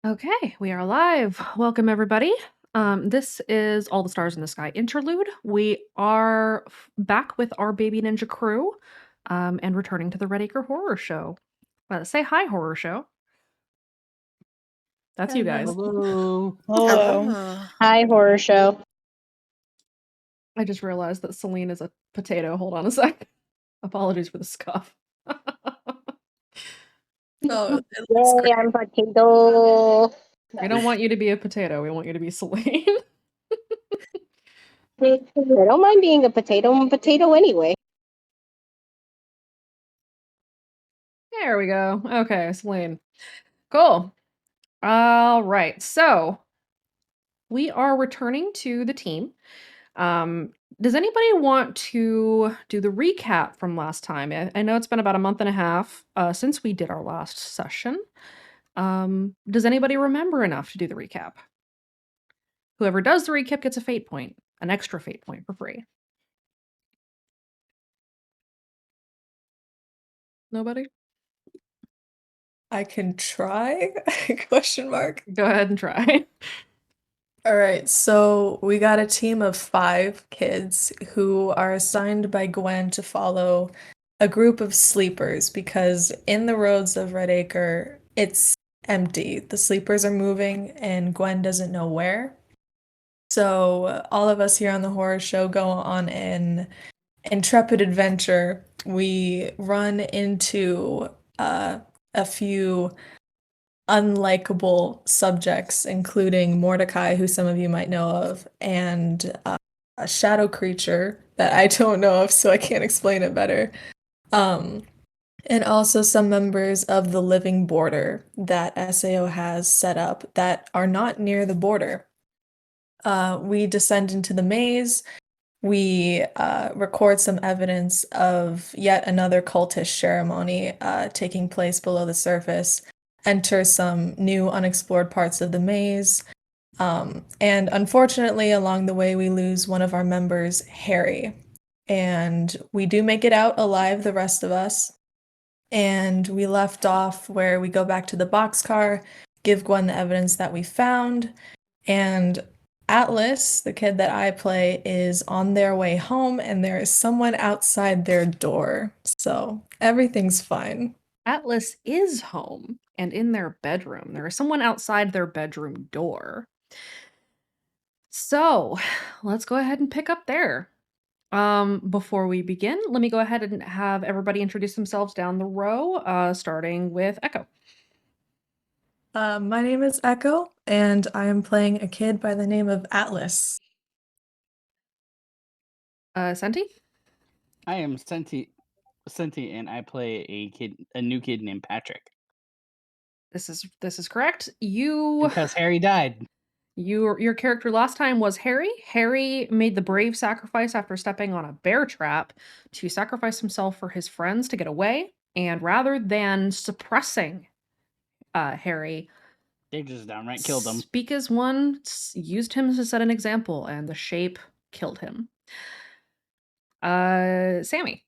Okay, we are live. Welcome, everybody. This is All the Stars in the Sky interlude. We are back with our Baby Ninja crew and returning to the Redacre Horror Show. Say hi, Horror Show. That's you guys. Hello. Hello. Hi, Horror Show. I just realized that Celine is a potato. Hold on a sec. Apologies for the scuff. Oh, it looks Yay, great. I'm potato. We don't want you to be a potato. We want you to be Celine. I don't mind being a potato. I'm a potato anyway. There we go. Okay, Celine. Cool. All right. So we are returning to the team. Does anybody want to do the recap from last time? I know it's been about a month and a half since we did our last session. Does anybody remember enough to do the recap? Whoever does the recap gets a fate point, an extra fate point for free. Nobody? I can try? Question mark. Go ahead and try. All right, so we got a team of 5 kids who are assigned by Gwen to follow a group of sleepers because in the roads of Redacre, it's empty. The sleepers are moving and Gwen doesn't know where. So all of us here on the horror show go on an intrepid adventure. We run into a few unlikable subjects, including Mordecai, who some of you might know of, and a shadow creature that I don't know of, so I can't explain it better. And also some members of the Living Border that SAO has set up that are not near the border. We descend into the maze. We record some evidence of yet another cultish ceremony taking place below the surface, enter some new unexplored parts of the maze, and unfortunately, along the way, we lose one of our members, Harry. And we do make it out alive, the rest of us. And we left off where we go back to the boxcar, give Gwen the evidence that we found, and Atlas, the kid that I play, is on their way home, and there is someone outside their door. So everything's fine. Atlas is home and in their bedroom. There is someone outside their bedroom door. So let's go ahead and pick up there. Before we begin, let me go ahead and have everybody introduce themselves down the row, starting with Echo. My name is Echo, and I am playing a kid by the name of Atlas. Senti? I am Senti, and I play a new kid named Patrick. This is correct. You Because Harry died. Your character last time was Harry. Harry made the brave sacrifice after stepping on a bear trap to sacrifice himself for his friends to get away. And rather than suppressing Harry, They just downright killed him. Speak as One used him to set an example, and the shape killed him. Sammy.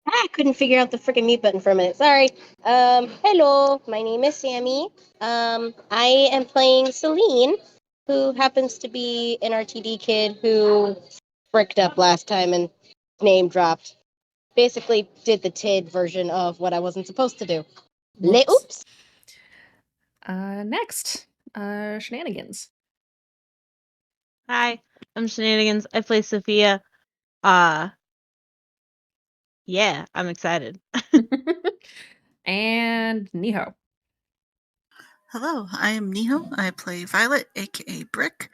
I couldn't figure out the freaking mute button for a minute. Sorry. Hello, my name is Sammy. I am playing Celine, who happens to be an RTD kid who fricked up last time and name dropped. Basically did the TID version of what I wasn't supposed to do. Oops. Next, Shenanigans. Hi, I'm Shenanigans. I play Sophia. Yeah, I'm excited. And Niho. Hello, I am Niho. I play Violet, aka Brick,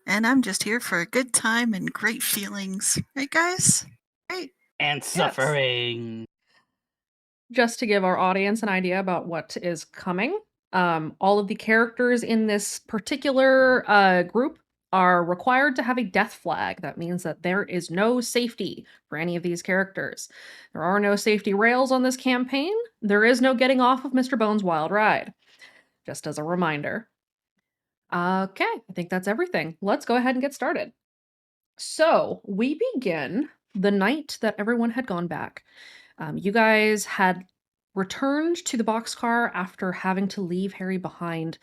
and I'm just here for a good time and great feelings. Right, guys? Right? And suffering. Just to give our audience an idea about what is coming, all of the characters in this particular group are required to have a death flag. That means that there is no safety for any of these characters. There are no safety rails on this campaign. There is no getting off of Mr. Bones' wild ride. Just as a reminder. Okay, I think that's everything. Let's go ahead and get started. So, we begin the night that everyone had gone back. You guys had returned to the boxcar after having to leave Harry behind.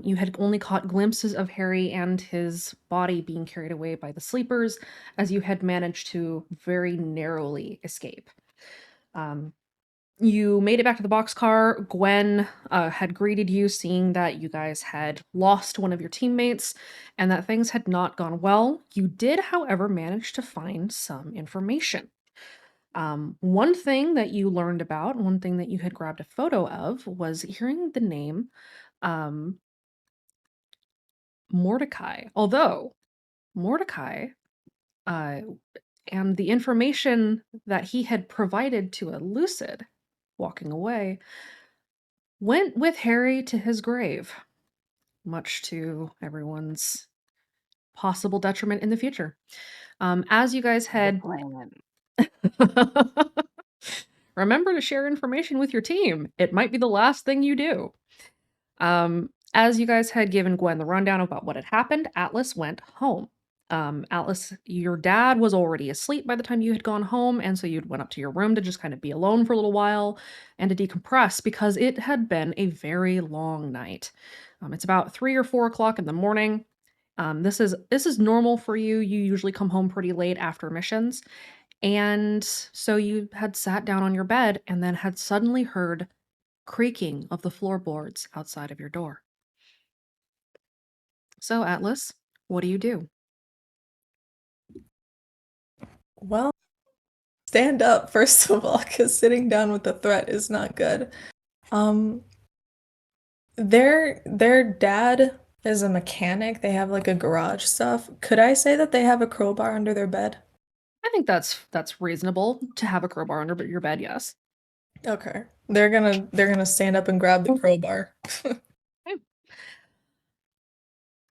You had only caught glimpses of Harry and his body being carried away by the sleepers, as you had managed to very narrowly escape. You made it back to the boxcar. Gwen had greeted you, seeing that you guys had lost one of your teammates and that things had not gone well. You did, however, manage to find some information. One thing that you learned about, one thing that you had grabbed a photo of, was hearing the name Mordecai. Although Mordecai and the information that he had provided to a Lucid walking away went with Harry to his grave, much to everyone's possible detriment in the future. As you guys had remember to share information with your team. It might be the last thing you do. As you guys had given Gwen the rundown about what had happened, Atlas went home. Atlas, your dad was already asleep by the time you had gone home, and so you went up to your room to just kind of be alone for a little while and to decompress because it had been a very long night. It's about 3 or 4 o'clock in the morning. This is normal for you. You usually come home pretty late after missions. And so you had sat down on your bed and then had suddenly heard creaking of the floorboards outside of your door. So, Atlas, what do you do? Well, stand up, first of all, because sitting down with the threat is not good. Their dad is a mechanic. They have like a garage stuff. Could I say that they have a crowbar under their bed? I think that's reasonable to have a crowbar under your bed, yes. Okay. They're gonna stand up and grab the crowbar. Okay.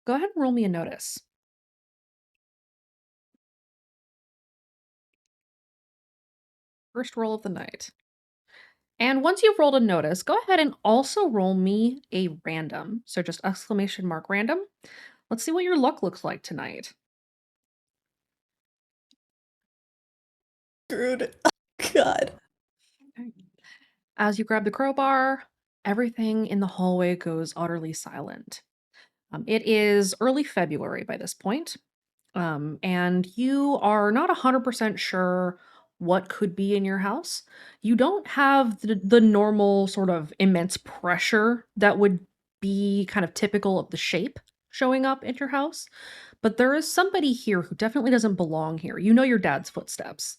Go ahead and roll me a notice. First roll of the night. And once you've rolled a notice, go ahead and also roll me a random. So just exclamation mark random. Let's see what your luck looks like tonight. Screwed. Oh, God. Okay. As you grab the crowbar, everything in the hallway goes utterly silent. It is early February by this point, and you are not 100% sure what could be in your house. You don't have the normal sort of immense pressure that would be kind of typical of the shape showing up at your house, but there is somebody here who definitely doesn't belong here. You know your dad's footsteps.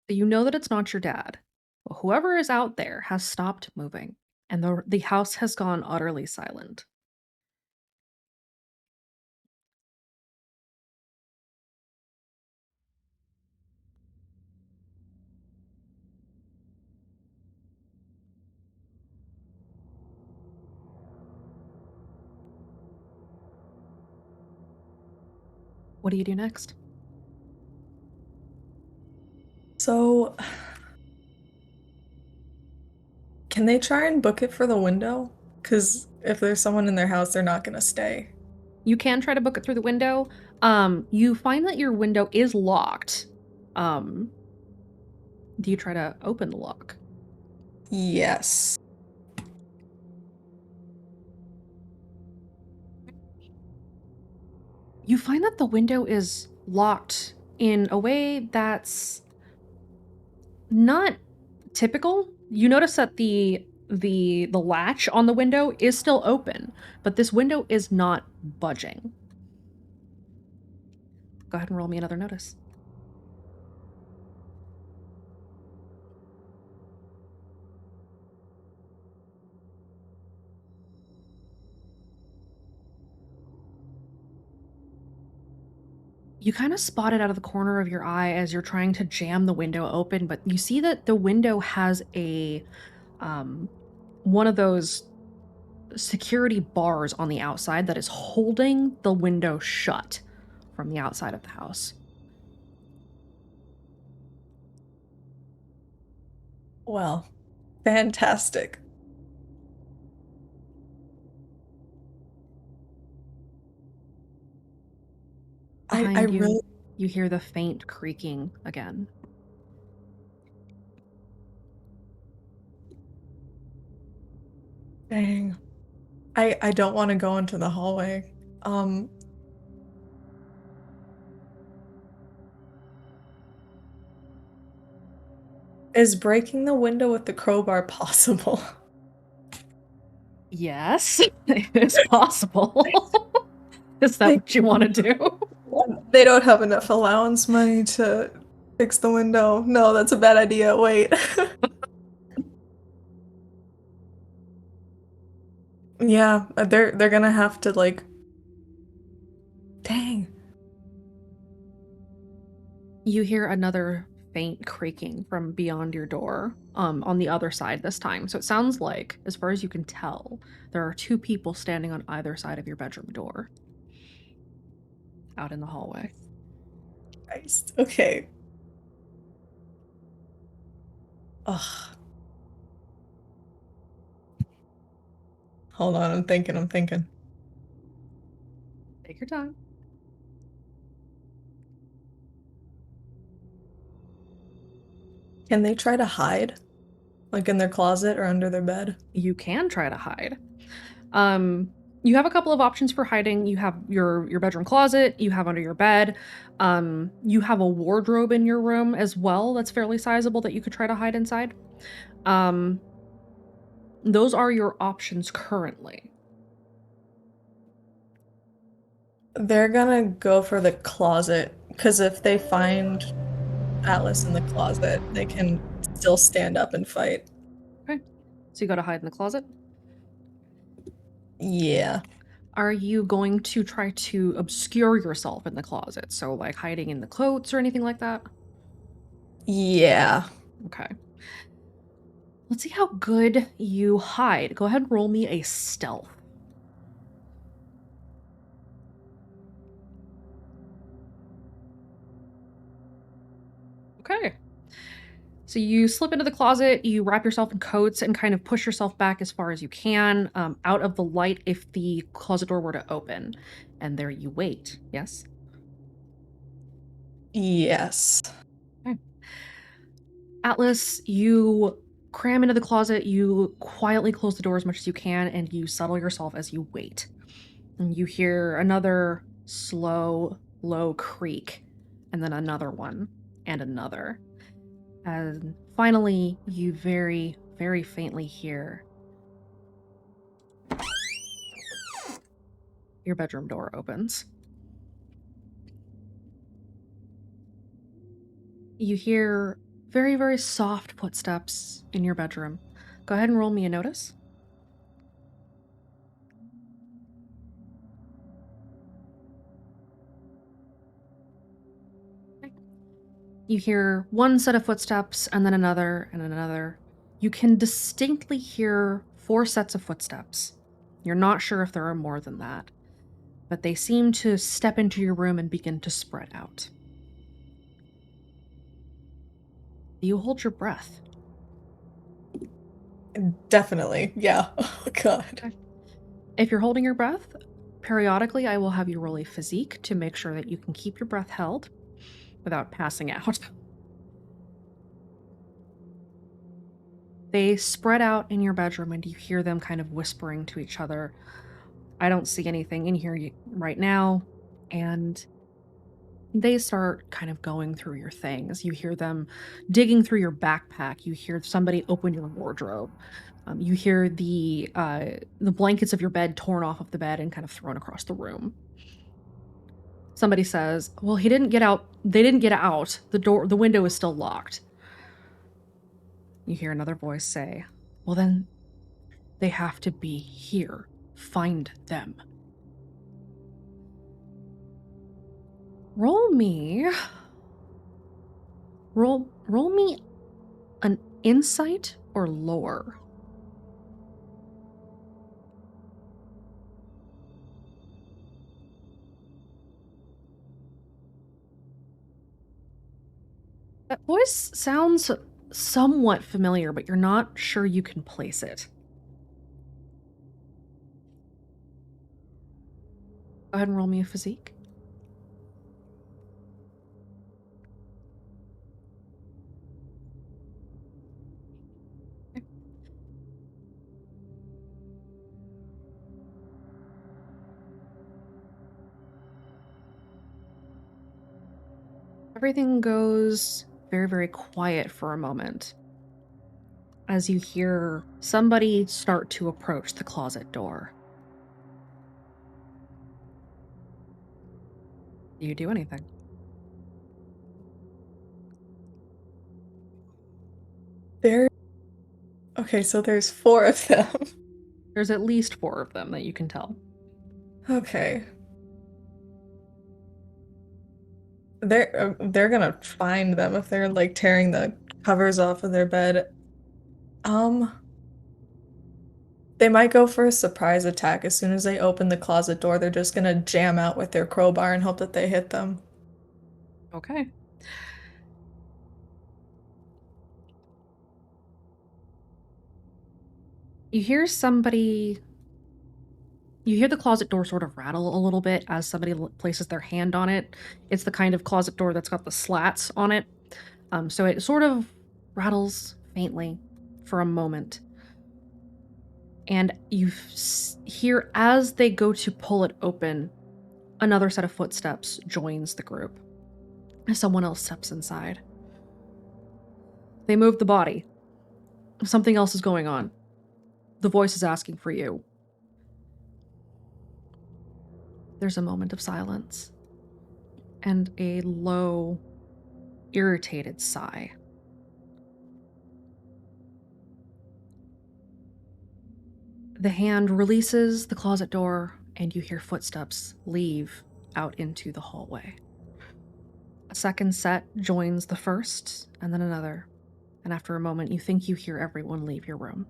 You know that it's not your dad. But whoever is out there has stopped moving, and the house has gone utterly silent. What do you do next? So, can they try and book it for the window? Because if there's someone in their house, they're not gonna stay. You can try to book it through the window. You find that your window is locked. Do you try to open the lock? Yes. You find that the window is locked in a way that's not typical. You notice that the latch on the window is still open, but this window is not budging. Go ahead and roll me another notice. You kind of spot it out of the corner of your eye as you're trying to jam the window open, but you see that the window has a one of those security bars on the outside that is holding the window shut from the outside of the house. Well, fantastic. I Behind you. really You hear the faint creaking again. Dang. I don't want to go into the hallway. Is breaking the window with the crowbar possible? Yes, it's possible. Is that what you want to do? They don't have enough allowance money to fix the window. No, that's a bad idea. Wait. Yeah, they're gonna have to like. Dang. You hear another faint creaking from beyond your door, on the other side this time. So it sounds like, as far as you can tell, there are two people standing on either side of your bedroom door. Out in the hallway. Christ. Okay. Ugh. Hold on, I'm thinking. Take your time. Can they try to hide? Like in their closet or under their bed? You can try to hide. You have a couple of options for hiding. You have your bedroom closet, you have under your bed. You have a wardrobe in your room as well that's fairly sizable that you could try to hide inside. Those are your options currently. They're gonna go for the closet, because if they find Atlas in the closet, they can still stand up and fight. Okay. So you gotta hide in the closet. Yeah. Are you going to try to obscure yourself in the closet? So like hiding in the coats or anything like that? Yeah. Okay. Let's see how good you hide. Go ahead and roll me a stealth. Okay. So you slip into the closet, you wrap yourself in coats and kind of push yourself back as far as you can, out of the light if the closet door were to open. And there you wait, yes? Yes. Okay. Atlas, you cram into the closet, you quietly close the door as much as you can, and you settle yourself as you wait. And you hear another slow, low creak, and then another one, and another. And finally, you very, very faintly hear your bedroom door opens. You hear very, very soft footsteps in your bedroom. Go ahead and roll me a notice. You hear one set of footsteps and then another and another. You can distinctly hear 4 sets of footsteps. You're not sure if there are more than that, but they seem to step into your room and begin to spread out. You hold your breath. Definitely. Yeah. Oh, God. If you're holding your breath, periodically I will have you roll a physique to make sure that you can keep your breath held without passing out. They spread out in your bedroom and you hear them kind of whispering to each other. I don't see anything in here right now. And they start kind of going through your things. You hear them digging through your backpack. You hear somebody open your wardrobe. You hear the blankets of your bed torn off of the bed and kind of thrown across the room. Somebody says, "Well, he didn't get out. They didn't get out. The window is still locked." You hear another voice say, "Well, then they have to be here. Find them." Roll me an insight or lore. That voice sounds somewhat familiar, but you're not sure you can place it. Go ahead and roll me a physique. Everything goes very, very quiet for a moment as you hear somebody start to approach the closet door. Do you do anything? Okay, so there's 4 of them. There's at least 4 of them that you can tell. Okay. They're gonna find them if they're like tearing the covers off of their bed. They might go for a surprise attack. As soon as they open the closet door, they're just gonna jam out with their crowbar and hope that they hit them. Okay. You hear the closet door sort of rattle a little bit as somebody places their hand on it. It's the kind of closet door that's got the slats on it. So it sort of rattles faintly for a moment. And you hear as they go to pull it open, another set of footsteps joins the group. Someone else steps inside. They move the body. Something else is going on. The voice is asking for you. There's a moment of silence and a low, irritated sigh. The hand releases the closet door, and you hear footsteps leave out into the hallway. A second set joins the first, and then another. And after a moment, you think you hear everyone leave your room.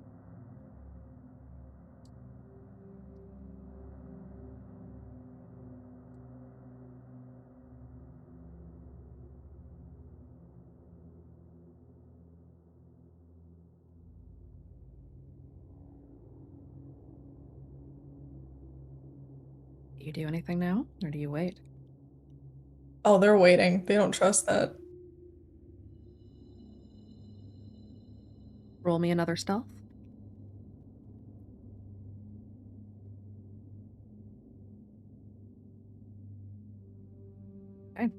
Do you do anything now, or do you wait? Oh, they're waiting. They don't trust that. Roll me another stealth. Okay.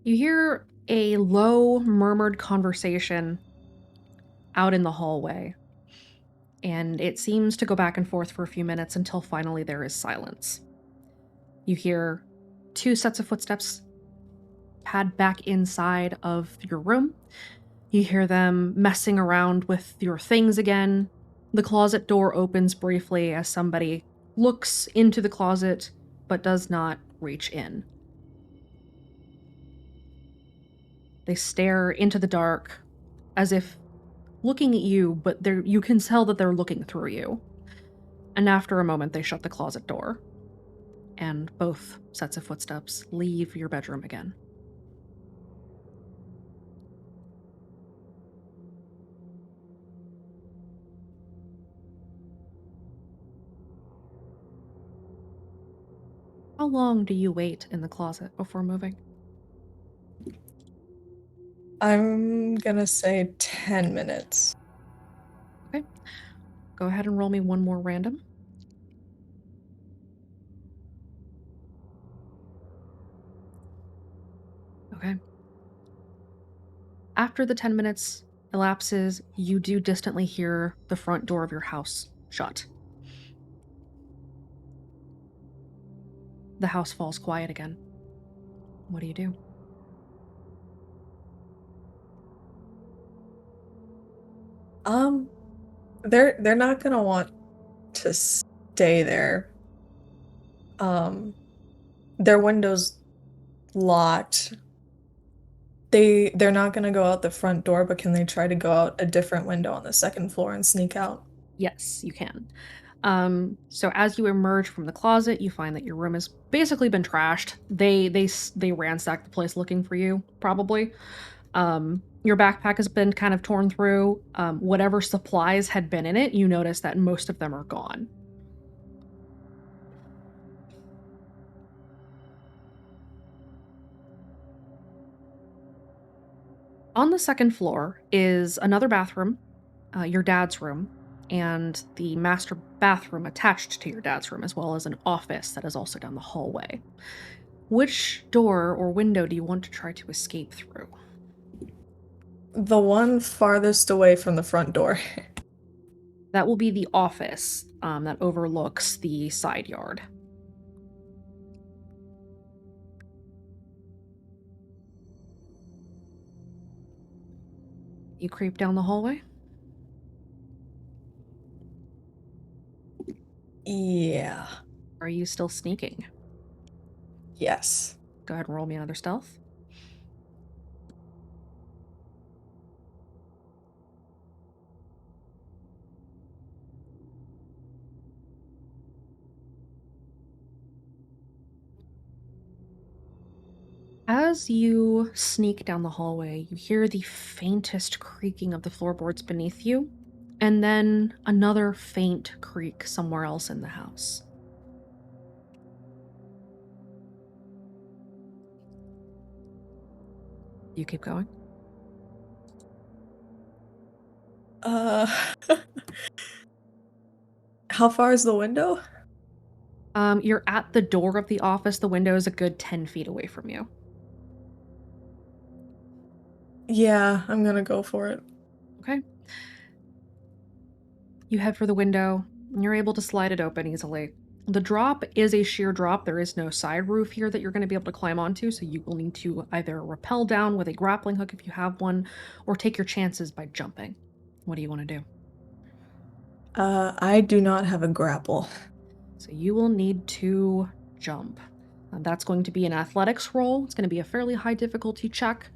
You hear a low, murmured conversation out in the hallway, and it seems to go back and forth for a few minutes until finally there is silence. You hear 2 sets of footsteps pad back inside of your room. You hear them messing around with your things again. The closet door opens briefly as somebody looks into the closet but does not reach in. They stare into the dark as if looking at you, but you can tell that they're looking through you. And after a moment, they shut the closet door, and both sets of footsteps leave your bedroom again. How long do you wait in the closet before moving? I'm gonna say 10 minutes. Okay. Go ahead and roll me one more random. Okay. After the 10 minutes elapses, you do distantly hear the front door of your house shut. The house falls quiet again. What do you do? They're not gonna want to stay there. Their window's locked. They're not gonna go out the front door, but can they try to go out a different window on the second floor and sneak out? Yes, you can. So as you emerge from the closet, you find that your room has basically been trashed. They ransacked the place looking for you, probably. Your backpack has been kind of torn through. Whatever supplies had been in it, you notice that most of them are gone. On the second floor is another bathroom, your dad's room, and the master bathroom attached to your dad's room, as well as an office that is also down the hallway. Which door or window do you want to try to escape through? The one farthest away from the front door. That will be the office that overlooks the side yard. You creep down the hallway? Yeah. Are you still sneaking? Yes. Go ahead and roll me another stealth. As you sneak down the hallway, you hear the faintest creaking of the floorboards beneath you, and then another faint creak somewhere else in the house. You keep going. Uh, how far is the window? You're at the door of the office. The window is a good 10 feet away from you. Yeah, I'm gonna go for it. Okay. You head for the window, and you're able to slide it open easily. The drop is a sheer drop. There is no side roof here that you're going to be able to climb onto, so you will need to either rappel down with a grappling hook if you have one, or take your chances by jumping. What do you want to do? I do not have a grapple. So you will need to jump. That's going to be an athletics roll. It's going to be a fairly high difficulty check.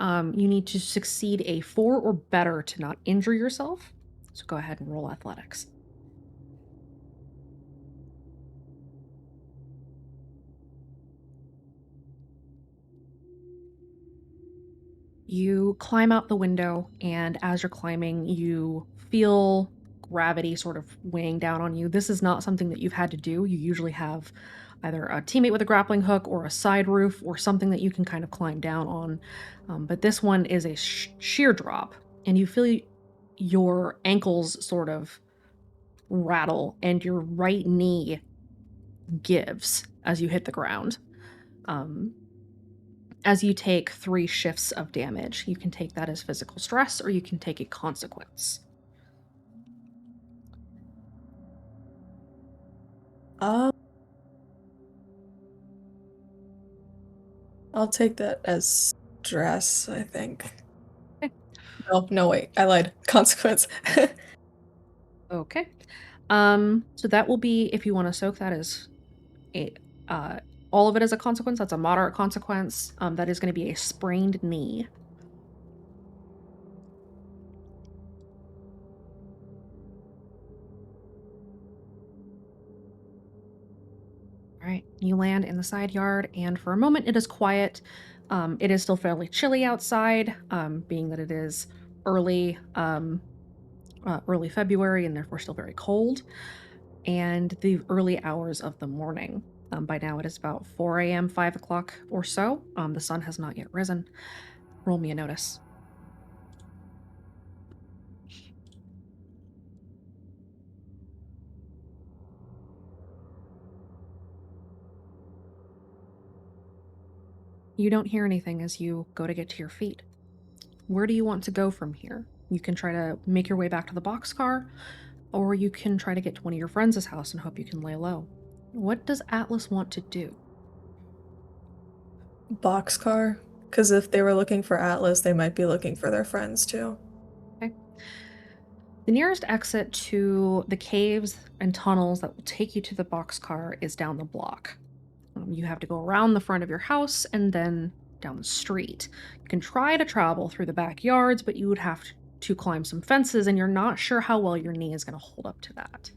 You need to succeed a 4 or better to not injure yourself. So go ahead and roll athletics. You climb out the window, and as you're climbing, you feel gravity sort of weighing down on you. This is not something that you've had to do. You usually have either a teammate with a grappling hook or a side roof or something that you can kind of climb down on. But this one is a sheer drop, and you feel your ankles sort of rattle, and your right knee gives as you hit the ground. As you take 3 shifts of damage, you can take that as physical stress or you can take a consequence. I'll take that as stress, I think. Okay. No, wait, I lied. Consequence. Okay. So that will be, if you want to soak that as a, all of it as a consequence, that's a moderate consequence. That is going to be a sprained knee. All right, you land in the side yard, and for a moment it is quiet. It is still fairly chilly outside, being that it is early February and therefore still very cold, and the early hours of the morning. By now it is about 4 a.m., 5 o'clock or so. The sun has not yet risen. Roll me a notice. You don't hear anything as you go to get to your feet. Where do you want to go from here? You can try to make your way back to the boxcar, or you can try to get to one of your friends' house and hope you can lay low. What does Atlas want to do? Boxcar? Because if they were looking for Atlas, they might be looking for their friends too. Okay. The nearest exit to the caves and tunnels that will take you to the boxcar is down the block. You have to go around the front of your house and then down the street. You can try to travel through the backyards, but you would have to climb some fences, and you're not sure how well your knee is going to hold up to that.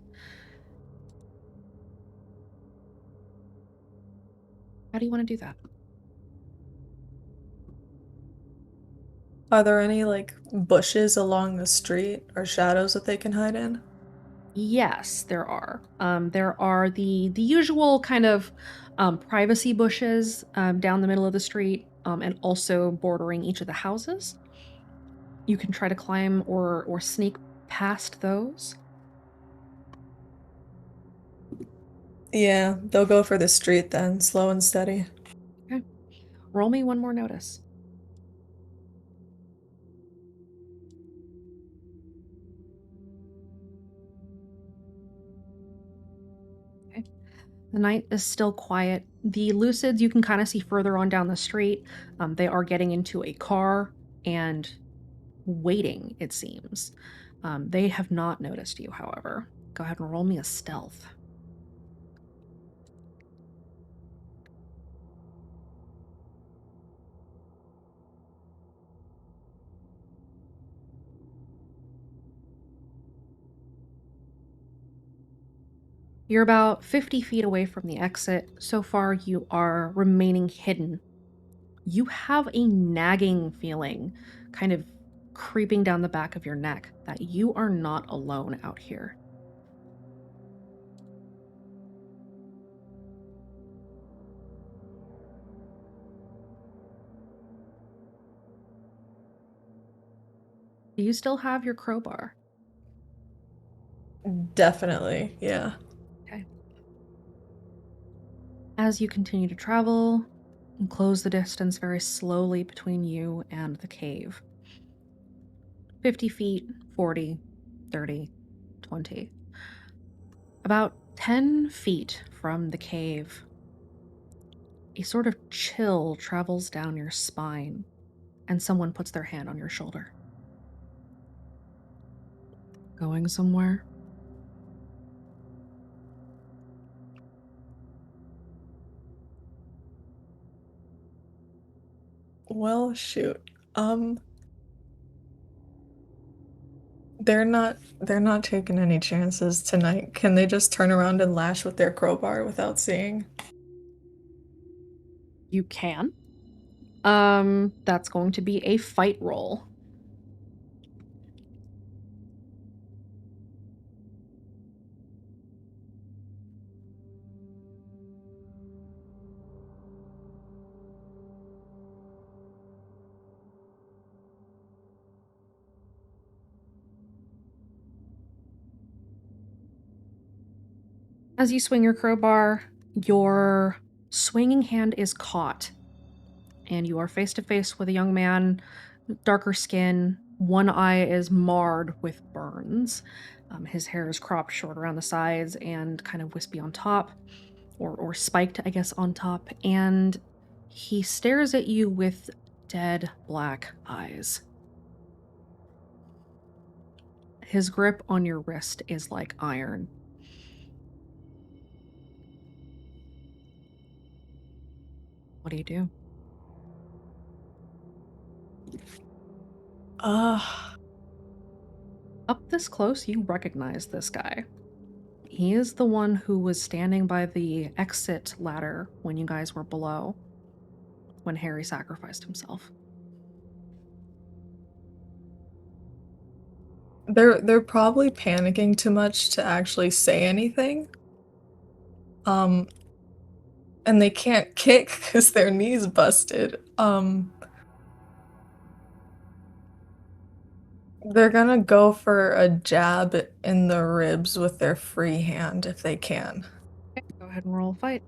How do you want to do that? Are there any like bushes along the street or shadows that they can hide in? Yes, there are. There are the usual kind of privacy bushes down the middle of the street, and also bordering each of the houses. You can try to climb or sneak past those. Yeah, they'll go for the street then, slow and steady. Okay. Roll me one more notice. Okay. The night is still quiet. The Lucids you can kind of see further on down the street. They are getting into a car and waiting, it seems. They have not noticed you, however. Go ahead and roll me a stealth. You're about 50 feet away from the exit. So far, you are remaining hidden. You have a nagging feeling kind of creeping down the back of your neck that you are not alone out here. Do you still have your crowbar? Definitely, yeah. Okay. As you continue to travel, you close the distance very slowly between you and the cave. 50 feet, 40, 30, 20. About 10 feet from the cave, a sort of chill travels down your spine, and someone puts their hand on your shoulder. Going somewhere? Well, shoot. Um, they're not taking any chances tonight. Can they just turn around and lash with their crowbar without seeing? You can. That's going to be a fight roll. As you swing your crowbar, your swinging hand is caught, and you are face to face with a young man, darker skin. One eye is marred with burns. His hair is cropped short around the sides and kind of wispy on top, or spiked, I guess, on top. And he stares at you with dead black eyes. His grip on your wrist is like iron. What do you do? Up this close, you recognize this guy. He is the one who was standing by the exit ladder when you guys were below, when Harry sacrificed himself. They're probably panicking too much to actually say anything. And they can't kick because their knees busted. They're gonna go for a jab in the ribs with their free hand if they can. Okay, go ahead and roll a fight.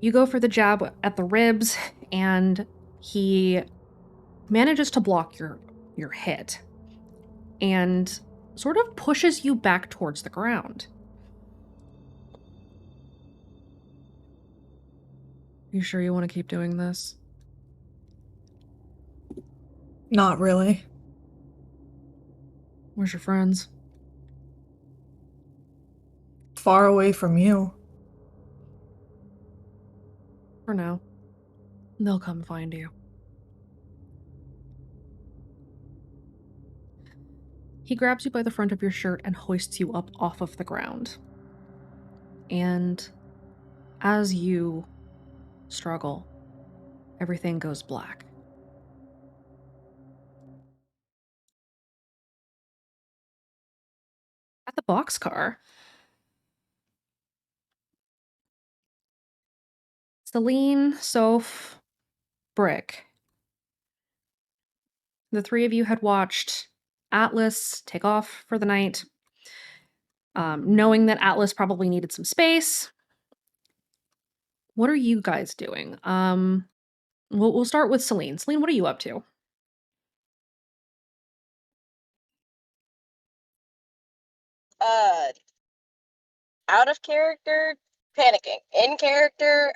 You go for the jab at the ribs, and he manages to block your hit and sort of pushes you back towards the ground. You sure you want to keep doing this? Not really. Where's your friends? Far away from you. For now. They'll come find you. He grabs you by the front of your shirt and hoists you up off of the ground. And as you struggle, everything goes black. boxcar. Celine, Soph, Brick. The three of you had watched Atlas take off for the night, knowing that Atlas probably needed some space. What are you guys doing? We'll start with Celine. Celine, what are you up to? Uh, Out of character, panicking. In character,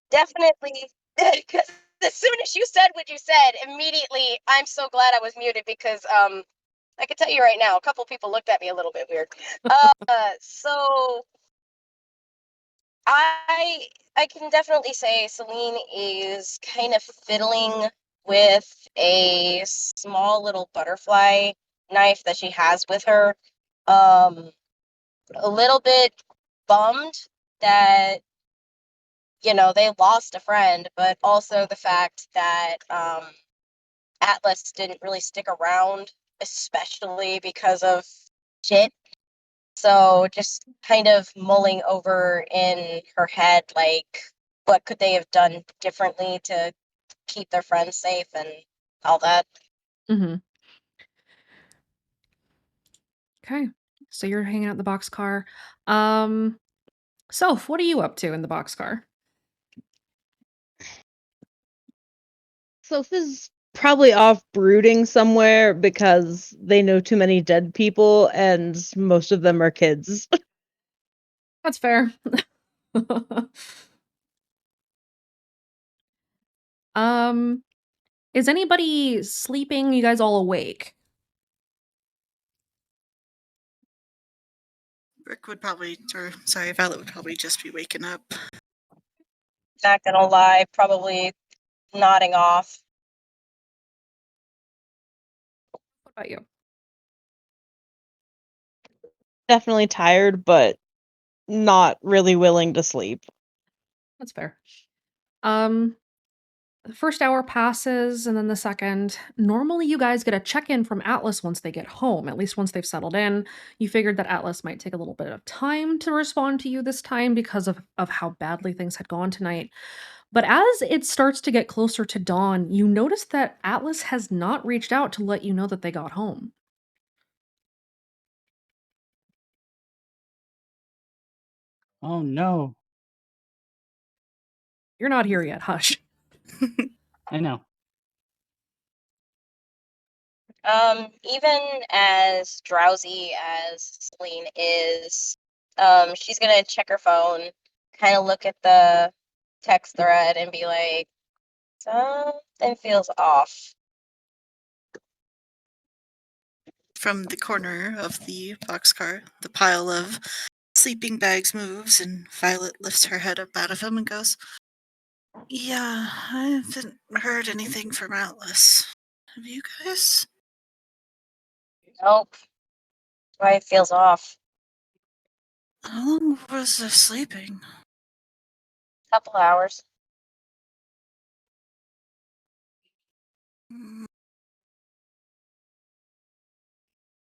definitely. Because as soon as you said what you said, immediately, I'm so glad I was muted because I can tell you right now, a couple people looked at me a little bit weird. So I can definitely say Celine is kind of fiddling with a small little butterfly knife that she has with her. A little bit bummed that they lost a friend, but also the fact that Atlas didn't really stick around, especially because of shit. So just kind of mulling over in her head, like, what could they have done differently to keep their friends safe and all that. Mm-hmm. Okay. So you're hanging out in the boxcar. Soph, what are you up to in the boxcar? Sophia's probably off brooding somewhere because they know too many dead people and most of them are kids. That's fair. um, is anybody sleeping? You guys all awake? Rick would probably, or sorry, Violet would probably just be waking up. Not gonna lie, probably nodding off. What about you? Definitely tired, but not really willing to sleep. That's fair. The first hour passes and then the second. Normally, you guys get a check in from Atlas once they get home, at least once they've settled in. You figured that Atlas might take a little bit of time to respond to you this time because of how badly things had gone tonight. But as it starts to get closer to dawn, you notice that Atlas has not reached out to let you know that they got home. Oh no. You're not here yet, hush. I know. Even as drowsy as Celine is, she's gonna check her phone, kind of look at the text thread and be like, something feels off. From the corner of the boxcar, the pile of sleeping bags moves, and Violet lifts her head up out of him and goes, "Yeah, I haven't heard anything from Atlas. Have you guys?" Nope. Why it feels off. How long was I sleeping? Couple hours. Mm,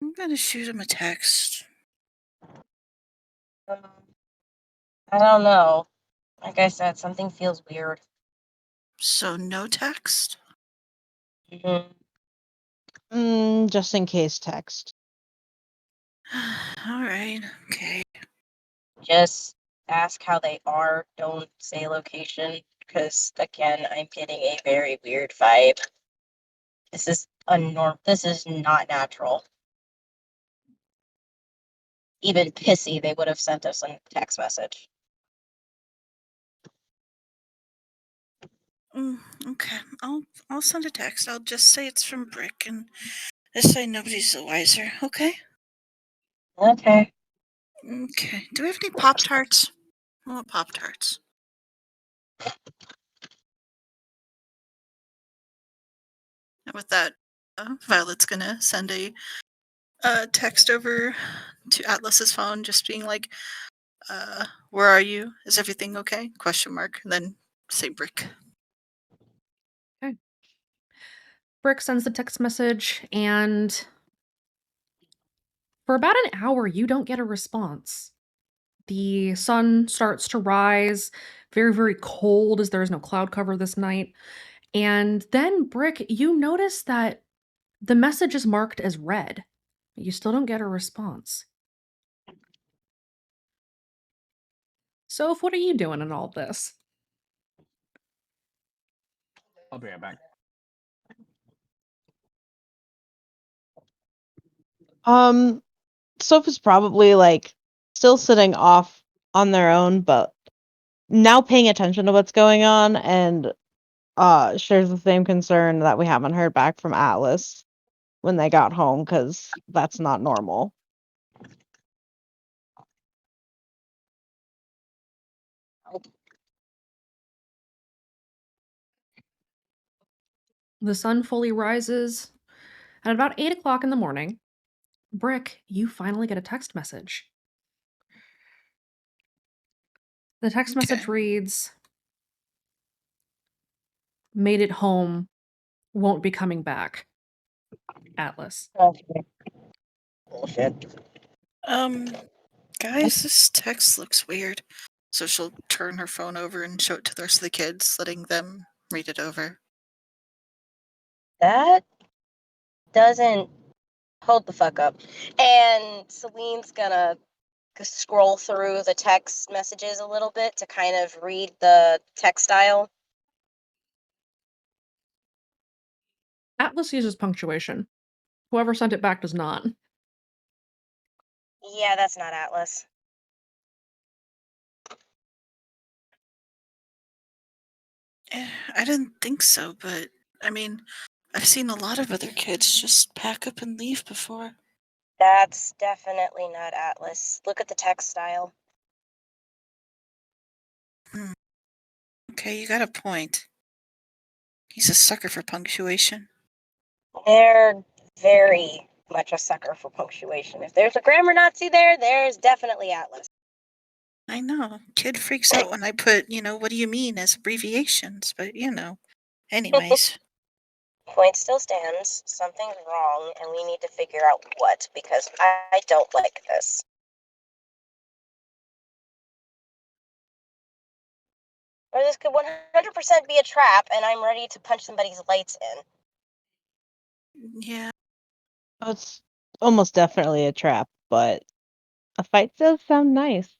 I'm gonna shoot him a text. Um, I don't know. Like I said, something feels weird. So no text? hmm Just in case text. Alright, okay. Just ask how they are. Don't say location. Because, again, I'm getting a very weird vibe. This is This is not natural. Even pissy, they would have sent us a text message. Okay, I'll send a text. I'll just say it's from Brick, and this way nobody's the wiser, okay? Okay. Okay. Do we have any Pop-Tarts? I want Pop-Tarts. And with that, Violet's gonna send a text over to Atlas's phone, just being like, "Where are you? Is everything okay?" Question mark. And then say Brick. Okay. Brick sends the text message, and For about an hour, you don't get a response. The sun starts to rise, very, very cold as there is no cloud cover this night. And then, Brick, you notice that the message is marked as read, but you still don't get a response. So, what are you doing in all this? I'll be right back. Soph is probably like still sitting off on their own, but now paying attention to what's going on and shares the same concern that we haven't heard back from Atlas when they got home, because that's not normal. The sun fully rises. At about 8 o'clock in the morning, Brick, you finally get a text message. The text message Okay. reads, "Made it home, won't be coming back. Atlas." Bullshit. Guys, this text looks weird. So she'll turn her phone over and show it to the rest of the kids, letting them read it over. That doesn't hold the fuck up. And Celine's gonna scroll through the text messages a little bit to kind of read the text style. Atlas uses punctuation. Whoever sent it back does not. Yeah, that's not Atlas. I didn't think so, but I mean, I've seen a lot of other kids just pack up and leave before. That's definitely not Atlas. Look at the text style. Okay, you got a point. He's a sucker for punctuation. They're very much a sucker for punctuation. If there's a grammar Nazi there, there's definitely Atlas. I know. Kid freaks out when I put, what do you mean as abbreviations, but Anyways. Point still stands. Something's wrong, and we need to figure out what, because I don't like this. Or this could 100% be a trap, and I'm ready to punch somebody's lights in. Yeah. Oh, it's almost definitely a trap, but a fight does sound nice.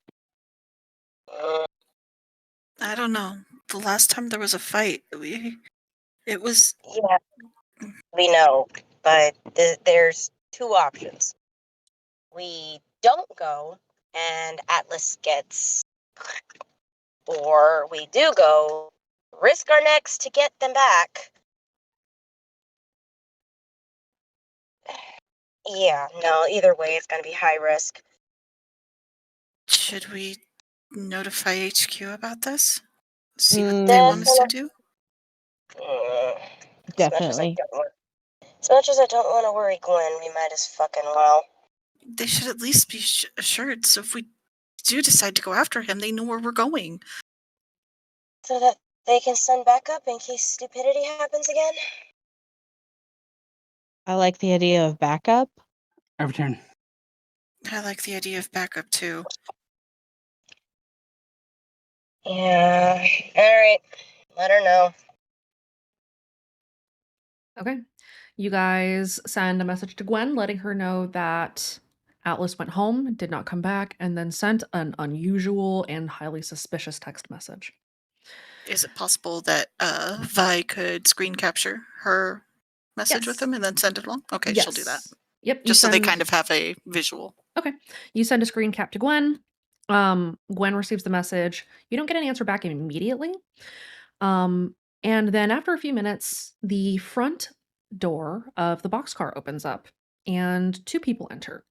I don't know. The last time there was a fight, it was. Yeah, we know, but there's two options. We don't go, and Atlas gets, or we do go, risk our necks to get them back. Yeah, no, either way, it's going to be high risk. Should we notify HQ about this? See what Mm, they want us to do? As much as I definitely. don't want, as much as I don't want to worry Gwen, we might as fucking well. They should at least be assured, so if we do decide to go after him, they know where we're going. So that they can send backup in case stupidity happens again? I like the idea of backup. I return. I like the idea of backup too. Yeah. Alright. Let her know. Okay. You guys send a message to Gwen letting her know that Atlas went home, did not come back, and then sent an unusual and highly suspicious text message. Is it possible that Vi could screen capture her message with Yes. him and then send it along? Okay, she'll do that. Yes. Yep. Just so they kind of have a visual. Okay. You send a screen cap to Gwen. Gwen receives the message. You don't get an answer back immediately. And then after a few minutes, the front door of the boxcar opens up and two people enter.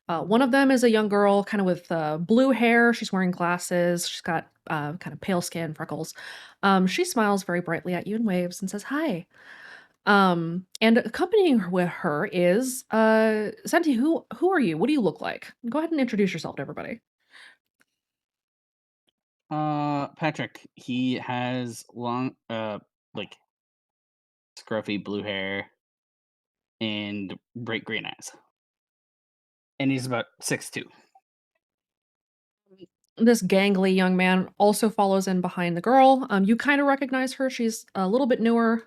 One of them is a young girl, kind of with blue hair. She's wearing glasses. She's got kind of pale skin, freckles. She smiles very brightly at you and waves and says, "Hi." And accompanying with her is Senti. Who are you? What do you look like? Go ahead and introduce yourself to everybody. Patrick. He has long, like scruffy blue hair and bright green eyes. and he's about 6'2". This gangly young man also follows in behind the girl. You kind of recognize her. She's a little bit newer.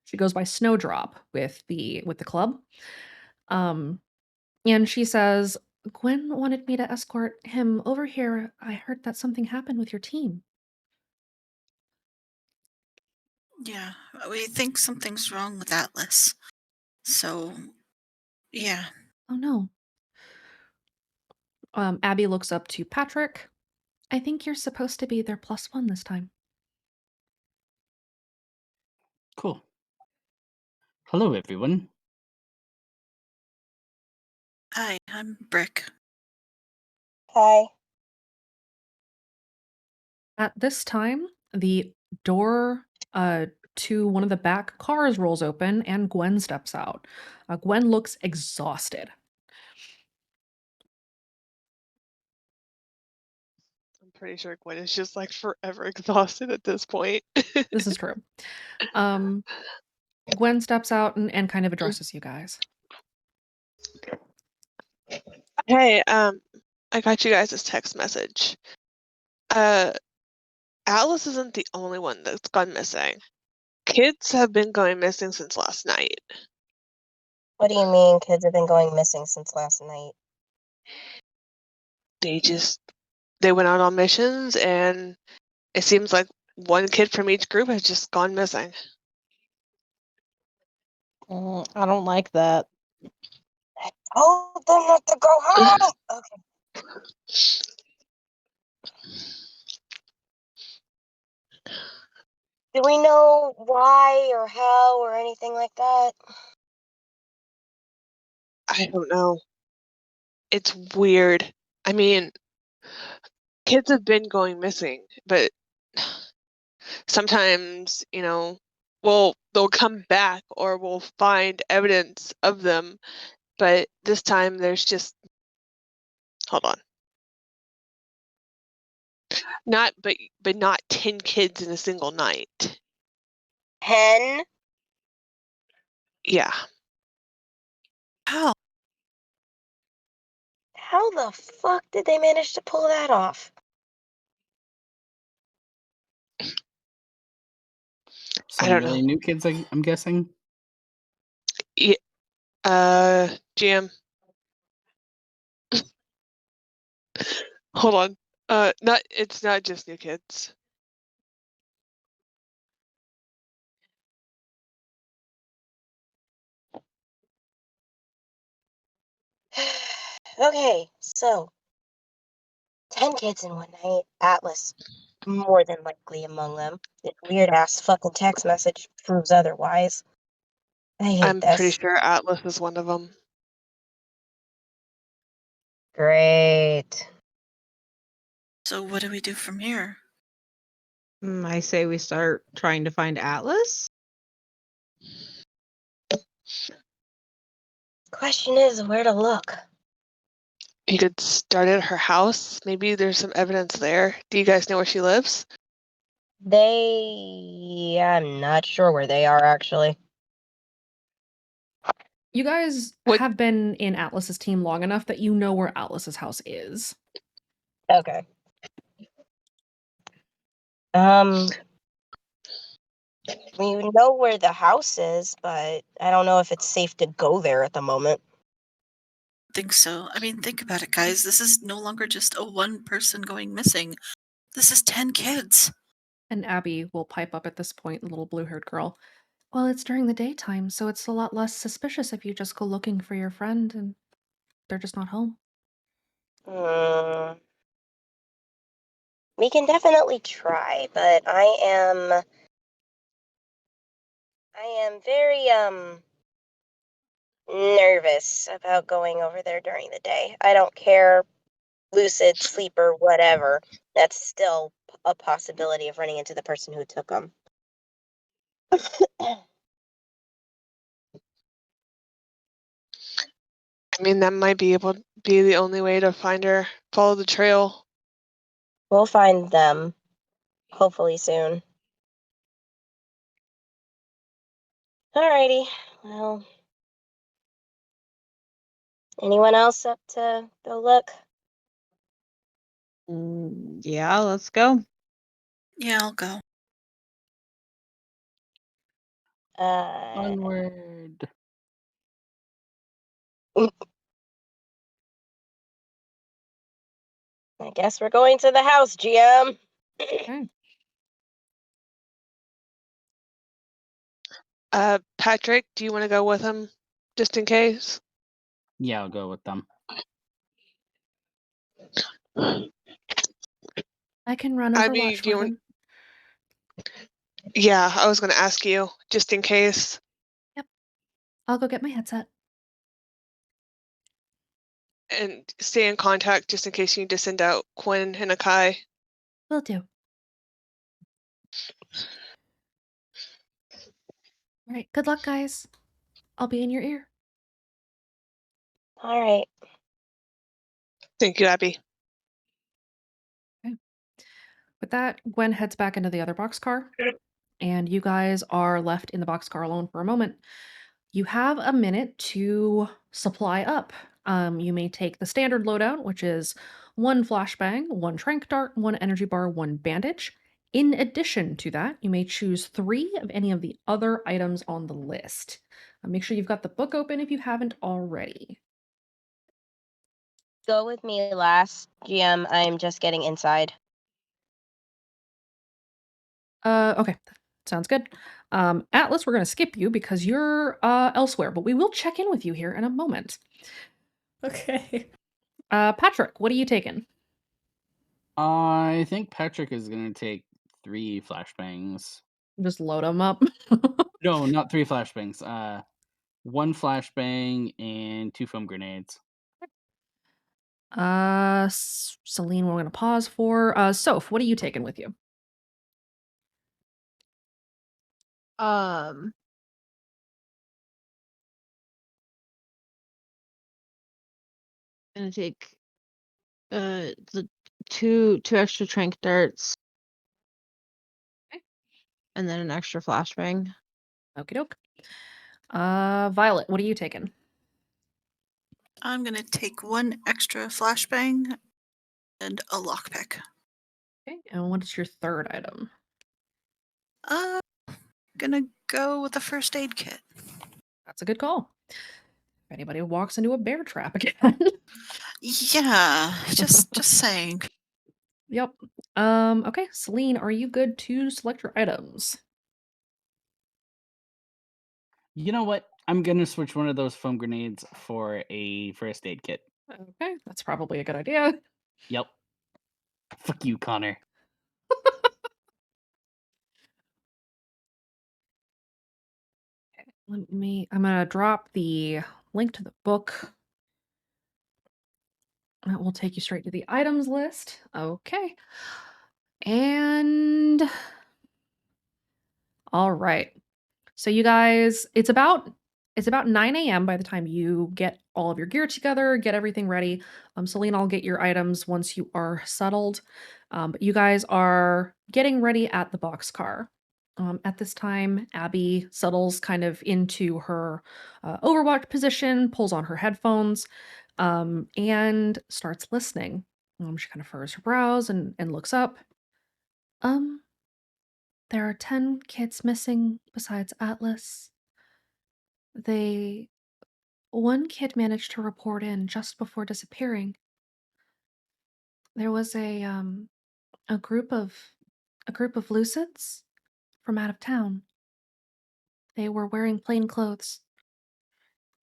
She goes by Snowdrop with the club. And she says, "Gwen wanted me to escort him over here. I heard that something happened with your team." Yeah, we think something's wrong with Atlas. So, yeah. Oh no. Abby looks up to Patrick. "I think you're supposed to be their +1 this time." Cool. Hello, everyone. Hi, I'm Brick. Hi. At this time, the door to one of the back cars rolls open and Gwen steps out. Gwen looks exhausted. I'm pretty sure Gwen is just like forever exhausted at this point. This is true. Gwen steps out and kind of addresses you guys. Hey, I got you guys this text message. Alice isn't the only one that's gone missing. Kids have been going missing since last night. What do you mean kids have been going missing since last night? They went out on missions, and it seems like one kid from each group has just gone missing. I don't like that. Oh, them not to go home! Okay. Do we know why or how or anything like that? I don't know. It's weird. I mean, kids have been going missing, but sometimes, they'll come back or we'll find evidence of them. But this time there's just, hold on. But not 10 kids in a single night. 10? Yeah. How? How the fuck did they manage to pull that off? Some don't really know. new kids, I'm guessing. GM. Hold on. It's not just new kids. Okay, so 10 kids in one night. Atlas, more than likely among them. This weird ass fucking text message proves otherwise. I hate I'm pretty this. sure Atlas is one of them. Great. So, what do we do from here? I say we start trying to find Atlas. Question is where to look. You could start at her house. Maybe there's some evidence there. Do you guys know where she lives? I'm not sure where they are actually. You guys What- have been in Atlas's team long enough that you know where Atlas's house is. Okay. We know where the house is, but I don't know if it's safe to go there at the moment. Think so. I mean, think about it, guys. This is no longer just a one person going missing. This is 10 kids. And Abby will pipe up at this point, the little blue-haired girl. "Well, it's during the daytime, so it's a lot less suspicious if you just go looking for your friend and they're just not home." We can definitely try, but I am very nervous about going over there during the day. I don't care, lucid, sleeper, whatever. That's still a possibility of running into the person who took them. I mean, that might be the only way to find her. Follow the trail. We'll find them, hopefully soon. Alrighty, well, Anyone else up to go look? Yeah, let's go. Yeah, I'll go. Onward. I guess we're going to the house, GM. Okay. Patrick, do you want to go with him, just in case? Yeah, I'll go with them. I can run I Overwatch mean, do you for want? them. Yeah, I was going to ask you, just in case. I'll go get my headset. And stay in contact just in case you need to send out Quinn and Akai. Will do. All right. Good luck, guys. I'll be in your ear. All right. Thank you, Abby. With that, Gwen heads back into the other boxcar, and you guys are left in the boxcar alone for a moment. You have a minute to supply up. You may take the standard loadout, which is 1 flashbang, 1 trank dart, 1 energy bar, 1 bandage. In addition to that, you may choose 3 of any of the other items on the list. Make sure you've got the book open if you haven't already. Go with me last, GM. I'm just getting inside. Okay, sounds good. Atlas, we're going to skip you because you're elsewhere, but we will check in with you here in a moment. Okay. Patrick, what are you taking? I think Patrick is gonna take 3 flashbangs. Just load them up. No, not 3 flashbangs. 1 flashbang and 2 foam grenades. Celine, we're going to pause for. Soph, what are you taking with you? Um, gonna take the two extra trank darts. Okay. And then an extra flashbang. Okie doke. Violet, what are you taking? I'm gonna take 1 extra flashbang and a lockpick. Okay, and what is your third item? Gonna go with a first aid kit. That's a good call. If anybody walks into a bear trap again. Yeah, just saying. Yep. Okay, Celine, are you good to select your items? You know what? I'm gonna switch one of those foam grenades for a first aid kit. Okay, that's probably a good idea. Yep. Fuck you, Connor. I'm gonna drop the link to the book. That will take you straight to the items list. Okay. And all right. So you guys, it's about 9 a.m. by the time you get all of your gear together, get everything ready. Celine, I'll get your items once you are settled. But you guys are getting ready at the boxcar. At this time, Abby settles kind of into her Overwatch position, pulls on her headphones, and starts listening. She kind of furrows her brows and looks up. Um, there are 10 kids missing besides Atlas. They One kid managed to report in just before disappearing. There was a group of Lucids from out of town. They were wearing plain clothes,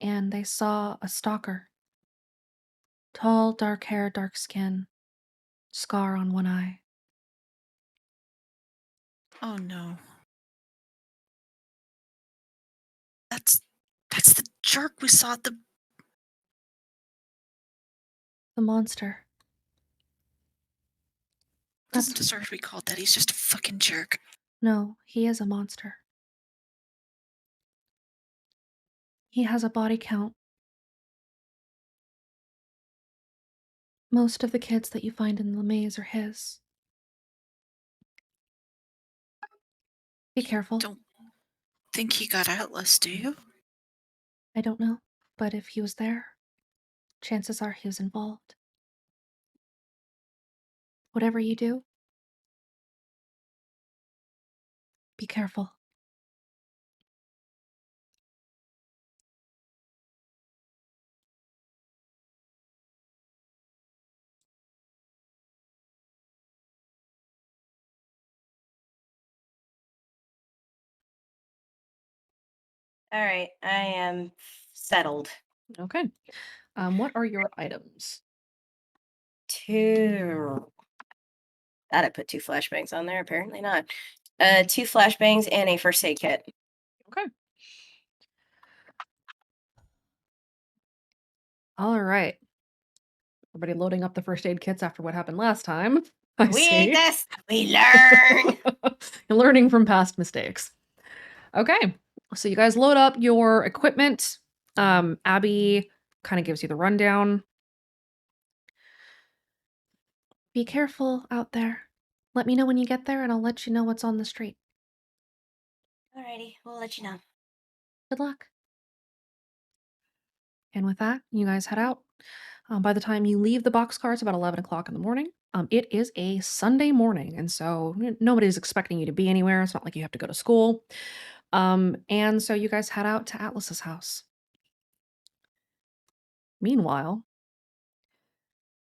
and they saw a stalker. Tall, dark hair, dark skin, scar on one eye. Oh no. That's the jerk we saw at the. The monster. Doesn't That's deserve to be called that. He's just a fucking jerk. No, he is a monster. He has a body count. Most of the kids that you find in the maze are his. Be careful. Don't think he got Atlas, do you? I don't know, but if he was there, chances are he was involved. Whatever you do, be careful. All right, I am settled. Okay. What are your items? Two. Thought I put 2 flashbangs on there. Apparently not. 2 flashbangs and a first aid kit. Okay. All right. Everybody loading up the first aid kits after what happened last time. I We see. ain't this. We learn. You're learning from past mistakes. Okay. So you guys load up your equipment. Abby kind of gives you the rundown. Be careful out there. Let me know when you get there and I'll let you know what's on the street. Alrighty, we'll let you know. Good luck. And with that, you guys head out. By the time you leave the boxcar, it's about 11 o'clock in the morning. It is a Sunday morning, and so nobody's expecting you to be anywhere. It's not like you have to go to school. And so you guys head out to Atlas's house. Meanwhile,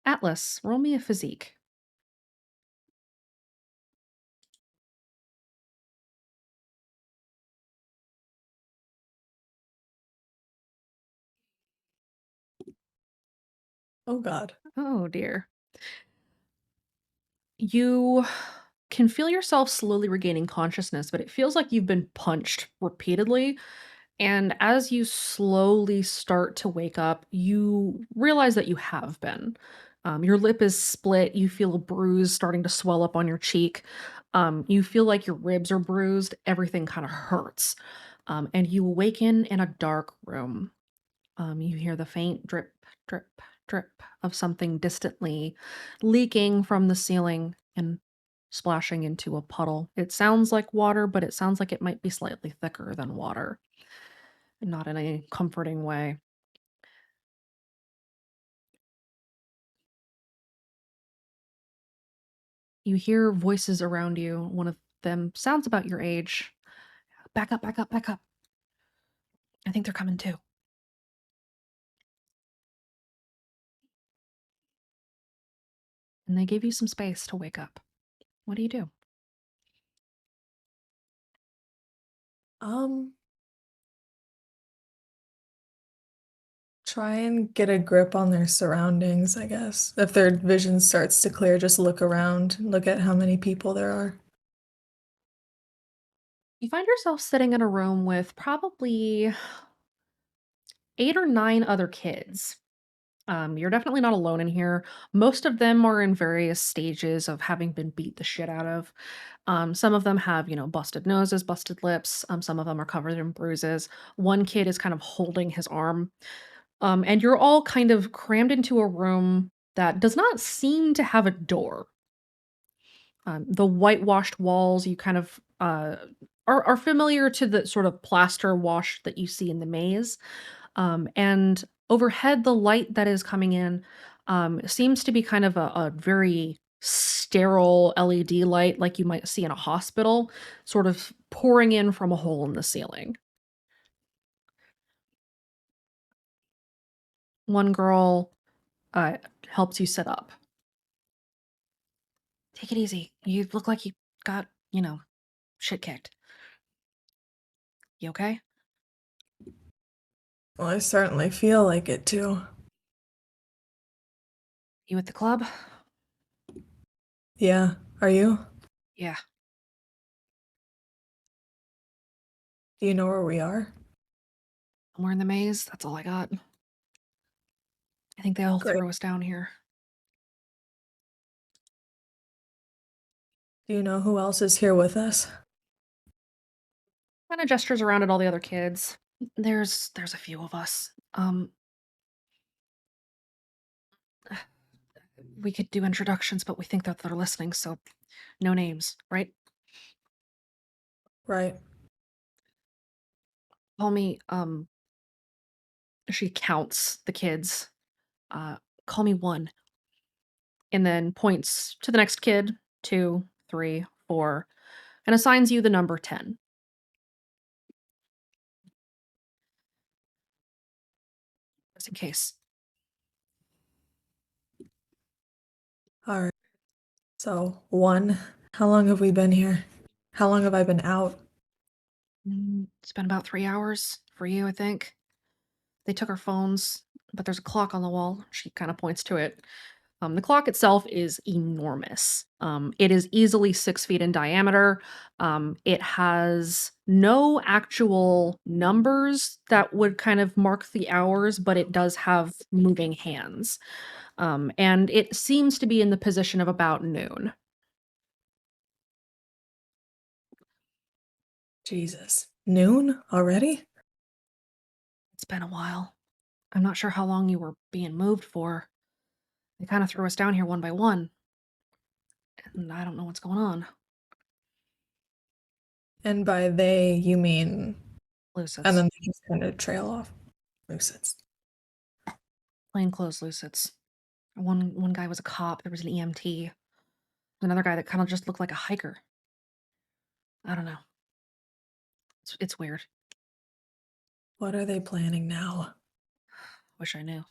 Atlas, roll me a physique. Oh God. Oh dear. You can feel yourself slowly regaining consciousness, but it feels like you've been punched repeatedly. And as you slowly start to wake up, you realize that you have been. Your lip is split. You feel a bruise starting to swell up on your cheek. You feel like your ribs are bruised. Everything kind of hurts. And you awaken in a dark room. You hear the faint drip, drip, drip of something distantly leaking from the ceiling and splashing into a puddle. It sounds like water, but it sounds like it might be slightly thicker than water. Not in a comforting way. You hear voices around you. One of them sounds about your age. Back up, back up, back up. I think they're coming too. And they give you some space to wake up. What do you do? Um, try and get a grip on their surroundings, I guess. If their vision starts to clear, just look around, look at how many people there are. You find yourself sitting in a room with probably 8 or 9 other kids. You're definitely not alone in here. Most of them are in various stages of having been beat the shit out of. Some of them have, busted noses, busted lips. Some of them are covered in bruises. One kid is kind of holding his arm. And you're all kind of crammed into a room that does not seem to have a door. The whitewashed walls, you kind of are familiar to the sort of plaster wash that you see in the maze. And overhead, the light that is coming in seems to be kind of a very sterile LED light, like you might see in a hospital, sort of pouring in from a hole in the ceiling. One girl uh, helps you sit up. Take it easy. You look like you got, shit kicked. You okay? Well, I certainly feel like it too. You at the club? Yeah, are you? Yeah. Do you know where we are? Somewhere in the maze. That's all I got. I think they all Great. threw us down here. Do you know who else is here with us? Kind of gestures around at all the other kids. There's a few of us. We could do introductions, but we think that they're listening, so no names, right? Right. Call me, she counts the kids. Call me 1. And then points to the next kid, 2, 3, 4, and assigns you the number 10. Just in case. All right. So, 1, how long have we been here? How long have I been out? It's been about 3 hours for you, I think. They took our phones, but there's a clock on the wall. She kind of points to it. The clock itself is enormous. It is easily 6 feet in diameter. It has no actual numbers that would kind of mark the hours, but it does have moving hands. And it seems to be in the position of about noon. Jesus. Noon already? It's been a while. I'm not sure how long you were being moved for. They kind of threw us down here one by one, and I don't know what's going on. And by they, you mean. Lucids. And then they just kind of trail off. Lucids. Plainclothes Lucids. One guy was a cop. There was an EMT. Another guy that kind of just looked like a hiker. I don't know. It's weird. What are they planning now? Wish I knew.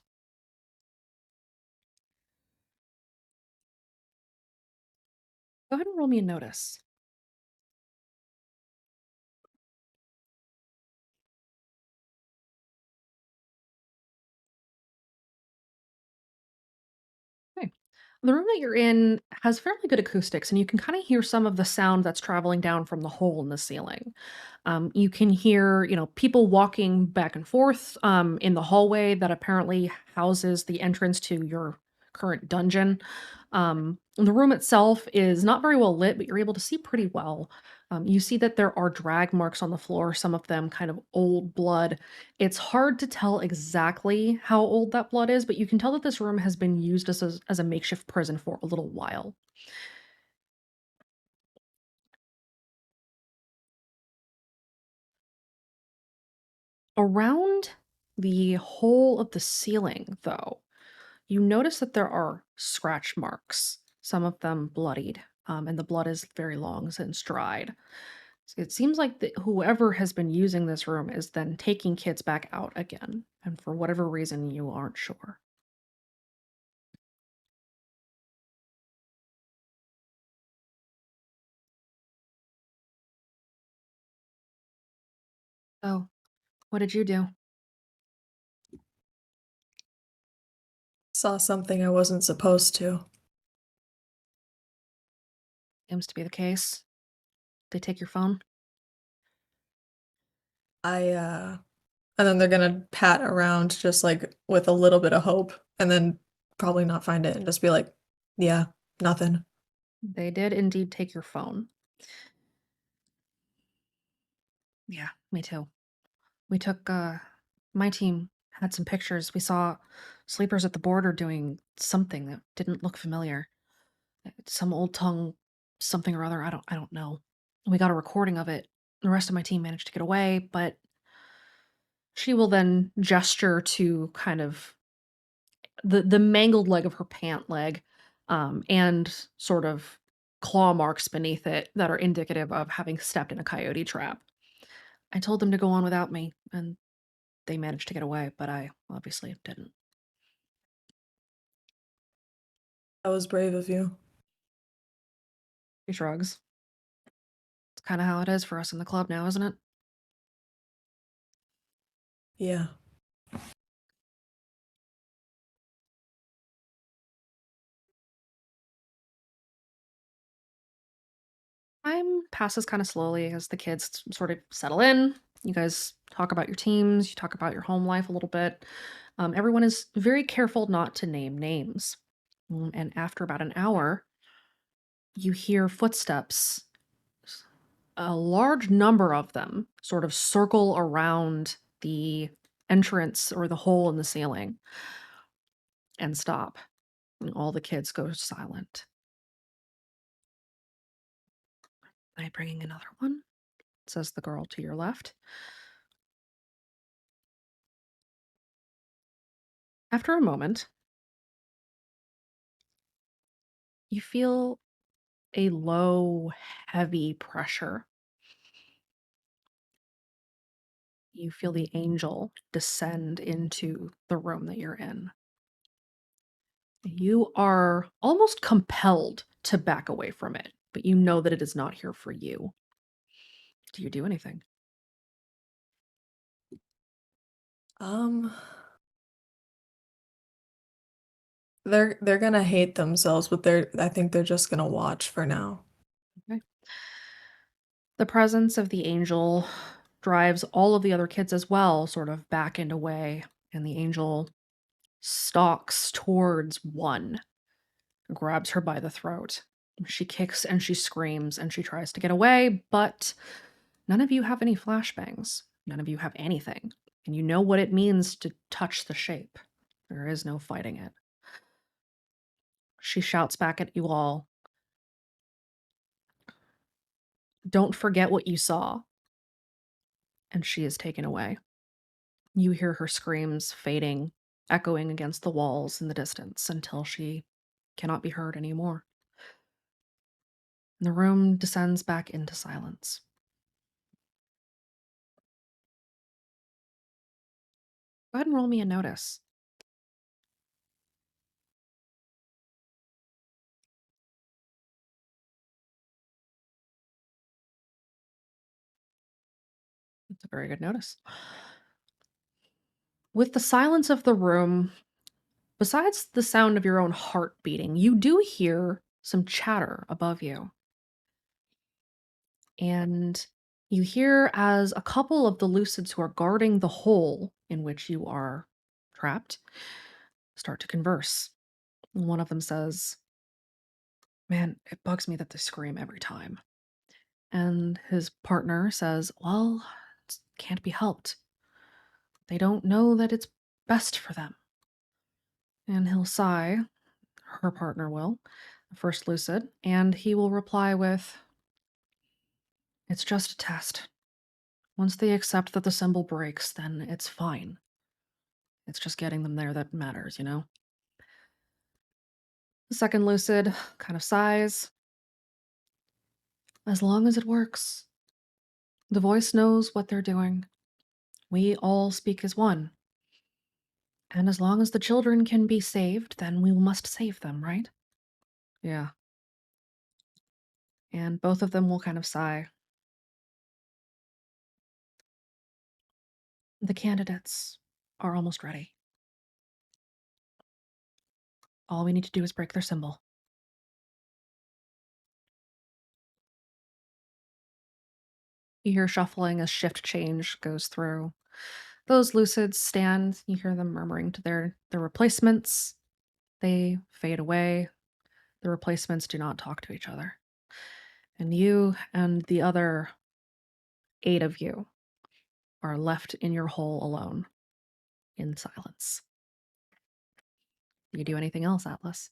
Go ahead and roll me a notice. Okay. The room that you're in has fairly good acoustics, and you can kind of hear some of the sound that's traveling down from the hole in the ceiling. You can hear, people walking back and forth in the hallway that apparently houses the entrance to your current dungeon. The room itself is not very well lit, but you're able to see pretty well. You see that there are drag marks on the floor, some of them kind of old blood. It's hard to tell exactly how old that blood is, but you can tell that this room has been used as a makeshift prison for a little while. Around the hole of the ceiling, though, you notice that there are scratch marks, some of them bloodied, and the blood is very long since dried. So it seems like whoever has been using this room is then taking kids back out again, and for whatever reason, you aren't sure. So, what did you do? Saw something I wasn't supposed to. Seems to be the case. They take your phone? And then they're gonna pat around just like with a little bit of hope, and then probably not find it and just be like, yeah, nothing. They did indeed take your phone. Yeah, me too. We took, my team had some pictures. We saw sleepers at the border doing something that didn't look familiar. Some old tongue something or other. I don't know. We got a recording of it. The rest of my team managed to get away, but she will then gesture to kind of the mangled leg of her pant leg, and sort of claw marks beneath it that are indicative of having stepped in a coyote trap. I told them to go on without me, and they managed to get away, but I obviously didn't. That was brave of you. She shrugs. It's kind of how it is for us in the club now, isn't it? Yeah. Time passes kind of slowly as the kids sort of settle in. You guys talk about your teams, you talk about your home life a little bit. Everyone is very careful not to name names. And after about an hour, you hear footsteps, a large number of them sort of circle around the entrance or the hole in the ceiling and stop. And all the kids go silent. Am I bringing another one? Says the girl to your left. After a moment, you feel a low, heavy pressure. You feel the angel descend into the room that you're in. You are almost compelled to back away from it, but you know that it is not here for you. Do you do anything? They're gonna hate themselves, but I think they're just gonna watch for now. Okay. The presence of the angel drives all of the other kids as well, sort of back and away, and the angel stalks towards one, grabs her by the throat. She kicks and she screams and she tries to get away, but none of you have any flashbangs. None of you have anything. And you know what it means to touch the shape. There is no fighting it. She shouts back at you all, "Don't forget what you saw." And she is taken away. You hear her screams fading, echoing against the walls in the distance until she cannot be heard anymore. And the room descends back into silence. Go ahead and roll me a notice. That's a very good notice. With the silence of the room, besides the sound of your own heart beating, you do hear some chatter above you. And you hear as a couple of the Lucids who are guarding the hole in which you are trapped start to converse. And one of them says, "Man, it bugs me that they scream every time." And his partner says, "Well, it can't be helped. They don't know that it's best for them." And he'll sigh, her partner will, the first Lucid, and he will reply with, "It's just a test. Once they accept that the symbol breaks, then it's fine. It's just getting them there that matters, you know?" The second Lucid kind of sighs. "As long as it works. The voice knows what they're doing. We all speak as one. And as long as the children can be saved, then we must save them, right?" Yeah. And both of them will kind of sigh. "The candidates are almost ready. All we need to do is break their symbol." You hear shuffling as shift change goes through. Those Lucids stand, you hear them murmuring to their replacements. They fade away. The replacements do not talk to each other. And you and the other 8 of you are left in your hole alone, in silence. Do you do anything else, Atlas?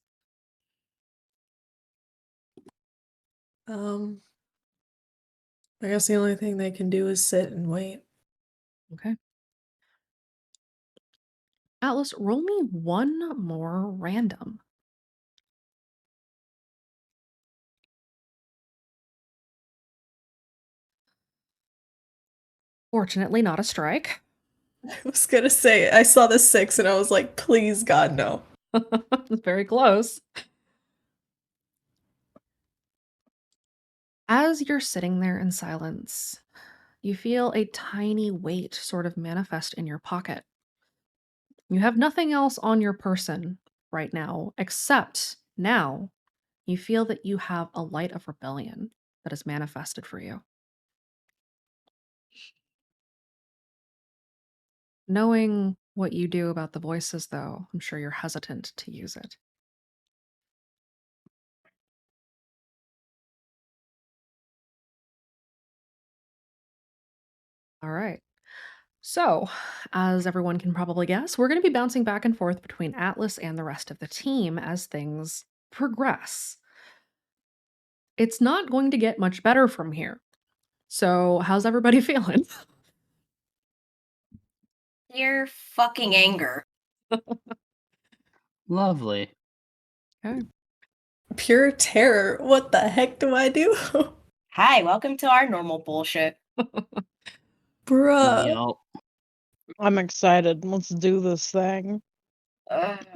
I guess the only thing they can do is sit and wait. Okay. Atlas, roll me one more random. Fortunately, not a strike. I was gonna say, I saw the 6 and I was like, please, God, no. Very close. As you're sitting there in silence, you feel a tiny weight sort of manifest in your pocket. You have nothing else on your person right now, except now you feel that you have a light of rebellion that is manifested for you. Knowing what you do about the voices, though, I'm sure you're hesitant to use it. All right. So, as everyone can probably guess, we're going to be bouncing back and forth between Atlas and the rest of the team as things progress. It's not going to get much better from here. So, how's everybody feeling? Your fucking anger. Lovely. Okay. pure terror. What the heck do I do? Hi, welcome to our normal bullshit. Bruh. Yup. I'm excited. Let's do this thing. Ugh.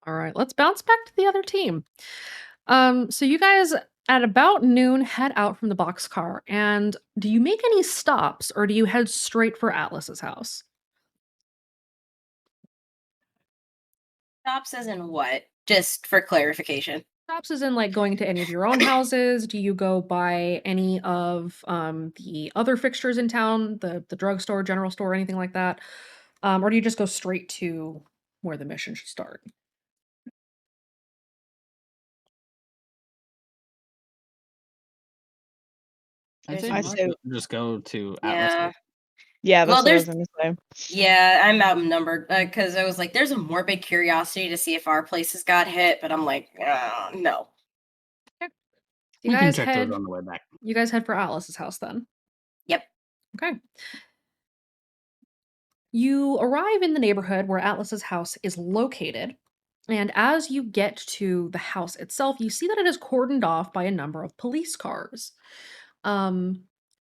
All right, let's bounce back to the other team. So you guys at about noon head out from the boxcar, and do you make any stops or do you head straight for Atlas's house? Stops as in what? Just for clarification. Stops is in like going to any of your own houses. Do you go by any of the other fixtures in town, the drugstore, general store, anything like that, or do you just go straight to where the mission should start? I'd say I most say- people just go to Yeah. Atlas. Yeah, that's Well, what I was there's- gonna say. Yeah, I'm outnumbered because I was like, there's a morbid curiosity to see if our places got hit, but I'm like, no. You We can guys check head. those on the way back. You guys head for Atlas's house then. Yep. Okay. You arrive in the neighborhood where Atlas's house is located, and as you get to the house itself, you see that it is cordoned off by a number of police cars.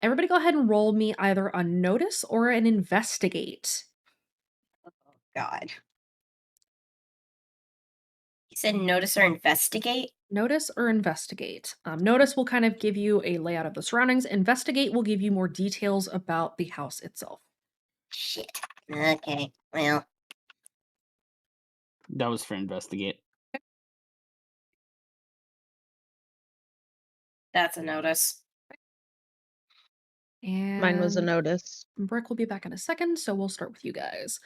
Everybody go ahead and roll me either a notice or an investigate. Oh, God. You said notice or investigate? Notice or investigate. Notice will kind of give you a layout of the surroundings. Investigate will give you more details about the house itself. Shit. Okay, well, That was for investigate. that's a notice. And Mine was a notice. Brick will be back in a second, so we'll start with you guys.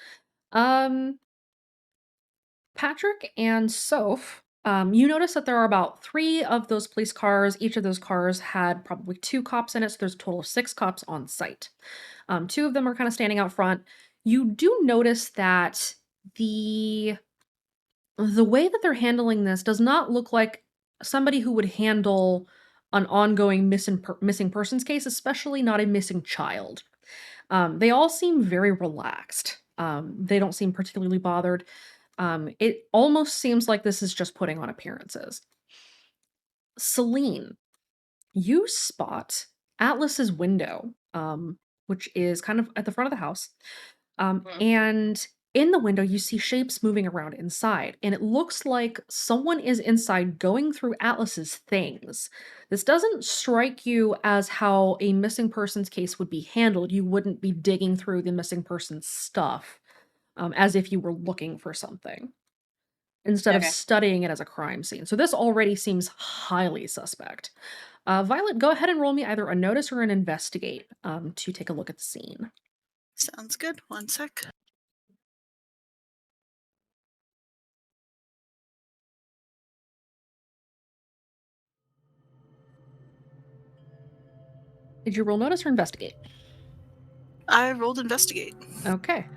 Patrick and Soph, you notice that there are about 3 of those police cars. Each of those cars had probably 2 cops in it, so there's a total of 6 cops on site. 2 of them are kind of standing out front. You do notice that the way that they're handling this does not look like somebody who would handle an ongoing missing persons case, especially not a missing child. They all seem very relaxed. They don't seem particularly bothered. It almost seems like this is just putting on appearances. Celine, you spot Atlas's window, which is kind of at the front of the house. And in the window, you see shapes moving around inside, and it looks like someone is inside going through Atlas's things. This doesn't strike you as how a missing persons case would be handled. You wouldn't be digging through the missing person's stuff as if you were looking for something instead of Okay. studying it as a crime scene. So this already seems highly suspect. Violet, go ahead and roll me either a notice or an investigate to take a look at the scene. Sounds good. One sec. Did you roll notice or investigate? I rolled investigate. Okay.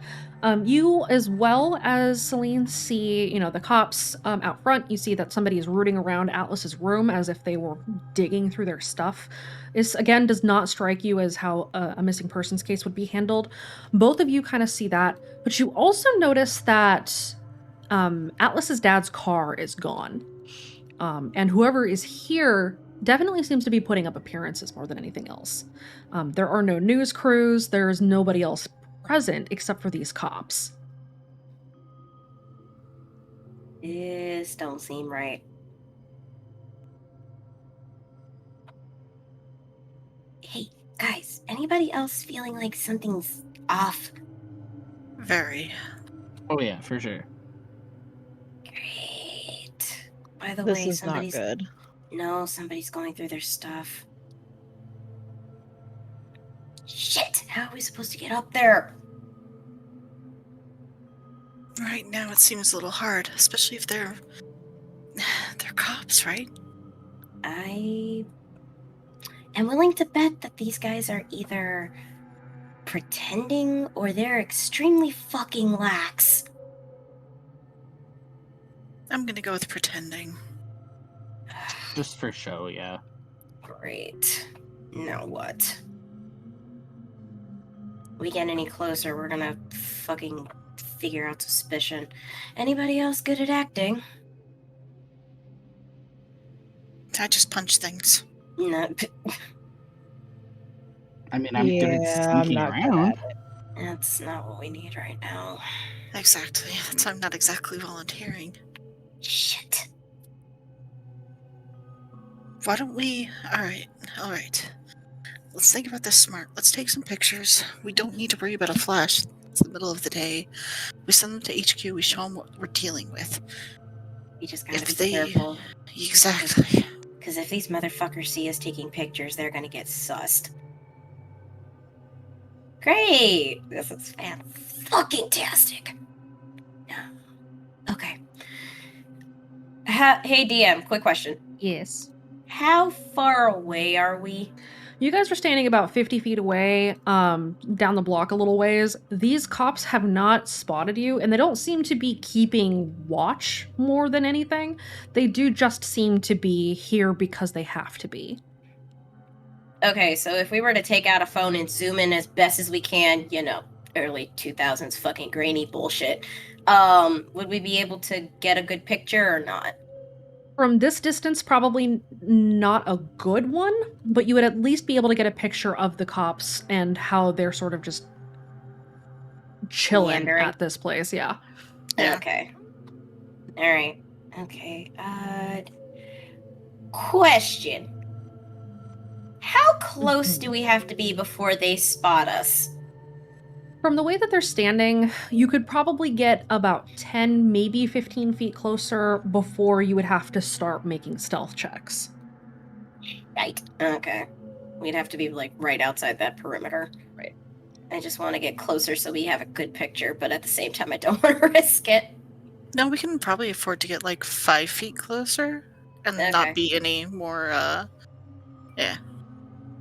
You, as well as Celine, see, the cops out front. You see that somebody is rooting around Atlas's room as if they were digging through their stuff. This, again, does not strike you as how a missing persons case would be handled. Both of you kind of see that, but you also notice that Atlas's dad's car is gone. And whoever is here definitely seems to be putting up appearances more than anything else. There are no news crews. There's nobody else present except for these cops. This don't seem right. Hey, guys, anybody else feeling like something's off? Very. Oh yeah, for sure. Great. By the This way, is not somebody's good. No, somebody's going through their stuff. Shit! How are we supposed to get up there? Right now it seems a little hard, especially if they're cops, right? I am willing to bet that these guys are either pretending or they're extremely fucking lax. I'm gonna go with pretending. Just for show, yeah. Great. Now what? We get any closer, we're gonna fucking figure out suspicion. Anybody else good at acting? I just punch things. No, I mean, I'm good at Yeah, I'm sneaking not good around. at it. that's not what we need right now. Exactly. That's why I'm not exactly volunteering. Shit. Why don't we... Alright. Let's think about this smart. Let's take some pictures. We don't need to worry about a flash. It's the middle of the day. We send them to HQ. We show them what we're dealing with. You just gotta If be they... careful. Exactly. Because if these motherfuckers see us taking pictures, they're gonna get sussed. Great! This is fan-fucking-tastic. Okay. Hey, DM, quick question. Yes. How far away are we? You guys are standing about 50 feet away, down the block a little ways. These cops have not spotted you, and they don't seem to be keeping watch more than anything. They do just seem to be here because they have to be. Okay, so if we were to take out a phone and zoom in as best as we can, early 2000s fucking grainy bullshit, would we be able to get a good picture or not? From this distance, probably not a good one, but you would at least be able to get a picture of the cops and how they're sort of just chilling Meandering. at this place, yeah. Yeah. Okay. Alright. Okay, question. How close do we have to be before they spot us? From the way that they're standing, you could probably get about 10, maybe 15 feet closer before you would have to start making stealth checks. Right. Okay. We'd have to be, right outside that perimeter. Right. I just want to get closer so we have a good picture, but at the same time, I don't want to risk it. No, we can probably afford to get 5 feet closer and Okay. not be any more, yeah.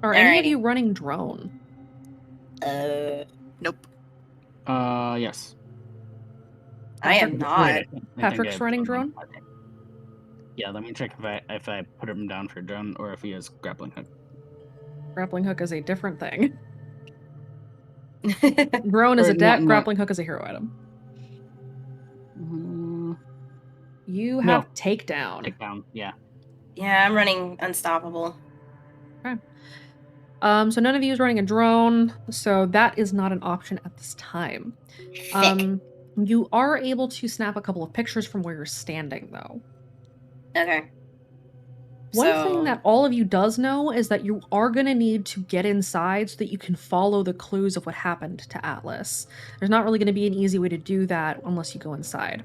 Are any of Alrighty. you running drone? Nope. Yes. I am Wait, not. I think Patrick's I running put him on drone? Patrick. Yeah, let me check if I put him down for drone or if he has grappling hook. Grappling hook is a different thing. Drone is Or a deck, not- grappling hook is a hero item. You have takedown. Takedown, yeah. Yeah, I'm running unstoppable. Okay. So none of you is running a drone, so that is not an option at this time. Sick. You are able to snap a couple of pictures from where you're standing, though. Okay. One thing that all of you does know is that you are going to need to get inside so that you can follow the clues of what happened to Atlas. There's not really going to be an easy way to do that unless you go inside.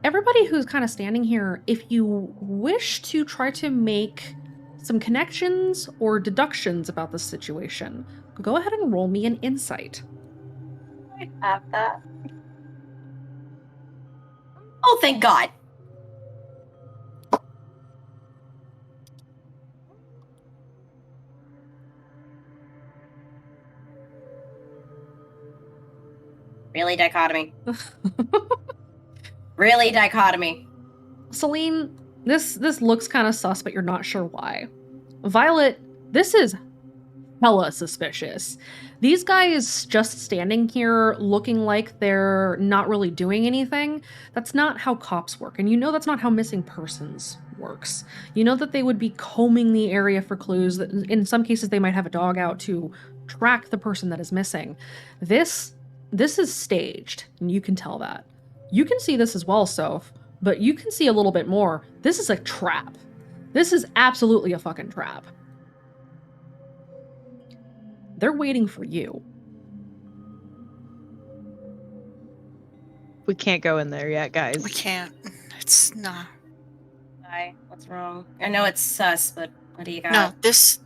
Everybody who's kind of standing here, if you wish to try to make some connections or deductions about the situation, go ahead and roll me an insight. I have that. Oh, thank God. Really, dichotomy? Really, dichotomy? Celine, this looks kind of sus, but you're not sure why. Violet, this is hella suspicious. These guys just standing here looking like they're not really doing anything, that's not how cops work. And you know that's not how missing persons works. You know that they would be combing the area for clues. That in some cases, they might have a dog out to track the person that is missing. This is staged, and you can tell that. You can see this as well, Soph, but you can see a little bit more. This is a trap. This is absolutely a fucking trap. They're waiting for you. We can't go in there yet, guys. We can't. It's not. Why? What's wrong? I know it's sus, but what do you got? No, these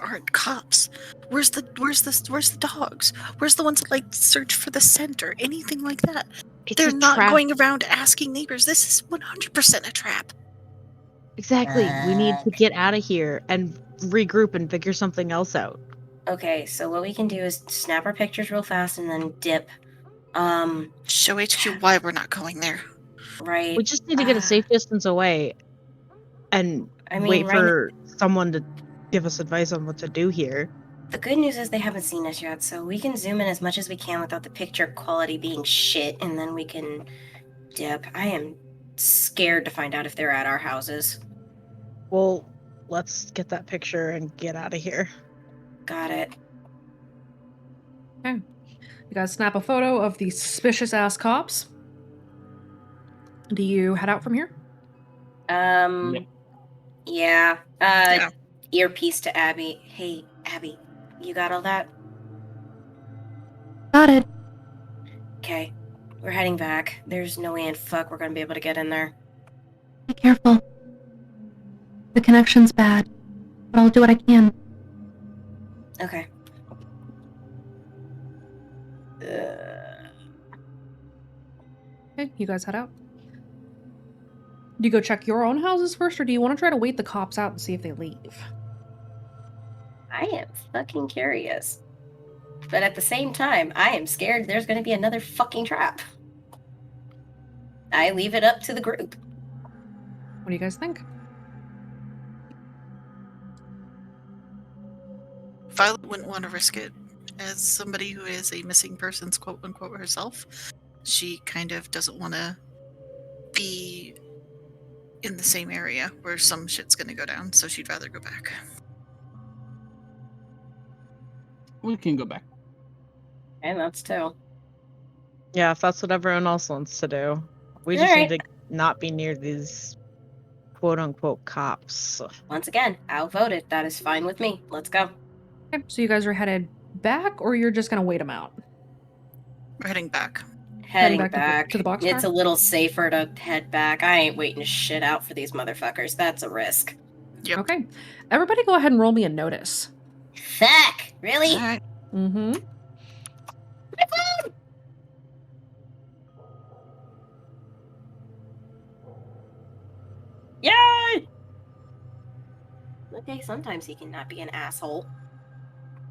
aren't cops. Where's the dogs? Where's the ones that search for the scent or anything like that? It's They're a not trap. going around asking neighbors. This is 100% a trap. Exactly. We need to get out of here and regroup and figure something else out. Okay, so what we can do is snap our pictures real fast and then dip. Show HQ why we're not going there. Right. We just need to get a safe distance away and wait for someone to give us advice on what to do here. The good news is they haven't seen us yet, so we can zoom in as much as we can without the picture quality being shit, and then we can dip. I am scared to find out if they're at our houses. Well, let's get that picture and get out of here. Got it. Okay. You guys snap a photo of these suspicious ass cops. Do you head out from here? Yep. Yeah. Yeah. Earpiece to Abby. Hey, Abby, you got all that? Got it. Okay. We're heading back. There's no way in fuck we're gonna be able to get in there. Be careful. The connection's bad, but I'll do what I can. Okay. Okay, you guys head out. Do you go check your own houses first, or do you want to try to wait the cops out and see if they leave? I am fucking curious. But at the same time, I am scared there's gonna be another fucking trap. I leave it up to the group. What do you guys think? Violet wouldn't want to risk it. As somebody who is a missing persons quote unquote herself, she kind of doesn't want to be in the same area where some shit's gonna go down, so she'd rather go back. We can go back. And that's two. Yeah, if that's what everyone else wants to do. We just Alright. need to not be near these quote-unquote cops. Once again, outvoted. That is fine with me. Let's go. Okay, so you guys are headed back, or you're just gonna wait them out? We're heading back. Heading back back. to the boxcar? It's a little safer to head back. I ain't waiting shit out for these motherfuckers. That's a risk. Yep. Okay. Everybody go ahead and roll me a notice. Fuck! Really? All right. Mm-hmm. My phone! Yay! Okay, sometimes he cannot be an asshole.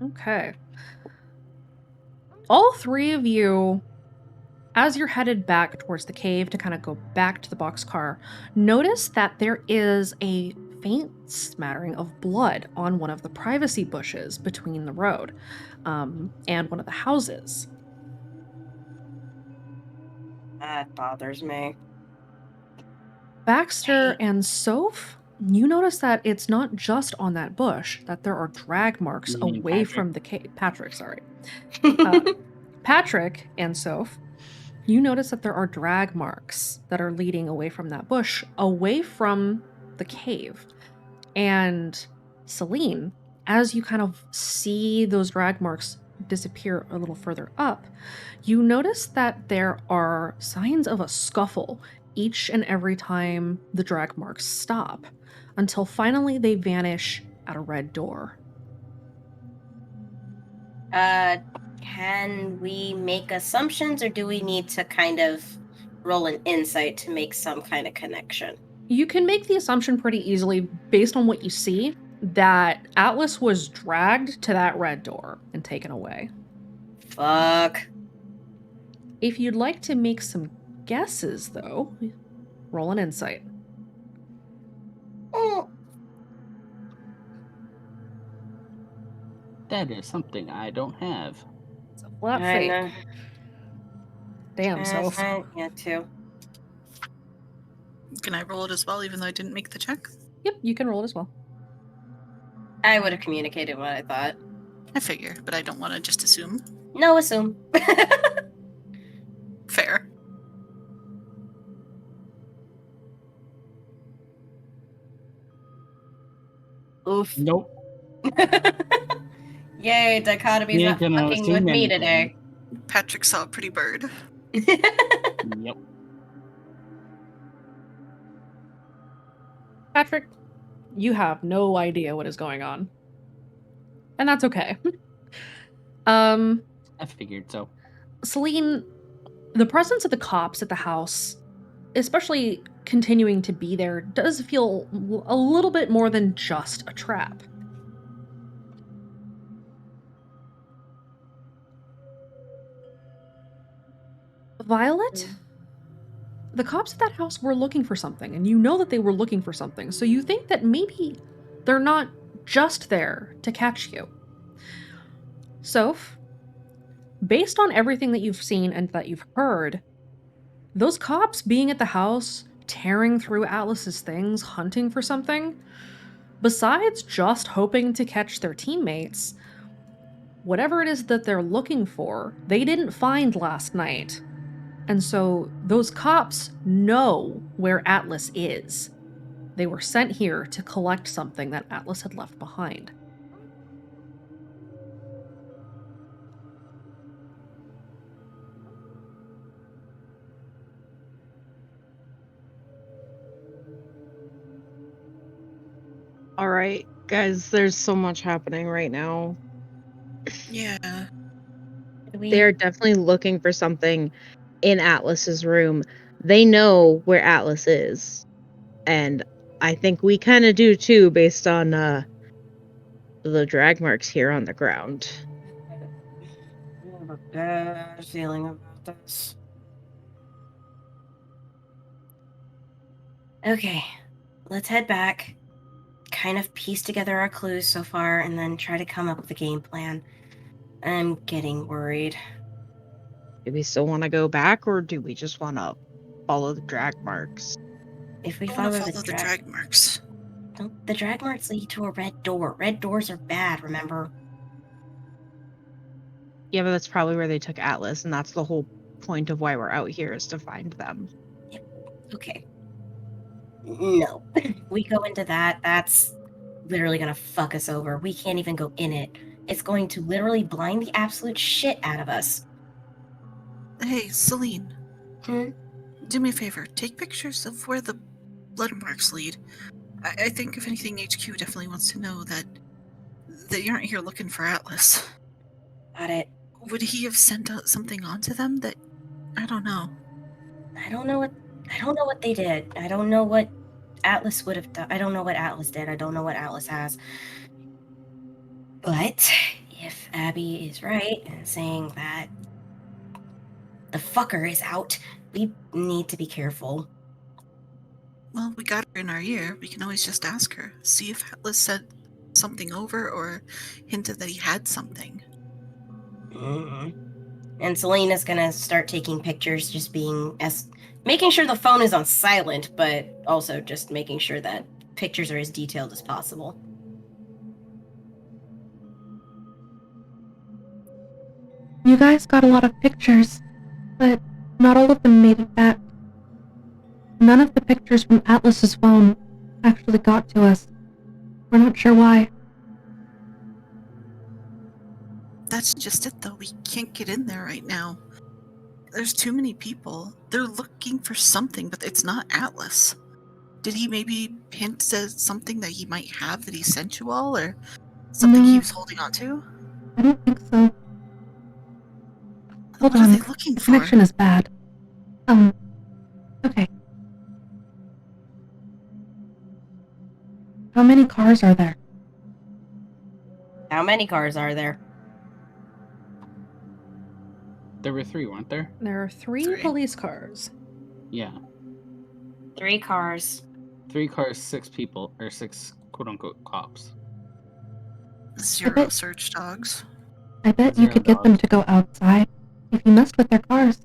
Okay. All three of you, as you're headed back towards the cave to kind of go back to the boxcar, notice that there is a faint smattering of blood on one of the privacy bushes between the road and one of the houses. That bothers me. Baxter and Soph, you notice that it's not just on that bush, that there are drag marks You mean away Patrick? from the cave. Patrick, sorry. Patrick and Soph, you notice that there are drag marks that are leading away from that bush, away from the cave. And Celine, as you kind of see those drag marks disappear a little further up, you notice that there are signs of a scuffle each and every time the drag marks stop, until finally they vanish at a red door. Can we make assumptions, or do we need to kind of roll an insight to make some kind of connection? You can make the assumption pretty easily, based on what you see, that Atlas was dragged to that red door and taken away. Fuck. If you'd like to make some guesses, though, roll an insight. That is something I don't have. It's a flat I fake. know. Damn, Soph. Yeah, too. Can I roll it as well, even though I didn't make the check? Yep, you can roll it as well. I would have communicated what I thought. I figure, but I don't want to just assume. No, assume. Fair. Oof. Nope. Yay, dichotomy's You not ain't gonna fucking with assume me anything. today. Patrick saw a pretty bird. Yep. Patrick, you have no idea what is going on. And that's okay. I figured so. Celine, the presence of the cops at the house, especially continuing to be there, does feel a little bit more than just a trap. Violet? The cops at that house were looking for something, and you know that they were looking for something, so you think that maybe they're not just there to catch you. Soph, based on everything that you've seen and that you've heard, those cops being at the house tearing through Atlas's things, hunting for something, besides just hoping to catch their teammates, whatever it is that they're looking for, they didn't find last night. And so those cops know where Atlas is. They were sent here to collect something that Atlas had left behind. All right, guys, there's so much happening right now. Yeah. They're definitely looking for something in Atlas's room. They know where Atlas is. And I think we kind of do too, based on the drag marks here on the ground. I have a bad feeling about this. Okay, let's head back, kind of piece together our clues so far, and then try to come up with a game plan. I'm getting worried. Do we still want to go back, or do we just want to follow the drag marks? If we I want follow, to follow the drag marks. the drag marks lead to a red door. Red doors are bad, remember? Yeah, but that's probably where they took Atlas, and that's the whole point of why we're out here, is to find them. Okay. No. We go into that, that's literally gonna fuck us over. We can't even go in it. It's going to literally blind the absolute shit out of us. Hey, Celine. Hmm? Do me a favor. Take pictures of where the blood marks lead. I think, if anything, HQ definitely wants to know that you aren't here looking for Atlas. Got it. Would he have sent out something onto them that... I don't know. I don't know what they did. I don't know what Atlas would have done. I don't know what Atlas did. I don't know what Atlas has. But if Abby is right in saying that the fucker is out, we need to be careful. Well, we got her in our ear. We can always just ask her. See if Atlas said something over or hinted that he had something. And Selena's gonna start taking pictures, just making sure the phone is on silent, but also just making sure that pictures are as detailed as possible. You guys got a lot of pictures, but not all of them made it back. None of the pictures from Atlas's phone actually got to us. We're not sure why. That's just it, though. We can't get in there right now. There's too many people. They're looking for something, but it's not Atlas. Did he maybe hint at something that he might have that he sent you all, or something he No. was holding on to? I don't think so. Hold What on. are they looking The for? connection is bad. Okay. How many cars are there? How many cars are there? There were 3, weren't there? There are 3 3. police cars. Yeah. 3 cars. 3 cars, 6 people, or 6 quote-unquote cops. 0 search dogs. I bet you 0 could get them dogs. to go outside if you messed with their cars.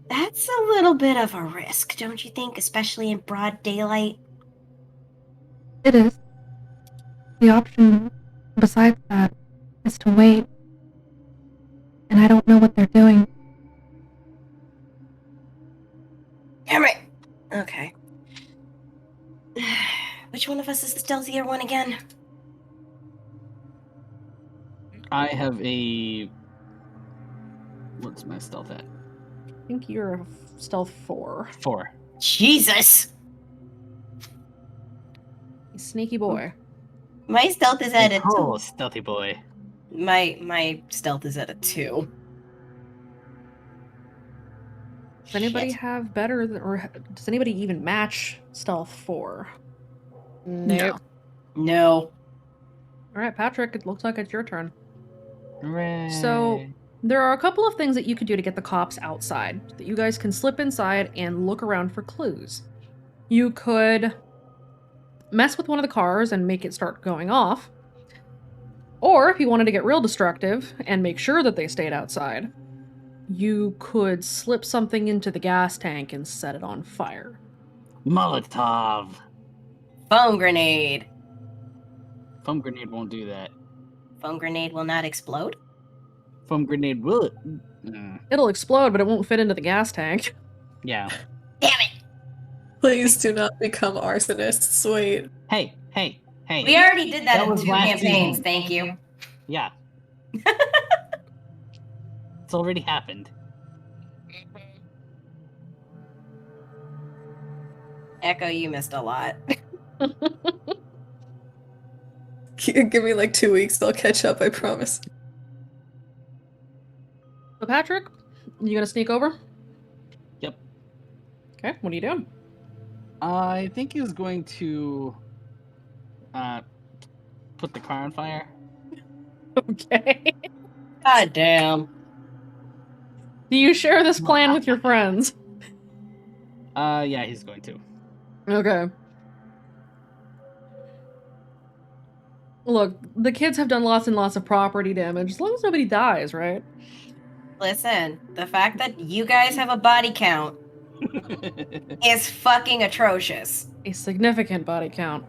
That's a little bit of a risk, don't you think? Especially in broad daylight. It is. The option, besides that, is to wait. And I don't know what they're doing. Damn it! Okay. Which one of us is the stealthier one again? I have a... What's my stealth at? I think you're a stealth 4. 4. Jesus! You sneaky boy. My stealth is at a 2. Oh, stealthy boy. My stealth is at a 2. Does anybody Shit. have better, or does anybody even match stealth 4? Nope. No. All right, Patrick, it looks like it's your turn. Hooray. So, there are a couple of things that you could do to get the cops outside, that you guys can slip inside and look around for clues. You could mess with one of the cars and make it start going off. Or, if you wanted to get real destructive and make sure that they stayed outside, you could slip something into the gas tank and set it on fire. Molotov. Foam grenade. Foam grenade won't do that. Foam grenade will not explode? Foam grenade will. It'll explode, but it won't fit into the gas tank. Yeah. Damn it! Please do not become arsonists. Wait. Hey. We already did that That in was 2 last campaigns, season. thank you. Yeah. It's already happened. Echo, you missed a lot. Give me like 2 weeks, I'll catch up, I promise. So Patrick, you gonna sneak over? Yep. Okay, what are you doing? I think he's going to put the car on fire. Okay. God damn. Do you share this plan with your friends? Yeah, he's going to. Okay. Look, the kids have done lots and lots of property damage, as long as nobody dies, right? Listen, the fact that you guys have a body count is fucking atrocious. A significant body count.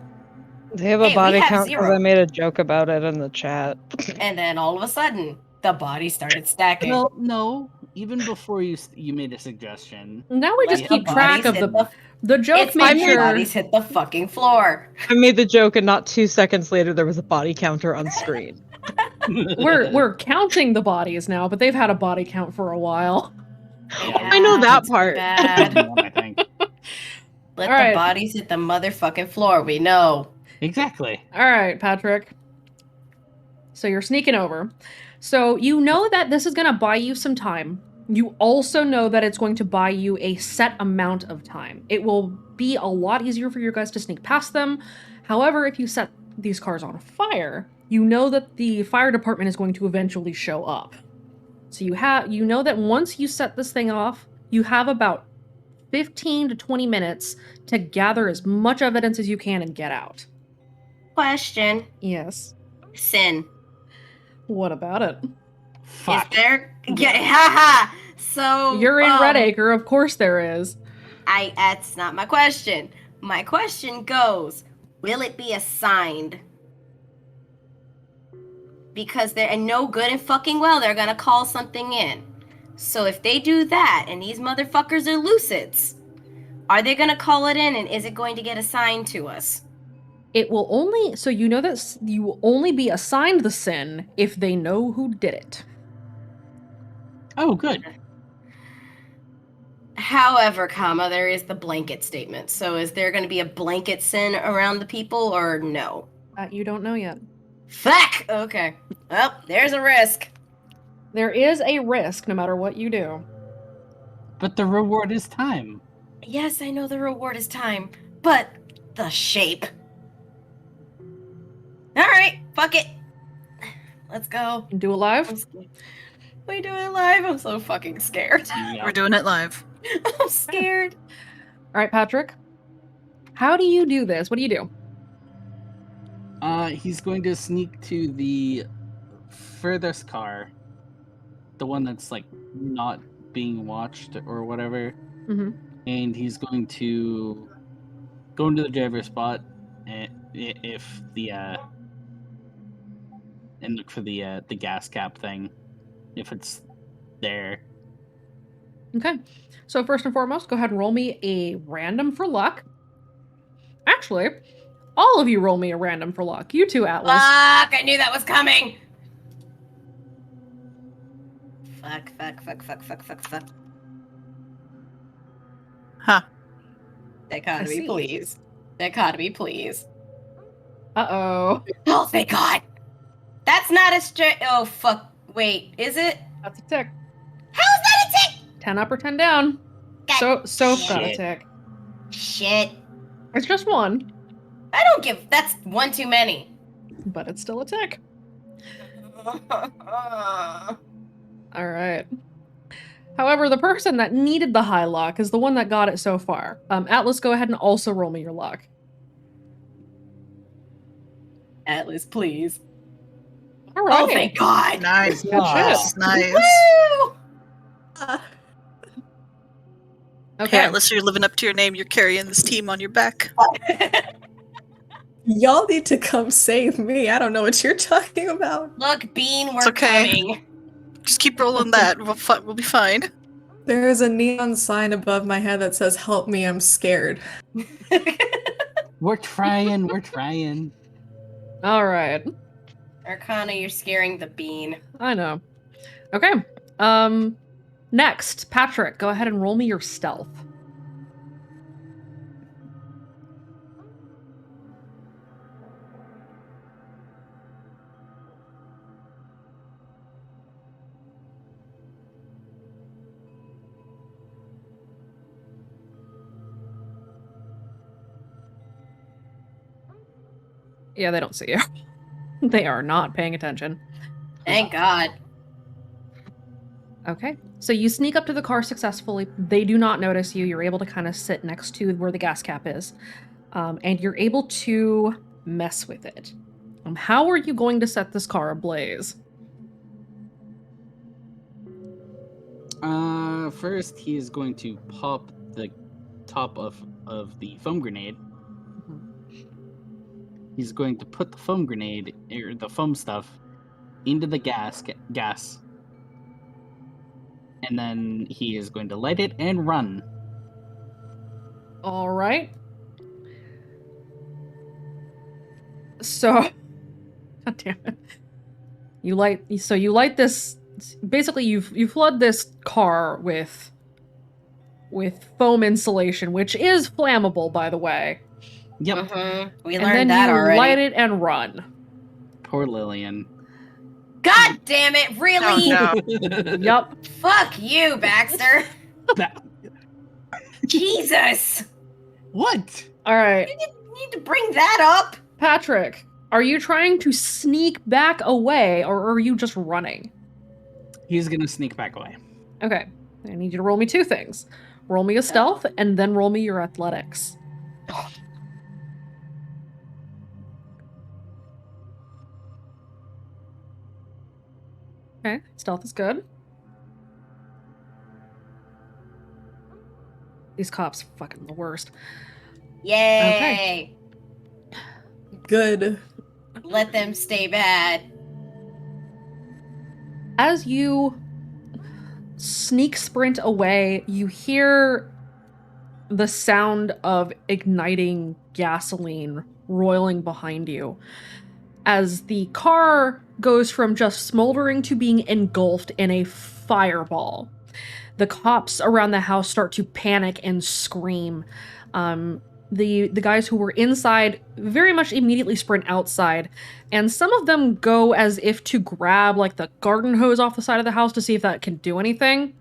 They have Hey, a we body have count because 0. I made a joke about it in the chat. And then all of a sudden, the bodies started stacking. Well, no. Even before you made a suggestion. Now we just Let keep the track bodies of hit the joke. It's Made like the sure bodies hit the fucking floor. I made the joke, and not 2 seconds later, there was a body counter on screen. we're counting the bodies now, but they've had a body count for a while. Yeah, I know that it's part. Bad. I think. Let All the right. bodies hit the motherfucking floor. We know. Exactly. All right, Patrick. So you're sneaking over. So you know that this is going to buy you some time. You also know that it's going to buy you a set amount of time. It will be a lot easier for you guys to sneak past them. However, if you set these cars on fire, you know that the fire department is going to eventually show up. So you know that once you set this thing off, you have about 15 to 20 minutes to gather as much evidence as you can and get out. Question. Yes. Sin. What about it? Fuck. Is there? Yeah, haha. So You're in Redacre, of course there is. That's not my question. My question goes: will it be assigned? Because I know good and fucking well they're gonna call something in. So if they do that and these motherfuckers are lucids, are they gonna call it in and is it going to get assigned to us? It will only, so you know that you will only be assigned the sin if they know who did it. Oh, good. However, there is the blanket statement. So is there going to be a blanket sin around the people or no? You don't know yet. Fuck! Okay. Well, there's a risk. There is a risk no matter what you do. But the reward is time. Yes, I know the reward is time, but the shape. Alright, fuck it. Let's go. Do it live? We do it live? I'm so fucking scared. Yeah. We're doing it live. I'm scared. All right, Patrick. How do you do this? What do you do? He's going to sneak to the furthest car, the one that's like not being watched or whatever, Mm-hmm. and he's going to go into the driver's spot and and look for the gas cap thing, if it's there. Okay. So first and foremost, go ahead and roll me a random for luck. Actually, all of you roll me a random for luck. You too, Atlas. Fuck, I knew that was coming. Fuck. Huh. Dichotomy, see. please. Dichotomy, please. Uh-oh. Oh, thank God. That's not a straight. Oh, fuck. Wait, is it? That's a tick. How is that a tick? 10 up or 10 down. God Soph's got a shit. tick. Shit. It's just one, I don't give. That's one too many. but it's still a tick. All right. However, the person that needed the high luck is the one that got it so far. Atlas, go ahead and also roll me your luck. Atlas, please. All right. Oh, thank God. Nice. Good shit. Nice. Woo! Okay. Hey, Atlas, you're living up to your name. You're carrying this team on your back. Y'all need to come save me. I don't know what you're talking about. Look, Bean, we're It's okay. coming. Just keep rolling that. We'll be fine. There is a neon sign above my head that says, "Help me, I'm scared." We're trying. We're trying. All right. Arcana, you're scaring the Bean. I know. Okay. Next, Patrick, go ahead and roll me your stealth. Yeah, they don't see you. They are not paying attention. Thank God. Okay. So you sneak up to the car successfully. They do not notice you. You're able to kind of sit next to where the gas cap is. And you're able to mess with it. How are you going to set this car ablaze? First he is going to pop the top of the foam grenade. He's going to put the foam grenade, or the foam stuff, into the gas, and then he is going to light it and run. All right. So, God damn it. You light this. Basically, you flood this car with foam insulation, which is flammable, by the way. Yep. We And learned then that you already. light it and run. Poor Lillian. God damn it! Really? Oh, no. Yup. Fuck you, Baxter. That- Jesus. What? All right. You need to bring that up. Patrick, are you trying to sneak back away, or are you just running? He's gonna sneak back away. Okay. I need you to roll me two things. Roll me a stealth, and then roll me your athletics. Okay, stealth is good. These cops are fucking the worst. Yay. Good. Let them stay bad. As you sneak sprint away, you hear the sound of igniting gasoline roiling behind you. As the car goes from just smoldering to being engulfed in a fireball. The cops around the house start to panic and scream. The guys who were inside very much immediately sprint outside, and some of them go as if to grab like the garden hose off the side of the house to see if that can do anything.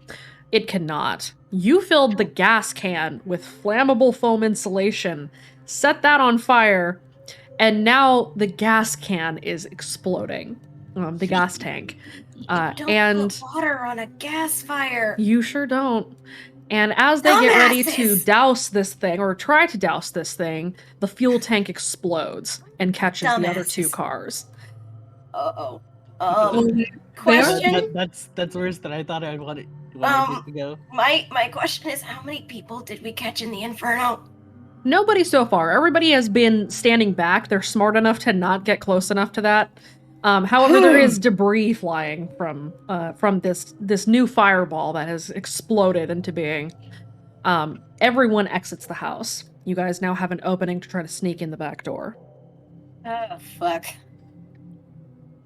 It cannot. You filled the gas can with flammable foam insulation, set that on fire, and now the gas can is exploding. The gas tank. Don't put water on a gas fire. You sure don't. And as they get ready to douse this thing, or try to douse this thing, the fuel tank explodes and catches the other two cars. Uh-oh. They Question? That's worse than I thought I wanted to go. My question is, how many people did we catch in the Inferno? Nobody so far. Everybody has been standing back. They're smart enough to not get close enough to that. However, there is debris flying from this new fireball that has exploded into being. Everyone exits the house. You guys now have an opening to try to sneak in the back door. Oh, fuck.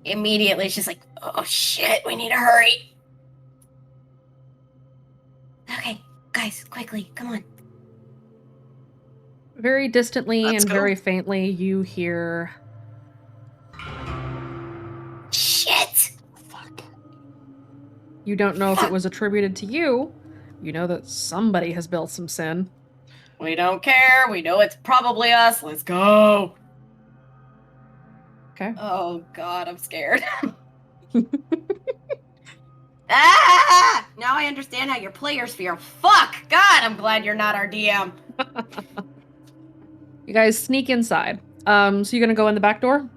Immediately, it's just like, oh shit, we need to hurry. Okay, guys, quickly, come on. Very distantly Let's and go. very faintly, you hear... Shit! Fuck. You don't know if it was attributed to you. You know that somebody has built some sin. We don't care. We know it's probably us. Let's go. Okay. Oh, God, I'm scared. Ah! Now I understand how your players feel. Fuck! God, I'm glad you're not our DM. You guys sneak inside. So you're gonna go in the back door?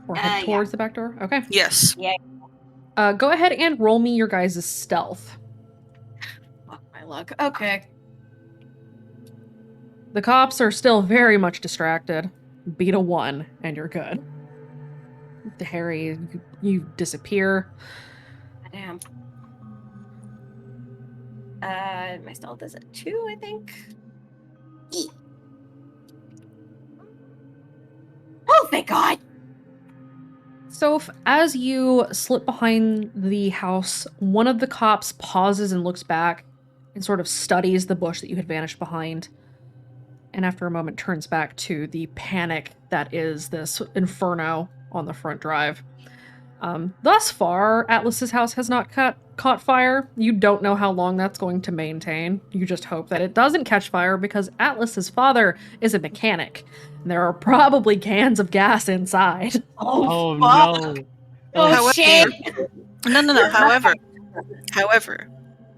Or head towards the back door? Okay. Yes. Go ahead and roll me your guys' stealth. Fuck my luck. Okay. The cops are still very much distracted. Beat a 1, and you're good. Harry, you disappear. Damn. My stealth is at 2, I think. Oh, thank God! Soph, as you slip behind the house, one of the cops pauses and looks back and sort of studies the bush that you had vanished behind. And after a moment turns back to the panic that is this inferno on the front drive. Thus far, Atlas's house has not caught fire. You don't know how long that's going to maintain. You just hope that it doesn't catch fire because Atlas's father is a mechanic. And there are probably cans of gas inside. Oh fuck. no. Oh, However- shit! No. However,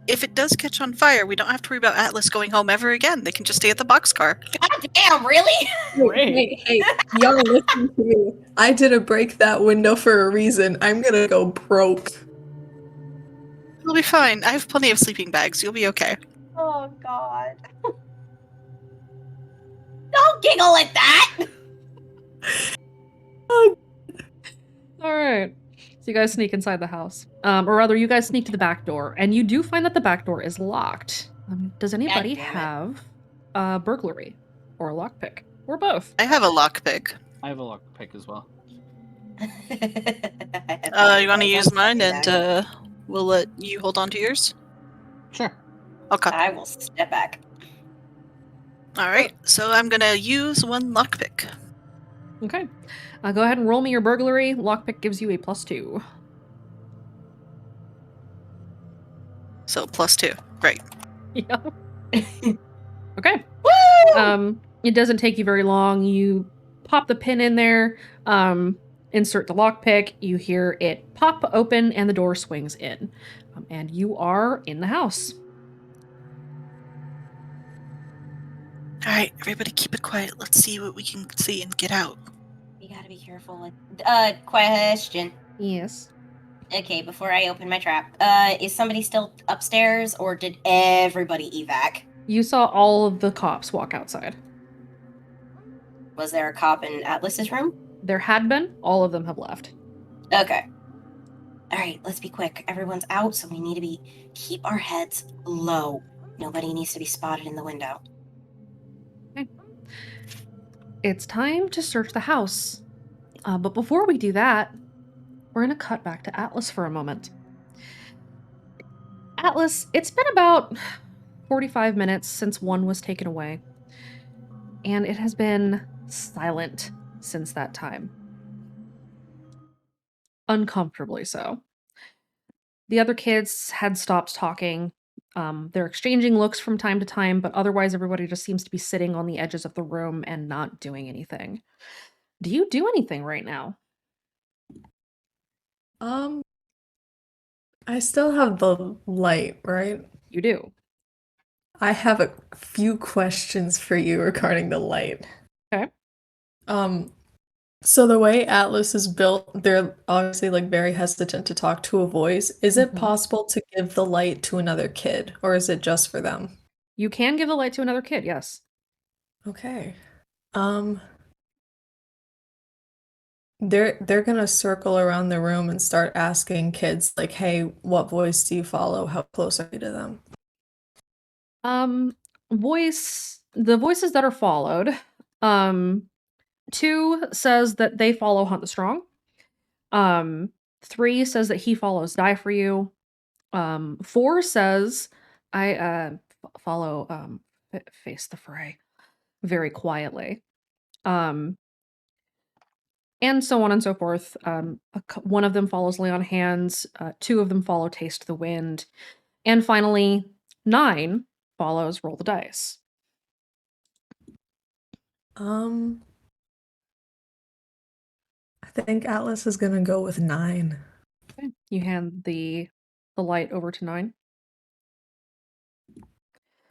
if it does catch on fire, we don't have to worry about Atlas going home ever again. They can just stay at the boxcar. God damn, really? Hey, y'all listen to me. I didn't break that window for a reason. I'm gonna go broke. You'll be fine. I have plenty of sleeping bags. You'll be okay. Oh, God. Don't giggle at that! Alright. So you guys sneak inside the house. Or rather, you guys sneak to the back door, and you do find that the back door is locked. Does anybody damn it. have a burglary? Or a lockpick? Or both? I have a lockpick. I have a lockpick as well. You want to use mine, and we'll let you hold on to yours? Sure. Okay. I will step back. Alright, so I'm gonna use one lockpick. Okay. Go ahead and roll me your burglary. Lockpick gives you a +2. So +2. Great. Yeah. Okay. Woo! It doesn't take you very long. You pop the pin in there, insert the lockpick, you hear it pop open, and the door swings in. And you are in the house. Alright, everybody keep it quiet. Let's see what we can see and get out. You gotta be careful. Question. Yes. Okay, before I open my trap, is somebody still upstairs, or did everybody evac? You saw all of the cops walk outside. Was there a cop in Atlas's room? There had been. All of them have left. Okay. Alright, let's be quick. Everyone's out, so we need to keep our heads low. Nobody needs to be spotted in the window. Okay. It's time to search the house. But before we do that, we're going to cut back to Atlas for a moment. Atlas, it's been about 45 minutes since one was taken away. And it has been silent since that time. Uncomfortably so. The other kids had stopped talking. They're exchanging looks from time to time, but otherwise everybody just seems to be sitting on the edges of the room and not doing anything. Do you do anything right now? I still have the light, right? You do. I have a few questions for you regarding the light. Okay. So the way Atlas is built, they're obviously like very hesitant to talk to a voice. Is it Mhm. possible to give the light to another kid, or is it just for them? You can give the light to another kid, yes. Okay. They're gonna circle around the room and start asking kids like, "Hey, what voice do you follow? How close are you to them?" The voices that are followed, 2 says that they follow Hunt the Strong. 3 says that he follows Die For You. 4 says I follow Face the Fray very quietly. And so on and so forth. One of them follows Lay on Hands, 2 of them follow Taste the Wind, and finally 9 follows Roll the Dice. I think Atlas is gonna go with 9. Okay. You hand the light over to 9.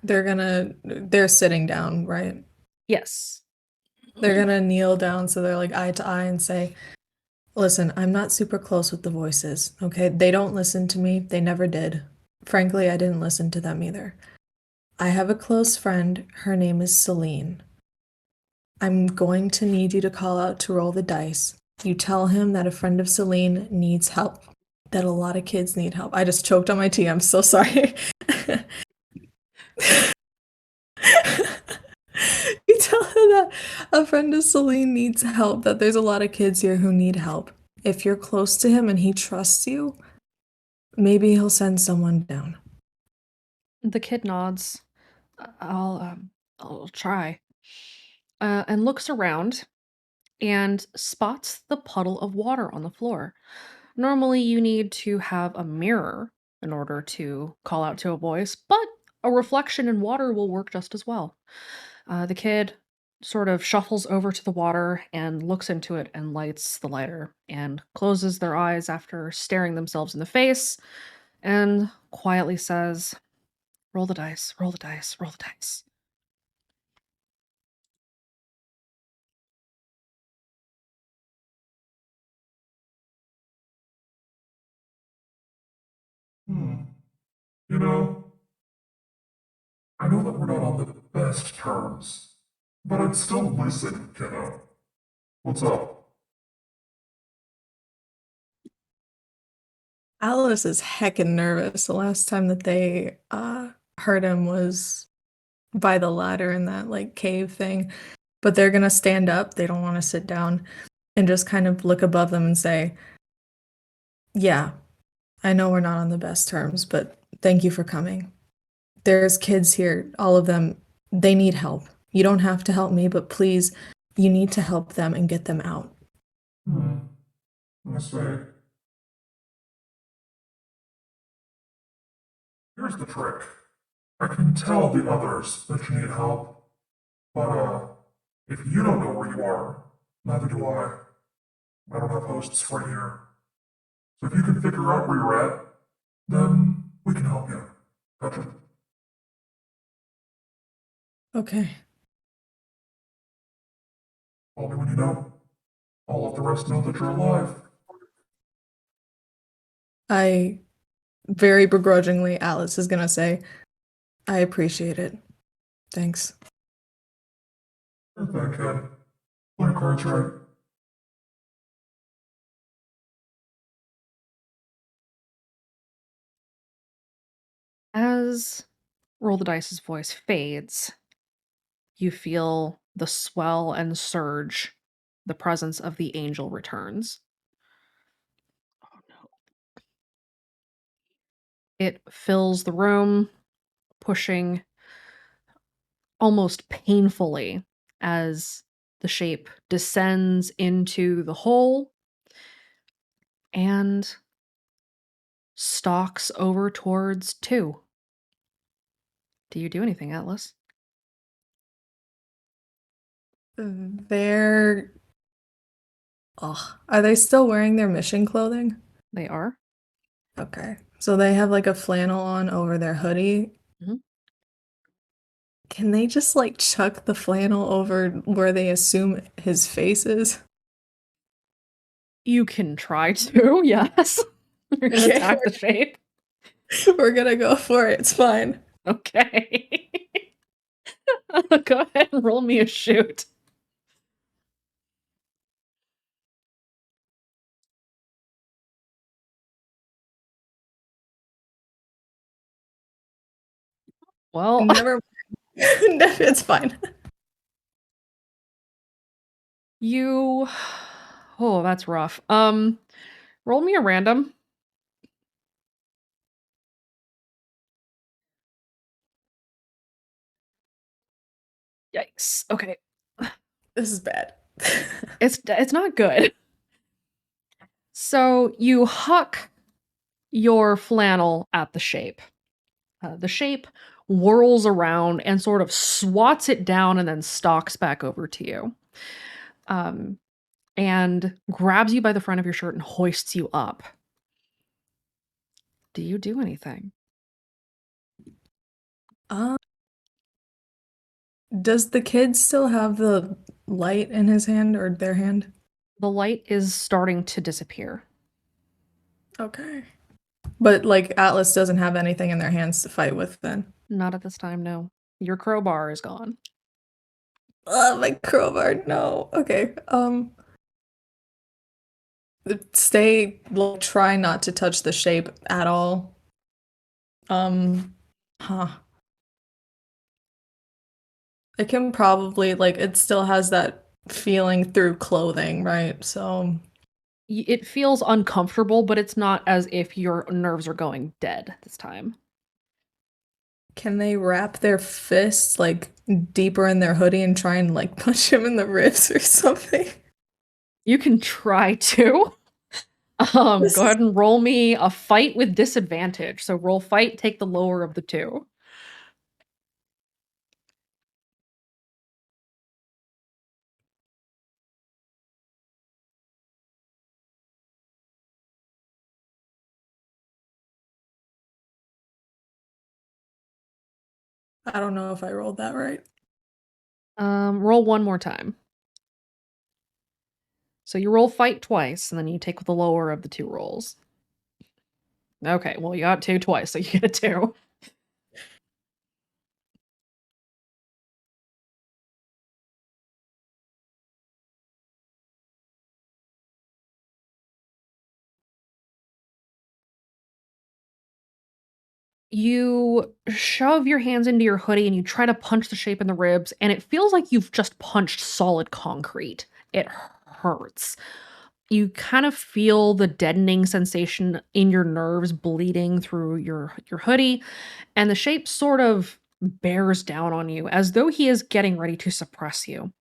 They're sitting down, right? Yes. They're gonna kneel down so they're like eye to eye and say, "Listen, I'm not super close with the voices, okay? They don't listen to me. They never did. Frankly, I didn't listen to them either. I have a close friend. Her name is Celine. I'm going to need you to call out to roll the dice. You tell him that a friend of Celine needs help, that a lot of kids need help. I just choked on my tea. I'm so sorry. You tell him that a friend of Celine needs help, that there's a lot of kids here who need help. If you're close to him and he trusts you, maybe he'll send someone down. The kid nods. I'll try. And looks around and spots the puddle of water on the floor. Normally, you need to have a mirror in order to call out to a voice, but a reflection in water will work just as well. The kid sort of shuffles over to the water and looks into it and lights the lighter and closes their eyes after staring themselves in the face and quietly says, "Roll the dice, roll the dice, roll the dice." You know, I know that we're not on the best terms, but I'd still listen, kiddo. What's up? Alice is heckin' nervous. The last time that they heard him was by the ladder in that like cave thing. But they're gonna stand up. They don't want to sit down and just kind of look above them and say, "Yeah, I know we're not on the best terms, but thank you for coming. There's kids here, all of them, they need help. You don't have to help me, but please, you need to help them and get them out." I say, here's the trick. I can tell the others that you need help, but if you don't know where you are, neither do I. I don't have hosts right here. So if you can figure out where you're at, then we can help you. Gotcha? Okay. Call me when you know. I'll let the rest know that you're alive. I very begrudgingly, Alice is gonna say, "I appreciate it. Thanks." Sure thing, kid. Play cards right. As Roll the Dice's voice fades, you feel the swell and surge. The presence of the angel returns. Oh no. It fills the room, pushing almost painfully as the shape descends into the hole and stalks over towards 2. Do you do anything, Atlas? They're are they still wearing their mission clothing? They are. Okay. So they have like a flannel on over their hoodie. Mhm. Can they just like chuck the flannel over where they assume his face is? You can try to, yes. You're gonna Okay. attack the shape. We're gonna go for it. It's fine. Okay. Go ahead and roll me a shoot. Well, Never it's fine. you oh, that's rough. Roll me a random. Yikes. Okay. This is bad. It's not good. So you huck your flannel at the shape. The shape whirls around and sort of swats it down and then stalks back over to you. And grabs you by the front of your shirt and hoists you up. Do you do anything? Does the kid still have the light in his hand or their hand? The light is starting to disappear. Okay. But like Atlas doesn't have anything in their hands to fight with then. Not at this time, no. Your crowbar is gone. My crowbar, no. Okay. Stay, try not to touch the shape at all. Huh. It can probably, it still has that feeling through clothing, right? So, It feels uncomfortable, but it's not as if your nerves are going dead this time. can they wrap their fists, deeper in their hoodie and try and, punch him in the ribs or something? You can try to. Go ahead and roll me a fight with disadvantage. So roll fight, take the lower of the two. I don't know if I rolled that right. Roll one more time. So you roll fight twice, and then you take the lower of the two rolls. Okay, well, you got two twice, so you get a two. You shove your hands into your hoodie and you try to punch the shape in the ribs, and it feels like you've just punched solid concrete. It hurts. You kind of feel the deadening sensation in your nerves bleeding through your hoodie, and the shape sort of bears down on you as though he is getting ready to suppress you.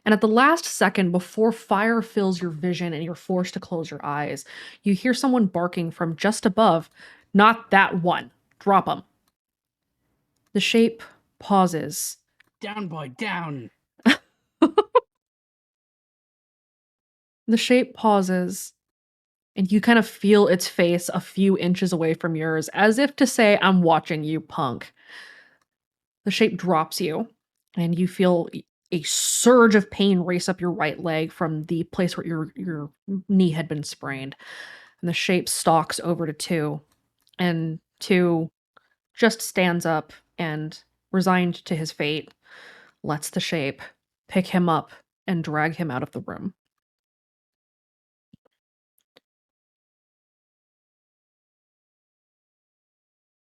And at the last second, before fire fills your vision and you're forced to close your eyes, you hear someone barking from just above. Not that one. Drop him. The shape pauses. Down, boy, down. The shape pauses, and you kind of feel its face a few inches away from yours, as if to say, I'm watching you, punk. The shape drops you, and you feel a surge of pain race up your right leg from the place where your knee had been sprained. And the shape stalks over to two, and two just stands up and, resigned to his fate, lets the shape pick him up and drag him out of the room.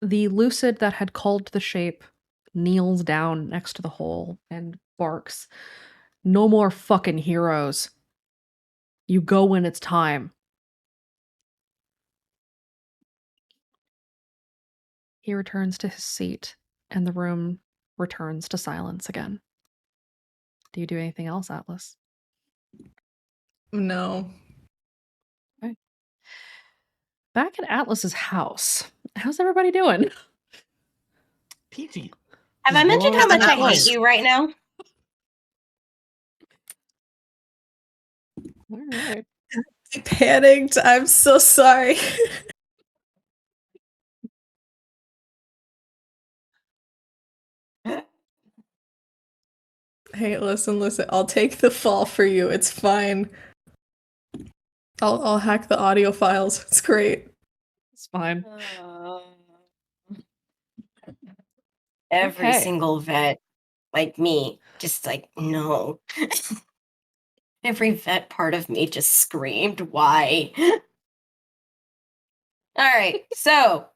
The lucid that had called the shape kneels down next to the hole and barks, "No more fucking heroes. You go when it's time." He returns to his seat, and the room returns to silence again. Do you do anything else, Atlas? No. Okay. Back at Atlas's house, how's everybody doing? Peachy. Have I mentioned how much I hate you right now? All right. I panicked. I'm so sorry. Hey, listen. I'll take the fall for you. It's fine. I'll hack the audio files. It's great. It's fine. Every Okay. single vet, like me, just like, no. Every vet part of me just screamed, why? All right, so,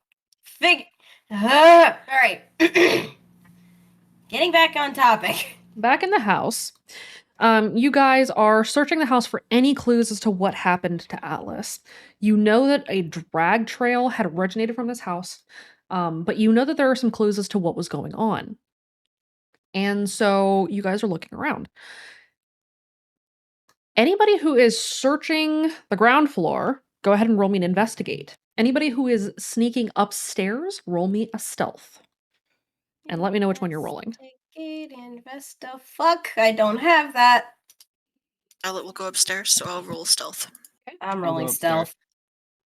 all right. Getting back on topic. Back in the house, you guys are searching the house for any clues as to what happened to Atlas. You know that a drag trail had originated from this house, but you know that there are some clues as to what was going on. And so you guys are looking around. Anybody who is searching the ground floor, go ahead and roll me an investigate. Anybody who is sneaking upstairs, roll me a stealth. And let me know which one you're rolling. Fuck, I don't have that. Violet will go upstairs, so I'll roll stealth. Okay. I'm I'll rolling go upstairs.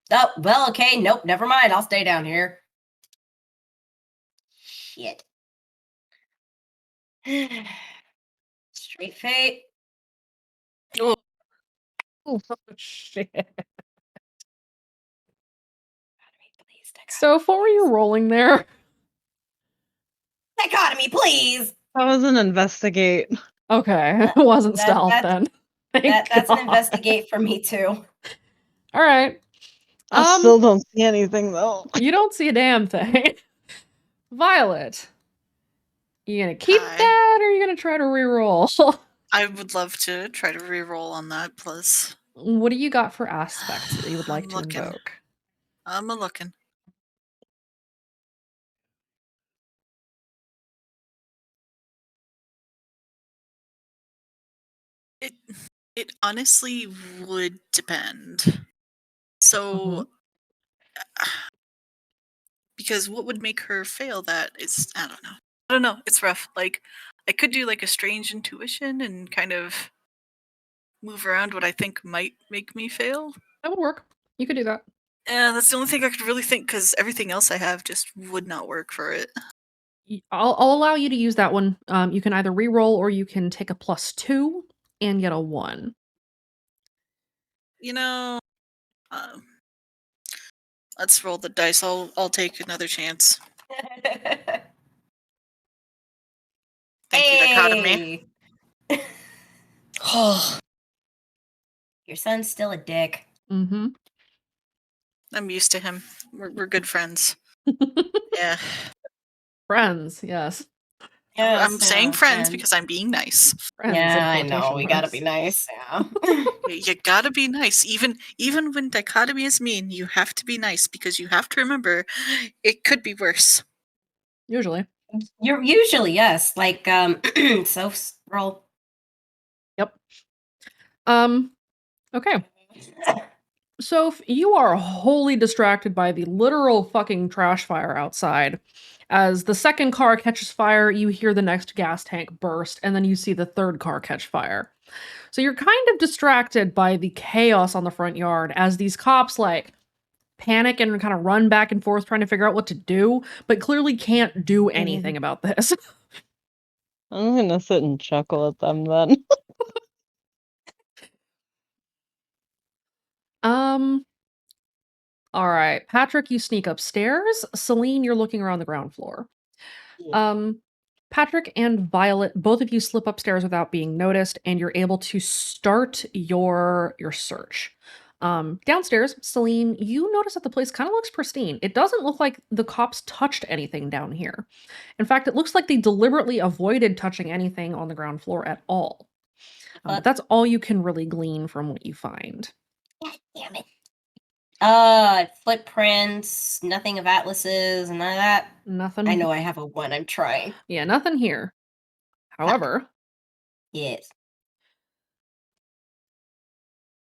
stealth. Oh, well, okay, nope, never mind. I'll stay down here. Shit. Straight fate. Oh, shit. So what were you rolling there? Dichotomy, please. That was an investigate. Okay, it wasn't stealth that's- then. Thank That's an God. investigate for me too. All right. I still don't see anything though. You don't see a damn thing. Violet, you gonna keep Hi. that, or are you gonna try to reroll? I would love to try to reroll on that, plus. What do you got for aspects that you would like I'm to looking. invoke? I'm a-looking. It honestly would depend. So, because what would make her fail that is, I don't know. I don't know. It's rough. Like, I could do like a strange intuition and kind of move around what I think might make me fail. That would work. You could do that. Yeah, that's the only thing I could really think, because everything else I have just would not work for it. I'll allow you to use that one. You can either reroll or you can take a +2 and get a 1. You know, let's roll the dice. I'll take another chance. Thank you, dichotomy. Oh. Your son's still a dick. Mm-hmm. I'm used to him. We're good friends. Yeah. Friends, yes. I'm saying friends because I'm being nice. Friends Yeah, in I know. quotation We gotta marks. be nice. Yeah. You gotta be nice. Even when dichotomy is mean, you have to be nice, because you have to remember it could be worse. Usually. You're usually, yes. Like, so roll. Yep. Okay. So you are wholly distracted by the literal fucking trash fire outside. As the second car catches fire, you hear the next gas tank burst, and then you see the third car catch fire. So you're kind of distracted by the chaos on the front yard as these cops like panic and kind of run back and forth trying to figure out what to do, but clearly can't do anything about this. I'm gonna sit and chuckle at them then. All right. Patrick, you sneak upstairs. Celine, you're looking around the ground floor. Patrick and Violet, both of you slip upstairs without being noticed, and you're able to start your search. Downstairs, Celine, you notice that the place kind of looks pristine. It doesn't look like the cops touched anything down here. In fact, it looks like they deliberately avoided touching anything on the ground floor at all. But that's all you can really glean from what you find. God damn it. Footprints, nothing of Atlas's, none of that. Nothing. I know I have a 1. I'm trying. Yeah, nothing here. However. Yes.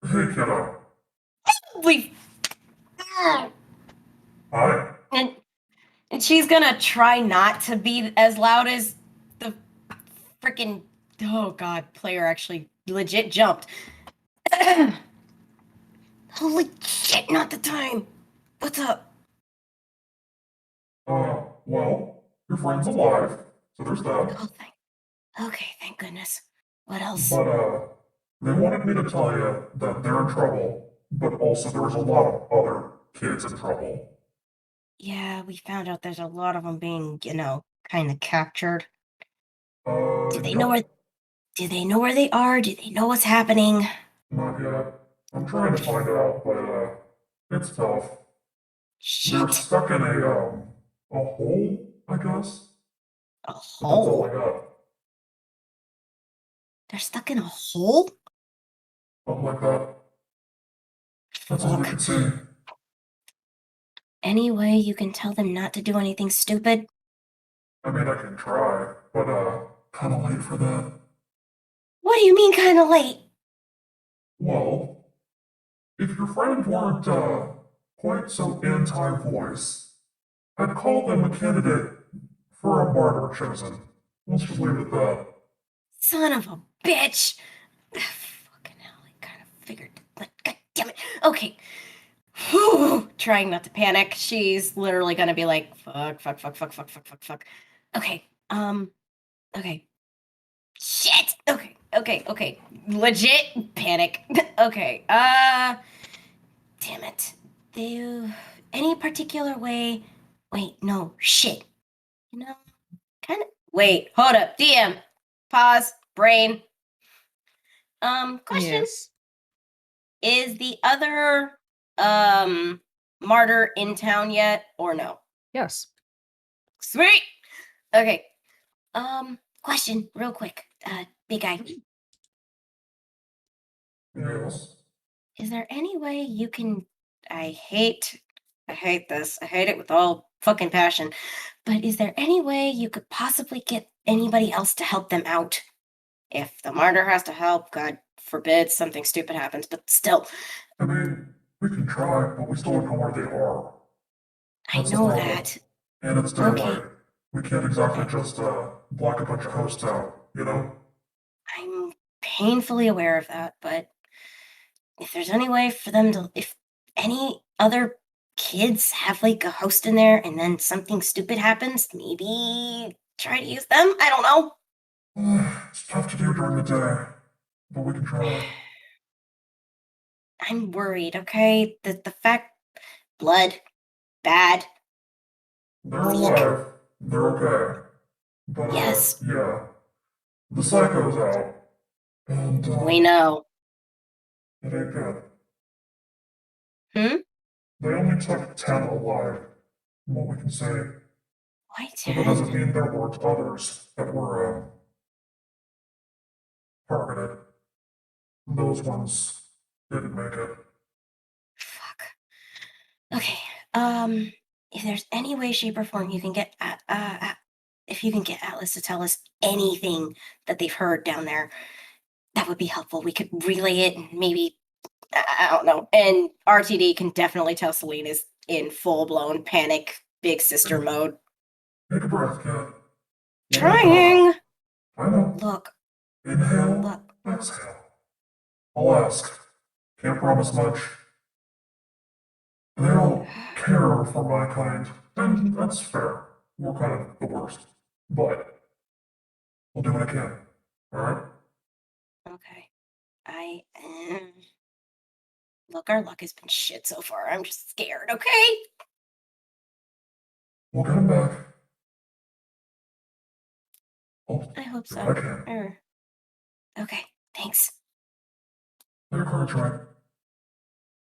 Hey, kiddo. We. Hi. And she's gonna try not to be as loud as the freaking. Oh god, player actually legit jumped. Holy shit, not the time. What's up? Well, your friend's alive, so there's that. Okay, thank goodness. What else? But, they wanted me to tell you that they're in trouble, but also there's a lot of other kids in trouble. Yeah, we found out there's a lot of them being, kind of captured. Do they know where? Do they know where they are? Do they know what's happening? Not yet. I'm trying to find out, but, it's tough. They're stuck in a hole, I guess? A That's all hole? I got. They're stuck in a hole? Something like that. That's all I can say. Any way you can tell them not to do anything stupid? I mean, I can try, but, kinda late for that. What do you mean kind of late? Well, if your friend weren't, quite so anti-voice, I'd call them a candidate for a martyr chosen. Let's just leave it at that. Son of a bitch! Fucking hell, I kind of figured. But god damn it. Okay. Whew. Trying not to panic. She's literally gonna be like, fuck. Okay. Okay. Shit! Okay. Legit panic. Okay. Damn it. Any particular way? Wait, no. Shit. Kind of. Wait, hold up. DM. Pause. Brain. Question. Yes. Is the other martyr in town yet or no? Yes. Sweet. Okay. Question, real quick. Big guy. Yes. Is there any way you can I hate this. I hate it with all fucking passion. But is there any way you could possibly get anybody else to help them out? If the martyr has to help, God forbid something stupid happens, but still, I mean, we can try, but we still don't know where they are. I That's the know problem. that. And it's Okay. daylight. We can't exactly just block a bunch of hosts out, you know? I'm painfully aware of that, but if there's any way for them to, if any other kids have like a host in there and then something stupid happens, maybe try to use them? I don't know. It's tough to do during the day, but we can try. I'm worried, okay? The fact, blood, bad, They're weak. alive. They're okay. But, Yes. yeah. The psycho's out. And, We know. it ain't good. Hmm? They only took 10 alive, from what we can say. Why But that doesn't 10? mean there weren't others that were, targeted. Those ones didn't make it. Fuck. Okay. If there's any way, shape, or form you can get if you can get Atlas to tell us anything that they've heard down there, that would be helpful. We could relay it and maybe I don't know. And RTD can definitely tell Celine is in full blown panic, big sister mode. Take a breath, kid. One at a Trying. time. I know. Look. Inhale, Look. exhale. I'll ask. Can't promise much. They all care for my kind, and that's fair. We're kind of the worst. But I'll do what I can. Alright? Okay. Look, our luck has been shit so far. I'm just scared, okay? We'll get him back. I hope Do so. what I can. Okay, thanks. Play your cards right.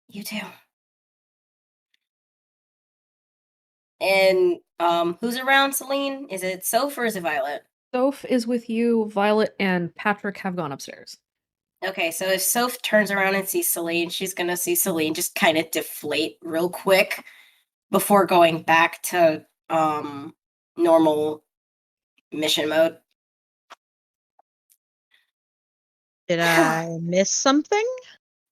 You too. And who's around, Celine? Is it Soph or is it Violet? Soph is with you. Violet and Patrick have gone upstairs. Okay, so if Soph turns around and sees Celine, she's gonna see Celine just kind of deflate real quick before going back to normal mission mode. Did I miss something?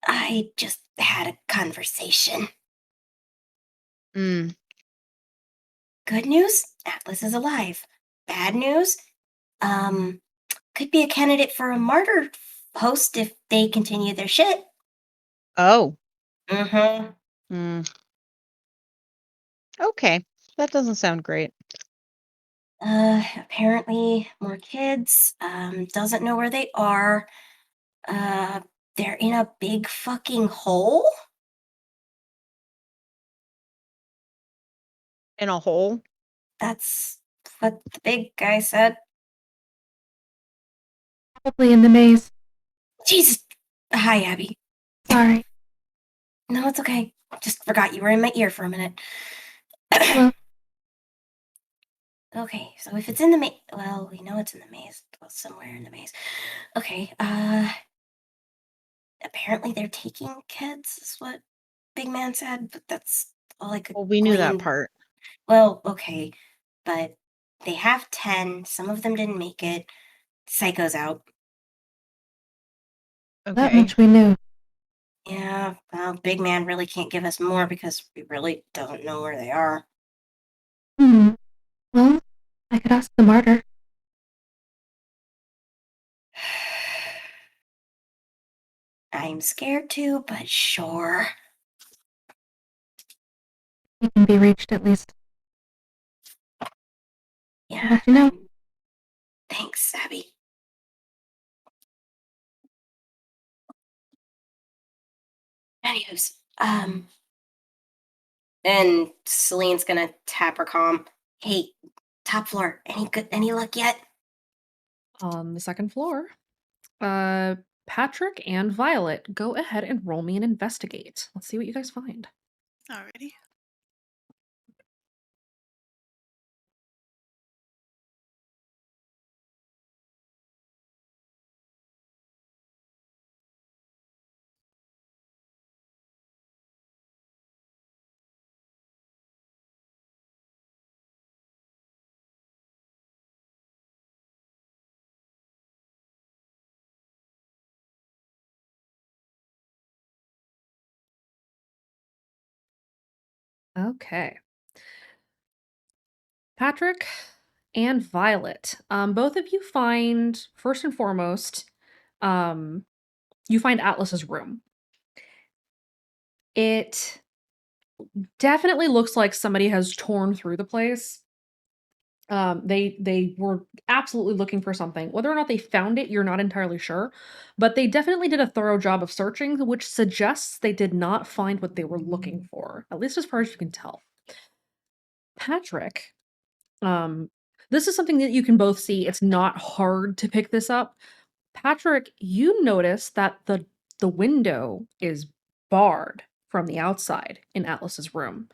I just had a conversation. Hmm. Good news, Atlas is alive. Bad news, could be a candidate for a martyr host if they continue their shit. Oh. Mm-hmm. Hmm. Okay. That doesn't sound great. Apparently more kids, doesn't know where they are. They're in a big fucking hole? In a hole? That's what the big guy said. Probably in the maze. Jesus! Hi, Abby. Sorry. No, it's okay. Just forgot you were in my ear for a minute. Hello. Okay, so if it's in the maze, well, we know it's in the maze. Well, somewhere in the maze. Okay, apparently they're taking kids, is what Big Man said, but that's all I could Well, we knew that glean. part. Well, okay, but they have 10. Some of them didn't make it. Psycho's out. That Okay. much we knew. Yeah, well, Big Man really can't give us more because we really don't know where they are. Well, I could ask the martyr. I'm scared too, but sure. He can be reached at least. Yeah. Let you know. Thanks, Abby. Anywho's, and Celine's gonna tap her comm. Hey, Top floor. Any luck yet? On the second floor, Patrick and Violet, go ahead and roll me an investigate. Let's see what you guys find. Alrighty. Okay. Patrick and Violet, both of you find, first and foremost, you find Atlas's room. It definitely looks like somebody has torn through the place. They were absolutely looking for something. Whether or not they found it, you're not entirely sure, but they definitely did a thorough job of searching, which suggests they did not find what they were looking for, at least as far as you can tell. Patrick, this is something that you can both see. It's not hard to pick this up. Patrick, you notice that the window is barred from the outside in Atlas's room.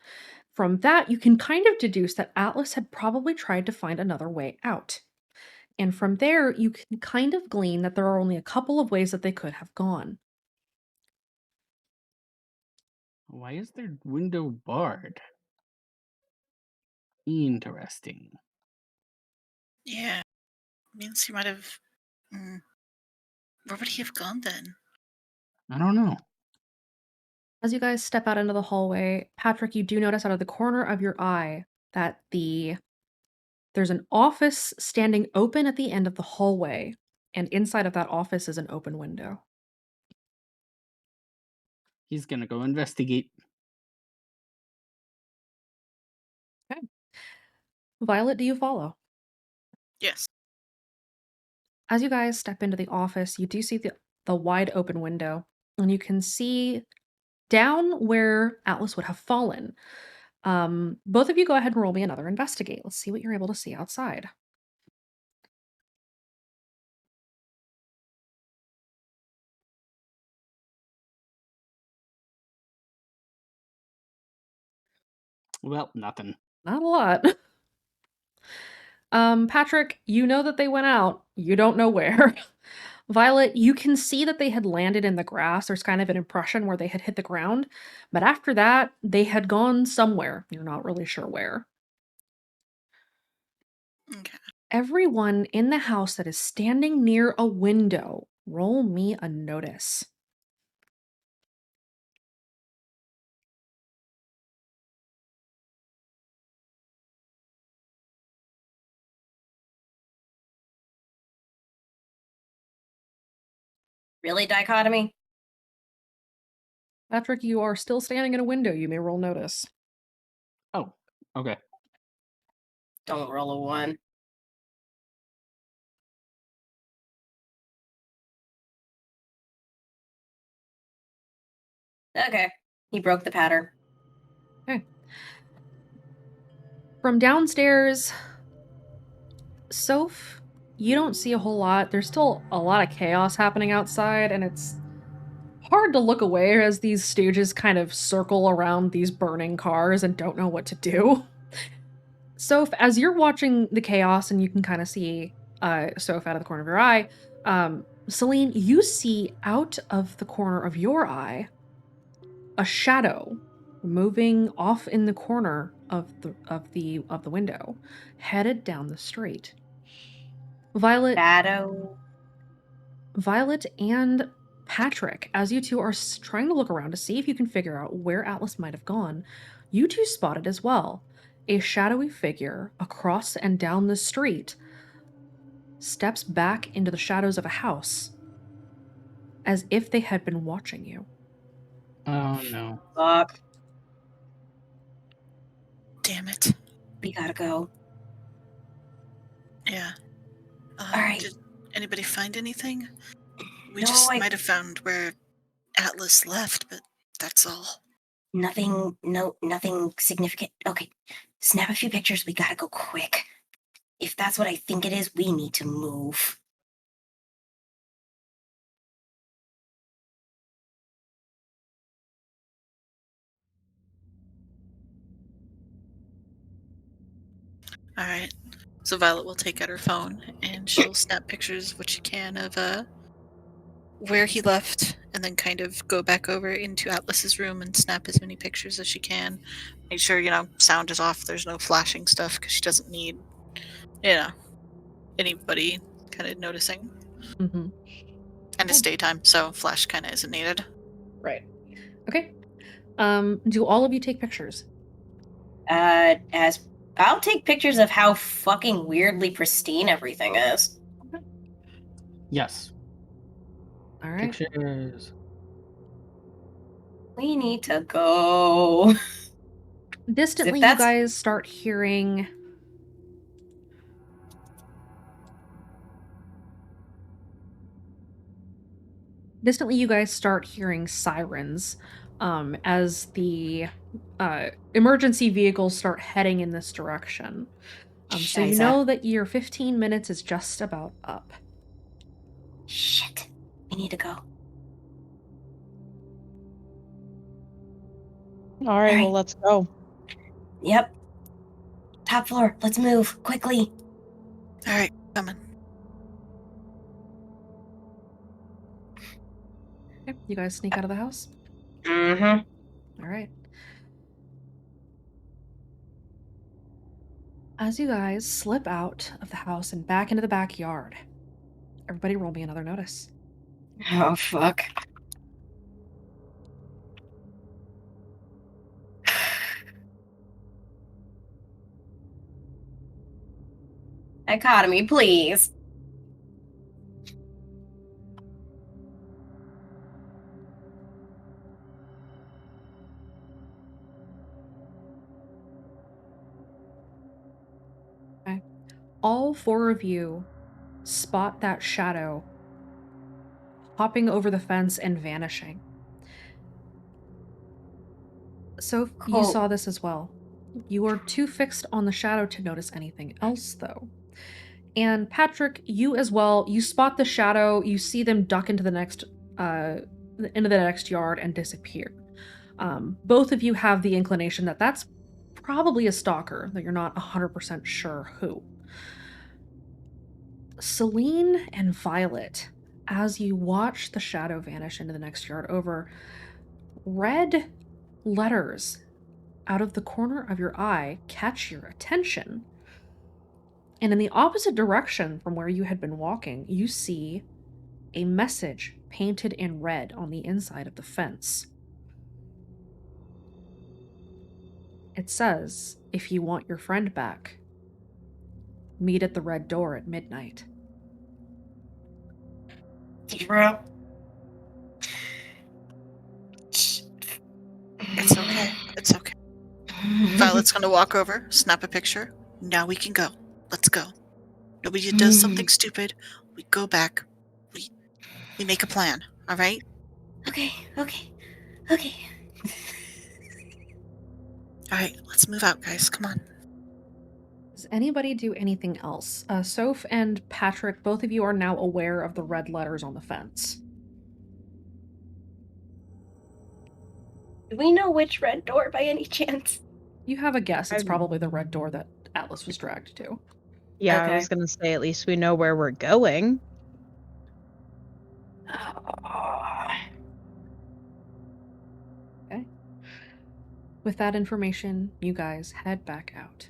From that, you can kind of deduce that Atlas had probably tried to find another way out. And from there, you can kind of glean that there are only a couple of ways that they could have gone. Why is their window barred? Interesting. Yeah. Means he might have. Where would he have gone then? I don't know. As you guys step out into the hallway, Patrick, you do notice out of the corner of your eye that there's an office standing open at the end of the hallway, and inside of that office is an open window. He's gonna go investigate. Okay. Violet, do you follow? Yes. As you guys step into the office, you do see the wide open window, and you can see down where Atlas would have fallen. Both of you go ahead and roll me another investigate. Let's see what you're able to see outside. Well, nothing. Not a lot. Patrick, you know that they went out. You don't know where. Violet, you can see that they had landed in the grass. There's kind of an impression where they had hit the ground. But after that, they had gone somewhere. You're not really sure where. Okay. Everyone in the house that is standing near a window, roll me a notice. Really, dichotomy? Patrick, you are still standing in a window. You may roll notice. Oh, okay. Don't roll a 1. Okay. He broke the pattern. Okay. From downstairs, Soph, you don't see a whole lot. There's still a lot of chaos happening outside, and it's hard to look away as these stages kind of circle around these burning cars and don't know what to do. Soph, as you're watching the chaos and you can kind of see Soph out of the corner of your eye, Celine, you see out of the corner of your eye a shadow moving off in the corner of the window, headed down the street. Violet and Patrick, as you two are trying to look around to see if you can figure out where Atlas might have gone, you two spot it as well. A shadowy figure across and down the street steps back into the shadows of a house as if they had been watching you. Oh no. Fuck. Damn it. We gotta go. Yeah. Alright. Did anybody find anything? We No, just might have found where Atlas left, but that's all. Nothing significant. Okay. Snap a few pictures. We gotta go quick. if that's what I think it is, we need to move. All right. So Violet will take out her phone and she'll snap pictures of what she can of where he left, and then kind of go back over into Atlas's room and snap as many pictures as she can. Make sure sound is off. There's no flashing stuff because she doesn't need anybody kind of noticing. Mm-hmm. And it's daytime, so flash kind of isn't needed. Right. Okay. Do all of you take pictures? As I'll take pictures of how fucking weirdly pristine everything is. Yes. All right. Pictures. We need to go. Distantly, you that's- guys start hearing sirens as the emergency vehicles start heading in this direction. So you Scheiße. know that your 15 minutes is just about up. Shit. We need to go. All right, well, let's go. Yep. Top floor. Let's move quickly. All right, coming. Okay, you guys sneak out of the house? Mm-hmm. All right. As you guys slip out of the house and back into the backyard, everybody roll me another notice. Oh, fuck. Dichotomy, please. Okay. All four of you spot that shadow hopping over the fence and vanishing. So you Cool. saw this as well. You are too fixed on the shadow to notice anything else, though. And Patrick, you as well, you spot the shadow, you see them duck into the next yard and disappear. Both of you have the inclination that that's probably a stalker, that you're not 100% sure who. Celine and Violet, as you watch the shadow vanish into the next yard over, red letters out of the corner of your eye catch your attention. And in the opposite direction from where you had been walking, you see a message painted in red on the inside of the fence. It says, "If you want your friend back, meet at the red door at midnight." Bro. It's okay. It's okay. Violet's gonna walk over, snap a picture. Now we can go. Let's go. Nobody does something stupid. We go back. We make a plan. All right. Okay. All right. Let's move out, guys. Come on. Does anybody do anything else? Soph and Patrick, both of you are now aware of the red letters on the fence. Do we know which red door by any chance? You have a guess. It's probably the red door that Atlas was dragged to. Yeah, Okay. I was gonna say at least we know where we're going. Okay. With that information, you guys head back out.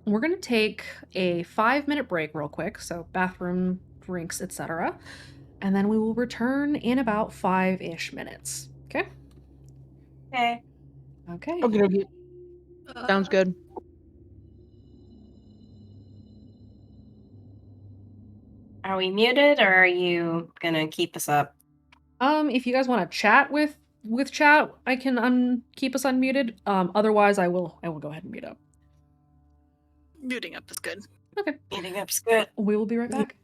We're going to take a 5-minute break real quick, so bathroom, drinks, etc. And then we will return in about 5-ish minutes. Okay? Okay. Okay. Okay. Sounds good. Are we muted or are you gonna keep us up? If you guys want to chat with chat, I can keep us unmuted. Otherwise I will go ahead and mute up. Muting up is good. Okay. Muting up's good. We will be right back.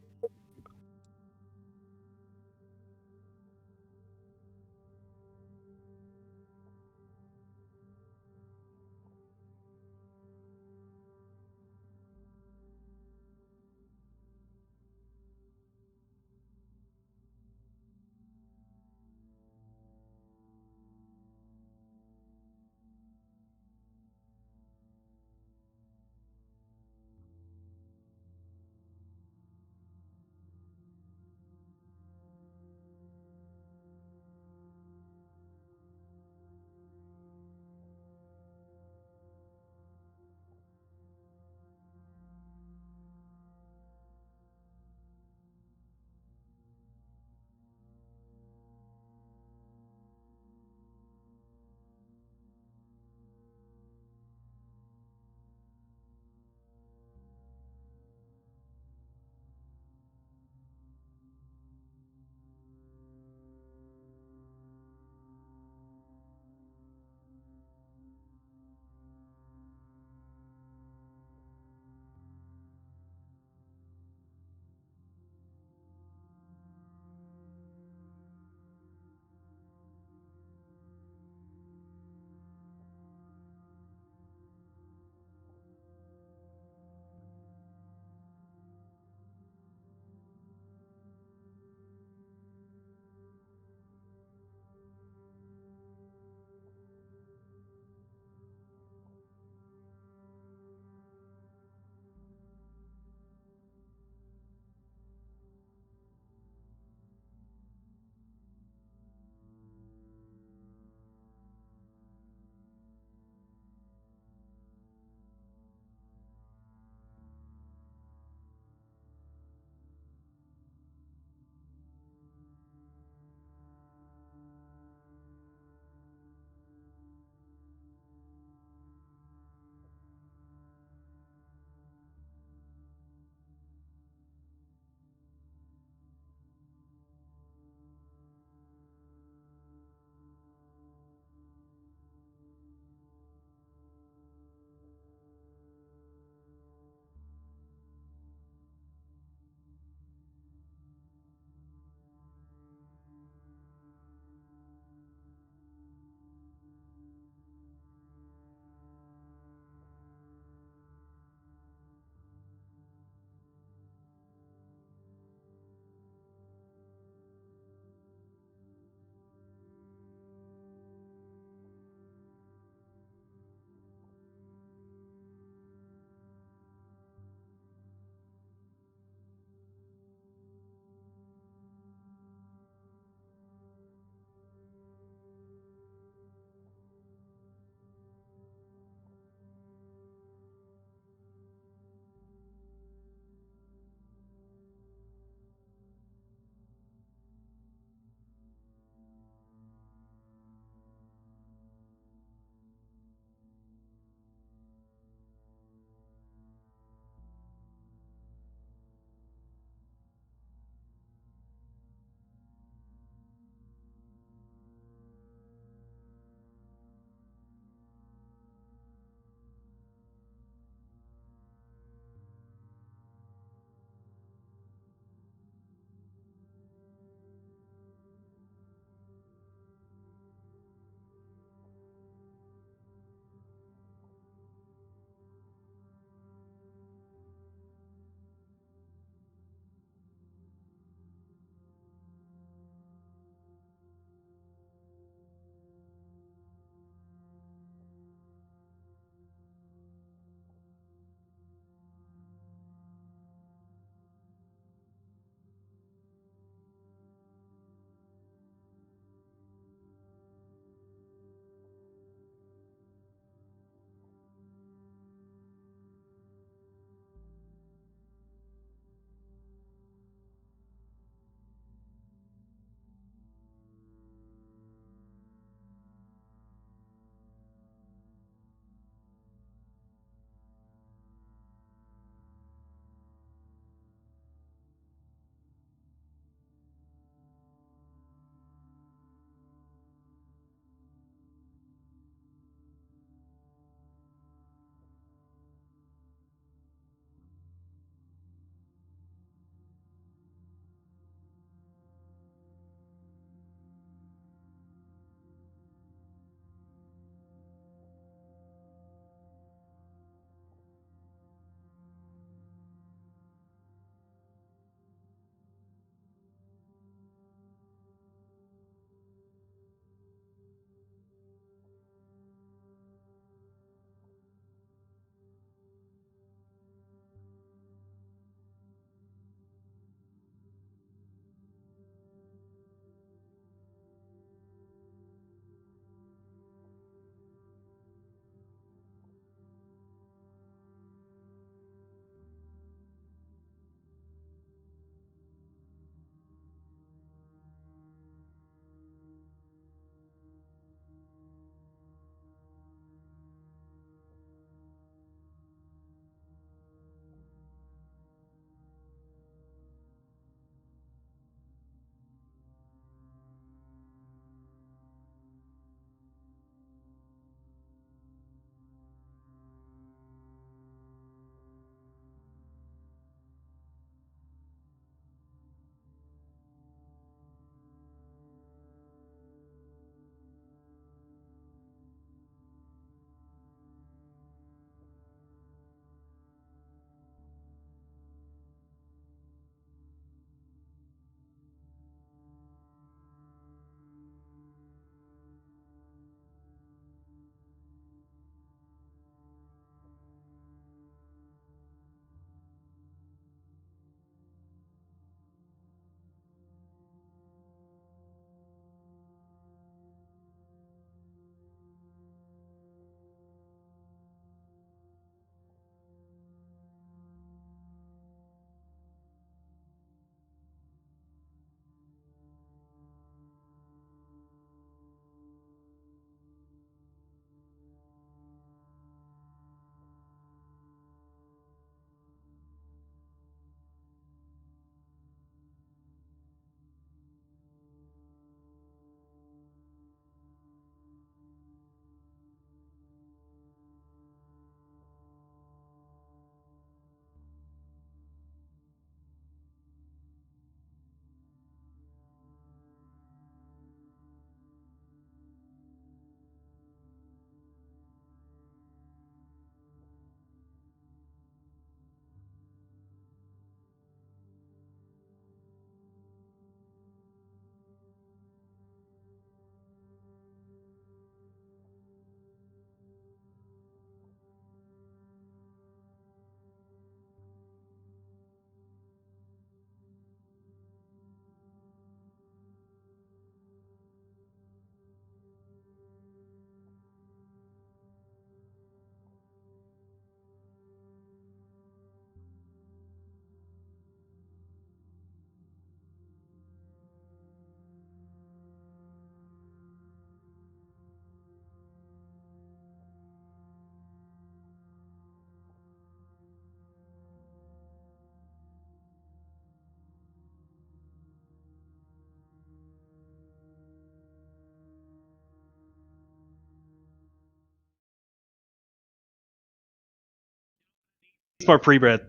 more pre-bred.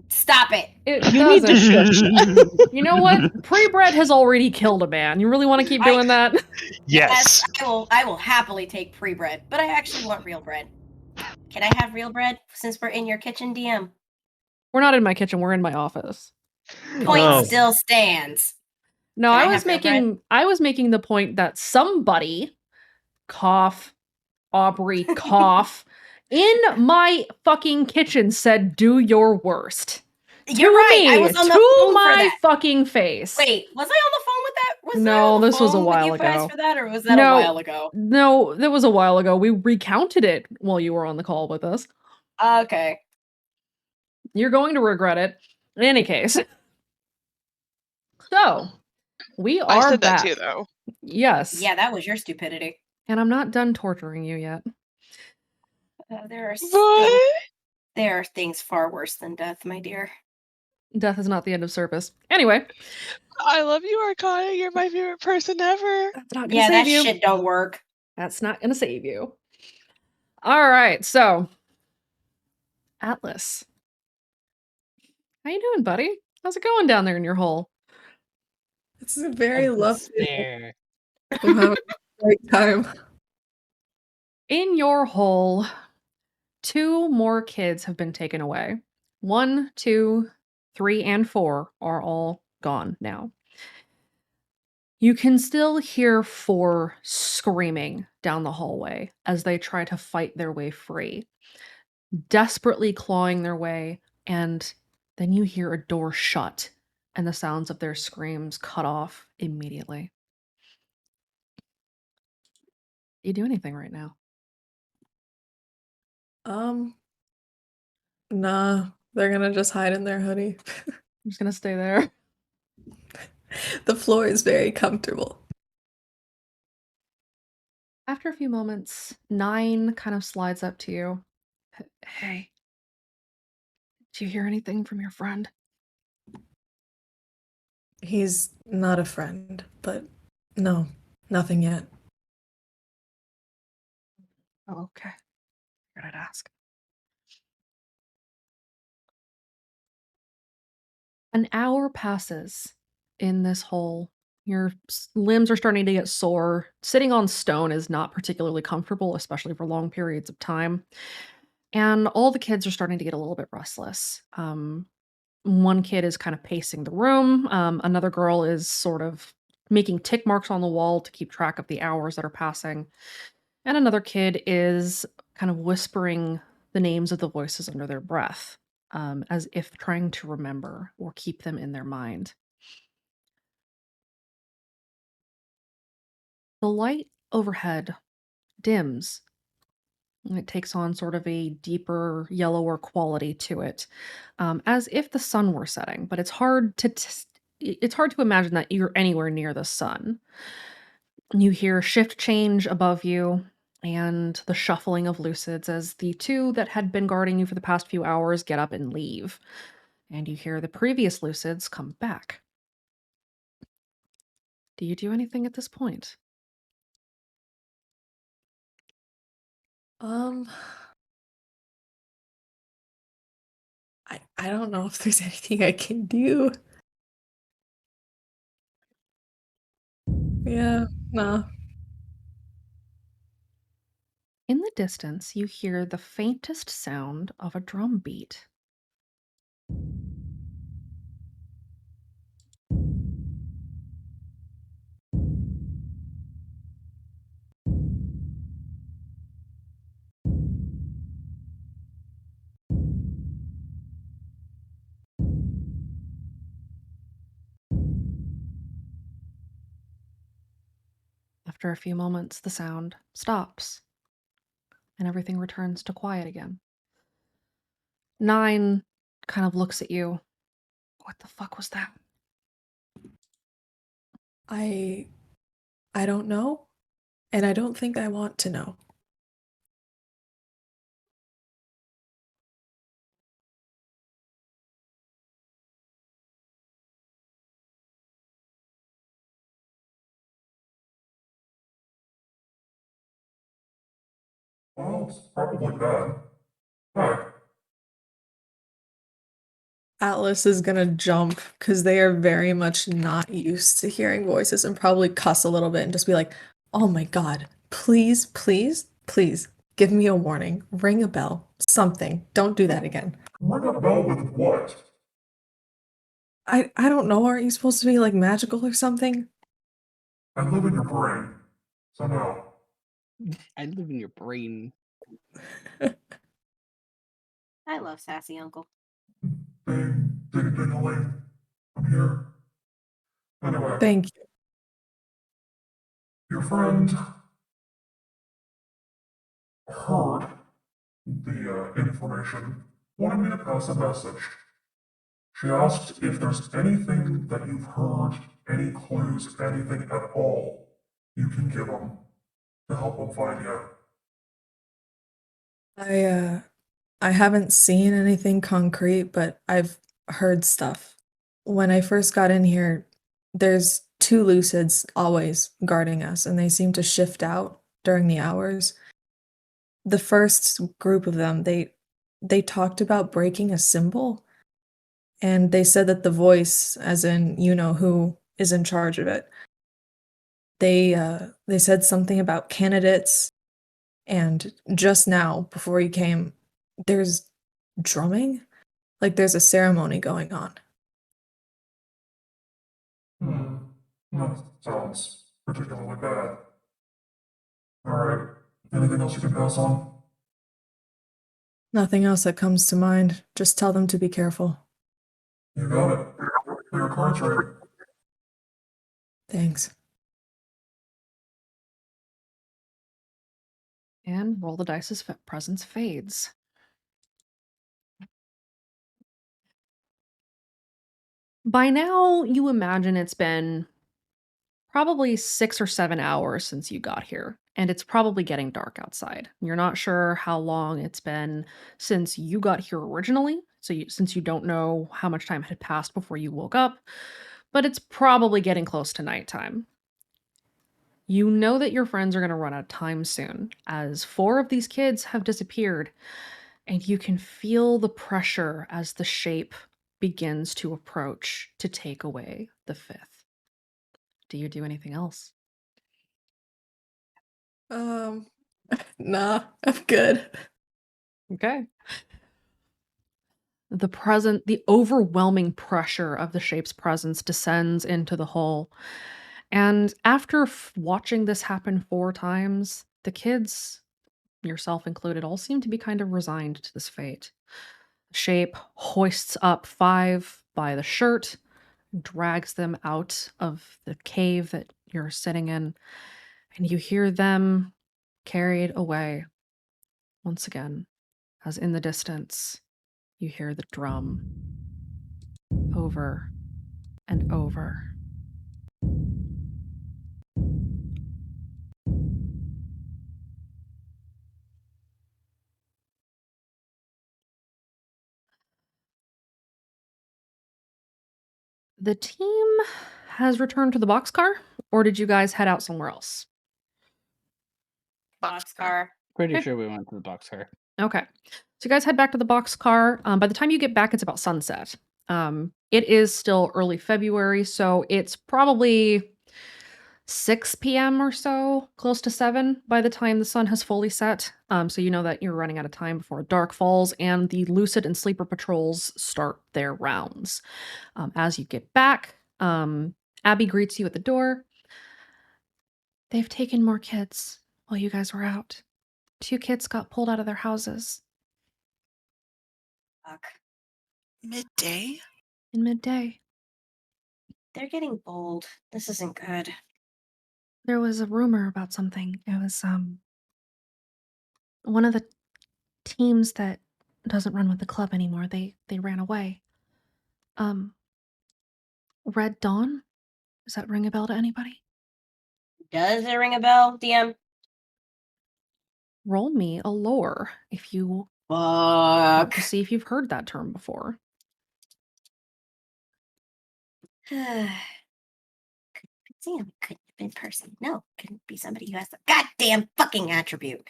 Stop it. It You need to doesn't. shush. You know what? Pre-bred has already killed a man. You really want to keep doing that? Yes. I will happily take pre-bred, but I actually want real bread. Can I have real bread since we're in your kitchen, DM? We're not in my kitchen. We're in my office. Point Oh. still stands. No, Can I I was have real bread? making the point that somebody, cough, Aubrey, cough, in my fucking kitchen said, "Do your worst." You're To right. I me, was on the to phone for my that. fucking face. Wait, was I on the phone with that? Was I No, on the this was a phone with while you guys ago. for that, or was that No, a while ago? No, that was a while ago. We recounted it while you were on the call with us. Okay. You're going to regret it. In any case. So, we I are said that back. too, though. Yes. Yeah, that was your stupidity. And I'm not done torturing you yet. There are things far worse than death, my dear. Death is not the end of service. Anyway. I love you, Arcana. You're my favorite person ever. That's not gonna save you. That shit don't work. That's not gonna save you. All right, so Atlas, how you doing, buddy? How's it going down there in your hole? It's a very lovely. There. I'm having a great time. In your hole, 2 more kids have been taken away. 1, 2, 3, and 4 are all gone now. You can still hear 4 screaming down the hallway as they try to fight their way free, desperately clawing their way, and then you hear a door shut and the sounds of their screams cut off immediately. You do anything right now? Nah, they're gonna just hide in their hoodie. I'm just gonna stay there. The floor is very comfortable. After a few moments, 9 kind of slides up to you. Hey, do you hear anything from your friend? He's not a friend, but no, nothing yet. Oh, okay. Figured I'd ask. An hour passes in this hole. Your limbs are starting to get sore. Sitting on stone is not particularly comfortable, especially for long periods of time. And all the kids are starting to get a little bit restless. One kid is kind of pacing the room. Another girl is sort of making tick marks on the wall to keep track of the hours that are passing. And another kid is kind of whispering the names of the voices under their breath, as if trying to remember or keep them in their mind. The light overhead dims, and it takes on sort of a deeper, yellower quality to it, as if the sun were setting. But it's hard to it's hard to imagine that you're anywhere near the sun. You hear shift change above you and the shuffling of lucids as the 2 that had been guarding you for the past few hours get up and leave. And you hear the previous lucids come back. Do you do anything at this point? Um, I don't know if there's anything I can do. Yeah, nah. In the distance, you hear the faintest sound of a drum beat. After a few moments, the sound stops and everything returns to quiet again. 9 kind of looks at you. What the fuck was that? I don't know, and I don't think I want to know. Well, it's probably bad. Hi. Atlas is gonna jump because they are very much not used to hearing voices and probably cuss a little bit and just be like, oh my God, please, please, please give me a warning. Ring a bell. Something. Don't do that again. Ring a bell with what? I don't know. Aren't you supposed to be like magical or something? I live in your brain. Somehow. I live in your brain. I love sassy uncle. Ding, ding, ding-a-ling. I'm here. Anyway, Thank you. your friend heard the information, wanted me to pass a message. She asked if there's anything that you've heard, any clues, anything at all you can give them to help them find you. I haven't seen anything concrete, but I've heard stuff. When I first got in here, there's two lucids always guarding us, and they seem to shift out during the hours. The first group of them, they talked about breaking a symbol, and they said that the voice, as in you know who is in charge of it, they said something about candidates, and just now, before you came, there's drumming? Like there's a ceremony going on. That sounds particularly bad. Alright, anything else you can pass on? Nothing else that comes to mind. Just tell them to be careful. You got it. Play your cards right. Thanks. And roll the dice as presence fades. By now, you imagine it's been probably 6 or 7 hours since you got here, and it's probably getting dark outside. You're not sure how long it's been since you got here originally, since you don't know how much time had passed before you woke up, but it's probably getting close to nighttime. You know that your friends are going to run out of time soon, as 4 of these kids have disappeared, and you can feel the pressure as the shape begins to approach to take away the 5th. Do you do anything else? Nah, I'm good. Okay. The overwhelming pressure of the shape's presence descends into the hole. And after watching this happen 4 times, the kids, yourself included, all seem to be kind of resigned to this fate. The shape hoists up 5 by the shirt, drags them out of the cave that you're sitting in, and you hear them carried away once again, as in the distance, you hear the drum over and over. The team has returned to the boxcar, or did you guys head out somewhere else? Boxcar. Pretty Okay. sure we went to the boxcar. Okay. So you guys head back to the boxcar. By the time you get back, it's about sunset. It is still early February, so it's probably 6 p.m. or so, close to 7 by the time the sun has fully set. So you know that you're running out of time before dark falls, and the lucid and sleeper patrols start their rounds. As you get back, Abby greets you at the door. They've taken more kids while you guys were out. 2 kids got pulled out of their houses Fuck. Midday? in midday. They're getting bold. This isn't good. There was a rumor about something. It was one of the teams that doesn't run with the club anymore. They ran away. Red Dawn? Does that ring a bell to anybody? Does it ring a bell, DM? Roll me a lore if you want Fuck. to see if you've heard that term before. DM couldn't have been person. No, couldn't be somebody who has the goddamn fucking attribute.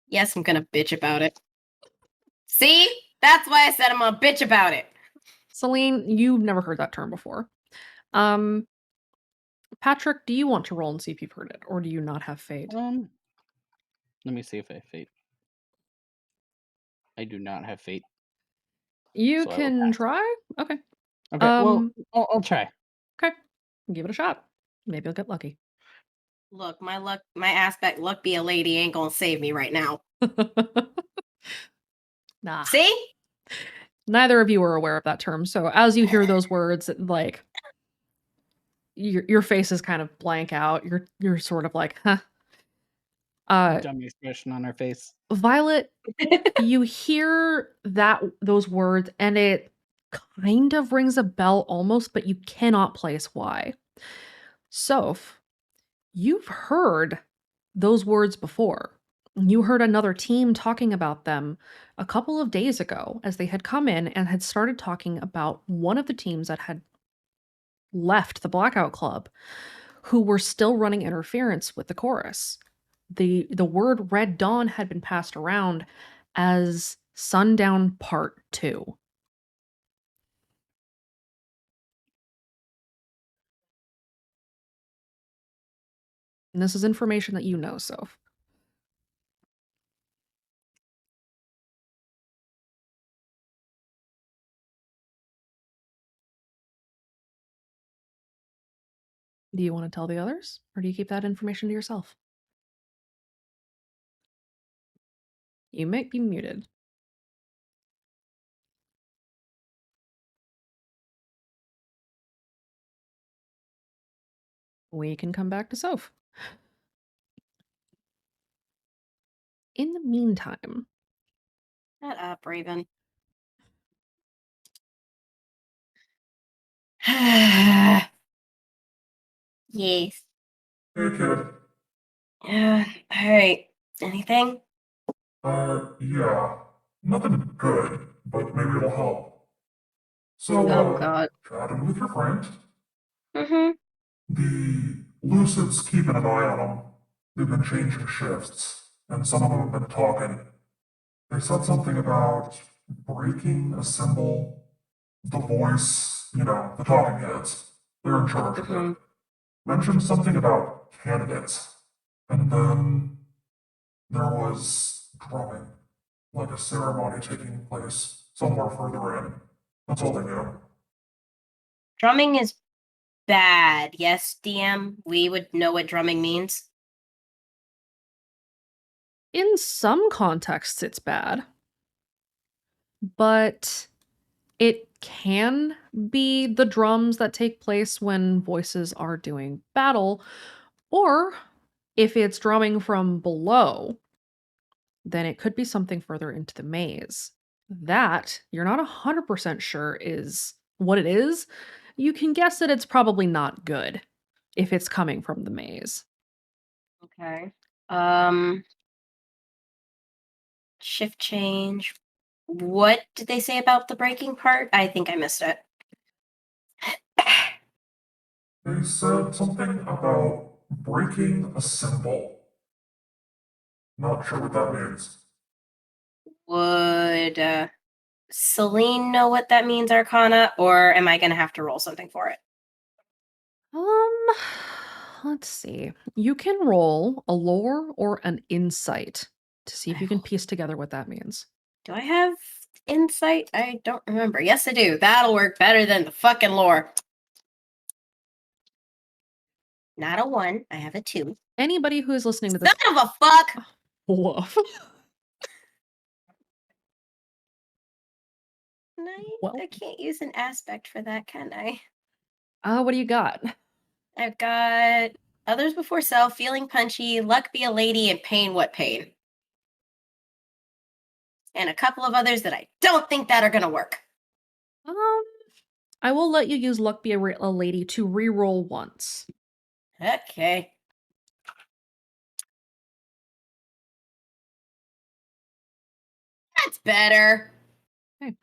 Yes, I'm gonna bitch about it. See? That's why I said I'm gonna bitch about it. Celine, you've never heard that term before. Patrick, do you want to roll and see if you've heard it, or do you not have fate? Let me see if I have fate. I do not have fate. You so I will can pass. try? Okay. Okay, well, I'll try. Okay. Give it a shot. Maybe I'll get lucky. Look, my aspect luck be a lady ain't gonna save me right now. Nah. See? Neither of you are aware of that term. So as you hear those words, like your faces kind of blank out. You're sort of like, huh. Dummy expression on her face. Violet, you hear those words and it kind of rings a bell almost, but you cannot place why. Soph, you've heard those words before. You heard another team talking about them a couple of days ago as they had come in and had started talking about one of the teams that had left the Blackout Club who were still running interference with the chorus. The word Red Dawn had been passed around as Sundown Part 2. And this is information that you know, Soph. Do you want to tell the others, or do you keep that information to yourself? You might be muted. We can come back to Soph. In the meantime... Shut up, Raven. Yes. Hey, kid. Alright. Anything? Yeah. Nothing good, but maybe it'll help. So, Oh, God. chatting with your friend. Mm-hmm. The Lucids keeping an eye on them. They've been changing shifts, and some of them have been talking. They said something about breaking a symbol. The voice, the talking heads. They're in charge of it. Mentioned something about candidates. And then there was drumming, like a ceremony taking place somewhere further in. That's all they knew. Drumming is bad. Yes, DM? We would know what drumming means. In some contexts, it's bad. But it can be the drums that take place when voices are doing battle, or if it's drumming from below, then it could be something further into the maze. That you're not 100% sure is what it is. You can guess that it's probably not good if it's coming from the maze. Okay. Shift change. What did they say about the breaking part? I think I missed it. They said something about breaking a symbol. Not sure what that means. Would Celine know what that means, Arcana, or am I going to have to roll something for it? Let's see. You can roll a lore or an insight to see if you can piece together what that means. Do I have insight? I don't remember. Yes, I do. That'll work better than the fucking lore. Not a 1. I have a 2. Anybody who is listening to this... Son of a fuck! Woof. I can't use an aspect for that, can I? What do you got? I've got others before self, feeling punchy, luck be a lady, and pain what pain. And a couple of others that I don't think that are gonna work. I will let you use luck be a lady to re-roll once. Okay. That's better. Okay.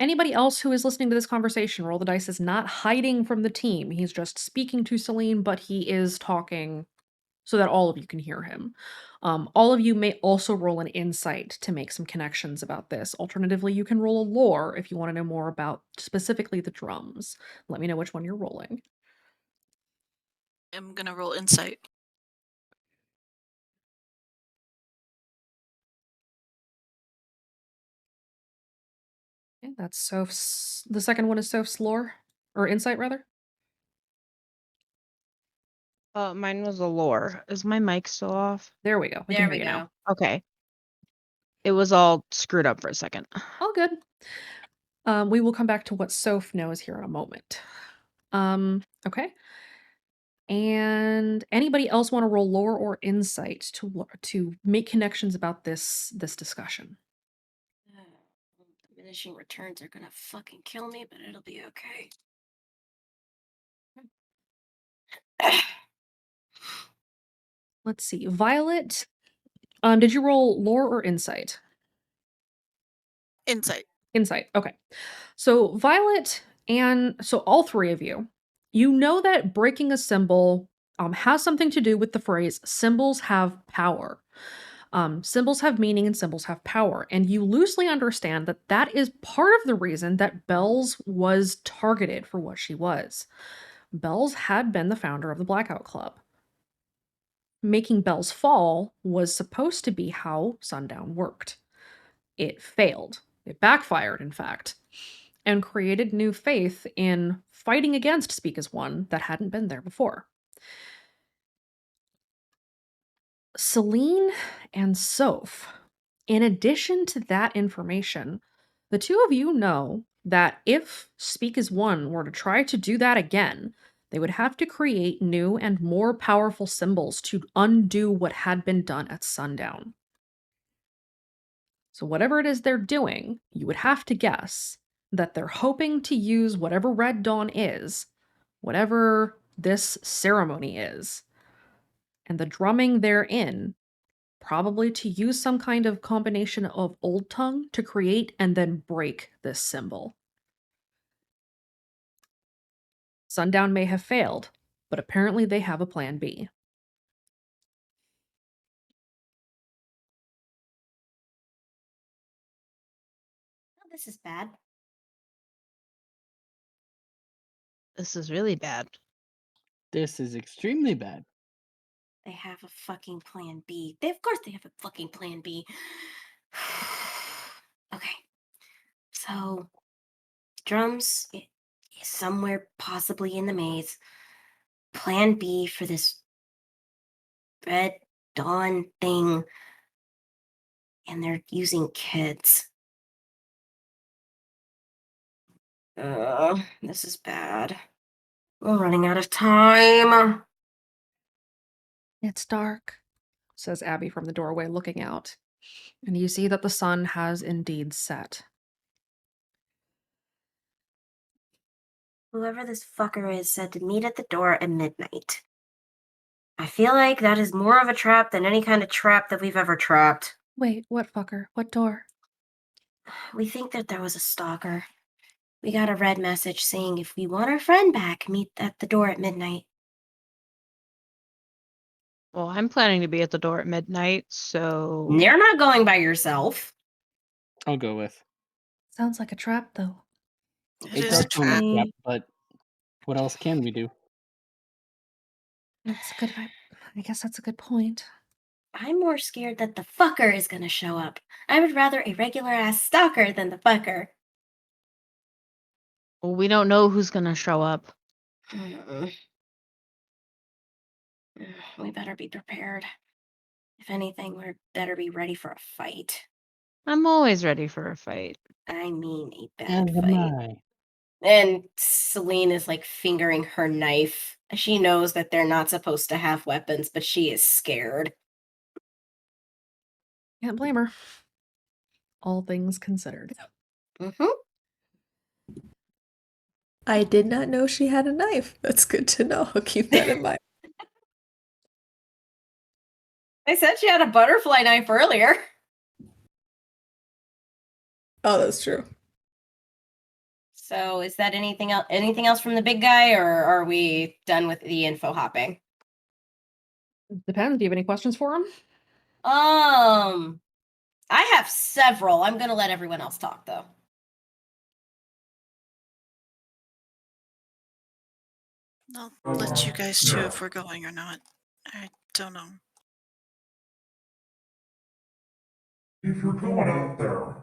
Anybody else who is listening to this conversation, Roll the Dice is not hiding from the team. He's just speaking to Celine, but he is talking so that all of you can hear him. All of you may also roll an insight to make some connections about this. Alternatively, you can roll a lore if you want to know more about specifically the drums. Let me know which one you're rolling. I'm gonna roll insight. Okay, that's Soph's. The second one is Soph's lore, or insight rather. Mine was a lore. Is my mic still off? There we go. We can There hear we you go. now. Okay. It was all screwed up for a second. All good. We will come back to what Soph knows here in a moment. Okay. And anybody else want to roll lore or insight to make connections about this discussion? Diminishing returns are gonna fucking kill me, but it'll be okay. Let's see. Violet, did you roll lore or insight? Insight. Insight. Okay. So Violet and so all three of you, you know that breaking a symbol has something to do with the phrase symbols have power. Symbols have meaning and symbols have power. And you loosely understand that that is part of the reason that Bells was targeted for what she was. Bells had been the founder of the Blackout Club. Making Bells fall was supposed to be how Sundown worked. It failed. It backfired, in fact, and created new faith in fighting against Speak as One that hadn't been there before. Celine and Soph, in addition to that information, the two of you know that if Speak as One were to try to do that again, they would have to create new and more powerful symbols to undo what had been done at Sundown. So, whatever it is they're doing, you would have to guess that they're hoping to use whatever Red Dawn is, whatever this ceremony is, and the drumming therein, probably to use some kind of combination of Old Tongue to create and then break this symbol. Sundown may have failed, but apparently they have a plan B. Oh, this is bad. This is really bad. This is extremely bad. They have a fucking plan B. Of course they have a fucking plan B. Okay. So, drums is somewhere possibly in the maze. Plan B for this Red Dawn thing. And they're using kids. This is bad. We're running out of time. It's dark, says Abby from the doorway, looking out. And you see that the sun has indeed set. Whoever this fucker is said to meet at the door at midnight. I feel like that is more of a trap than any kind of trap that we've ever trapped. Wait, what fucker? What door? We think that there was a stalker. We got a red message saying if we want our friend back, meet at the door at midnight. Well, I'm planning to be at the door at midnight, so You're not going by yourself. I'll go with. Sounds like a trap, though. It It is does a sound like trap. a trap, but what else can we do? That's a good. I guess that's a good point. I'm more scared that the fucker is gonna show up. I would rather a regular ass stalker than the fucker. well, we don't know who's gonna show up. We better be prepared. If anything, we better be ready for a fight. I'm always ready for a fight. I mean a bad And am fight. I. And Celine is like fingering her knife. She knows that they're not supposed to have weapons, but she is scared. Can't blame her. All things considered. Mm-hmm. I did not know she had a knife. That's good to know. I'll keep that in mind. I said she had a butterfly knife earlier. Oh, that's true. So is that anything else? Anything else from the big guy, or are we done with the info hopping? Depends. Do you have any questions for him? I have several. I'm gonna let everyone else talk though. I'll let you guys choose if we're going or not. I don't know. If you're going out there,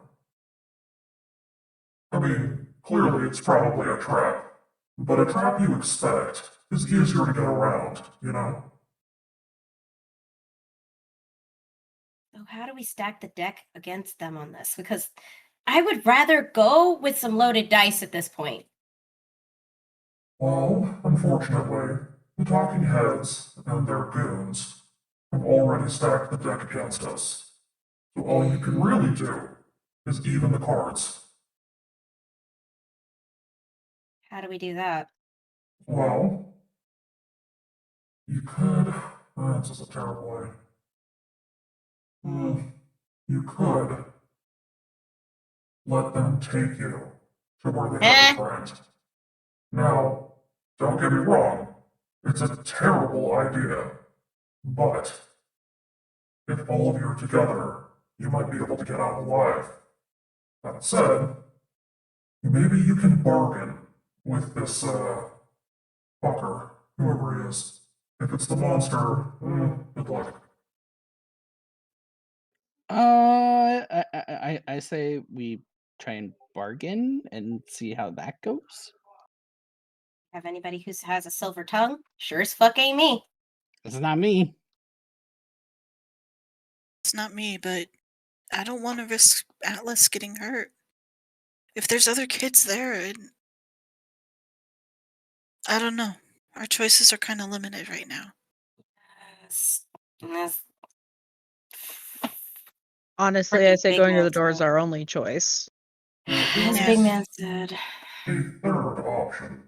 I mean, clearly it's probably a trap. But a trap you expect is easier to get around, you know? So how do we stack the deck against them on this? Because I would rather go with some loaded dice at this point. Well, unfortunately, the talking heads and their goons have already stacked the deck against us. So all you can really do is even the cards. How do we do that? Well, you could. This is a terrible way. You could let them take you to where they have a friend. Now, don't get me wrong, it's a terrible idea, but if all of you are together, you might be able to get out alive. That said, maybe you can bargain with this, fucker, whoever he is. If it's the monster, good luck. I say we try and bargain and see how that goes. Have anybody who has a silver tongue? Sure as fuck ain't me. It's not me. It's not me, but I don't want to risk Atlas getting hurt. If there's other kids there, I don't know. Our choices are kind of limited right now. Honestly, I say Big going to man the door is said. our only choice. As Yeah. Big Man said. A third option.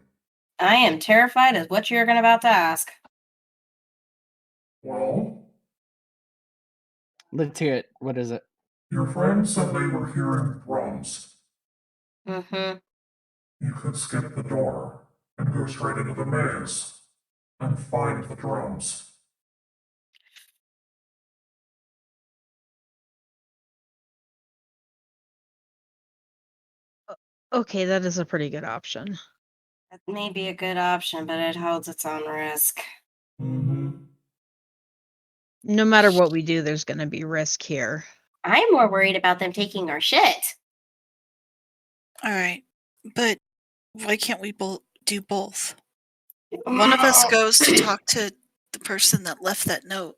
I am terrified of what you're about to ask. Well, Let's hear it. What is it? your friend said they were hearing drums. Mm-hmm. You could skip the door and go straight into the maze and find the drums. Okay, that is a pretty good option. That may be a good option, but it holds its own risk. No matter what we do, there's going to be risk here. I'm more worried about them taking our shit. All right, but why can't we do both? One of us goes to talk to the person that left that note.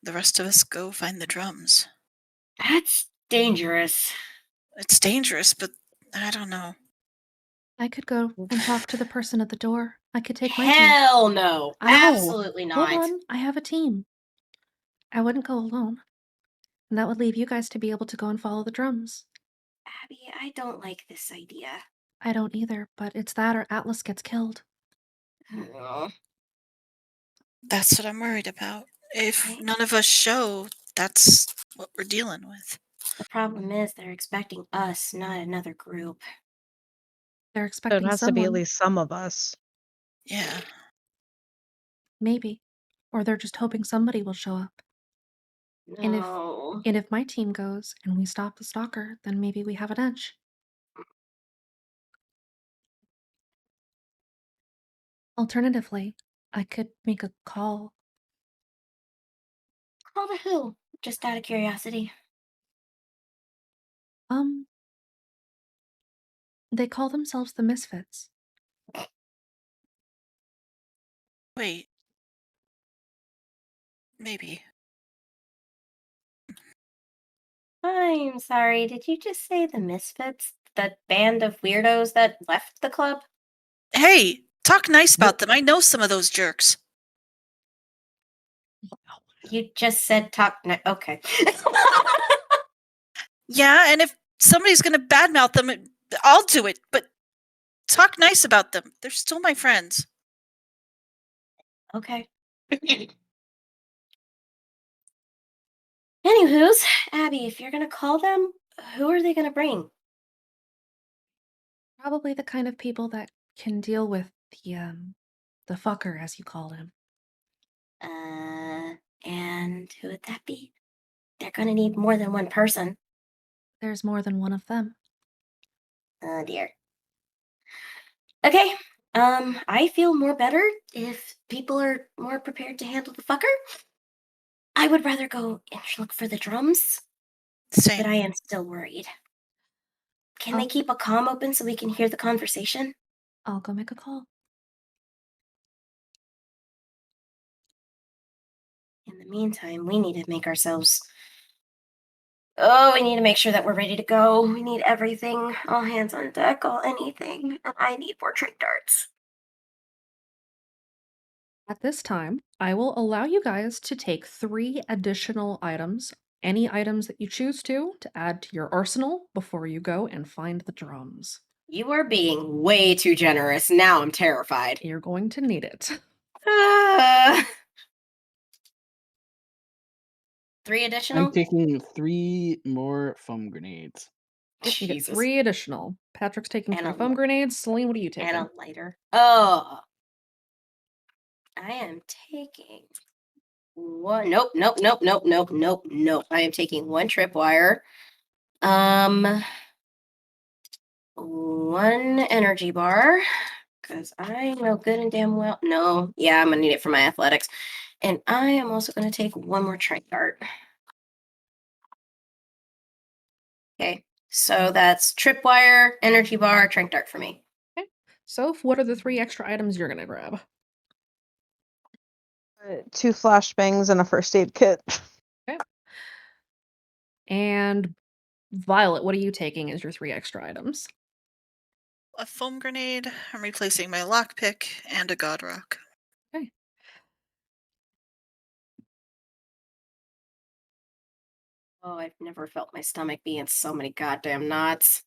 The rest of us go find the drums. That's dangerous. It's dangerous, but I don't know. I could go and talk to the person at the door. I could take my team. Hell no. I know. Absolutely not. Hold on, I have a team. I wouldn't go alone. And that would leave you guys to be able to go and follow the drums. Abby, I don't like this idea. I don't either, but it's that or Atlas gets killed. That's what I'm worried about. If none of us show, that's what we're dealing with. The problem is they're expecting us, not another group. They're So expecting it has someone. to be at least some of us. Yeah. Maybe. Or they're just hoping somebody will show up. No. And if my team goes and we stop the stalker, then maybe we have an edge. Alternatively, I could make a call. Call to who? Just out of curiosity. They call themselves the Misfits. Wait. Maybe. I'm sorry, did you just say the Misfits? The band of weirdos that left the club? Hey, talk nice about them. I know some of those jerks. You just said okay. Yeah, and if somebody's going to badmouth them, I'll do it, but talk nice about them. They're still my friends. Okay. Anywho's, Abby, if you're gonna call them, who are they gonna bring? Probably the kind of people that can deal with the fucker, as you called him. And who would that be? They're gonna need more than one person. There's more than one of them. Oh dear. Okay. I feel more better if people are more prepared to handle the fucker. I would rather go and look for the drums, Same. but I am still worried. Can they Oh. keep a comm open so we can hear the conversation? I'll go make a call. In the meantime, we need to make ourselves. Oh, we need to make sure that we're ready to go. We need everything. All hands on deck, all anything. And I need more trick darts. At this time, I will allow you guys to take 3 additional items, any items that you choose to add to your arsenal before you go and find the drums. You are being way too generous. Now I'm terrified. You're going to need it. 3 additional? I'm taking 3 more foam grenades. Yep, you get Jesus. 3 additional. Patrick's taking And 3 a foam li- grenades. Celine, what are you taking? And a lighter. Oh. I am taking one. Nope. I am taking 1 tripwire. 1 energy bar. Because I know good and damn well. No. Yeah, I'm going to need it for my athletics. And I am also going to take 1 more trank dart. Okay. So that's tripwire, energy bar, trank dart for me. Okay. So, what are the 3 extra items you're going to grab? 2 flashbangs and a first aid kit. Okay. And Violet, what are you taking as your 3 extra items? A foam grenade. I'm replacing my lockpick and a god rock. Okay. Oh, I've never felt my stomach be in so many goddamn knots.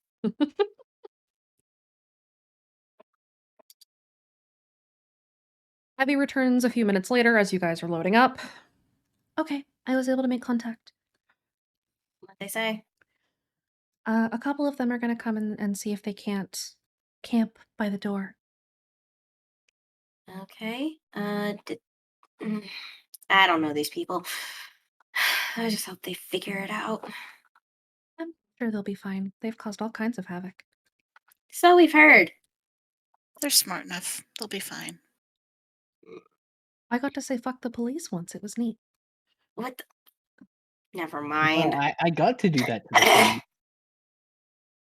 Abby returns a few minutes later as you guys are loading up. Okay, I was able to make contact. What'd they say? A couple of them are going to come and see if they can't camp by the door. Okay. I don't know these people. I just hope they figure it out. I'm sure they'll be fine. They've caused all kinds of havoc. So we've heard. They're smart enough. They'll be fine. I got to say fuck the police once. It was neat. What? Never mind. I got to do that to the police.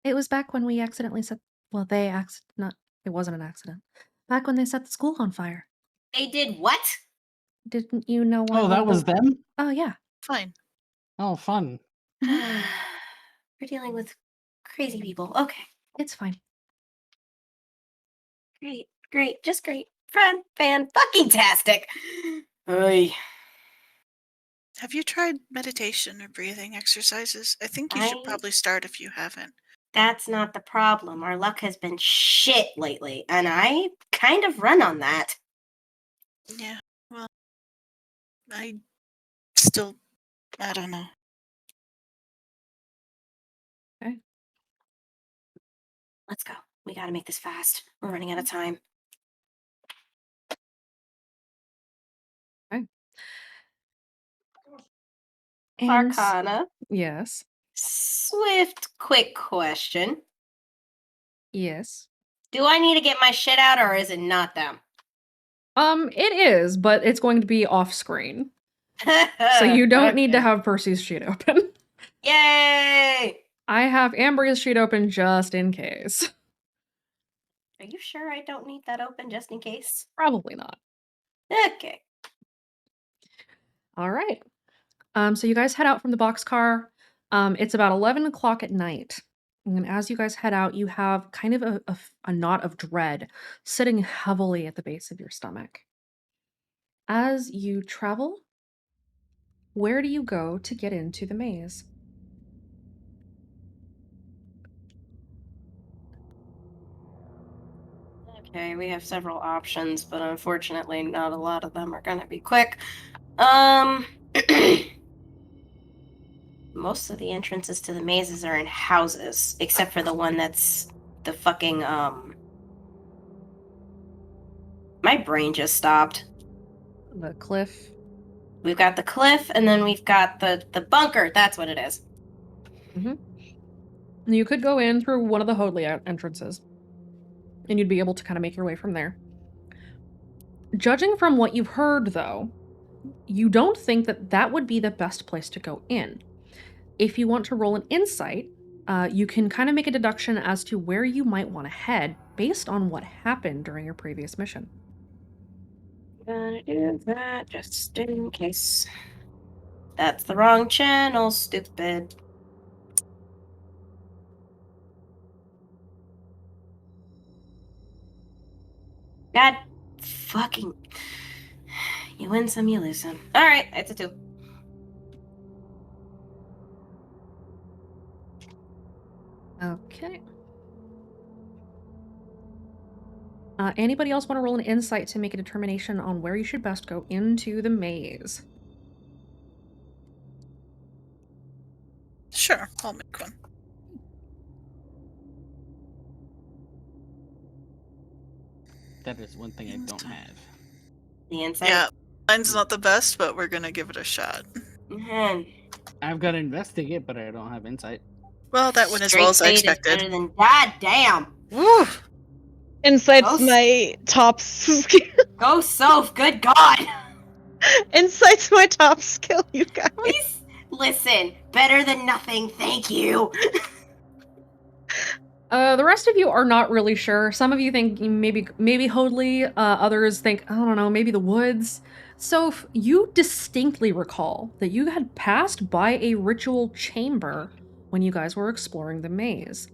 It was back when we accidentally set. Well, it wasn't an accident. Back when they set the school on fire. They did what? Didn't you know why? Oh, that was them? Oh, yeah. Fine. Oh, fun. We're dealing with crazy people. Okay. It's fine. Great. Just great. Fan-fucking-tastic. Oy. Have you tried meditation or breathing exercises? I think you should probably start if you haven't. That's not the problem. Our luck has been shit lately, and I kind of run on that. Yeah, well, I don't know. Okay. Let's go. We gotta make this fast. We're running out of time. Okay. And Arcana. yes. Swift, quick question. Yes. Do I need to get my shit out, or is it not them? It is, but it's going to be off screen. So you don't need to have Percy's sheet open. Yay! I have Ambria's sheet open just in case. Are you sure I don't need that open just in case? Probably not. Okay. All right. So you guys head out from the boxcar. It's about 11 o'clock at night. And as you guys head out, you have kind of a knot of dread sitting heavily at the base of your stomach. As you travel, where do you go to get into the maze? Okay, we have several options, but unfortunately not a lot of them are gonna be quick. Most of the entrances to the mazes are in houses, except for the one that's the fucking, My brain just stopped. The cliff. We've got the cliff, and then we've got the bunker. That's what it is. You could go in through one of the Hoadley entrances, and you'd be able to kind of make your way from there. Judging from what you've heard, though, you don't think that that would be the best place to go in. If you want to roll an insight, you can kind of make a deduction as to where you might want to head based on what happened during your previous mission. Gonna do that just in case. That's the wrong channel, stupid. God fucking. You win some, you lose some. Alright, it's a 2. Okay. Anybody else want to roll an insight to make a determination on where you should best go into the maze? Sure, I'll make one. That is one thing I don't have. The insight? Yeah, mine's not the best, but we're gonna give it a shot. Man. I've got to investigate, but I don't have insight. Well, that went as well as I Straight fade is expected. better than God damn. Woo! Insight's Ghost? my top skill. Go Soph, good God! Insight's my top skill, you guys. Please listen. Better than nothing, thank you. The rest of you are not really sure. Some of you think maybe Hoadley. Others think, I don't know, maybe the woods. So you distinctly recall that you had passed by a ritual chamber when you guys were exploring the maze.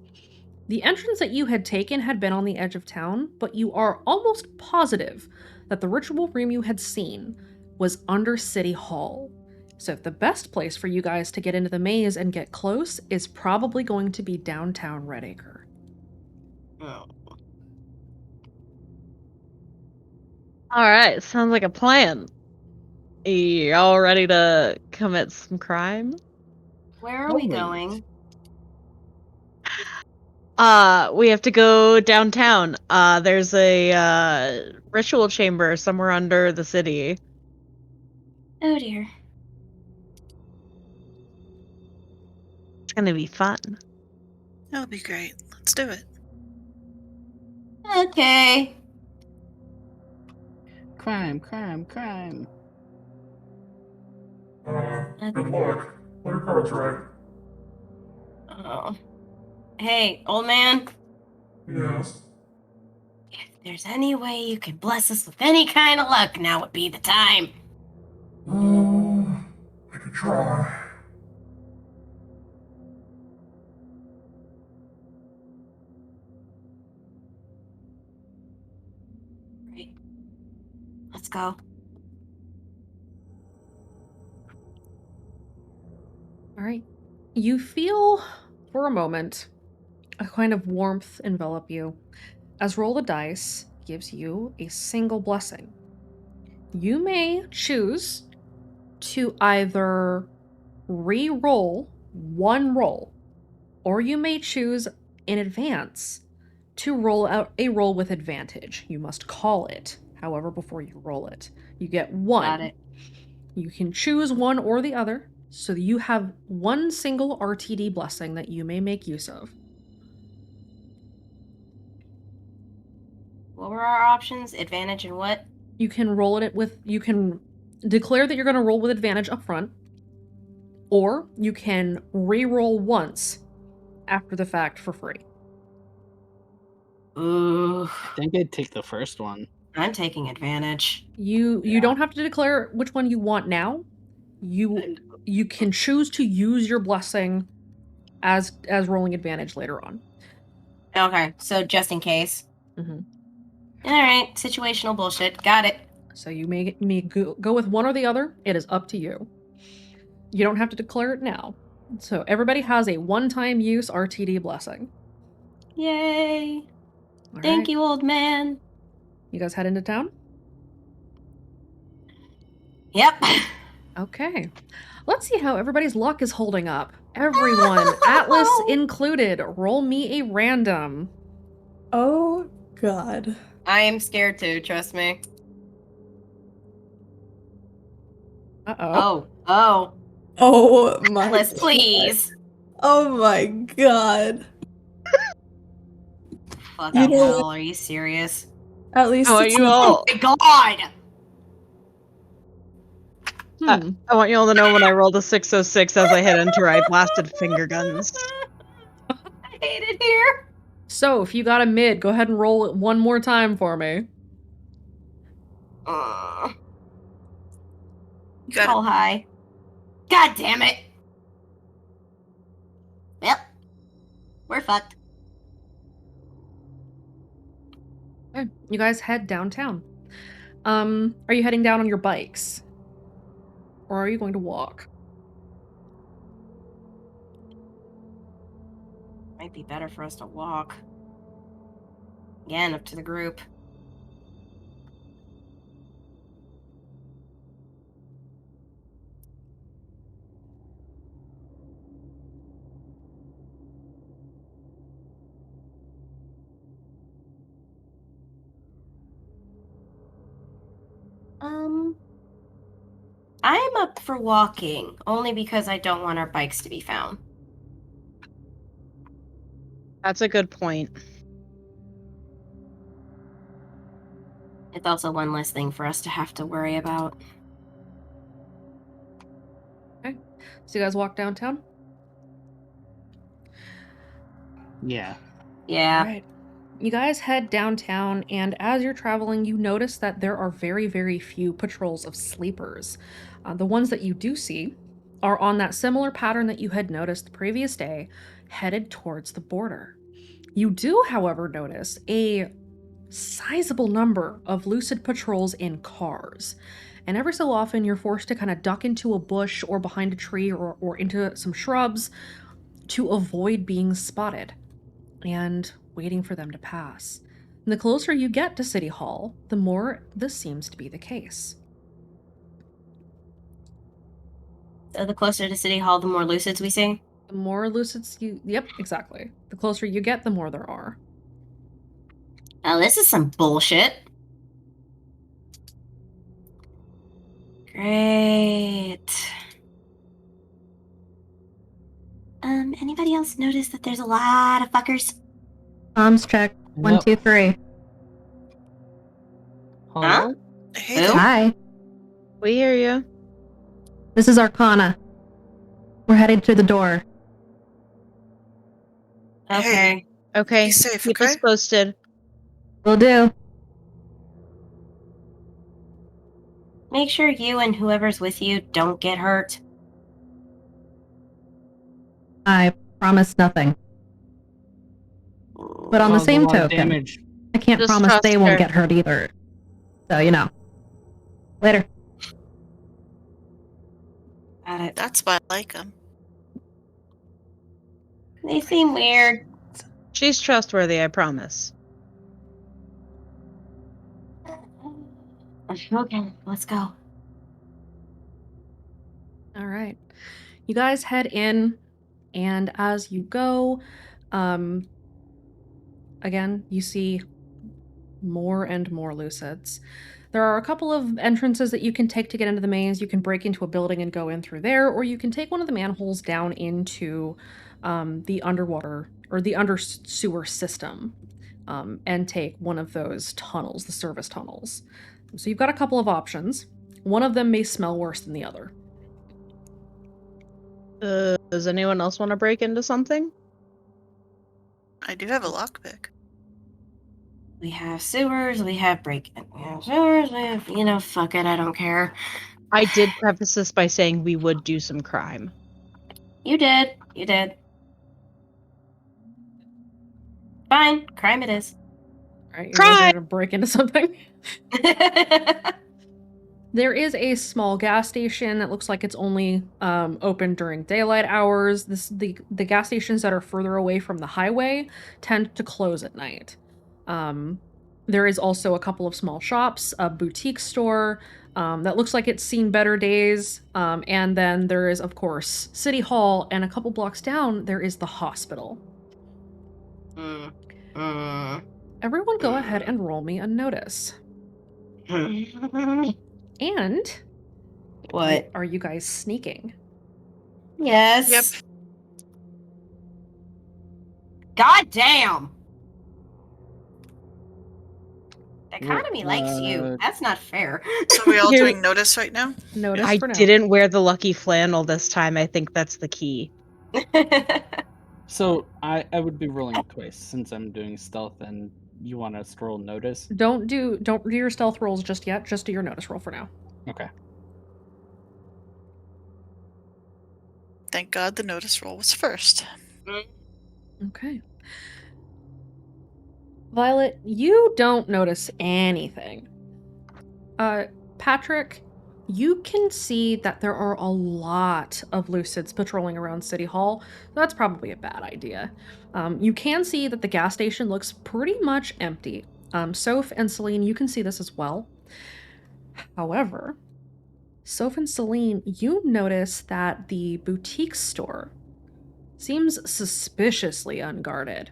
The entrance that you had taken had been on the edge of town, but you are almost positive that the ritual room you had seen was under City Hall. So the best place for you guys to get into the maze and get close is probably going to be downtown Redacre. Oh. Alright, sounds like a plan. Y'all ready to commit some crime? Where are we going? We have to go downtown. There's a ritual chamber somewhere under the city. Oh dear. It's gonna be fun. That'll be great. Let's do it. Okay. Crime, crime, crime. Good luck. Play your cards right. Oh. Hey, old man. Yes. If there's any way you can bless us with any kind of luck, now would be the time. I could try. Right. Let's go. All right. You feel, for a moment, a kind of warmth envelop you as roll the dice gives you a single blessing. You may choose to either re-roll one roll, or you may choose in advance to roll out a roll with advantage. You must call it, however, before you roll it. You get one. Got it. You can choose one or the other, so you have one single RTD blessing that you may make use of. What were our options? Advantage and what? You can roll it with, you can declare that you're going to roll with advantage up front, or you can re-roll once after the fact for free. Ooh. I think I'd take the first one. I'm taking advantage. You don't have to declare which one you want now. You can choose to use your blessing as rolling advantage later on. Okay, so just in case. Mhm. All right, situational bullshit. Got it. So you may go with one or the other. It is up to you. You don't have to declare it now. So everybody has a one-time use RTD blessing. Yay. All Thank right. you, old man. You guys head into town? Yep. Okay. Let's see how everybody's luck is holding up. Everyone, Atlas included, roll me a random. Oh, God. I am scared too, trust me. Uh-oh. Oh. Oh my Atlas, God. please. Oh my God. Fucking You know hell, what? are you serious? At least I want it's you not. all. Oh my god! I want you all to know when I rolled a 606 as I hit enter, I blasted finger guns. I hate it here. So, if you got a mid, go ahead and roll it one more time for me. You got Roll high. God damn it. Well, we're fucked. Okay, you guys head downtown. Are you heading down on your bikes? Or are you going to walk? Might be better for us to walk. Again, up to the group. I'm up for walking, only because I don't want our bikes to be found. That's a good point. It's also one less thing for us to have to worry about. Okay. So you guys walk downtown? Yeah. Yeah. Alright. You guys head downtown, and as you're traveling, you notice that there are very, very few patrols of sleepers. The ones that you do see are on that similar pattern that you had noticed the previous day, headed towards the border. You do, however, notice a sizable number of lucid patrols in cars. And every so often, you're forced to kind of duck into a bush or behind a tree or into some shrubs to avoid being spotted and waiting for them to pass. And the closer you get to City Hall, the more this seems to be the case. So the closer to City Hall, the more lucids we see? The more lucids you. Yep, exactly. The closer you get, the more there are. Oh, this is some bullshit. Great. Anybody else notice that there's a lot of fuckers? Comms check. 1, Nope. 2, 3. Hello? Hey Who? there. Hi. We hear you. This is Arcana. We're headed to the door. Okay. Okay. Be safe, Keep okay? us posted. Will do. Make sure you and whoever's with you don't get hurt. I promise nothing. But on the Caused a same lot of token, damage. I can't Just promise trust they won't her. get hurt either. So, you know. Later. Got it. That's why I like them. They seem weird. She's trustworthy, I promise. Okay, let's go. All right. You guys head in, and as you go, again, you see more and more lucids. There are a couple of entrances that you can take to get into the maze. You can break into a building and go in through there, or you can take one of the manholes down into the underwater or the under sewer system and take one of those tunnels, the service tunnels. So you've got a couple of options. One of them may smell worse than the other. Does anyone else want to break into something? I do have a lockpick. We have sewers, we have break-in. We have sewers, we have, fuck it, I don't care. I did preface this by saying we would do some crime. You did. You did. Fine. Crime it is. All right, you guys are going to break into something. Okay. There is a small gas station that looks like it's only open during daylight hours. The gas stations that are further away from the highway tend to close at night. There is also a couple of small shops, a boutique store that looks like it's seen better days, and then there is, of course, City Hall, and a couple blocks down there is the hospital. Everyone, go ahead and roll me a notice. And What? Are you guys sneaking? Yes. Yep. God damn! The economy likes you. That's not fair. So are we all Here- doing notice right now? Notice I for now. didn't wear the lucky flannel this time. I think that's the key. So I would be rolling twice since I'm doing stealth and you want us to roll notice. Don't do your stealth rolls just yet. Just do your notice roll for now. Okay. Thank God the notice roll was first. Okay. Violet, you don't notice anything. Patrick, you can see that there are a lot of Lucids patrolling around City Hall. That's probably a bad idea. You can see that the gas station looks pretty much empty. Soph and Celine, you can see this as well. However, Soph and Celine, you notice that the boutique store seems suspiciously unguarded.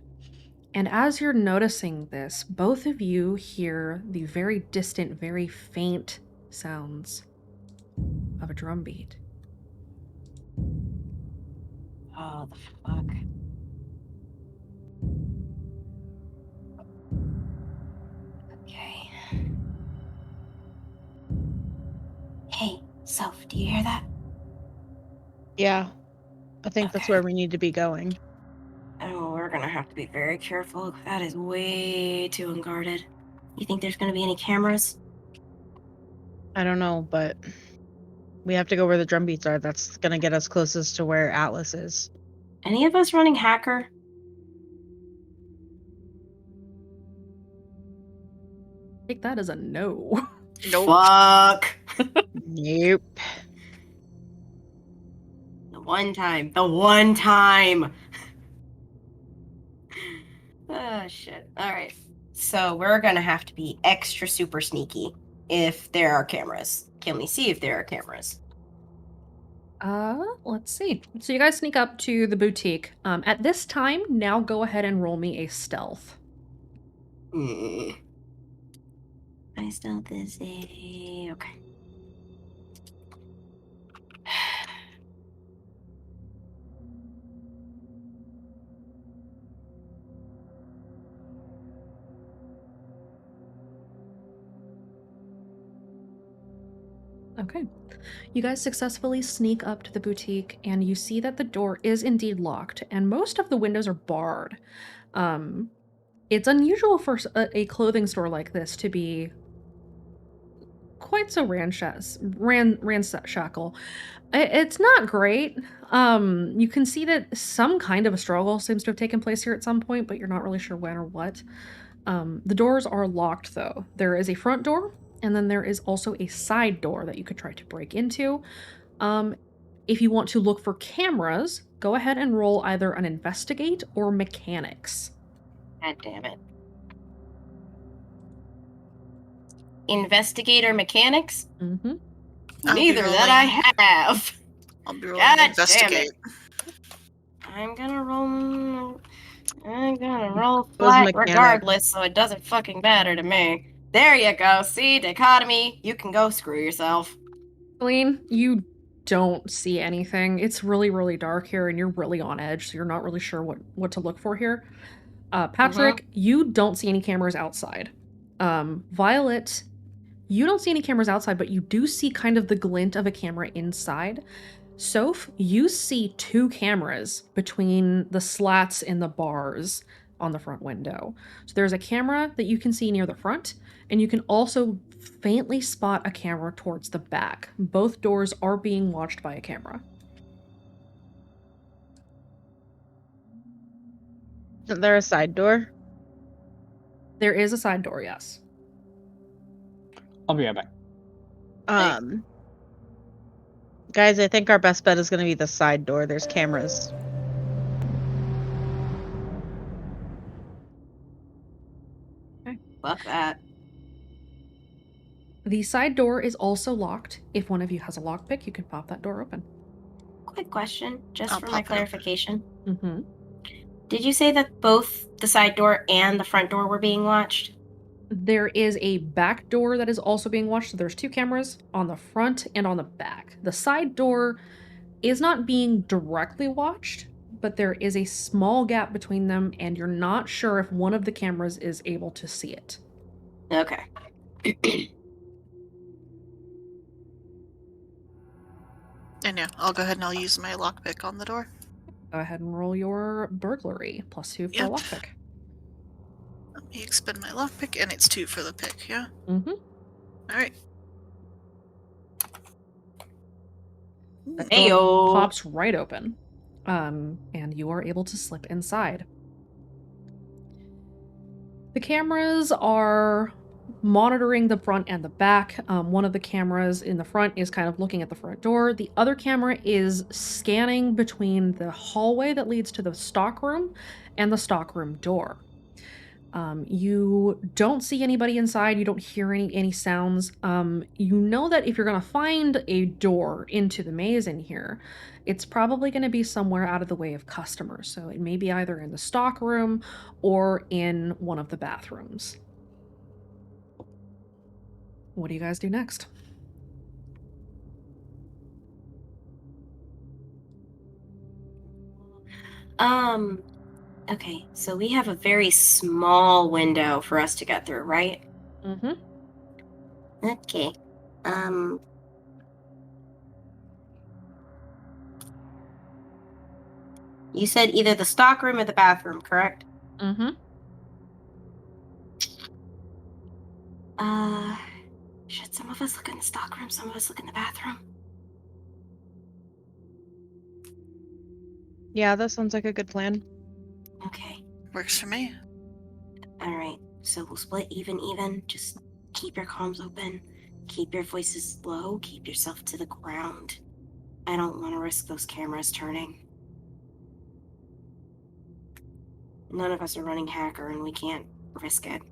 And as you're noticing this, both of you hear the very distant, very faint sounds of a drum beat. Oh, the fuck. Okay. Hey, Soph, do you hear that? Yeah. I think that's Okay. where we need to be going. Oh, we're gonna have to be very careful. That is way too unguarded. You think there's gonna be any cameras? I don't know, but we have to go where the drum beats are. That's gonna get us closest to where Atlas is. Any of us running hacker? Take that as a no. Nope. Fuck. Nope. The one time. The one time. Oh, shit. All right. So we're gonna have to be extra super sneaky if there are cameras. Can we see if there are cameras? Let's see. So you guys sneak up to the boutique. At this time, now go ahead and roll me a stealth. My stealth is a... Okay. Okay. You guys successfully sneak up to the boutique, and you see that the door is indeed locked, and most of the windows are barred. It's unusual for a clothing store like this to be quite so ramshackle. It's not great. You can see that some kind of a struggle seems to have taken place here at some point, but you're not really sure when or what. The doors are locked, though. There is a front door, and then there is also a side door that you could try to break into. If you want to look for cameras, go ahead and roll either an investigate or mechanics. God damn it. Investigator mechanics? Mm-hmm. Neither that I have. I'll be rolling God investigate. I'm gonna roll Those flat mechanics. regardless, so it doesn't fucking matter to me. There you go. See, dichotomy. You can go screw yourself. Celine, you don't see anything. It's really, really dark here, and you're really on edge, so you're not really sure what to look for here. Patrick, you don't see any cameras outside. Violet, you don't see any cameras outside, but you do see kind of the glint of a camera inside. Soph, you see 2 cameras between the slats in the bars on the front window. So there's a camera that you can see near the front, and you can also faintly spot a camera towards the back. Both doors are being watched by a camera. Isn't there a side door? There is a side door, yes. I'll be right back. Guys, I think our best bet is going to be the side door. There's cameras. Okay. Fuck that. The side door is also locked. If one of you has a lockpick, you can pop that door open. Quick question, just I'll for pop my it open. clarification. Mm-hmm. Did you say that both the side door and the front door were being watched? There is a back door that is also being watched. So there's 2 cameras on the front and on the back. The side door is not being directly watched, but there is a small gap between them, and you're not sure if one of the cameras is able to see it. Okay. And yeah, I'll go ahead and I'll use my lockpick on the door. Go ahead and roll your burglary. +2 for Yep. a lockpick. Let me expend my lockpick, and it's 2 for the pick, yeah? Mm-hmm. Alright. That door Heyo. pops right open. And you are able to slip inside. The cameras are monitoring the front and the back. One of the cameras in the front is kind of looking at the front door. The other camera is scanning between the hallway that leads to the stockroom and the stockroom door. You don't see anybody inside. You don't hear any sounds. You know that if you're going to find a door into the maze in here, it's probably going to be somewhere out of the way of customers. So it may be either in the stockroom or in one of the bathrooms. What do you guys do next? Okay, so we have a very small window for us to get through, right? Mm-hmm. Okay. You said either the stockroom or the bathroom, correct? Mm-hmm. Should some of us look in the stockroom, some of us look in the bathroom? Yeah, that sounds like a good plan. Okay. Works for me. Alright, so we'll split even. Just keep your comms open. Keep your voices low. Keep yourself to the ground. I don't want to risk those cameras turning. None of us are running hacker, and we can't risk it.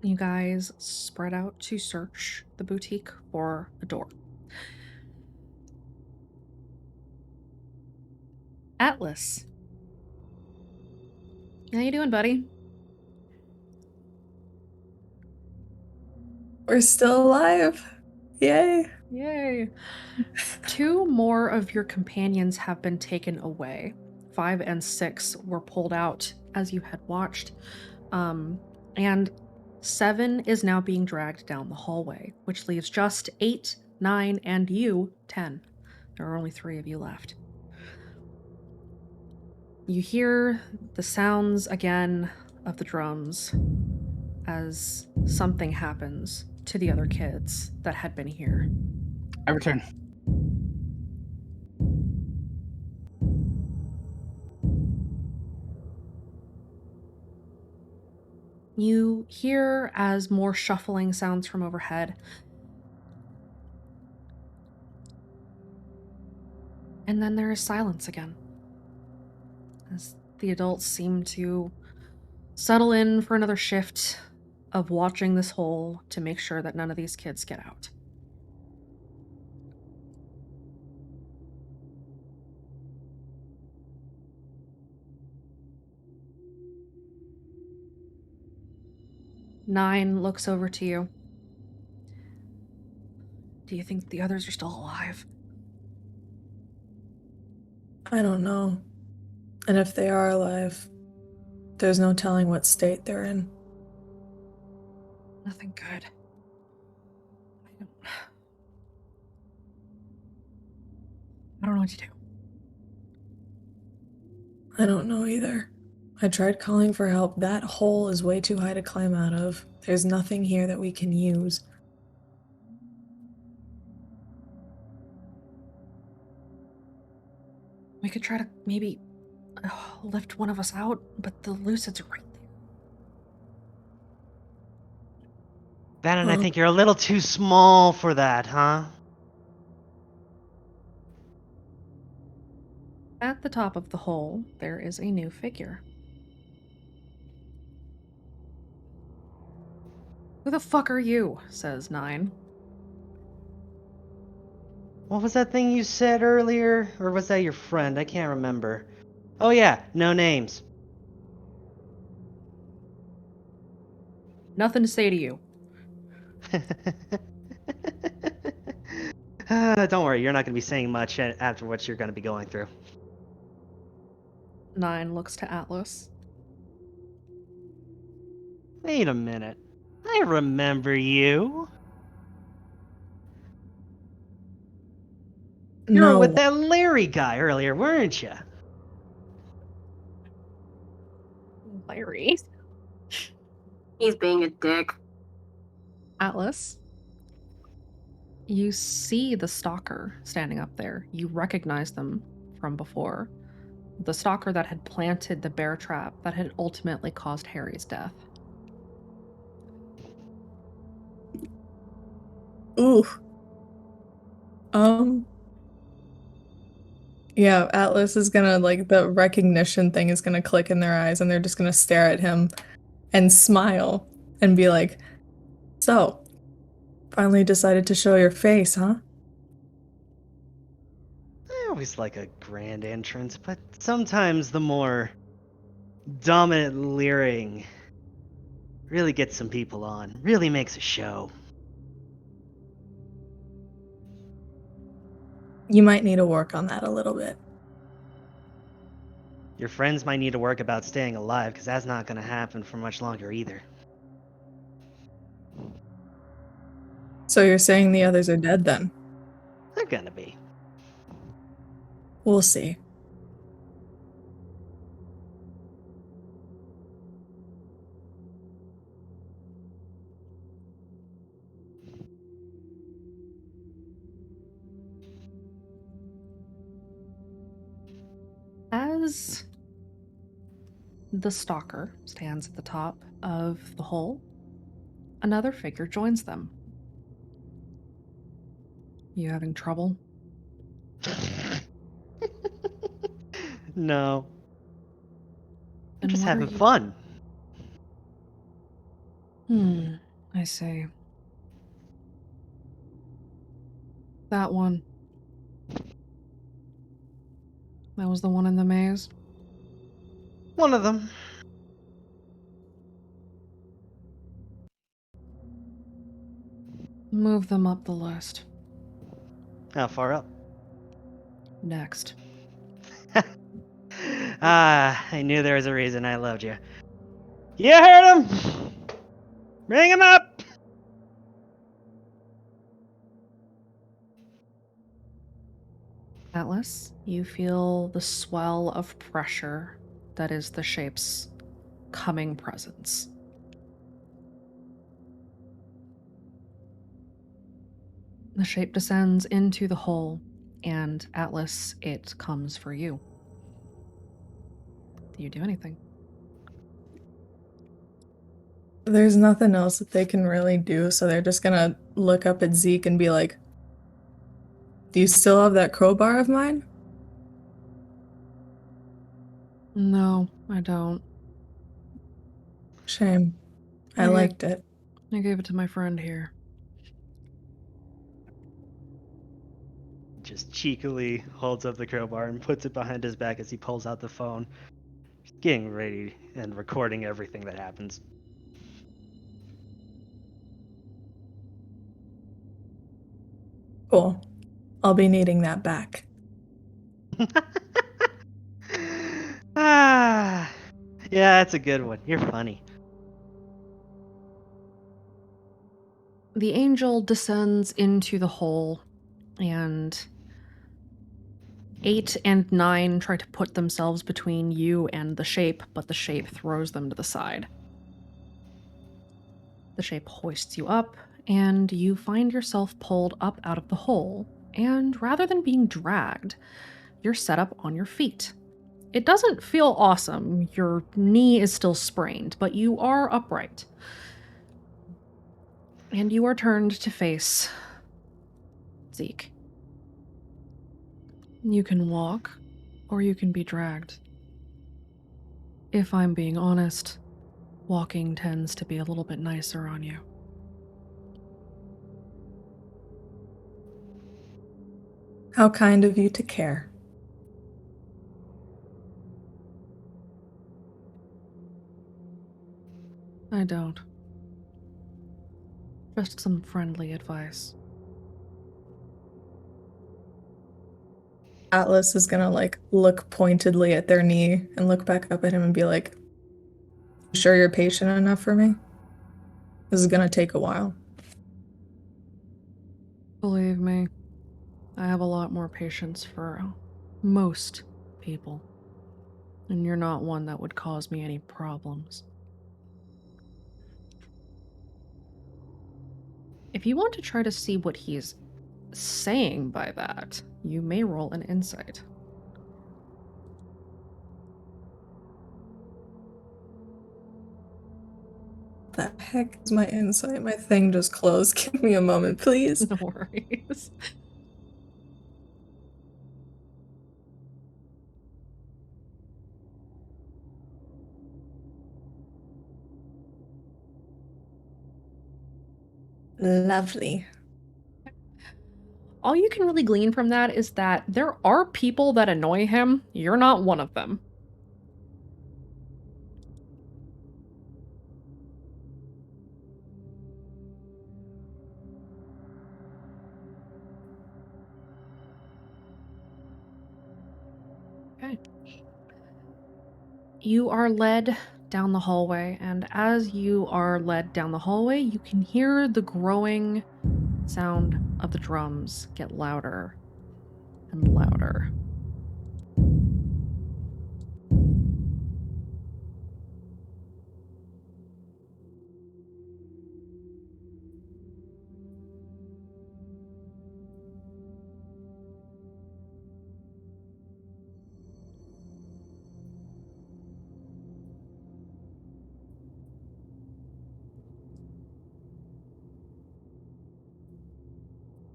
You guys spread out to search the boutique for a door. Atlas. How you doing, buddy? We're still alive. Yay. Yay. 2 more of your companions have been taken away. 5 and 6 were pulled out as you had watched. And 7 is now being dragged down the hallway, which leaves just 8, 9, and you, 10. There are only 3 of you left. You hear the sounds again of the drums as something happens to the other kids that had been here. I return. You hear as more shuffling sounds from overhead. And then there is silence again, as the adults seem to settle in for another shift of watching this hole to make sure that none of these kids get out. Nine looks over to you. Do you think the others are still alive? I don't know. And if they are alive, there's no telling what state they're in. Nothing good. I don't know what to do. I don't know either. I tried calling for help. That hole is way too high to climb out of. There's nothing here that we can use. We could try to maybe lift one of us out, but the lucids are right there. Vannon, I think you're a little too small for that, huh? At the top of the hole, there is a new figure. Who the fuck are you? Says Nine. What was that thing you said earlier? Or was that your friend? I can't remember. Oh yeah, no names. Nothing to say to you. Don't worry, you're not going to be saying much after what you're going to be going through. 9 looks to Atlas. Wait a minute. I remember you. You were with No, that Larry guy earlier, weren't you? Larry. He's being a dick. Atlas. You see the stalker standing up there. You recognize them from before. The stalker that had planted the bear trap that had ultimately caused Harry's death. ooh. Yeah, Atlas is gonna like the recognition thing is gonna click in their eyes and they're just gonna stare at him and smile and be like, "So, finally decided to show your face, huh?" I always like a grand entrance, but sometimes the more dominant leering really gets some people on, really makes a show. You might need to work on that a little bit. Your friends might need to work about staying alive, because that's not going to happen for much longer either. So you're saying the others are dead then? They're gonna be. We'll see. As the stalker stands at the top of the hole, another figure joins them. You having trouble? No. I'm And just what are having you- fun. I see. That one. That was the one in the maze? One of them. Move them up the list. How far up? Next. I knew there was a reason I loved you. You heard him! Bring him up! Atlas, you feel the swell of pressure that is the shape's coming presence. The shape descends into the hole, and Atlas, it comes for you. Do you do anything? There's nothing else that they can really do, so they're just gonna look up at Zeke and be like, "Do you still have that crowbar of mine?" No, I don't. Shame. I Okay. liked it. I gave it to my friend here. Just cheekily holds up the crowbar and puts it behind his back as he pulls out the phone, getting ready and recording everything that happens. Cool. I'll be needing that back. Ah, yeah, that's a good one. You're funny. The angel descends into the hole, and 8 and 9 try to put themselves between you and the shape, but the shape throws them to the side. The shape hoists you up, and you find yourself pulled up out of the hole, and rather than being dragged, you're set up on your feet. It doesn't feel awesome. Your knee is still sprained, but you are upright. And you are turned to face Zeke. You can walk, or you can be dragged. If I'm being honest, walking tends to be a little bit nicer on you. How kind of you to care. I don't. Just some friendly advice. Atlas is gonna like look pointedly at their knee and look back up at him and be like, "You sure you're patient enough for me? This is gonna take a while." Believe me, I have a lot more patience for most people. And you're not one that would cause me any problems. If you want to try to see what he's saying by that, you may roll an insight. The heck is my insight? My thing just closed. Give me a moment, please. No worries. Lovely. All you can really glean from that is that there are people that annoy him. You're not one of them. Okay. You are led down the hallway, and as you are led down the hallway, you can hear the growing sound of the drums get louder and louder.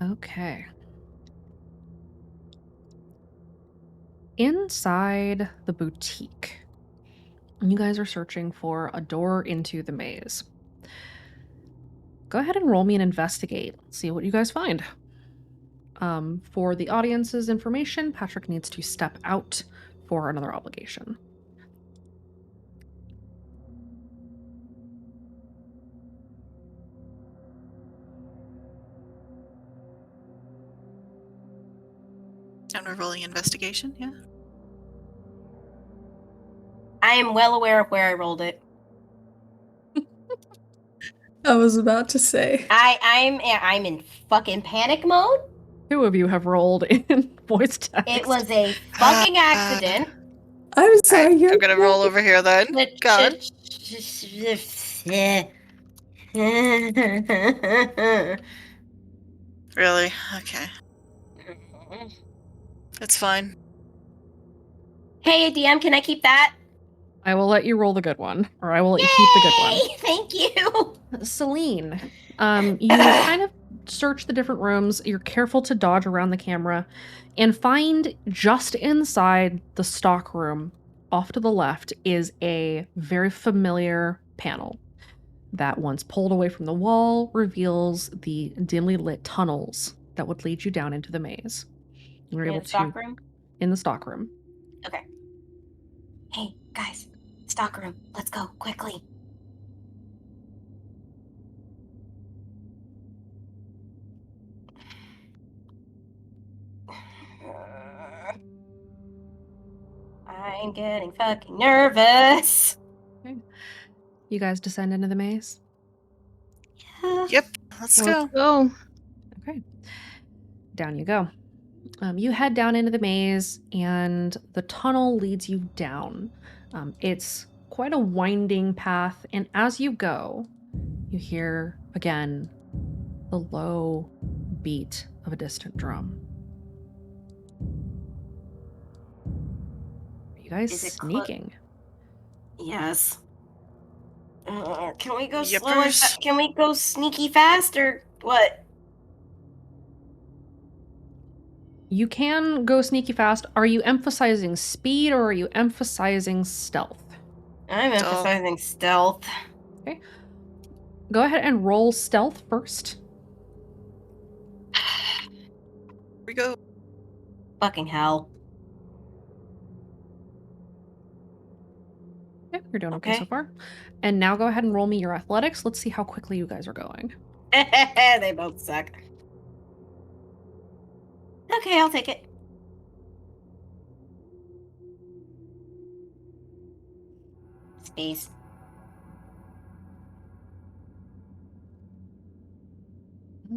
Okay. Inside the boutique, you guys are searching for a door into the maze. Go ahead and roll me an investigate. See what you guys find. For the audience's information, Patrick needs to step out for another obligation. And we're rolling investigation, yeah? I am well aware of where I rolled it. I was about to say. I'm in fucking panic mode. 2 of you have rolled in voice text. It was a fucking accident. I'm sorry, Alright, you're I'm gonna roll over here then. God. Really? Okay. It's fine. Hey, DM, can I keep that? I will let you roll the good one, or I will let you keep the good one. Yay! Thank you. Celine, you kind of search the different rooms. You're careful to dodge around the camera and find just inside the stock room, off to the left, is a very familiar panel that, once pulled away from the wall, reveals the dimly lit tunnels that would lead you down into the maze. You're In able the to stock room? in the stock room. Okay. Hey, guys. Stock room. Let's go, quickly. I'm getting fucking nervous. Okay. You guys descend into the maze. Yep, let's go. Go. Okay. Down you go. You head down into the maze, and the tunnel leads you down. It's quite a winding path, and as you go, you hear again the low beat of a distant drum. Are you guys Is it sneaking? Yes. Can we go slow? Yippers. Can we go sneaky fast or what? You can go sneaky fast. Are you emphasizing speed or are you emphasizing stealth? I'm emphasizing stealth. Okay. Go ahead and roll stealth first. Here we go. Fucking hell. Okay, you're doing okay so far. And now go ahead and roll me your athletics. Let's see how quickly you guys are going. They both suck. Okay, I'll take it. Space.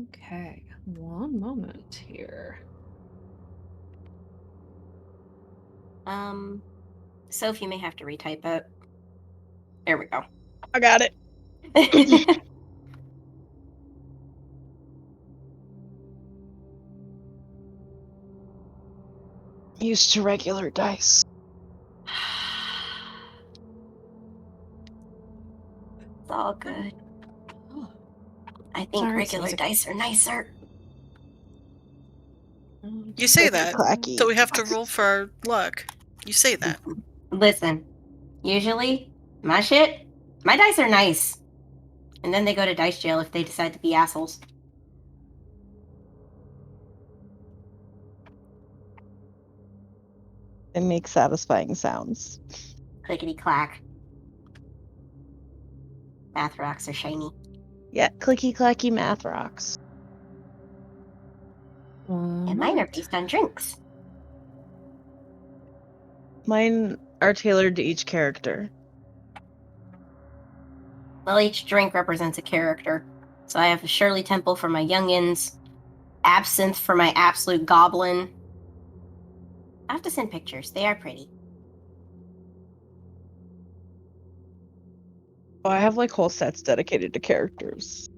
Okay, one moment here. Sophie may have to retype it. There we go. I got it. Used to regular dice. It's all good. I think Sorry, regular Susie. dice are nicer. You say Clicky that, clacky. so we have to roll for our luck. You say that. Listen, usually my dice are nice. And then they go to dice jail if they decide to be assholes. They make satisfying sounds. Clickety clack. Math rocks are shiny. Yeah, clicky clacky math rocks. And mine are based on drinks. Mine are tailored to each character. Well, each drink represents a character. So I have a Shirley Temple for my youngins, absinthe for my absolute goblin. I have to send pictures. They are pretty. Oh, I have like whole sets dedicated to characters.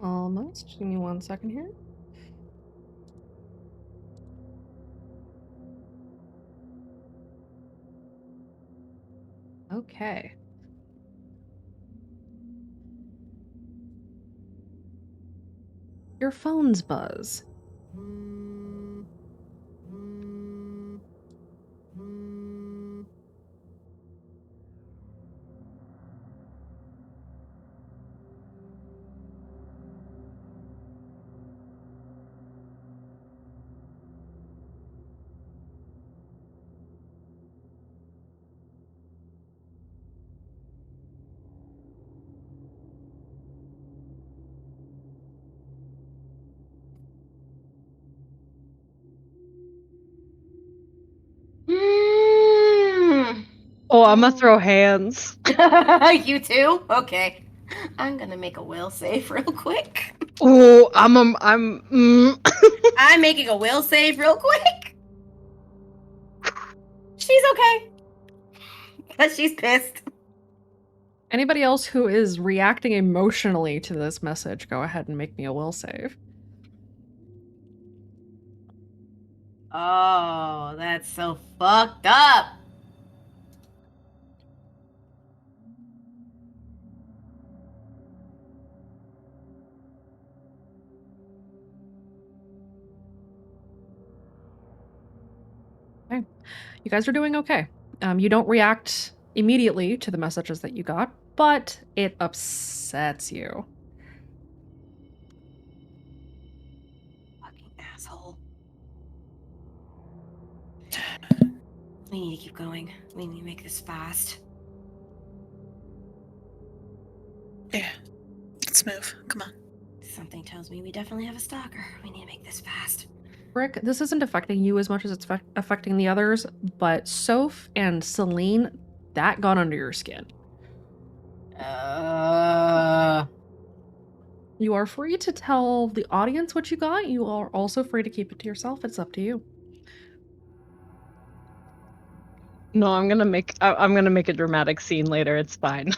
Almost. Give me 1 second here. Okay. Your phones buzz. Oh, I'm gonna throw hands. You too? Okay. I'm gonna make a will save real quick. Oh, I'm I'm making a will save real quick. She's okay. Because she's pissed. Anybody else who is reacting emotionally to this message, go ahead and make me a will save. Oh, that's so fucked up. Okay. You guys are doing okay. You don't react immediately to the messages that you got, but it upsets you. Fucking asshole. We need to keep going. We need to make this fast. Yeah. Let's move. Come on. Something tells me we definitely have a stalker. We need to make this fast. Rick, this isn't affecting you as much as it's affecting the others, but Soph and Celine, that got under your skin. You are free to tell the audience what you got. You are also free to keep it to yourself. It's up to you. No, I'm gonna make a dramatic scene later. It's fine.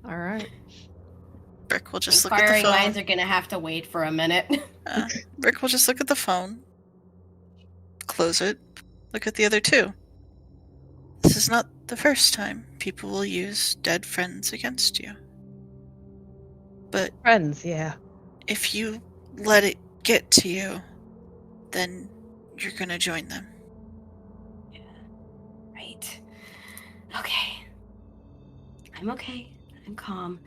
All right. Brick will just look at the Inquiring phone. minds are gonna have to wait for a minute. Brick will just look at the phone, close it, look at the other two. This is not the first time people will use dead friends against you. But Friends, yeah. if you let it get to you, then you're gonna join them. Yeah. Right. Okay. I'm okay. I'm calm.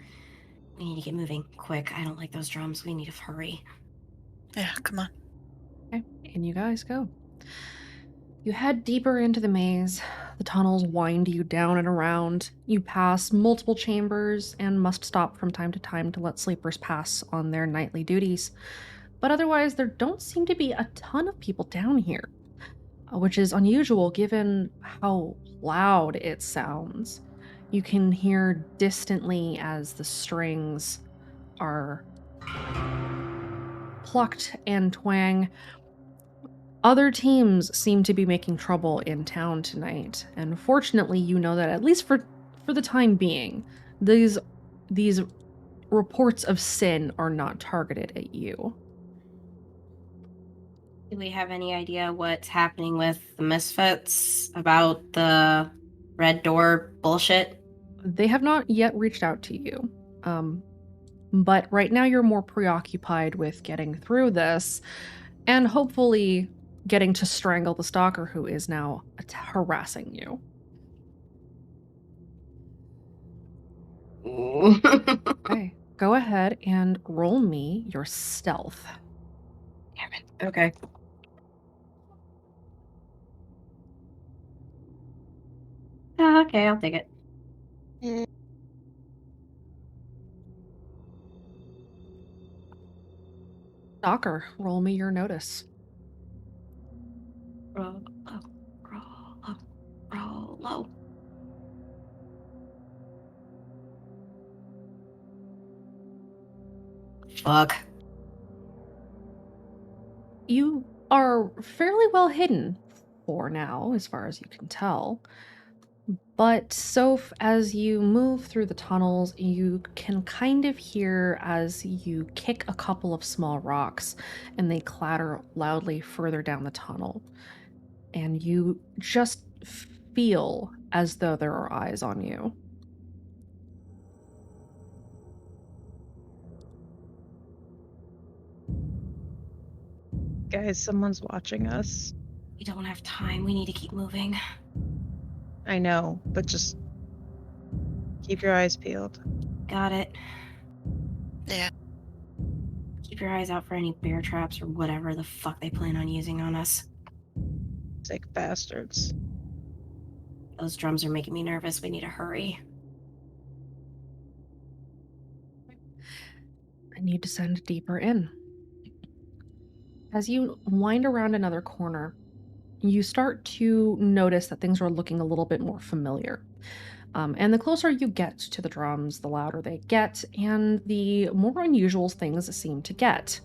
We need to get moving quick. I don't like those drums. We need to hurry. Yeah, come on. Okay, and you guys go. You head deeper into the maze. The tunnels wind you down and around. You pass multiple chambers and must stop from time to time to let sleepers pass on their nightly duties. But otherwise, there don't seem to be a ton of people down here, which is unusual given how loud it sounds. You can hear distantly as the strings are plucked and twang. Other teams seem to be making trouble in town tonight, and fortunately, you know that at least for the time being, these reports of sin are not targeted at you. Do we have any idea what's happening with the Misfits about the red door bullshit? They have not yet reached out to you, but right now you're more preoccupied with getting through this, and hopefully getting to strangle the stalker who is now harassing you. Okay, go ahead and roll me your stealth. Damn it. Okay. Okay, I'll take it. Stalker, roll me your notice. Roll low, roll low, roll low. Fuck. You are fairly well hidden for now, as far as you can tell. But as you move through the tunnels, you can kind of hear as you kick a couple of small rocks and they clatter loudly further down the tunnel. And you just feel as though there are eyes on you. Guys, someone's watching us. We don't have time. We need to keep moving. I know, but just keep your eyes peeled. Got it. Yeah. Keep your eyes out for any bear traps or whatever the fuck they plan on using on us. Sick bastards. Those drums are making me nervous. We need to hurry. I need to descend deeper in. As you wind around another corner, you start to notice that things are looking a little bit more familiar. And the closer you get to the drums, the louder they get, and the more unusual things seem to get.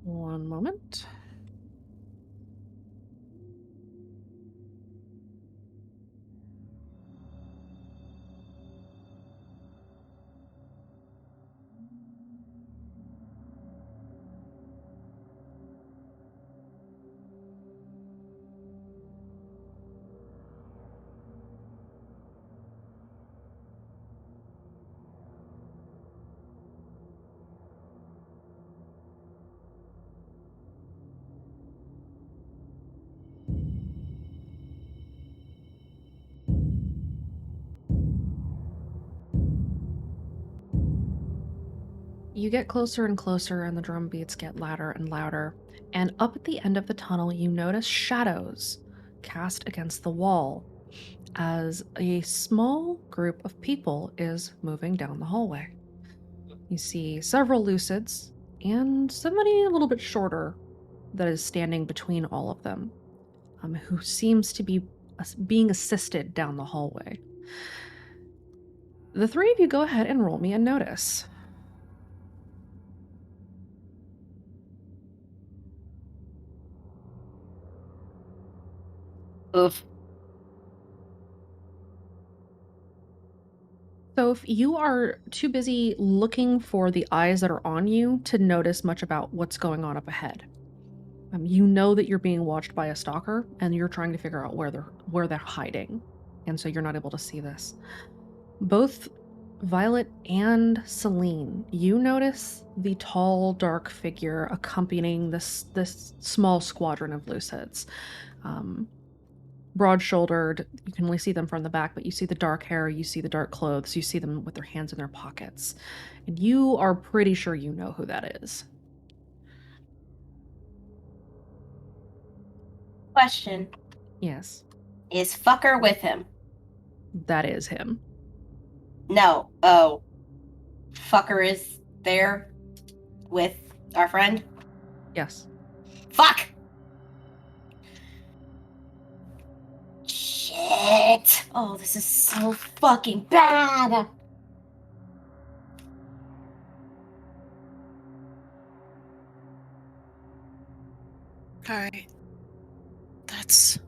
One moment. You get closer and closer, and the drum beats get louder and louder. And up at the end of the tunnel, you notice shadows cast against the wall as a small group of people is moving down the hallway. You see several lucids and somebody a little bit shorter that is standing between all of them. who seems to be being assisted down the hallway. The three of you go ahead and roll me a notice. Oof. So if you are too busy looking for the eyes that are on you to notice much about what's going on up ahead, you know that you're being watched by a stalker, and you're trying to figure out where they're hiding, and so you're not able to see this. Both Violet and Celine, you notice the tall, dark figure accompanying this small squadron of Lucids. Broad-shouldered, you can only see them from the back, but you see the dark hair, you see the dark clothes, you see them with their hands in their pockets. And you are pretty sure you know who that is. Question. Yes, Is fucker with him? that is him. No. Oh. Fucker is there with our friend? Yes. Fuck! Shit! Oh, this is so fucking bad! Alright. That's...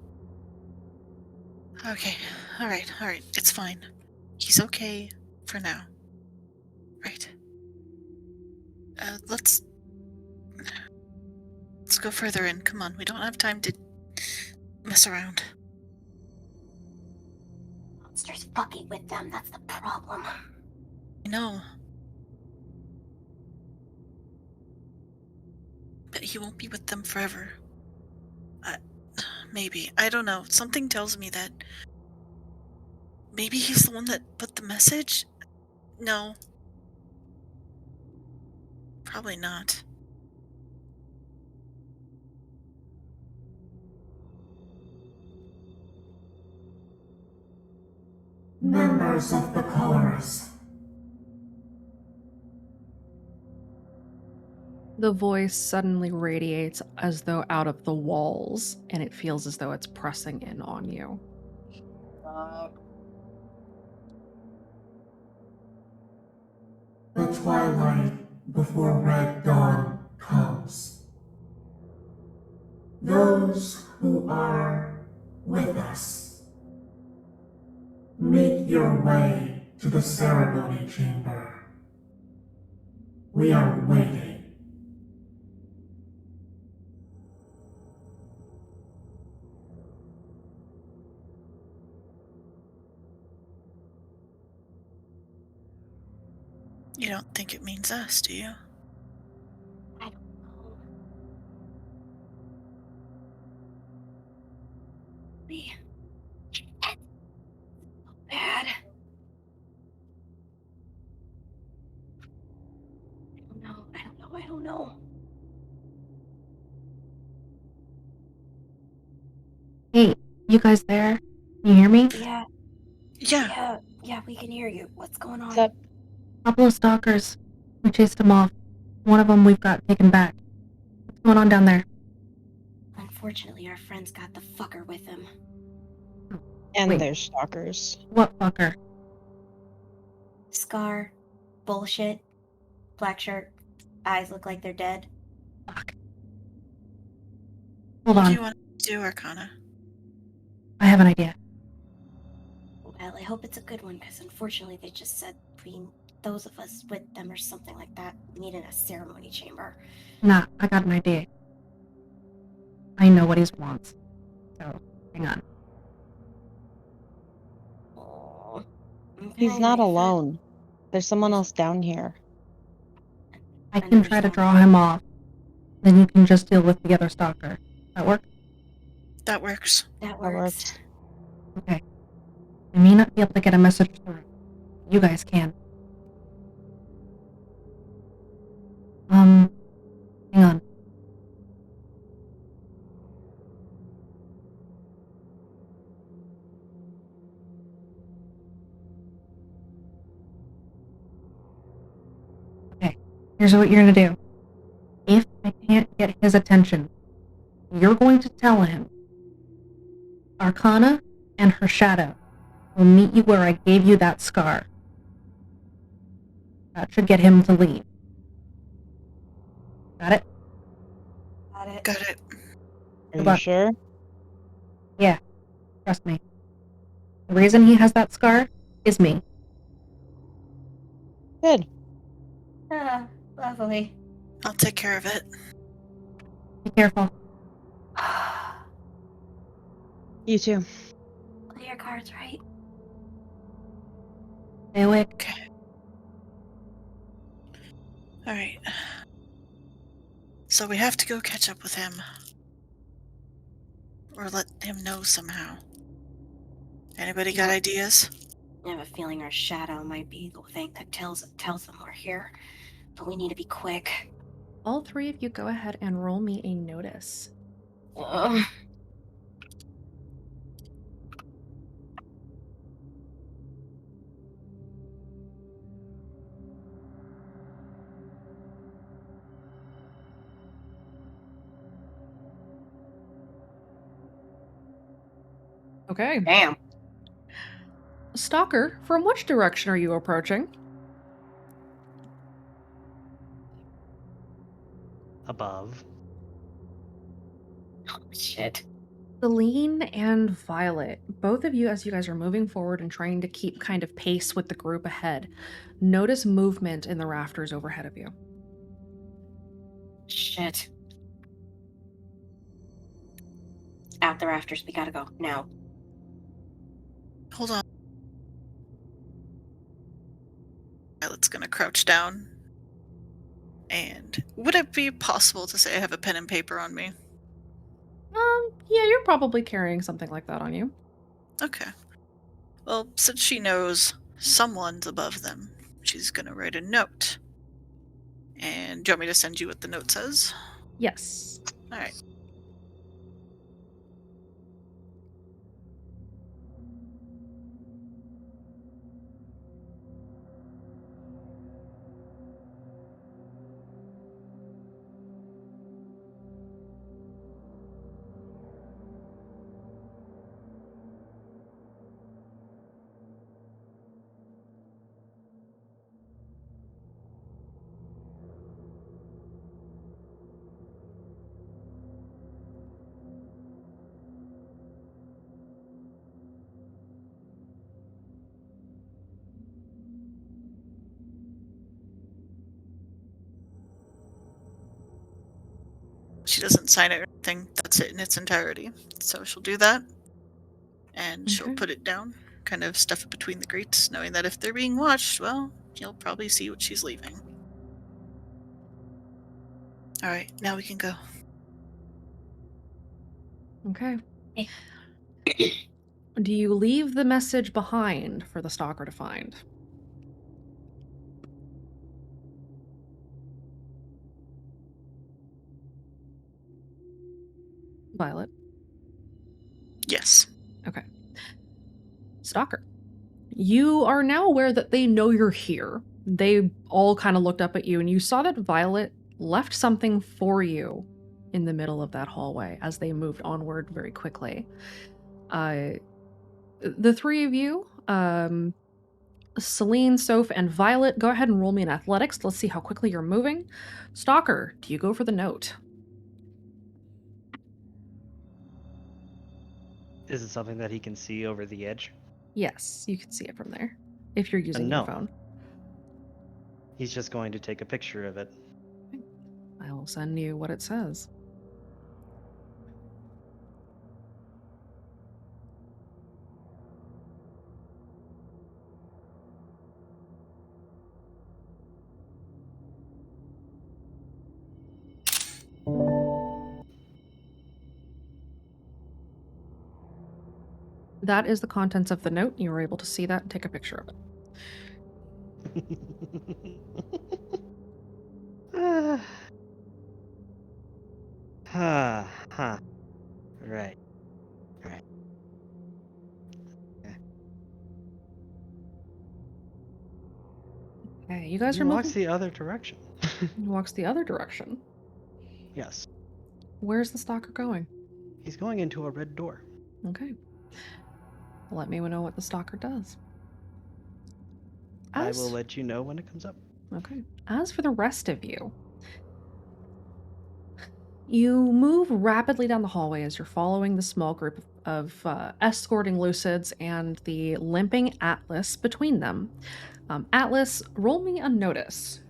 Okay. Alright. It's fine. He's okay for now. Right. Let's go further in. Come on, we don't have time to mess around. Monster's fucking with them, that's the problem. I know. But he won't be with them forever. Maybe. I don't know. Something tells me that maybe he's the one that put the message? No. Probably not. Members of the Colors. The voice suddenly radiates as though out of the walls, and it feels as though it's pressing in on you. The twilight before red dawn comes. Those who are with us, make your way to the ceremony chamber. We are waiting. You don't think it means us, do you? I don't know. Me. Bad. I don't know. Hey, you guys there? Can you hear me? Yeah. We can hear you. What's going on? What's up? Couple of stalkers. We chased them off. One of them we've got taken back. What's going on down there? Unfortunately, our friend's got the fucker with him. And Wait. they're stalkers. What fucker? Scar. Bullshit. Black shirt. Eyes look like they're dead. Fuck. Hold What on. do you want to do, Arcana? I have an idea. Well, I hope it's a good one, because unfortunately they just said between those of us with them or something like that needed a ceremony chamber. Nah, I got an idea. I know what he wants. So, hang on. Oh, He's not alone. There's someone else down here. I can try to draw him off. Then you can just deal with the other stalker. That work? That works. That That works. works. Okay. I may not be able to get a message through. You guys can. Hang on. Okay, here's what you're gonna do. If I can't get his attention, you're going to tell him Arcana and her shadow will meet you where I gave you that scar. That should get him to leave. Got it? Got it. Got it. Are Good you luck. sure? Yeah, trust me. The reason he has that scar is me. Good. Ah, lovely. I'll take care of it. Be careful. You too. Play your cards right. Stay awake. Okay. All right. So we have to go catch up with him. Or let him know somehow. Anybody got ideas? I have a feeling our shadow might be the thing that tells them we're here. But we need to be quick. All three of you go ahead and roll me a notice. Ugh. Okay. Damn. Stalker, from which direction are you approaching? Above. Oh, shit. Celine and Violet, both of you, as you guys are moving forward and trying to keep kind of pace with the group ahead, notice movement in the rafters overhead of you. Shit. Out the rafters. We gotta go. Now. Hold on. Violet's gonna crouch down. And would it be possible to say I have a pen and paper on me? Yeah, you're probably carrying something like that on you. Okay. Well, since she knows someone's above them, she's gonna write a note. And do you want me to send you what the note says? Yes. Alright. She doesn't sign it or anything. That's it in its entirety. So she'll do that. And she'll Okay. put it down, kind of stuff it between the grates, knowing that if they're being watched, well, you'll probably see what she's leaving. Alright, now we can go. Okay. Do you leave the message behind for the stalker to find? Violet. Yes. Okay. Stalker. You are now aware that they know you're here. They all kind of looked up at you, and you saw that Violet left something for you in the middle of that hallway as they moved onward very quickly. The three of you, Celine, Soph, and Violet, go ahead and roll me in athletics. Let's see how quickly you're moving. Stalker, do you go for the note? Is it something that he can see over the edge? Yes, you can see it from there if you're using your no. phone. He's just going to take a picture of it. I will send you what it says. That is the contents of the note. You were able to see that and take a picture of it. Huh. Right. Okay, you guys He are walks moving. the other direction. He walks the other direction. Yes. Where's the stalker going? He's going into a red door. Okay. Let me know what the stalker does. I will let you know when it comes up. Okay. As for the rest of you, you move rapidly down the hallway as you're following the small group of escorting Lucids and the limping Atlas between them. Atlas, roll me a notice.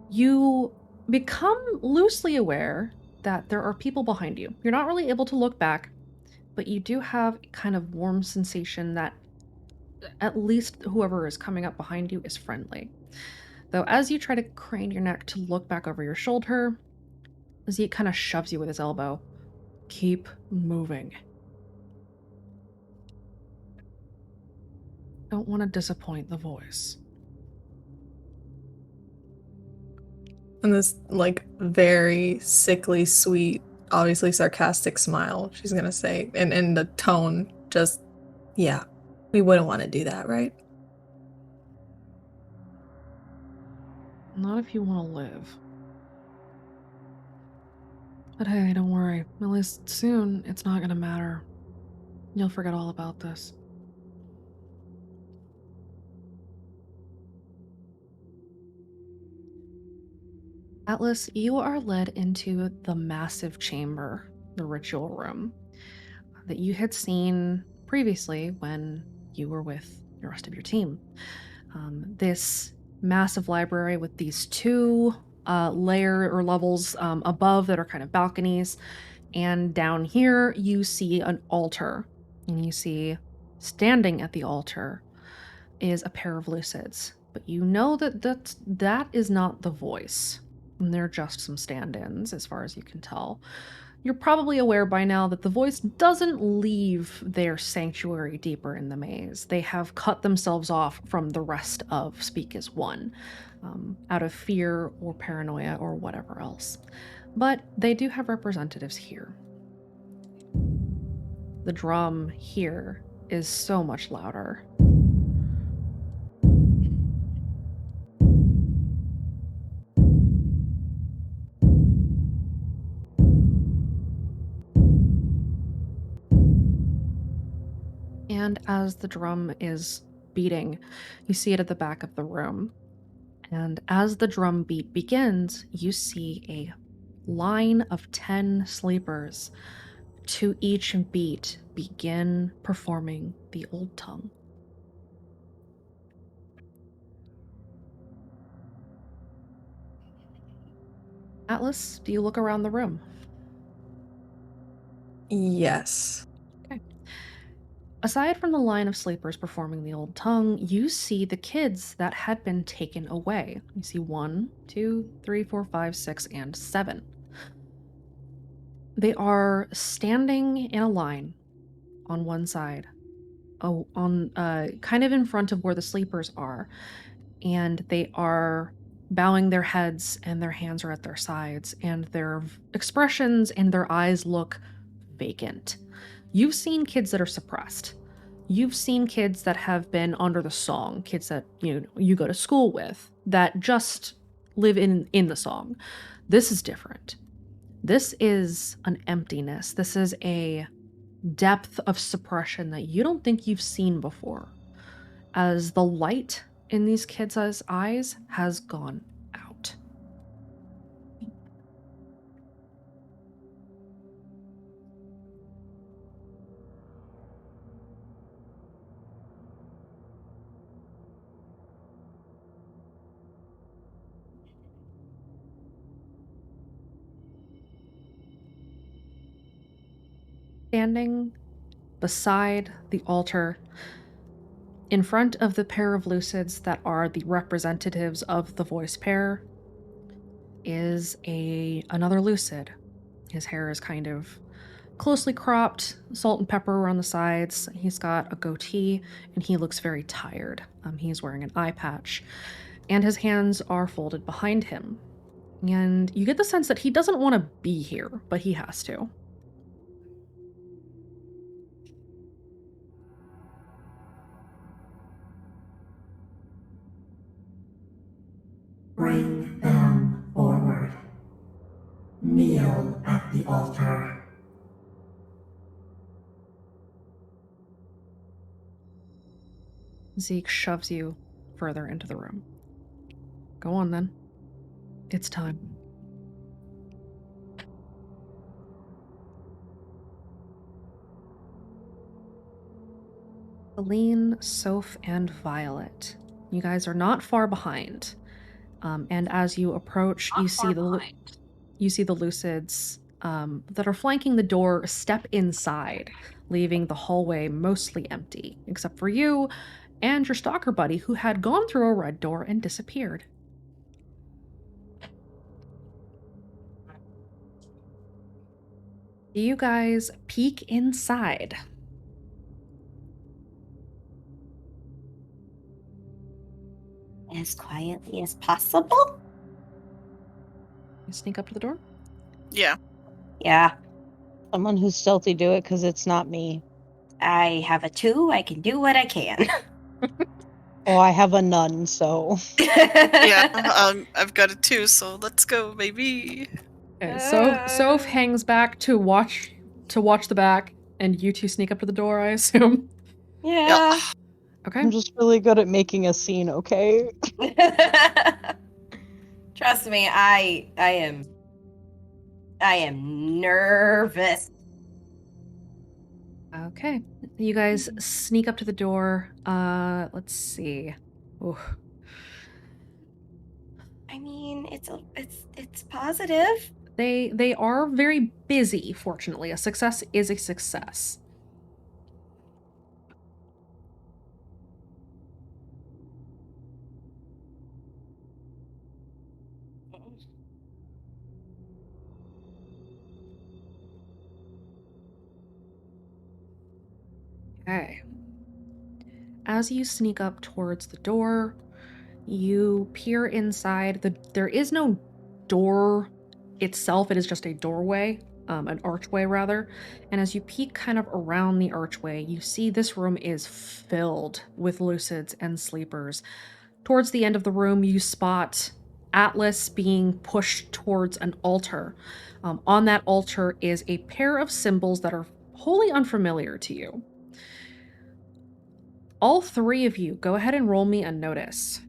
You become loosely aware that there are people behind you. You're not really able to look back, but you do have a kind of warm sensation that at least whoever is coming up behind you is friendly. Though as you try to crane your neck to look back over your shoulder, Zeke kind of shoves you with his elbow. Keep moving. Don't want to disappoint the voice. And this, like, very sickly, sweet, obviously sarcastic smile, she's gonna say, and in the tone, just, yeah, we wouldn't want to do that, right? Not if you want to live. But hey, don't worry. At least soon, it's not gonna matter. You'll forget all about this. Atlas, you are led into the massive chamber, the ritual room, that you had seen previously when you were with the rest of your team. This massive library with these two layer or levels above that are kind of balconies, and down here you see an altar, and you see standing at the altar is a pair of Lucids, but you know that is not the voice. And they're just some stand-ins as far as you can tell. You're probably aware by now that the voice doesn't leave their sanctuary deeper in the maze. They have cut themselves off from the rest of Speak as One, out of fear or paranoia or whatever else. But they do have representatives here. The drum here is so much louder. And as the drum is beating, you see it at the back of the room. And as the drum beat begins, you see a line of 10 sleepers to each beat begin performing the old tongue. Atlas, do you look around the room? Yes. Okay. Aside from the line of sleepers performing the old tongue, you see the kids that had been taken away. You see 1, 2, 3, 4, 5, 6, and 7. They are standing in a line on one side, kind of in front of where the sleepers are, and they are bowing their heads and their hands are at their sides, and their expressions and their eyes look vacant. You've seen kids that are suppressed. You've seen kids that have been under the song, kids that you go to school with, that just live in the song. This is different. This is an emptiness. This is a depth of suppression that you don't think you've seen before, as the light in these kids' eyes has gone out. Standing beside the altar, in front of the pair of Lucids that are the representatives of the voice pair, is another Lucid. His hair is kind of closely cropped, salt and pepper on the sides. He's got a goatee, and he looks very tired. He's wearing an eye patch, and his hands are folded behind him. And you get the sense that he doesn't want to be here, but he has to. Bring them forward. Kneel at the altar. Zeke shoves you further into the room. Go on then. It's time. Celine, Soph, and Violet. You guys are not far behind. And as you approach, you see the Lucids that are flanking the door step inside, leaving the hallway mostly empty, except for you and your stalker buddy who had gone through a red door and disappeared. Do you guys peek inside? As quietly as possible? You sneak up to the door? Yeah. Yeah. Someone who's stealthy do it because it's not me. I have a 2. I can do what I can. Oh, I have a none, so. Yeah. I've got it too, so let's go, baby. Okay, so Soph hangs back to watch the back, and you two sneak up to the door, I assume. Yeah. Okay. I'm just really good at making a scene, okay? Trust me, I am nervous. Okay. You guys sneak up to the door. Let's see. Ooh. I mean, it's positive. They are very busy, fortunately. A success is a success. Okay. As you sneak up towards the door, you peer inside. There is no door itself, it is just a doorway, an archway rather. And as you peek kind of around the archway, you see this room is filled with lucids and sleepers. Towards the end of the room, you spot Atlas being pushed towards an altar. On that altar is a pair of symbols that are wholly unfamiliar to you. All three of you, go ahead and roll me a notice.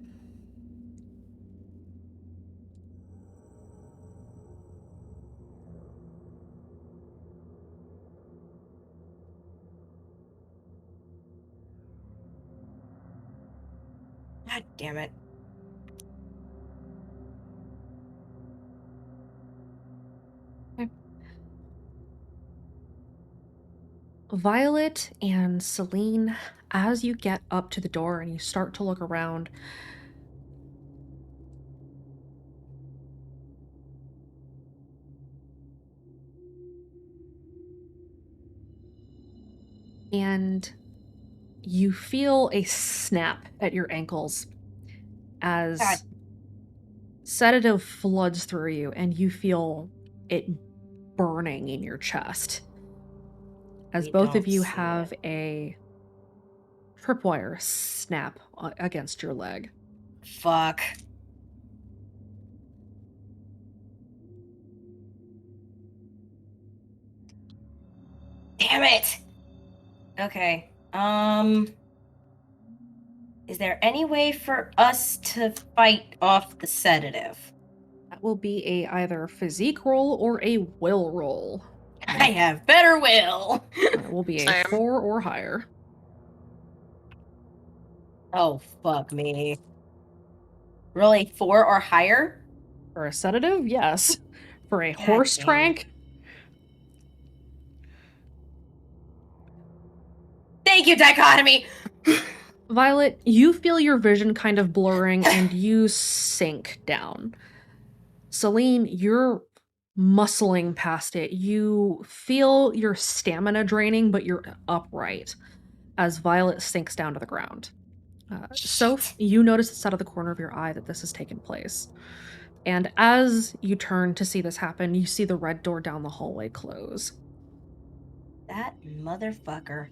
God damn it. Okay. Violet and Celine, as you get up to the door and you start to look around, and you feel a snap at your ankles as God. sedative floods through you and you feel it burning in your chest. As We both of don't you see have it. a tripwire snap against your leg. Fuck. Damn it. Okay. Is there any way for us to fight off the sedative? That will be a either physique roll or a will roll. I have better will. It will be a Same. 4 or higher. Oh, fuck me. Really, 4 or higher? For a sedative, yes. For a God horse damn it. trank, Thank you, dichotomy. Violet, you feel your vision kind of blurring and you sink down. Celine, you're muscling past it. You feel your stamina draining, but you're upright as Violet sinks down to the ground. Soph, you notice this out of the corner of your eye that this has taken place. And as you turn to see this happen, you see the red door down the hallway close. That motherfucker.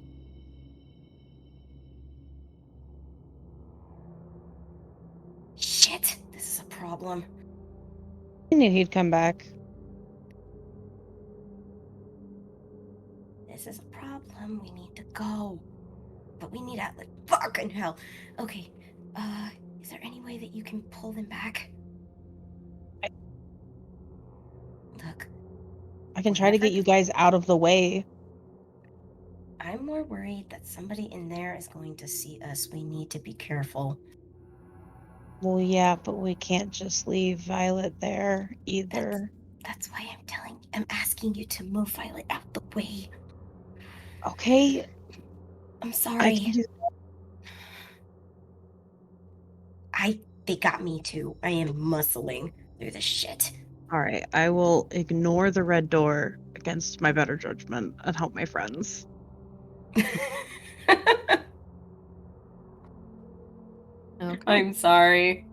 Shit. Shit, this is a problem. I knew he'd come back. This is a problem. We need to go. But we need Atlas. Fucking hell. Okay, is there any way that you can pull them back? Look. I can try to get you guys out of the way. I'm more worried that somebody in there is going to see us. We need to be careful. Well, yeah, but we can't just leave Violet there either. That's why I'm asking you to move Violet out the way. Okay. I'm I sorry. can do They got me too. I am muscling through the shit. Alright, I will ignore the red door against my better judgment and help my friends. Okay. I'm sorry.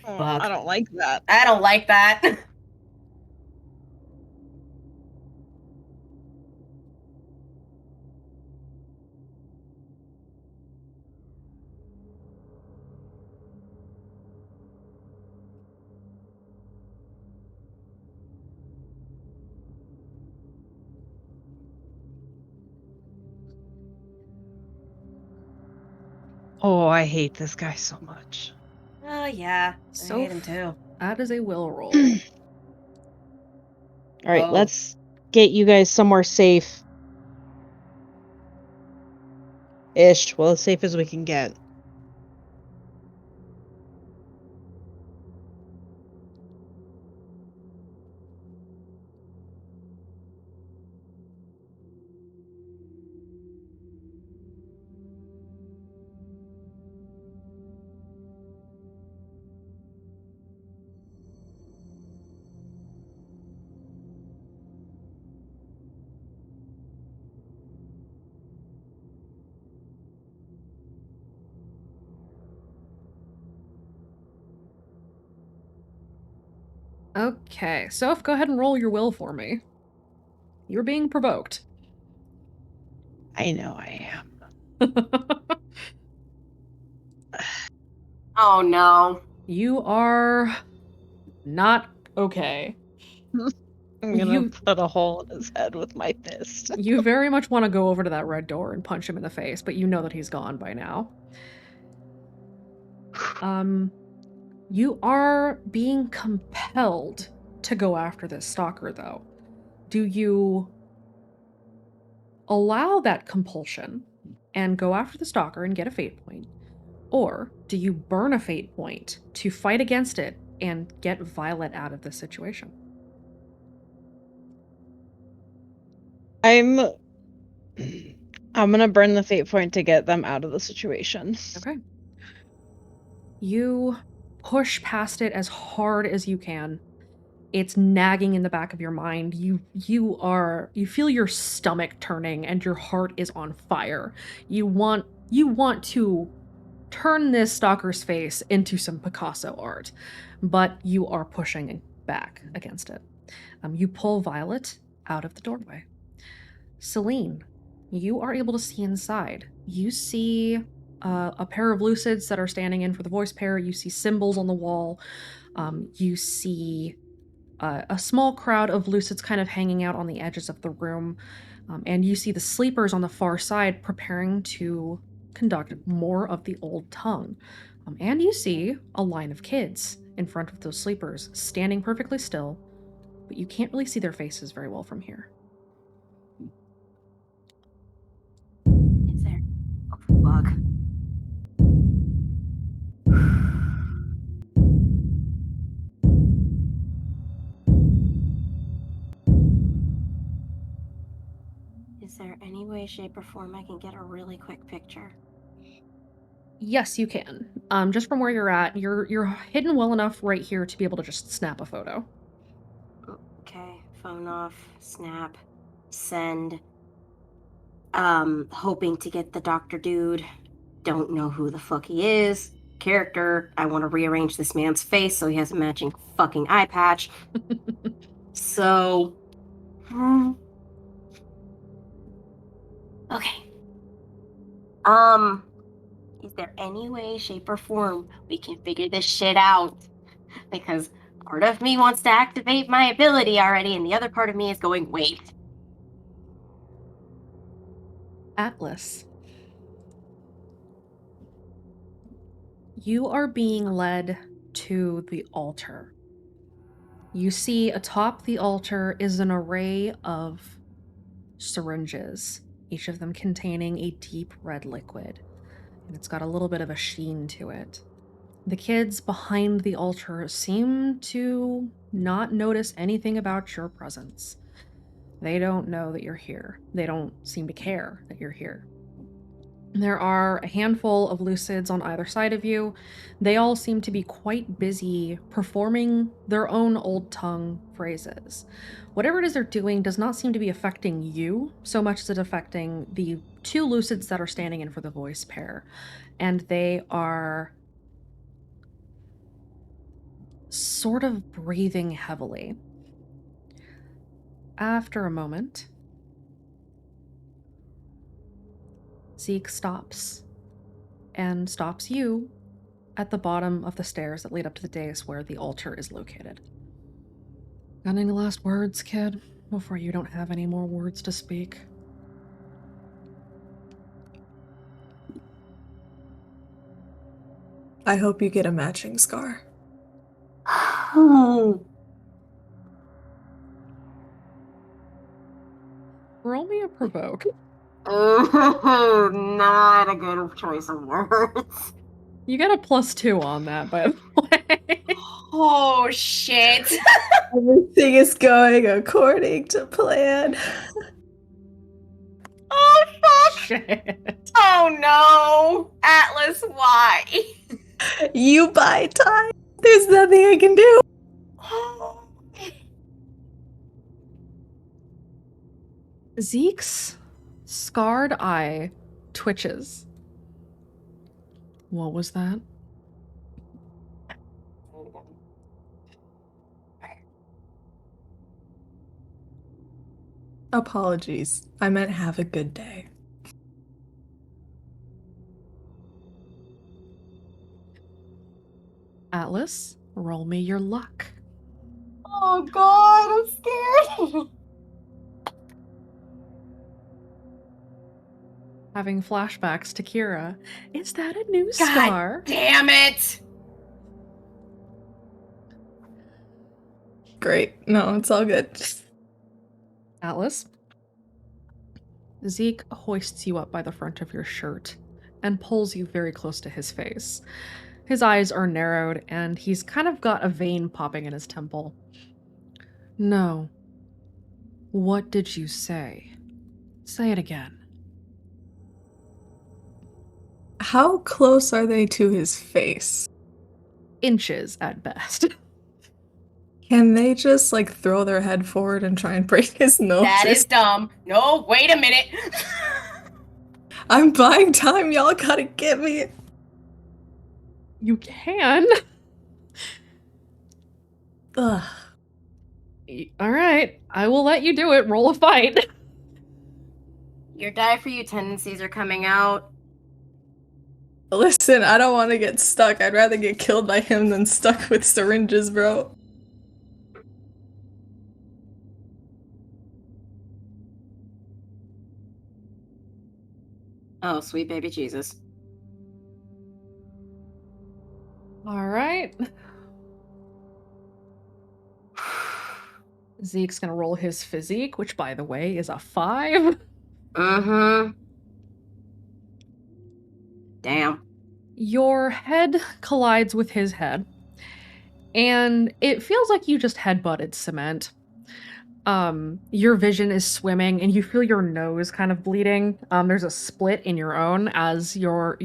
Oh, Fuck. I don't like that. I don't like that. Oh, I hate this guy so much. Oh, yeah. I hate him too. That is a will roll. Alright, Oh. let's get you guys somewhere safe. Ish. Well, as safe as we can get. Okay, Soph, go ahead and roll your will for me. You're being provoked. I know I am. Oh, no. You are not okay. I'm gonna put a hole in his head with my fist. You very much want to go over to that red door and punch him in the face, but you know that he's gone by now. You are being compelled to go after this stalker, though. Do you allow that compulsion and go after the stalker and get a fate point? Or do you burn a fate point to fight against it and get Violet out of this situation? I'm gonna burn the fate point to get them out of the situation. Okay. You push past it as hard as you can. It's nagging in the back of your mind. You feel your stomach turning and your heart is on fire. You want to turn this stalker's face into some Picasso art, but you are pushing back against it. You pull Violet out of the doorway. Celine, you are able to see inside. You see a pair of lucids that are standing in for the voice pair. You see symbols on the wall. You see a small crowd of lucids kind of hanging out on the edges of the room. And you see the sleepers on the far side preparing to conduct more of the old tongue. And you see a line of kids in front of those sleepers, standing perfectly still, but you can't really see their faces very well from here. Is there? Oh, fuck. Is there any way, shape, or form I can get a really quick picture? Yes, you can. Just from where you're at, you're hidden well enough right here to be able to just snap a photo. Okay, phone off, snap, send. Hoping to get the doctor dude. Don't know who the fuck he is. Character, I want to rearrange this man's face so he has a matching fucking eye patch. So, Okay. Is there any way, shape, or form we can figure this shit out? Because part of me wants to activate my ability already, and the other part of me is going, wait. Atlas. You are being led to the altar. You see atop the altar is an array of syringes, each of them containing a deep red liquid, and it's got a little bit of a sheen to it. The kids behind the altar seem to not notice anything about your presence. They don't know that you're here. They don't seem to care that you're here. There are a handful of lucids on either side of you. They all seem to be quite busy performing their own old tongue phrases. Whatever it is they're doing does not seem to be affecting you so much as it affecting the two lucids that are standing in for the voice pair. And they are sort of breathing heavily. After a moment, Zeke stops and stops you at the bottom of the stairs that lead up to the dais where the altar is located. Got any last words, kid? Before you don't have any more words to speak. I hope you get a matching scar. Roll me a provoke. Not a good choice of words. You get a +2 on that, by the way. Oh, shit. Everything is going according to plan. Oh, fuck. Shit. Oh, no. Atlas, why? You buy time. There's nothing I can do. Zeke's scarred eye twitches. What was that? Apologies. I meant have a good day. Atlas, roll me your luck. Oh, God, I'm scared. Having flashbacks to Kira. Is that a new God scar? damn it. Great. No, it's all good. Atlas? Zeke hoists you up by the front of your shirt and pulls you very close to his face. His eyes are narrowed, and he's kind of got a vein popping in his temple. No. What did you say? Say it again. How close are they to his face? Inches at best. Can they just like throw their head forward and try and break his nose? That is dumb. No, wait a minute. I'm buying time. Y'all gotta get me. You can. Ugh. Alright, I will let you do it. Roll a fight. Your die for you tendencies are coming out. Listen, I don't want to get stuck. I'd rather get killed by him than stuck with syringes, bro. Oh, sweet baby Jesus. Alright. Zeke's gonna roll his physique, which, by the way, is a 5. Mm-hmm. Damn. Your head collides with his head, and it feels like you just headbutted cement. Your vision is swimming, and you feel your nose kind of bleeding. There's a split in your own as your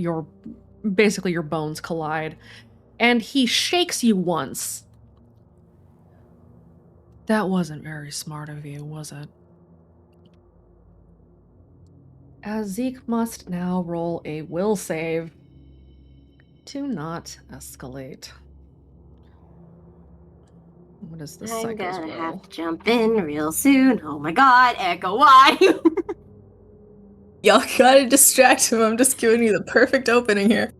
basically your bones collide, and he shakes you once. That wasn't very smart of you, was it? As Zeke must now roll a will save to not escalate. What is the I'm psycho's gonna will? have to jump in real soon. Oh my god, Echo, why? Y'all gotta distract him. I'm just giving you the perfect opening here.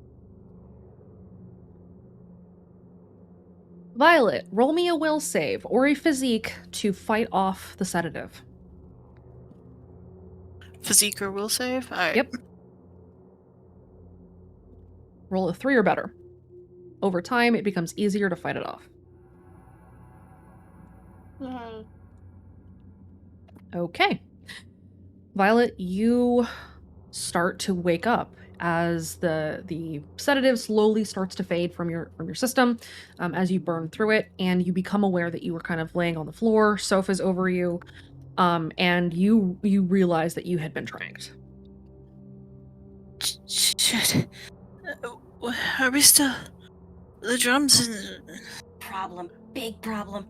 Violet, roll me a will save or a physique to fight off the sedative. Physique or will save? Alright. Yep. Roll a 3 or better. Over time, it becomes easier to fight it off. Okay. Violet, you start to wake up as the sedative slowly starts to fade from your system as you burn through it, and you become aware that you were kind of laying on the floor, sofas over you, and you realize that you had been tranked. Shit. Are we still... The drums and... Problem. Big problem.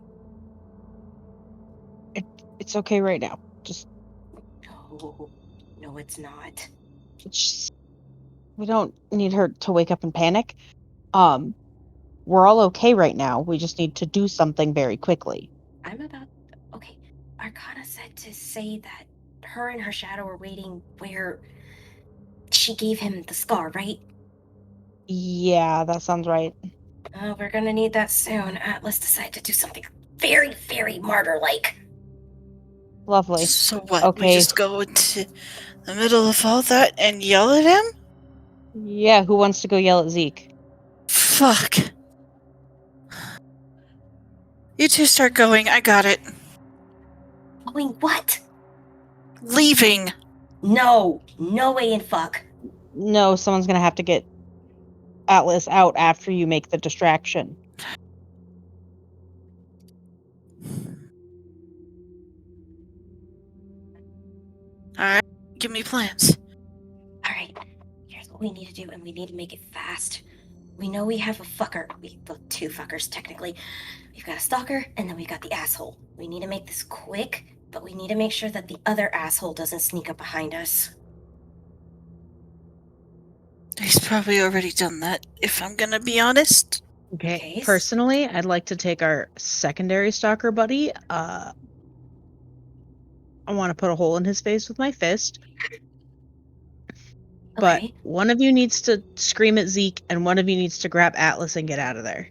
It's okay right now. Just No, it's not. we don't need her to wake up and panic. We're all okay right now. We just need to do something very quickly. Okay, Arcana said to say that her and her shadow were waiting where she gave him the scar, right? Yeah, that sounds right. We're gonna need that soon. Atlas decided to do something very, very martyr-like. Lovely. So what? Okay. We just go into the middle of all that and yell at him? Yeah, who wants to go yell at Zeke? Fuck. You two start going. I got it. Going what? Leaving. No way in fuck. No, someone's gonna have to get Atlas out after you make the distraction. Alright, give me plans. Alright, here's what we need to do, and we need to make it fast. We know we have a fucker. Well, two fuckers, technically. We've got a stalker, and then we've got the asshole. We need to make this quick, but we need to make sure that the other asshole doesn't sneak up behind us. He's probably already done that, if I'm gonna be honest. Okay. Case? Personally, I'd like to take our secondary stalker buddy. I want to put a hole in his face with my fist. But Okay. one of you needs to scream at Zeke, and one of you needs to grab Atlas and get out of there.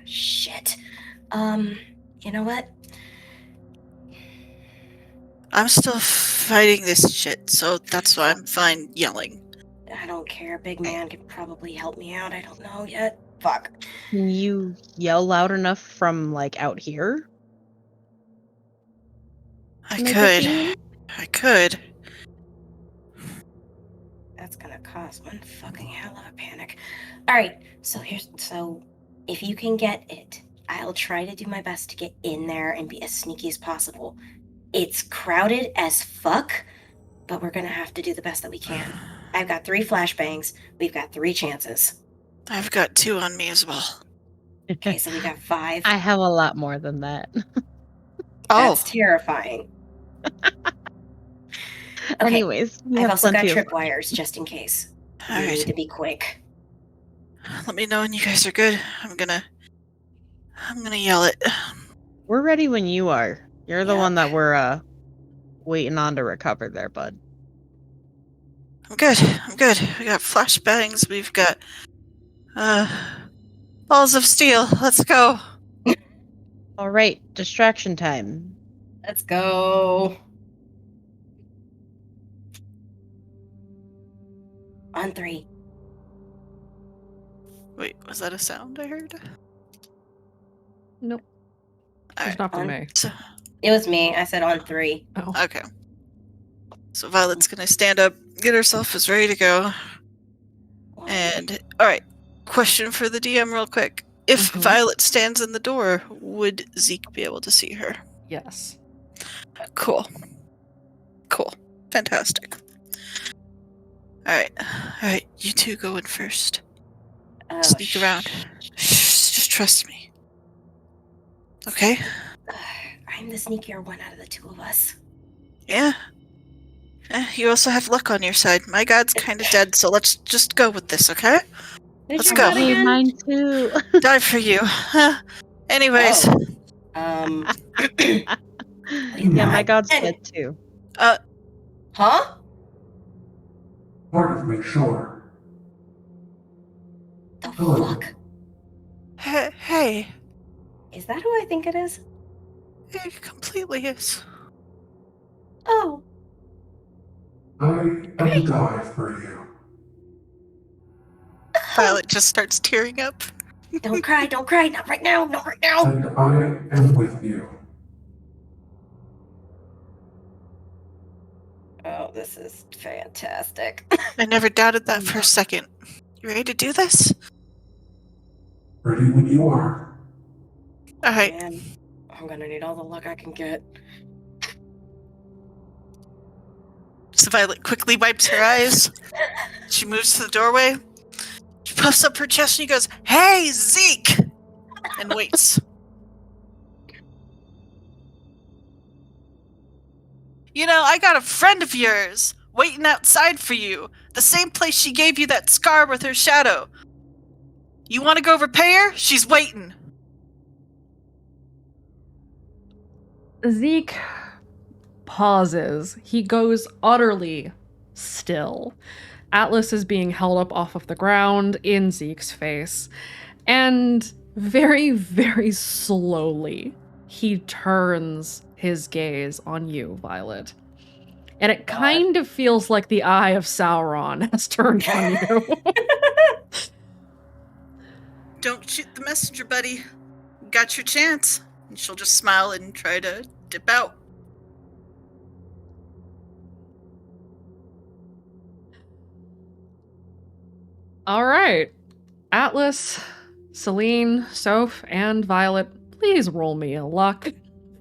Shit. You know what? I'm still fighting this shit, so that's why I'm fine yelling. I don't care. Big man could probably help me out. I don't know yet. Fuck. Can you yell loud enough from, like, out here? I could. That's gonna cause one fucking hell of a panic. Alright, so if you can get it, I'll try to do my best to get in there and be as sneaky as possible. It's crowded as fuck, but we're gonna have to do the best that we can. I've got 3 flashbangs. We've got 3 chances. I've got 2 on me as well. Okay, so we got 5. I have a lot more than that. That's terrifying. Okay, anyways, I've also got tripwires just in case. We need to be quick. Let me know when you guys are good. I'm gonna yell it. We're ready when you are. You're the one that we're waiting on to recover there, bud. I'm good. We got flashbangs. We've got balls of steel. Let's go. All right, distraction time. Let's go. On 3. Wait, was that a sound I heard? Nope. It's not from me. So, it was me. I said on 3. Oh. Okay. So Violet's gonna stand up, get herself as ready to go. And alright. Question for the DM real quick. If Violet stands in the door, would Zeke be able to see her? Yes. Cool. Fantastic. Alright, you two go in first. Sneak around. Just trust me. Okay? I'm the sneakier one out of the 2 of us. Yeah. You also have luck on your side. My god's kind of dead, so let's just go with this, okay? Let's go. Hey, mine too. Die for you. Anyways. Yeah, my god's dead too. Hold Huh? Part of make sure. The Hello. fuck? Hey, Is that who I think it is? it completely is. Oh, I am to die for you. Violet just starts tearing up. don't cry, not right now, not right now. And I am with you. Oh, this is fantastic. I never doubted that for a second. You ready to do this? Ready when you are. All right. Man, I'm gonna need all the luck I can get. So Violet quickly wipes her eyes. She moves to the doorway. She puffs up her chest and she goes, "Hey, Zeke!" and waits. You know, I got a friend of yours waiting outside for you. The same place she gave you that scar with her shadow. You want to go repay her? She's waiting. Zeke pauses. He goes utterly still. Atlas is being held up off of the ground in Zeke's face. And very, very slowly, he turns his gaze on you, Violet. And it kind of feels like the eye of Sauron has turned on you. Don't shoot the messenger, buddy. You got your chance. And she'll just smile and try to dip out. All right. Atlas, Celine, Soph, and Violet, please roll me a luck.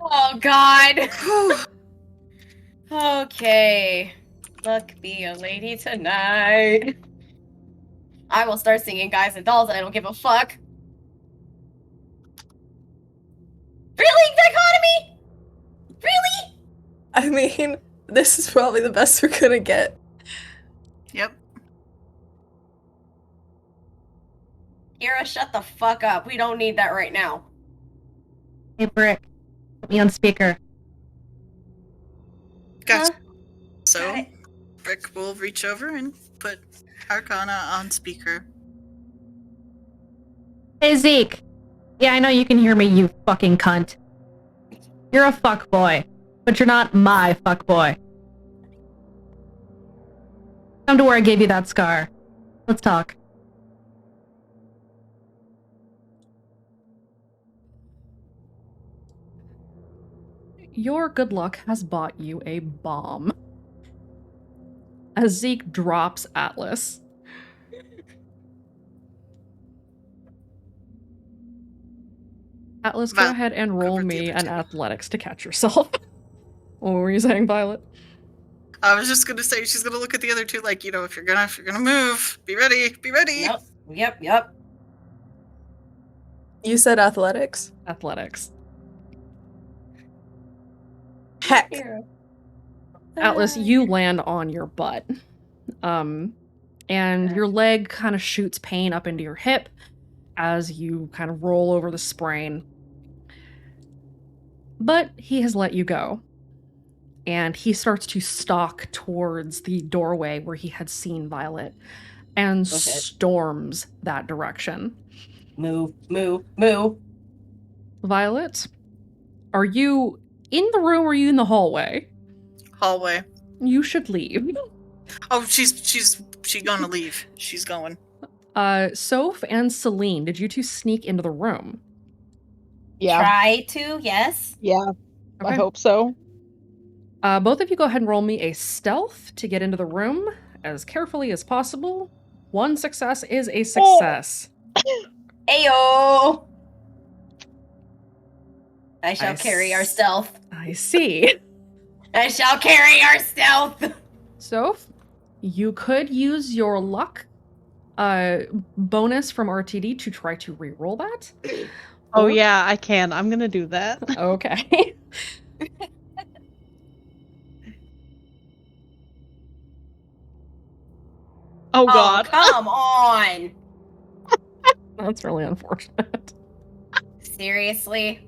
Oh, God. Okay. Luck be a lady tonight. I will start singing Guys and Dolls and I don't give a fuck. Really? Dichotomy? Really? I mean, this is probably the best we're gonna get. Yep. Kira, shut the fuck up. We don't need that right now. Hey, Brick, put me on speaker. Gotcha. Huh? So, Got it. Brick will reach over and put Arcana on speaker. Hey, Zeke. Yeah, I know you can hear me, you fucking cunt. You're a fuckboy, but you're not my fuckboy. Come to where I gave you that scar. Let's talk. Your good luck has bought you a bomb. As Zeke drops Atlas. Atlas, go Violet, ahead and roll over the me other an two. athletics to catch yourself. What were you saying, Violet? I was just gonna say she's gonna look at the other two like, you know, if you're gonna move, be ready, be ready. Nope. Yep. You said athletics? Athletics. Heck. Kira. Atlas, you land on your butt. And your leg kind of shoots pain up into your hip as you kind of roll over the sprain. But he has let you go. And he starts to stalk towards the doorway where he had seen Violet and storms that direction. Move. Violet, are you in the room or are you in the hallway? Hallway. You should leave. Oh, she's gonna leave. She's going. Soph and Celine, did you two sneak into the room? Yeah. Try to, yes. Yeah. Okay. I hope so. Both of you go ahead and roll me a stealth to get into the room as carefully as possible. One success is a success. Ayo! I shall carry our stealth. I see. I shall carry our stealth! Soph, you could use your luck bonus from RTD to try to re-roll that. Oh yeah, I can. I'm gonna do that. Okay. Oh god. Come on! That's really unfortunate. Seriously?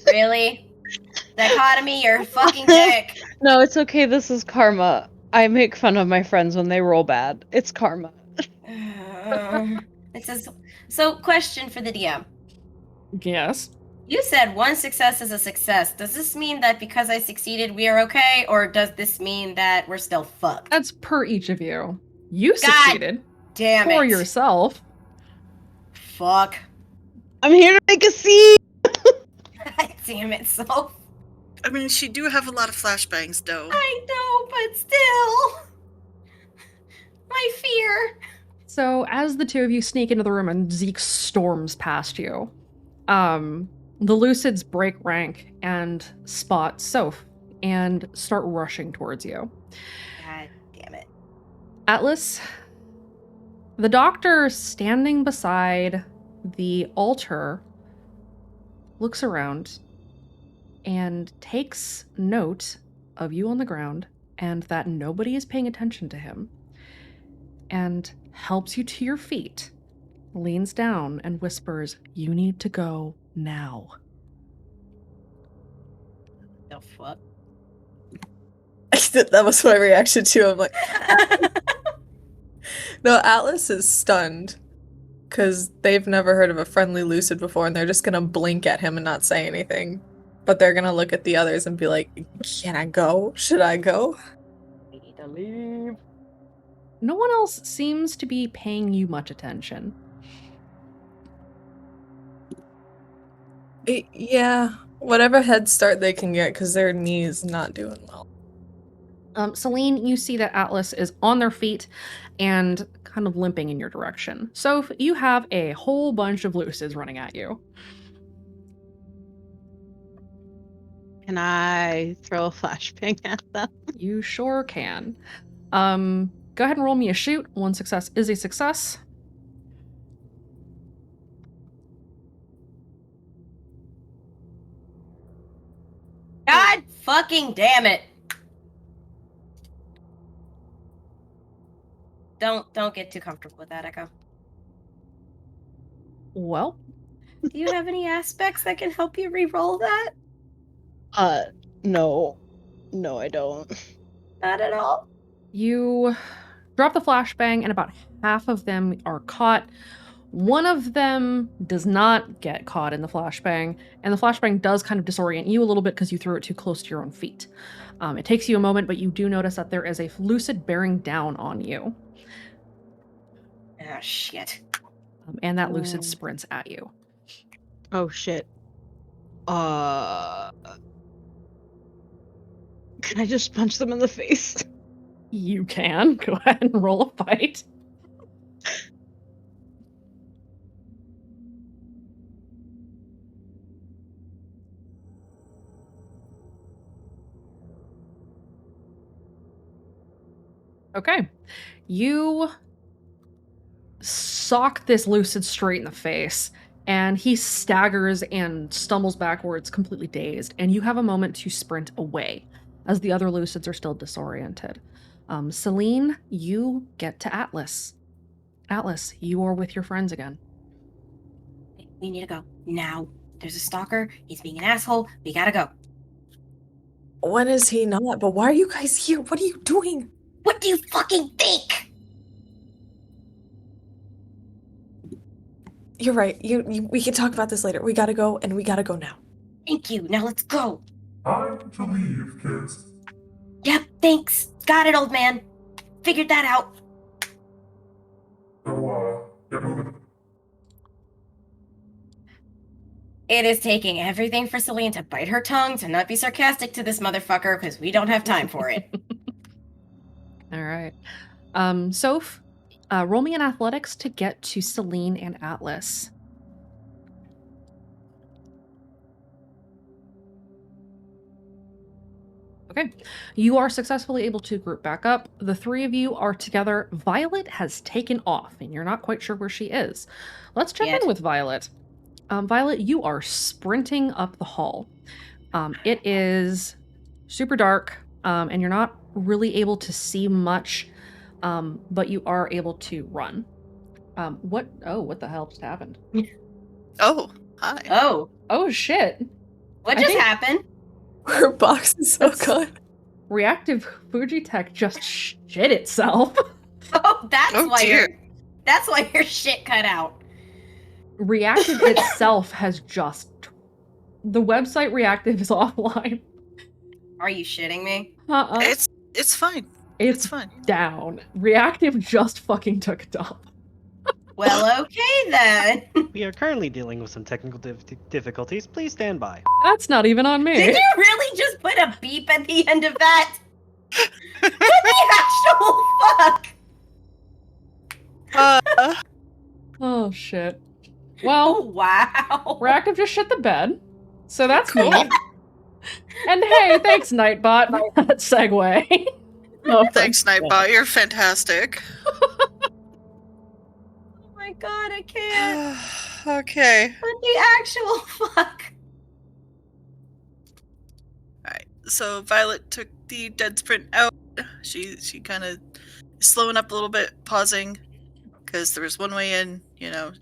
Really? Dichotomy, you're a fucking dick. No, it's okay. This is karma. I make fun of my friends when they roll bad. It's karma. It says, so question for the DM. Yes. You said one success is a success. Does this mean that because I succeeded, we are okay? Or does this mean that we're still fucked? That's per each of you. You God succeeded. Damn For it. yourself. Fuck. I'm here to make a scene! God damn it, so. I mean, she do have a lot of flashbangs, though. I know, but still. My fear. So as the two of you sneak into the room and Zeke storms past you, the Lucids break rank and spot Soph and start rushing towards you. God damn it. Atlas, the doctor standing beside the altar looks around and takes note of you on the ground and that nobody is paying attention to him, and helps you to your feet, leans down and whispers, "You need to go now." The fuck? That was my reaction too. I'm like, no, Atlas is stunned because they've never heard of a friendly lucid before, and they're just gonna blink at him and not say anything. But they're gonna look at the others and be like, "Can I go? Should I go?" We need to leave. No one else seems to be paying you much attention. Yeah, whatever head start they can get because their knee's not doing well. Celine, you see that Atlas is on their feet and kind of limping in your direction. So you have a whole bunch of Lucids running at you. Can I throw a flashbang at them? You sure can. Go ahead and roll me a shoot. One success is a success. God fucking damn it. Don't get too comfortable with that, Echo. Well, Do you have any aspects that can help you re-roll that? No. No, I don't. Not at all. you drop the flashbang and about half of them are caught. One of them does not get caught in the flashbang, and the flashbang does kind of disorient you a little bit because you threw it too close to your own feet. It takes you a moment, but you do notice that there is a lucid bearing down on you, Ah, shit. and that lucid sprints at you. Oh shit. Can I just punch them in the face? You can. Go ahead and roll a fight. Okay. You sock this lucid straight in the face, and he staggers and stumbles backwards, completely dazed, and you have a moment to sprint away as the other lucids are still disoriented. Celine, you get to Atlas. Atlas, you are with your friends again. We need to go. Now. There's a stalker. He's being an asshole. We gotta go. When is he not? But why are you guys here? What are you doing? What do you fucking think? You're right. We can talk about this later. We gotta go, and we gotta go now. Thank you. Now let's go. Time to leave, kids. Yep, thanks. Got it, old man. Figured that out. So, get moving. It is taking everything for Celine to bite her tongue to not be sarcastic to this motherfucker because we don't have time for it. All right. Soph, roll me in athletics to get to Celine and Atlas. Okay. You are successfully able to group back up. The three of you are together. Violet has taken off, and you're not quite sure where she is. Let's check in with Violet. Violet, you are sprinting up the hall. It is super dark, and you're not really able to see much, but you are able to run. What the hell just happened? Oh, hi. Oh, Oh, shit. what I just think- happened? Her box is so good. Reactive Fujitech just shit itself. Oh, Oh, dear. That's why your shit cut out. Reactive itself has just... The website Reactive is offline. Are you shitting me? It's fine. It's fine. down. Reactive just fucking took a dump. Well, okay then. We are currently dealing with some technical difficulties. Please stand by. That's not even on me. Did you really just put a beep at the end of that? What the actual fuck? Oh, shit. Oh, Well, wow. Reactive just shit the bed. So that's neat. And hey, thanks, Nightbot, for that segue. No offense. Thanks, Nightbot. You're fantastic. Oh my god, I can't. Okay. What the actual fuck? Alright. So Violet took the dead sprint out. She kind of is slowing up a little bit, pausing, because there was one way in.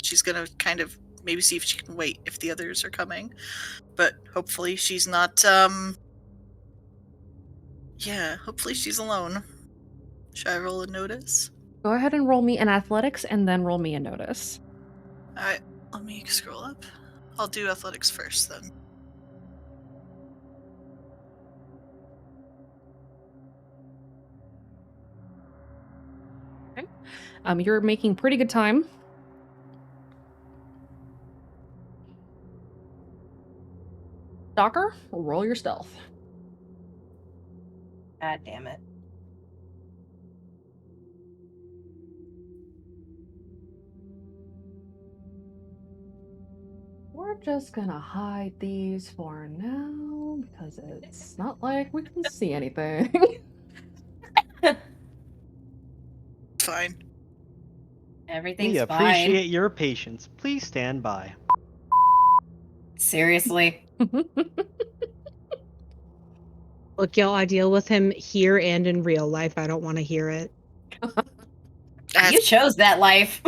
She's gonna kind of maybe see if she can wait if the others are coming. But hopefully she's not. Yeah, hopefully she's alone. Should I roll a notice? Go ahead and roll me an athletics and then roll me a notice. Alright, let me scroll up. I'll do athletics first then. Okay. You're making pretty good time. Docker, roll your stealth. God damn it. We're just gonna hide these for now because it's not like we can see anything. Fine. Everything's We fine. appreciate your patience. Please stand by. Seriously. Look, y'all, I deal with him here and in real life. I don't want to hear it. You chose that life.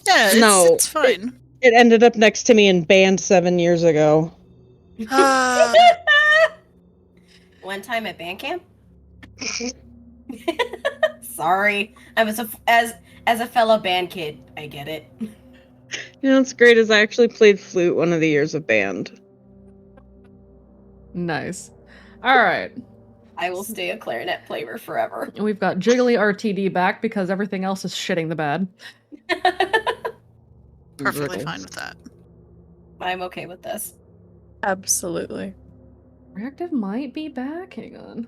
Yeah, No, it's fine. It ended up next to me in band 7 years ago. One time at band camp? Sorry. I was as a fellow band kid, I get it. You know what's great is I actually played flute one of the years of band. Nice. Alright. I will stay a clarinet player forever. We've got Jiggly RTD back because everything else is shitting the bed. Perfectly fine with that. I'm okay with this. Absolutely. Reactive might be back. Hang on.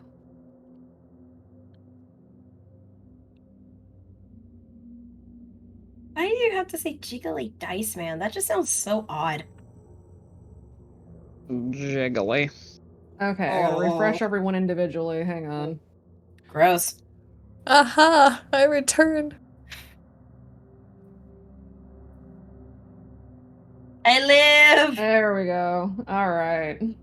Why do you have to say jiggly dice, man? That just sounds so odd. Jiggly. Okay, I gotta refresh everyone individually. Hang on. Gross. Aha! I returned. I live! There we go. Alright. We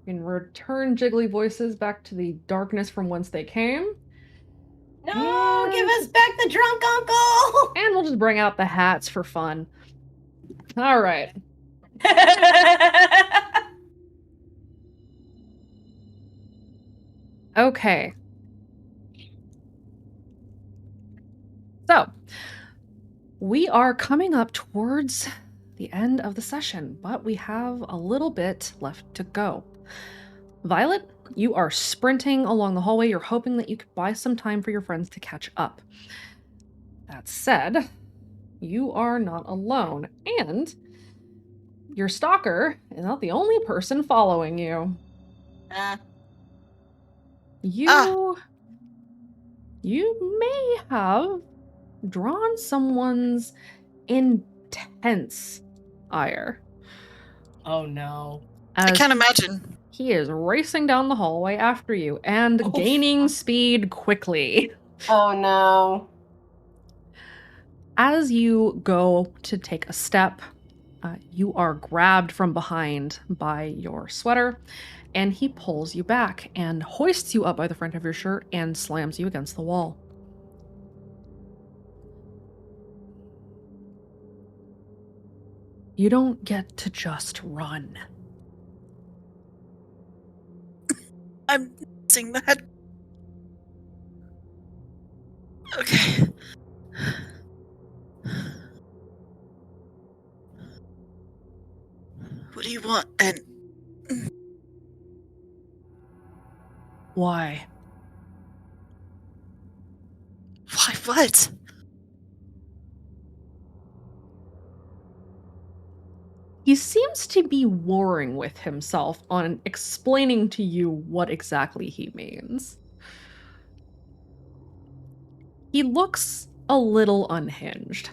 can return Jiggly voices back to the darkness from whence they came. No, give us back the drunk uncle! And we'll just bring out the hats for fun. Alright. Okay. So, we are coming up towards the end of the session, but we have a little bit left to go. Violet, you are sprinting along the hallway. You're hoping that you could buy some time for your friends to catch up. That said, you are not alone, and your stalker is not the only person following you. You may have drawn someone's intense ire. Oh no. I can't imagine. He is racing down the hallway after you and gaining speed quickly. Oh no. As you go to take a step, you are grabbed from behind by your sweater, and he pulls you back and hoists you up by the front of your shirt and slams you against the wall. You don't get to just run. I'm missing that. Okay. What do you want? And Why? why what? He seems to be warring with himself on explaining to you what exactly he means. He looks a little unhinged.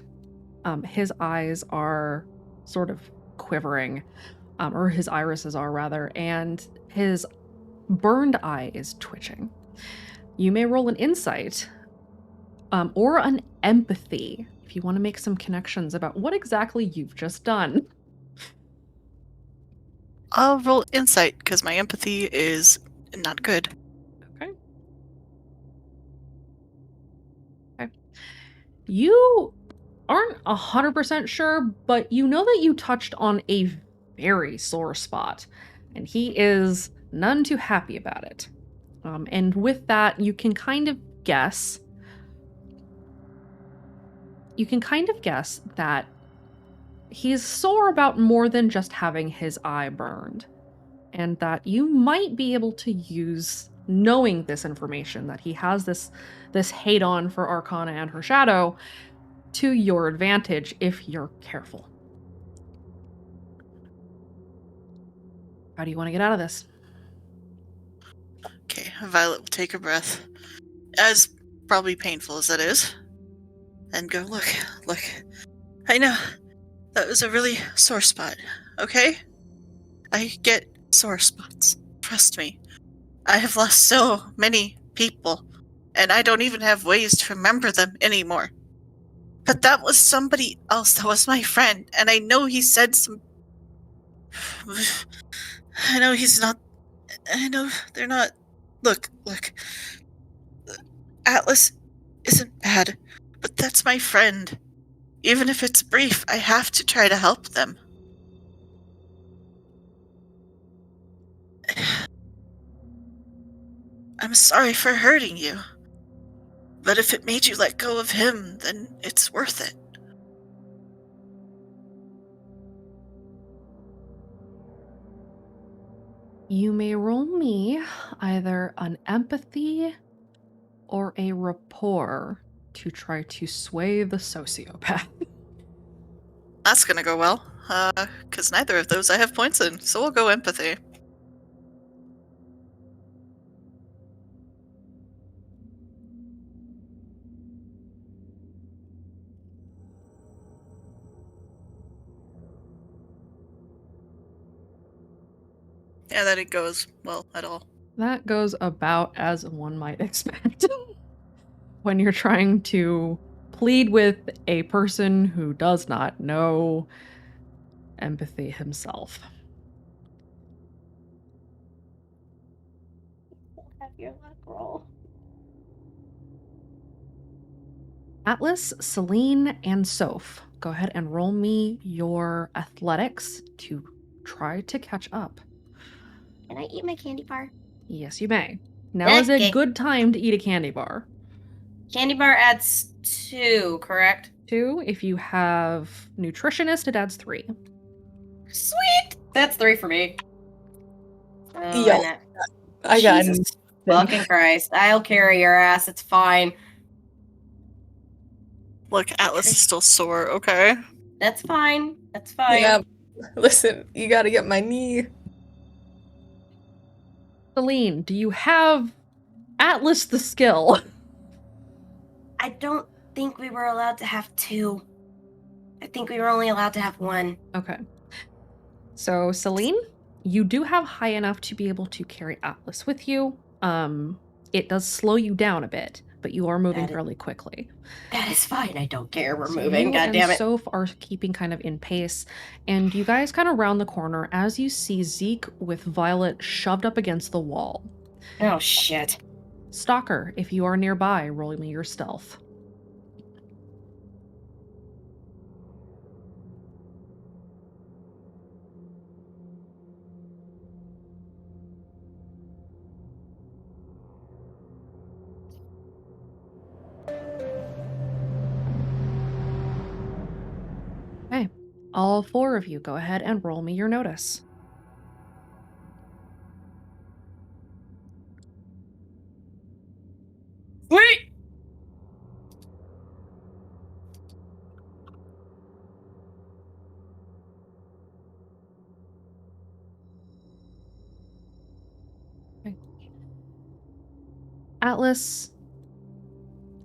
His eyes are sort of quivering, or his irises are rather, and his burned eye is twitching. You may roll an insight or an empathy if you want to make some connections about what exactly you've just done. I'll roll insight because my empathy is not good. Okay. Okay. You aren't 100% sure, but you know that you touched on a very sore spot, and he is none too happy about it. And with that, you can kind of guess that he's sore about more than just having his eye burned, and that you might be able to use knowing this information that he has this hate on for Arcana and her shadow to your advantage if you're careful. How do you want to get out of this? Okay, Violet will take a breath, as probably painful as that is, and go, look. I know, that was a really sore spot, okay? I get sore spots. Trust me. I have lost so many people, and I don't even have ways to remember them anymore. But that was somebody else. That was my friend, and I know he said some. I know he's not. I know they're not. Look. Atlas isn't bad, but that's my friend. Even if it's brief, I have to try to help them. I'm sorry for hurting you. But if it made you let go of him, then it's worth it. You may roll me either an empathy or a rapport to try to sway the sociopath. That's gonna go well, because neither of those I have points in, so we'll go empathy. Yeah, that it goes well at all. That goes about as one might expect when you're trying to plead with a person who does not know empathy himself. Have your luck roll. Atlas, Celine, and Soph, go ahead and roll me your athletics to try to catch up. Can I eat my candy bar? Yes, you may. Now is a Okay. good time to eat a candy bar. Candy bar adds 2, correct? 2, if you have nutritionist, it adds 3. Sweet! That's 3 for me. Oh, Yo, and that. I got Jesus fucking Christ. I'll carry your ass. It's fine. Look, Atlas is still sore, okay? That's fine. That's fine. Yeah, listen, you gotta get my knee. Celine, do you have Atlas the skill? I don't think we were allowed to have 2. I think we were only allowed to have 1. Okay. So, Celine, you do have high enough to be able to carry Atlas with you. It does slow you down a bit, but you are moving fairly quickly. That is fine. I don't care. We're So moving. you God and damn it. Soph are keeping kind of in pace, and you guys kind of round the corner as you see Zeke with Violet shoved up against the wall. Oh, shit. Stalker, if you are nearby, roll me your stealth. All 4 of you, go ahead and roll me your notice. Sweet! Atlas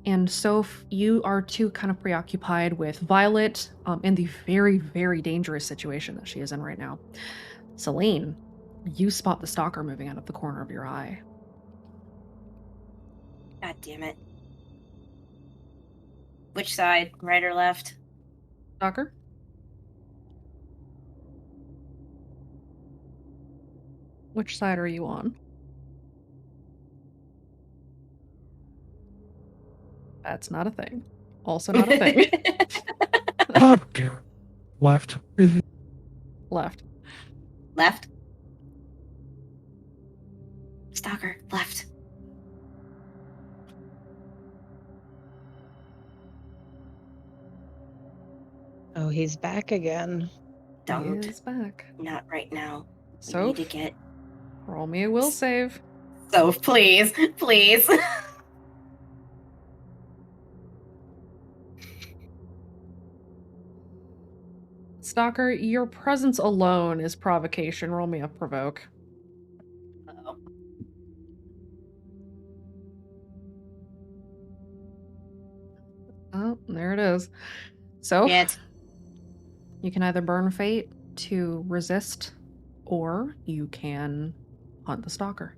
and Soph, you are too kind of preoccupied with Violet in the very, very dangerous situation that she is in right now. Celine, you spot the stalker moving out of the corner of your eye. God damn it. Which side? Right or left? Stalker? Which side are you on? That's not a thing. Also not a thing. Okay. Left. Left. Left? Stalker, left. Oh, he's back again. Don't. He is back. Not right now. We Soph, need to get... roll me a will save. Soph, please. Please. Stalker, your presence alone is provocation. Roll me a provoke. Uh-oh. Oh, there it is. So, Shit. you can either burn fate to resist, or you can hunt the stalker.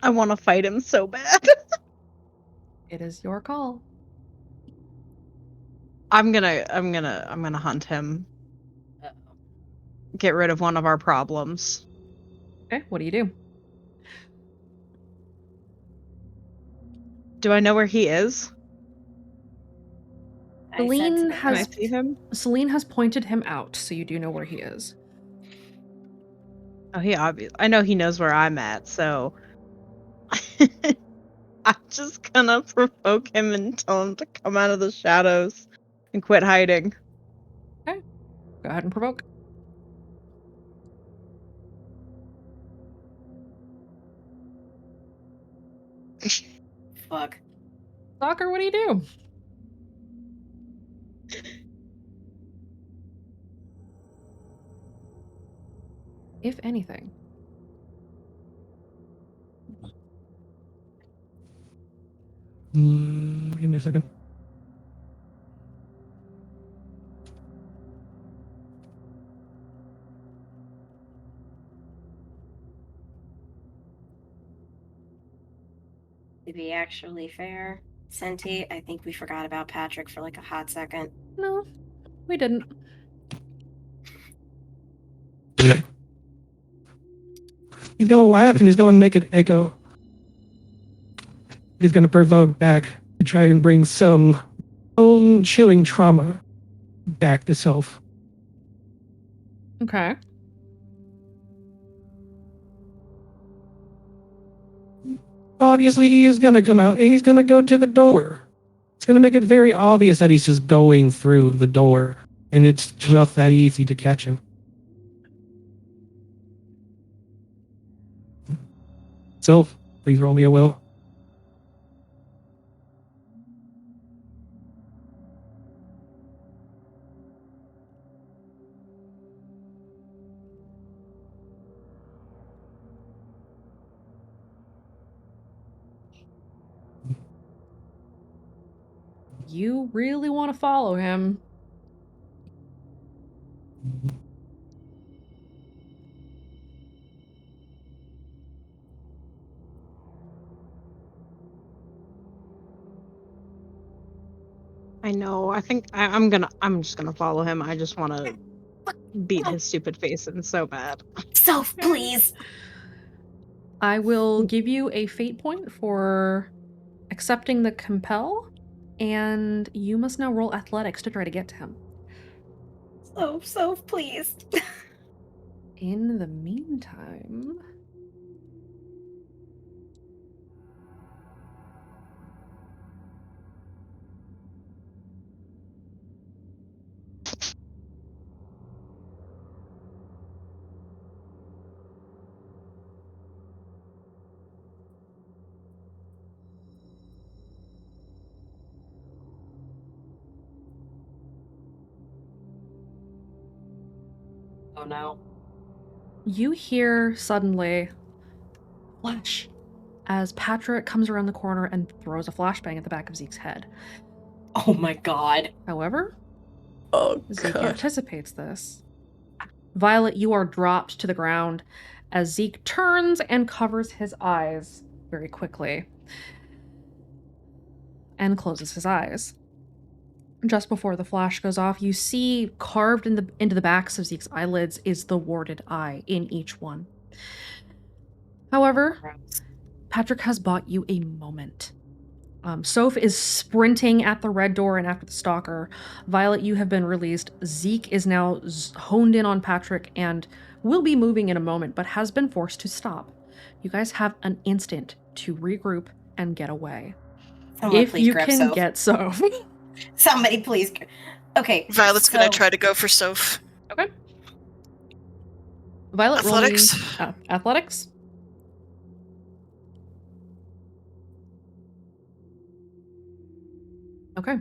I want to fight him so bad. It is your call. I'm gonna hunt him. Uh-oh. Get rid of one of our problems. Okay, what do you do? Do I know where he is? I said to the Can I has see him? Celine has pointed him out, so you do know where he is. Oh, I know he knows where I'm at, so I'm just gonna provoke him and tell him to come out of the shadows and quit hiding. Okay, go ahead and provoke. Fuck. Stalker, what do you do? If anything. Give me a second. To be actually fair, Senti, I think we forgot about Patrick for like a hot second. No, we didn't. He's gonna laugh and he's gonna make it echo. He's gonna provoke back to try and bring some own chilling trauma back to self. Okay. Obviously, he's gonna come out. He's gonna go to the door. It's gonna make it very obvious that he's just going through the door, and it's just that easy to catch him. So, please roll me a will. You really want to follow him. I know. I think I'm just gonna follow him. I just want to beat his stupid face in so bad. Soph, please. I will give you a fate point for accepting the compel, and you must now roll athletics to try to get to him. Soph, please. In the meantime, Oh no. You hear suddenly flash as Patrick comes around the corner and throws a flashbang at the back of Zeke's head. Oh my god. However, Oh, Zeke God. anticipates this. Violet, you are dropped to the ground as Zeke turns and covers his eyes very quickly and closes his eyes. Just before the flash goes off, you see carved into the backs of Zeke's eyelids is the warded eye in each one. However, Patrick has bought you a moment. Soph is sprinting at the red door and after the stalker. Violet, you have been released. Zeke is now honed in on Patrick and will be moving in a moment, but has been forced to stop. You guys have an instant to regroup and get away. Someone If please you grab can Soph. get Soph. Somebody please. Okay. Violet's gonna try to go for Soph. Okay. Violet, Athletics. roll me athletics. Okay.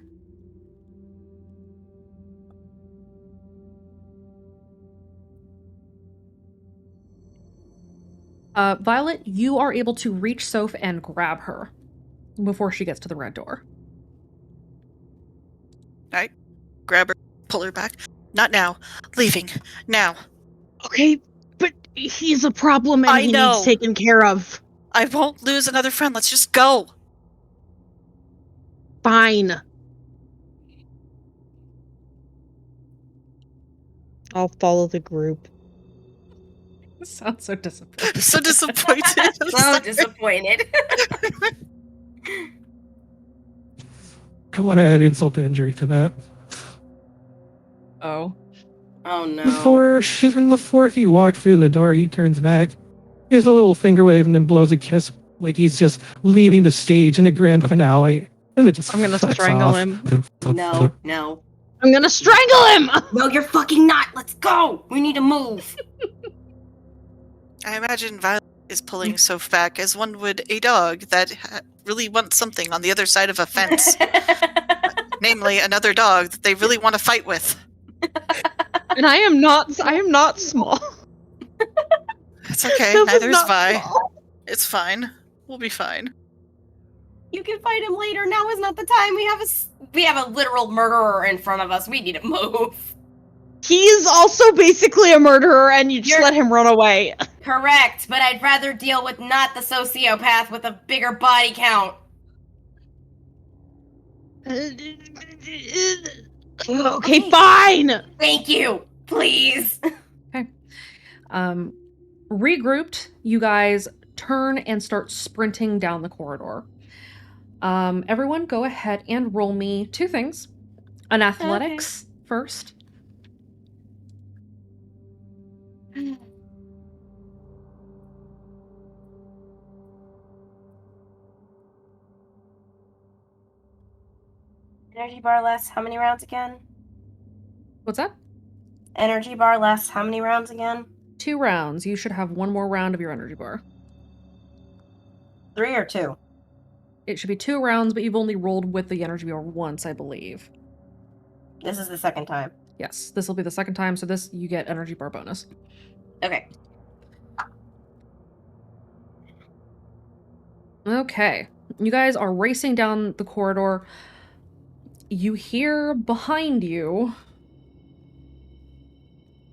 Violet, you are able to reach Soph and grab her before she gets to the red door. Alright. Grab her, pull her back. Not now. Leaving. Now. Okay, but he's a problem and I he know. needs taken care of. I won't lose another friend. Let's just go. Fine. I'll follow the group. This sounds so disappointing. So disappointed. I'm So sorry. disappointed. I want to add insult to injury to that. Oh. Oh no. Before he walked through the door, he turns back, gives a little finger wave, and then blows a kiss like he's just leaving the stage in a grand finale. And it just I'm gonna fucks strangle off. him. No, no. I'm gonna strangle him! No, you're fucking not. Let's go. We need to move. I imagine Violet is pulling Soph back as one would a dog that really wants something on the other side of a fence. Namely, another dog that they really want to fight with. And I am not small. It's okay. Soph is Neither is not Vi. small. It's fine. We'll be fine. You can fight him later. Now is not the time. We have a literal murderer in front of us. We need to move. He's also basically a murderer and you just let him run away. Correct, but I'd rather deal with not the sociopath with a bigger body count. Okay, fine! Thank you. Please. Okay. Regrouped, you guys turn and start sprinting down the corridor. Everyone go ahead and roll me two things. An athletics first. Energy bar lasts how many rounds again? What's that? Energy bar lasts how many rounds again? 2 rounds. You should have 1 more round of your energy bar. 3 or 2? It should be 2 rounds, but you've only rolled with the energy bar once, I believe. This is the second time. Yes, this will be the second time, so this you get energy bar bonus. Okay. Okay. You guys are racing down the corridor. You hear behind you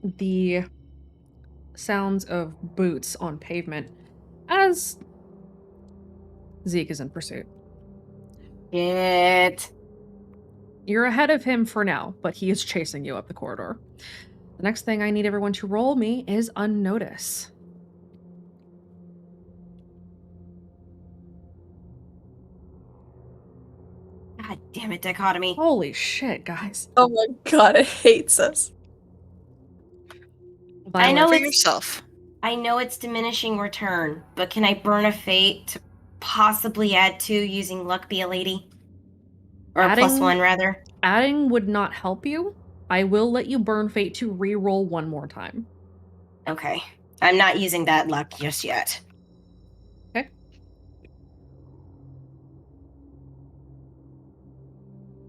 the sounds of boots on pavement as Zeke is in pursuit. Shit. You're ahead of him for now, but he is chasing you up the corridor. The next thing I need everyone to roll me is unnotice. God damn it, dichotomy. Holy shit, guys. Oh my god, it hates us. I know For it's yourself. I know it's diminishing return, but can I burn a fate to possibly add 2 using luck be a lady? Or a +1 rather. Adding would not help you. I will let you burn fate to re-roll 1 more time. Okay. I'm not using that luck just yet. Okay.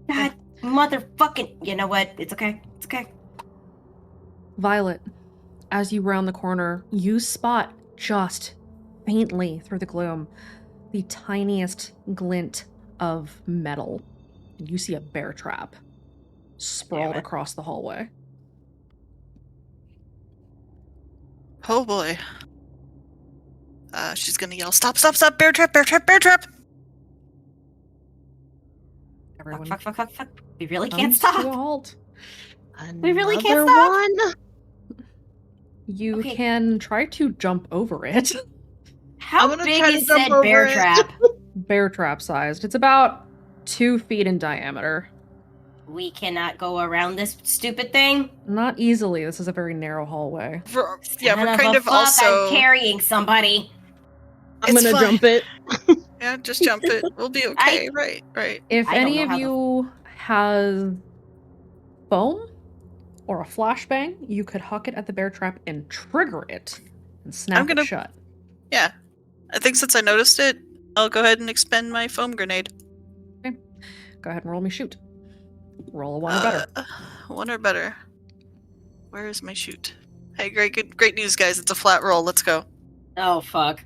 God motherfucking. You know what? It's okay. It's okay. Violet, as you round the corner, you spot just faintly through the gloom the tiniest glint of metal. You see a bear trap sprawled across the hallway. Oh boy. She's gonna yell, "Stop, stop, stop! Bear trap, bear trap, bear trap!" Everyone Fuck. We really can't comes to a stop. halt. We really can't Another stop. one? You Okay. can try to jump over it. How I'm gonna big try to is jump said over bear it. trap? Bear trap sized. It's about 2 feet in diameter. We cannot go around this stupid thing. Not easily. This is a very narrow hallway. Yeah, Son we're of kind a of fuck, also. I'm carrying somebody. I'm It's gonna fine. jump it. Yeah, just jump it. We'll be okay. Right. If I don't any know of how the- you has foam or a flashbang, you could huck it at the bear trap and trigger it and snap gonna- it shut. Yeah. I think since I noticed it, I'll go ahead and expend my foam grenade. Okay. Go ahead and roll me shoot. Roll a 1 or better. 1 or better. Where is my shoot? Hey, great news, guys. It's a flat roll. Let's go. Oh fuck.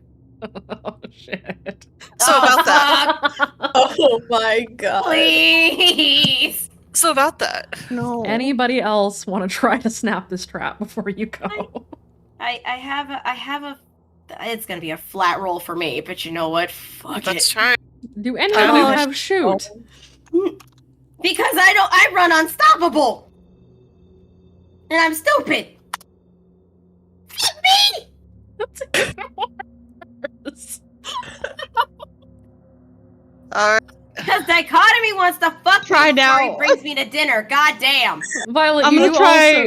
Oh shit. So about that. Oh my god. Please. So about that. No. Anybody else want to try to snap this trap before you go? I have a. It's gonna be a flat roll for me, but you know what? Fuck Let's it. try. Do any of you have shoot? Because I run unstoppable, and I'm stupid. Fuck me. That's even worse. Alright. Because Dichotomy wants to fuck Try me before he now. brings me to dinner. God damn. Violet, I'm you gonna do try also...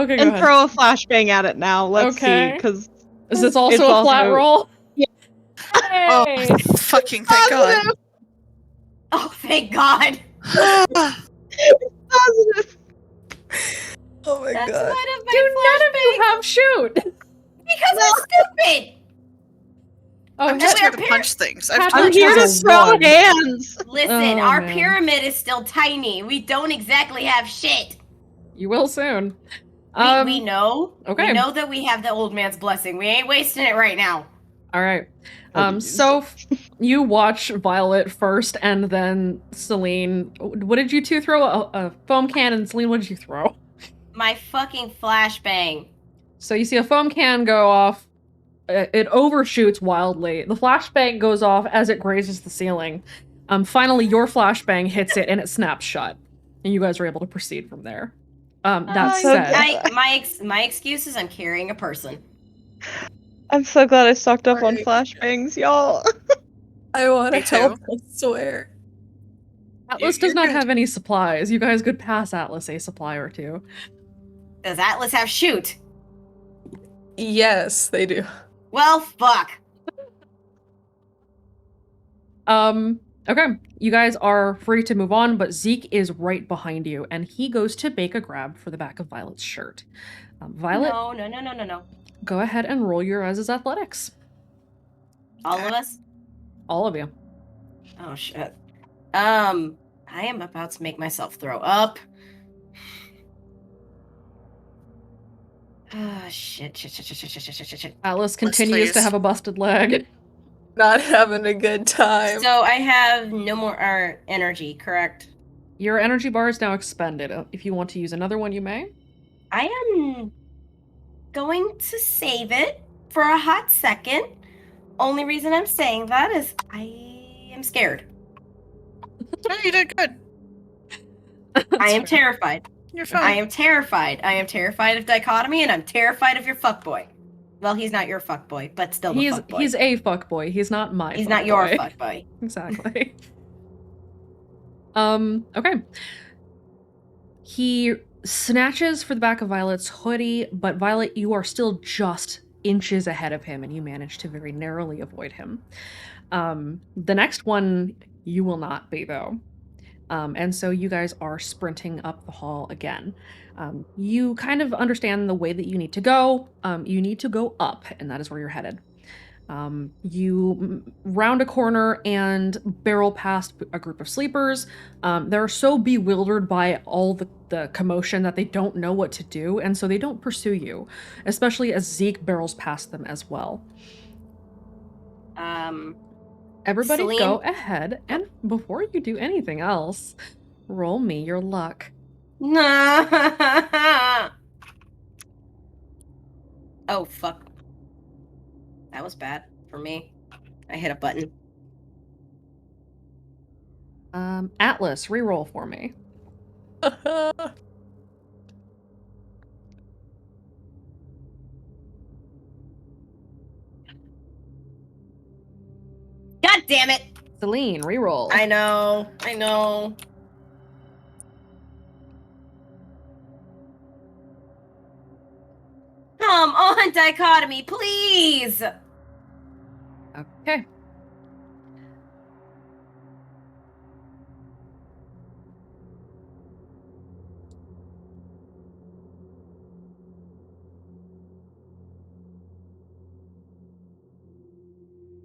Okay, go and ahead. throw a flashbang at it now. Let's see, because Is this also it's a flat also- roll? Yeah. Hey! Oh, fucking thank God. Oh, thank God. Positive. Oh my That's god. one of my Do none of you flashbangs. have shoot? Because we're stupid. Oh, I'm just here Heather- to punch things. Patrick I'm here to has a throw 1. hands. Listen, Oh, our man. pyramid is still tiny. We don't exactly have shit. You will soon. We know. okay. We know that we have the old man's blessing. We ain't wasting it right now. All right. Please. So you watch Violet first, and then Celine. What did you two throw? A foam cannon. Celine, what did you throw? My fucking flashbang. So you see a foam can go off. It overshoots wildly. The flashbang goes off as it grazes the ceiling. Finally, your flashbang hits it, and it snaps shut. And you guys are able to proceed from there. That so said, my excuse is I'm carrying a person. I'm so glad I stocked up on Right. flashbangs, y'all. I want to Me too. help, I swear. Atlas You're does not good. have any supplies. You guys could pass Atlas a supply or two. Does Atlas have shoot? Yes, they do. Well, fuck. Okay. You guys are free to move on, but Zeke is right behind you, and he goes to make a grab for the back of Violet's shirt. Violet, No. go ahead and roll your guys' athletics. All of us? All of you. Oh, shit. I am about to make myself throw up. Ah, shit. Atlas continues to please. have a busted leg. Not having a good time. So I have no more energy, correct? Your energy bar is now expended. If you want to use another one, you may. I am going to save it for a hot second. Only reason I'm saying that is I am scared. No, you did good. I am terrified. You're fine. I am terrified. I am terrified of Dichotomy, and I'm terrified of your fuckboy. Well, he's not your fuckboy, but still the fuckboy. He's a fuckboy. He's not my He's fuckboy. not your fuckboy. Exactly. Okay. He snatches for the back of Violet's hoodie, but Violet, you are still just inches ahead of him, and you manage to very narrowly avoid him. The next one, you will not be, though. And so you guys are sprinting up the hall again. You kind of understand the way that you need to go. You need to go up, and that is where you're headed. You round a corner and barrel past a group of sleepers. They're so bewildered by all the commotion that they don't know what to do, and so they don't pursue you, especially as Zeke barrels past them as well. Everybody Celine? go ahead, and before you do anything else, roll me your luck. Oh, fuck. That was bad for me. I hit a button. Atlas, reroll for me. God damn it! Celine, reroll. I know. Come on, dichotomy, please! Okay.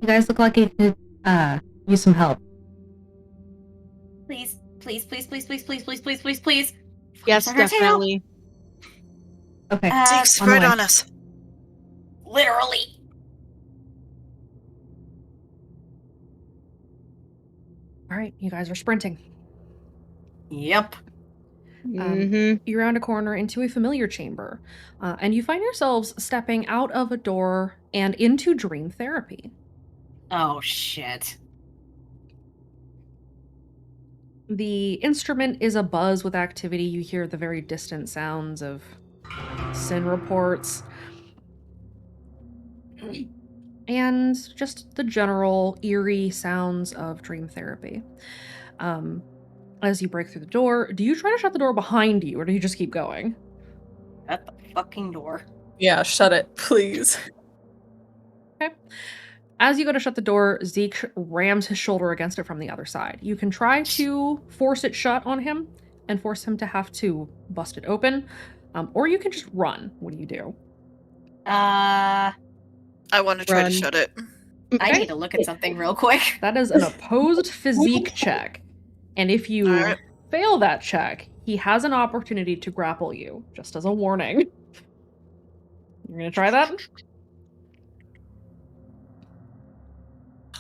You guys look like you could use some help. Please. Please. Yes, Focus on her tail. definitely. Okay. Zeke's on the right way. on us. Literally. All right, you guys are sprinting. Yep. You round a corner into a familiar chamber, and you find yourselves stepping out of a door and into dream therapy. Oh, shit. The instrument is abuzz with activity. You hear the very distant sounds of sin reports and just the general eerie sounds of dream therapy. As you break through the door, do you try to shut the door behind you, or do you just keep going? Shut the fucking door. Yeah, shut it, please. Okay. As you go to shut the door, Zeke rams his shoulder against it from the other side. You can try to force it shut on him and force him to have to bust it open, or you can just run. What do you do? I want to try to shut it. I need to look at something real quick. That is an opposed physique check. And if you fail that check, he has an opportunity to grapple you, just as a warning. You're going to try that?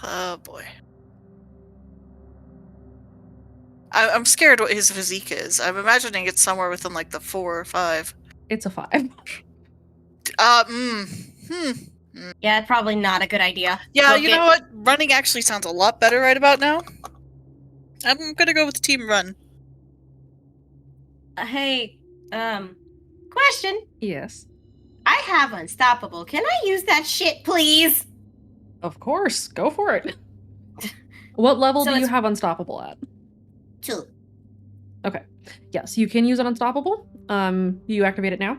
Oh boy. I'm scared what his physique is. I'm imagining it's somewhere within like the 4 or 5. It's a 5. Yeah, probably not a good idea. Yeah, Book you it. know what? Running actually sounds a lot better right about now. I'm gonna go with team run. Hey, question. Yes. I have Unstoppable. Can I use that shit, please? Of course. Go for it. What level So do you it's- have Unstoppable at? 2. Okay. Yes, you can use an Unstoppable. You activate it now?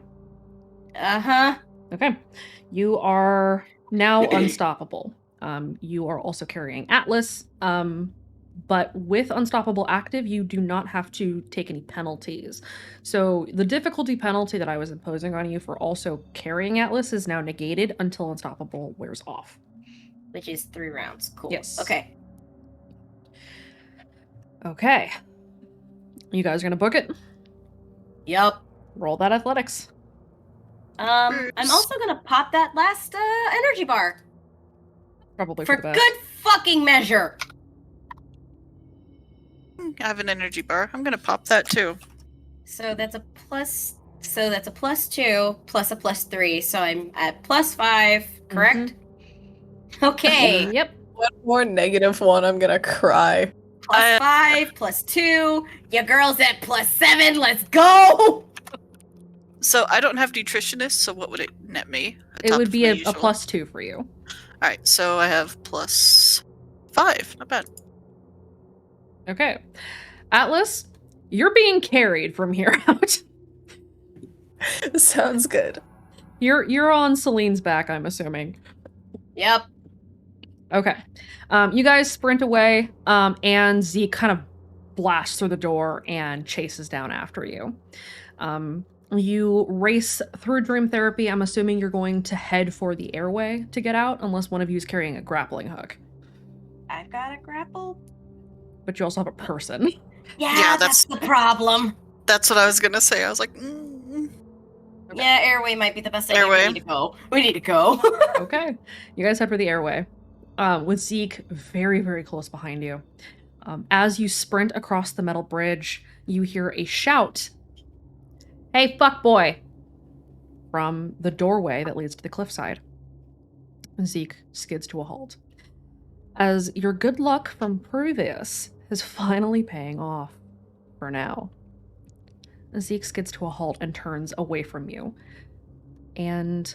Uh-huh. Okay. You are now unstoppable. You are also carrying Atlas. But with Unstoppable active, you do not have to take any penalties. So the difficulty penalty that I was imposing on you for also carrying Atlas is now negated until Unstoppable wears off. Which is 3 rounds. Cool. Yes. Okay. Okay. You guys are gonna book it? Yup. Roll that athletics. I'm also gonna pop that last energy bar. Probably For for the best. good fucking measure. I have an energy bar. I'm gonna pop that too. So that's a plus. So that's a +2 plus a +3. So I'm at +5. Correct. Okay. Yep. One more -1, I'm gonna cry. +5 +2. Your girl's at +7. Let's go. So I don't have nutritionist, so what would it net me? It would be a +2 for you. Alright, so I have +5. Not bad. Okay. Atlas, you're being carried from here out. Sounds good. You're on Celine's back, I'm assuming. Yep. Okay. You guys sprint away, and Zeke kind of blasts through the door and chases down after you. You race through dream therapy. I'm assuming you're going to head for the airway to get out, unless one of you is carrying a grappling hook. I've got a grapple. But you also have a person. Yeah, that's the problem. That's what I was gonna say. I was like, Yeah, airway might be the best idea. Airway. We need to go. We need to go. Okay. You guys head for the airway. With Zeke very, very close behind you. As you sprint across the metal bridge, you hear a shout. Hey, fuckboy! From the doorway that leads to the cliffside. Zeke skids to a halt. As your good luck from previous is finally paying off. For now. Zeke skids to a halt and turns away from you. And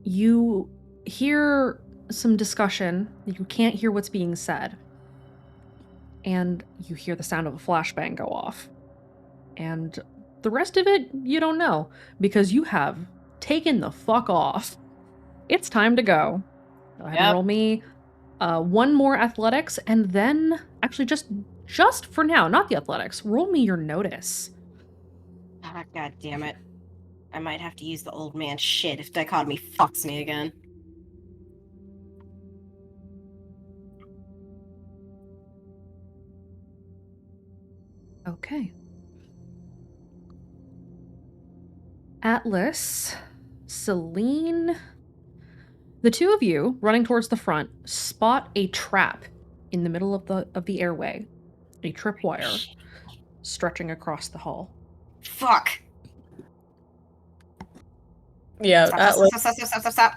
you hear some discussion. You can't hear what's being said. And you hear the sound of a flashbang go off. And the rest of it, you don't know, because you have taken the fuck off. It's time to go. Go ahead and roll me one more athletics, and then, actually just for now, not the athletics, roll me your notice. Ah, God damn it. I might have to use the old man shit if dichotomy fucks me again. Okay. Atlas, Celine, the two of you running towards the front spot a trap in the middle of the airway, a tripwire stretching across the hall. Fuck. Yeah, Stop, Atlas. Stop.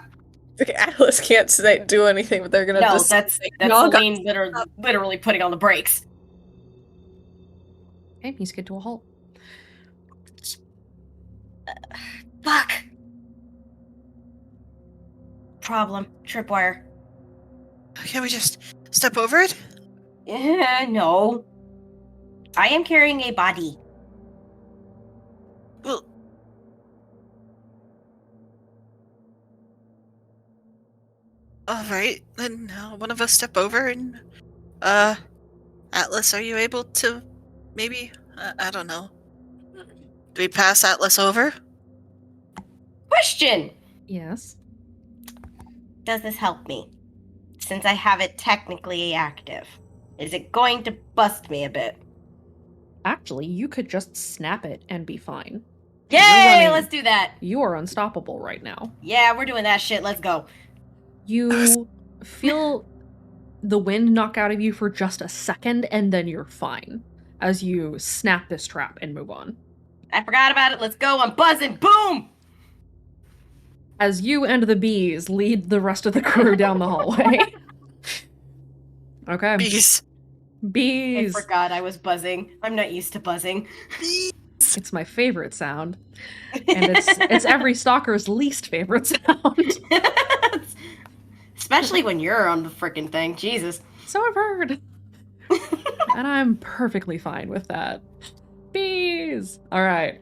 Atlas can't do anything, but they're gonna No, just that's knock on- Celine literally putting on the brakes. Okay, you skid to a halt. Fuck. Problem. Tripwire. Can we just step over it? Yeah, no. I am carrying a body. Well, all right. Then one of us step over and, Atlas, are you able to, maybe? I don't know. Do we pass Atlas over? Question. Yes. Does this help me? Since I have it technically active. Is it going to bust me a bit? Actually, you could just snap it and be fine. Yay! Let's do that. You are unstoppable right now. Yeah, we're doing that shit. Let's go. You feel the wind knock out of you for just a second, and then you're fine as you snap this trap and move on. I forgot about it. Let's go. I'm buzzing. Boom! As you and the bees lead the rest of the crew down the hallway. Okay. Bees. Bees. I forgot I was buzzing. I'm not used to buzzing. It's my favorite sound. And it's every stalker's least favorite sound. Especially when you're on the frickin' thing. Jesus. So I've heard. And I'm perfectly fine with that. Bees! Alright.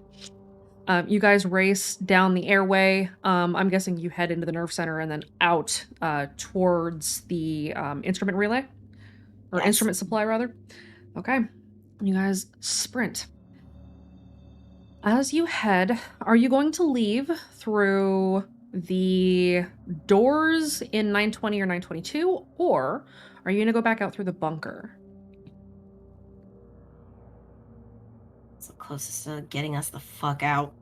You guys race down the airway. I'm guessing you head into the nerve center and then out towards the instrument relay. Or Yes. instrument supply, rather. Okay. You guys sprint. As you head, are you going to leave through the doors in 920 or 922, or are you going to go back out through the bunker? It's the closest to getting us the fuck out.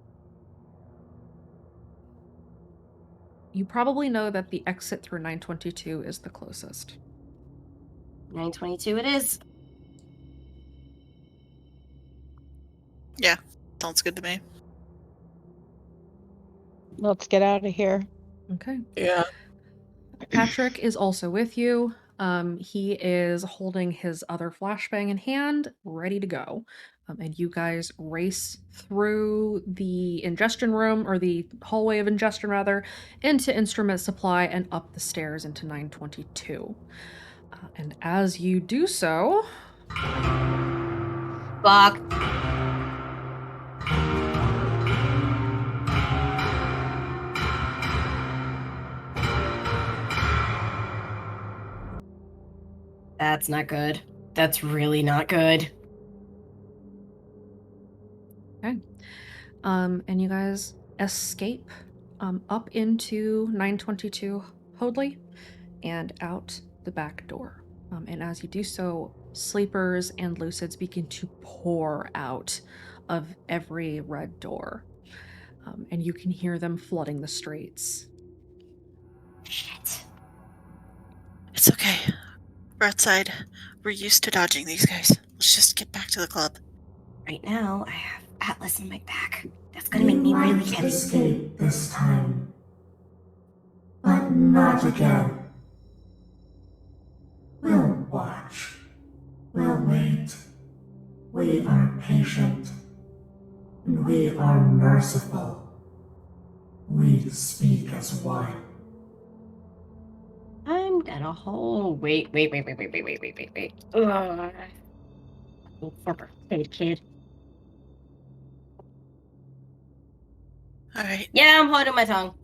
You probably know that the exit through 922 is the closest. 922 it is. Yeah, sounds good to me. Let's get out of here. Okay. Yeah. Patrick is also with you. He is holding his other flashbang in hand, ready to go. And you guys race through the ingestion room, or the hallway of ingestion, rather, into instrument supply and up the stairs into 922. And as you do so... Fuck. That's not good. That's really not good. Okay. And you guys escape up into 922 Hoadley and out the back door. And as you do so, sleepers and lucids begin to pour out of every red door. And you can hear them flooding the streets. Shit. It's okay. We're outside. We're used to dodging these guys. Let's just get back to the club. Right now, I have Atlas in my back. That's gonna make me really heavy. Escape this time, but not again. We'll watch. We'll wait. We are patient. And we are merciful. We speak as one. I'm gonna hold. Wait. Ugh. Hey, kid. Alright. Yeah, I'm holding my tongue.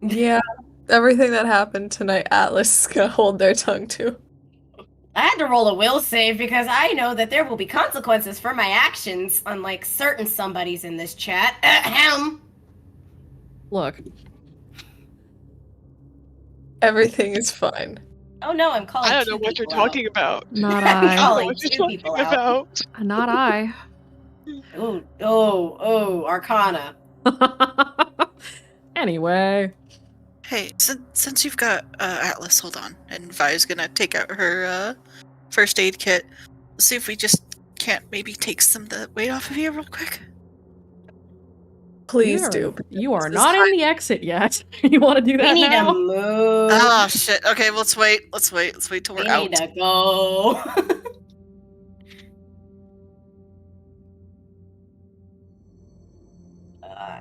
Yeah, everything that happened tonight, Atlas is gonna hold their tongue too. I had to roll a will save because I know that there will be consequences for my actions, unlike certain somebodies in this chat. Ahem. Look, Everything is fine. Oh no, I'm calling I don't two know what you're people out. talking about. not I'm I. I don't know calling what two you're people talking out. about. Not I. Oh, Arcana. Anyway. Hey, since you've got Atlas, hold on. And Vi's gonna take out her first aid kit. Let's see if we just can't maybe take some of the weight off of you real quick. Please do. You are This is not in the exit yet. You want to do that We need now? to move. Oh shit. Okay, let's wait. Let's wait till we're We out. need to go.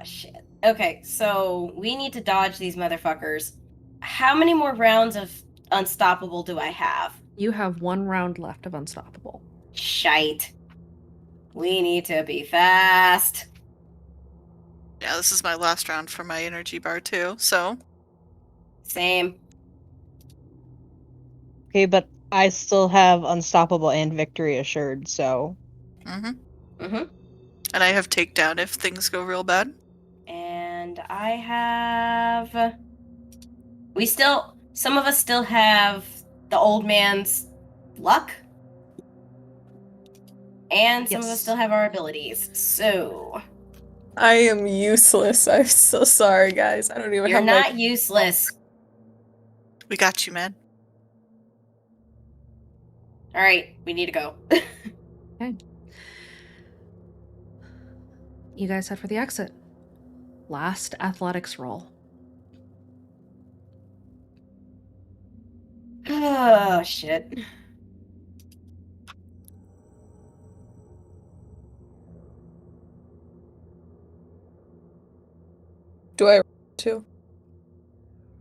Shit. Okay, so we need to dodge these motherfuckers. How many more rounds of Unstoppable do I have? You have 1 round left of Unstoppable. Shite. We need to be fast. Yeah, this is my last round for my energy bar too, so. Same. Okay, but I still have Unstoppable and Victory Assured, so. Mm-hmm. And I have takedown if things go real bad. And I have... Some of us still have the old man's luck. And some of us Yes. still have our abilities. So... I am useless. I'm so sorry, guys. I don't even You're have not my... useless. We got you, man. Alright, we need to go. Okay. You guys head for the exit. Last athletics roll. Oh, shit. Do I too?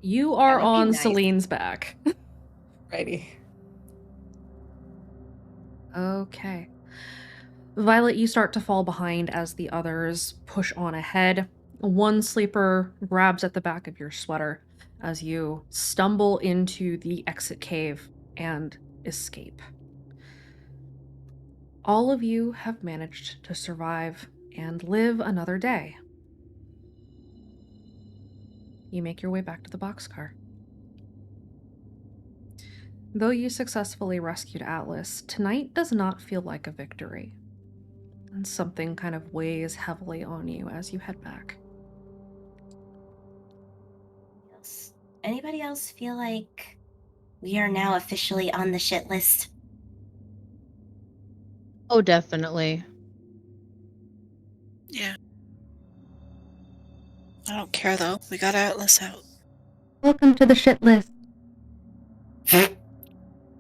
You are would be on nice. Celine's back. Righty. Okay. Violet, you start to fall behind as the others push on ahead. One sleeper grabs at the back of your sweater as you stumble into the exit cave and escape. All of you have managed to survive and live another day. You make your way back to the boxcar. Though you successfully rescued Atlas, tonight does not feel like a victory. And something kind of weighs heavily on you as you head back. Anybody else feel like we are now officially on the shit list? Oh, definitely. Yeah. I don't care though. We got Atlas out. Welcome to the shit list.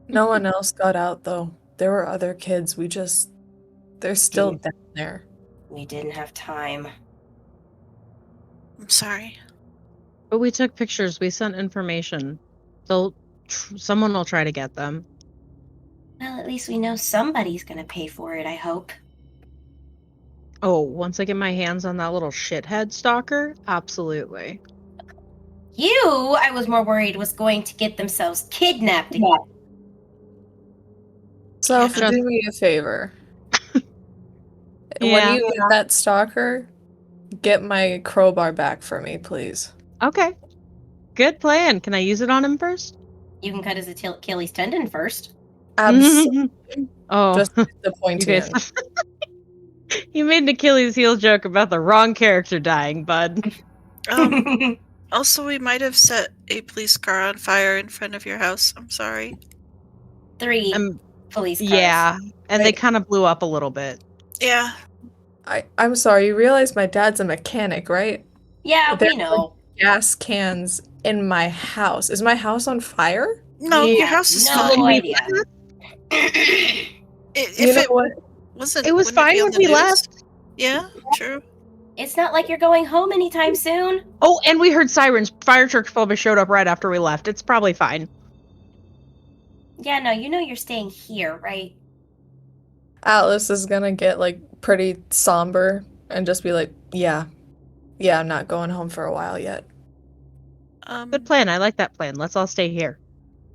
No one else got out, though. There were other kids. They're still down there. We didn't have time. I'm sorry. But we took pictures, we sent information. Someone will try to get them. Well, at least we know somebody's gonna pay for it, I hope. Oh, once I get my hands on that little shithead stalker? Absolutely. You, I was more worried, was going to get themselves kidnapped again. So, Yeah. do me a favor. When Yeah. you get that stalker, get my crowbar back for me, please. Okay. Good plan. Can I use it on him first? You can cut his Achilles tendon first. Absolutely. Oh, Just the you pointy guys. end. You made an Achilles heel joke about the wrong character dying, bud. Also, we might have set a police car on fire in front of your house. I'm sorry. 3 police cars. Yeah, and they Wait. kind of blew up a little bit. Yeah. I'm sorry, you realize my dad's a mechanic, right? Yeah, There we are know. gas cans in my house. Is my house on fire? No, We your have house is no fine. idea. If know it what? wasn't, It was wouldn't it fine be on when the we news? left. Yeah, true. It's not like you're going home anytime soon. Oh, and we heard sirens. Fire trucks probably showed up right after we left. It's probably fine. Yeah, no, you know you're staying here, right? Atlas is gonna get like pretty somber and just be like, yeah, I'm not going home for a while yet. Good plan. I like that plan. Let's all stay here.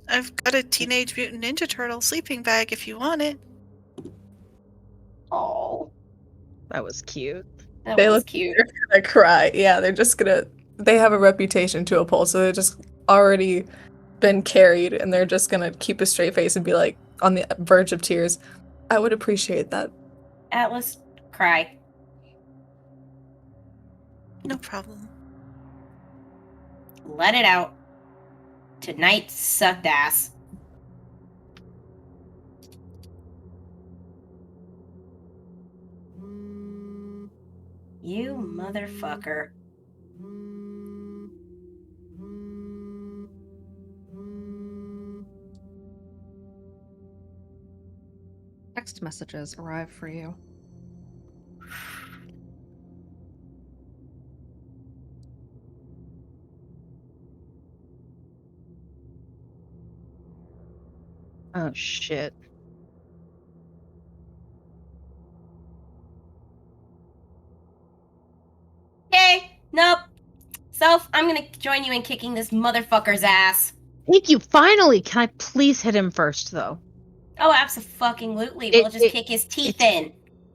I've got a Teenage Mutant Ninja Turtle sleeping bag if you want it. Oh, That was cute. that They was look cute. they're gonna cry. Yeah, they're just gonna they have a reputation to uphold, so they're just already been carried and they're just gonna keep a straight face and be like on the verge of tears. I would appreciate that. Atlas, cry. No problem. Let it out. Tonight sucked ass. You motherfucker. Text messages arrive for you. Oh, shit. Okay, nope. Self, I'm gonna join you in kicking this motherfucker's ass. Thank you. Finally. Can I please hit him first, though? Oh, absolutely. We'll just kick his teeth in.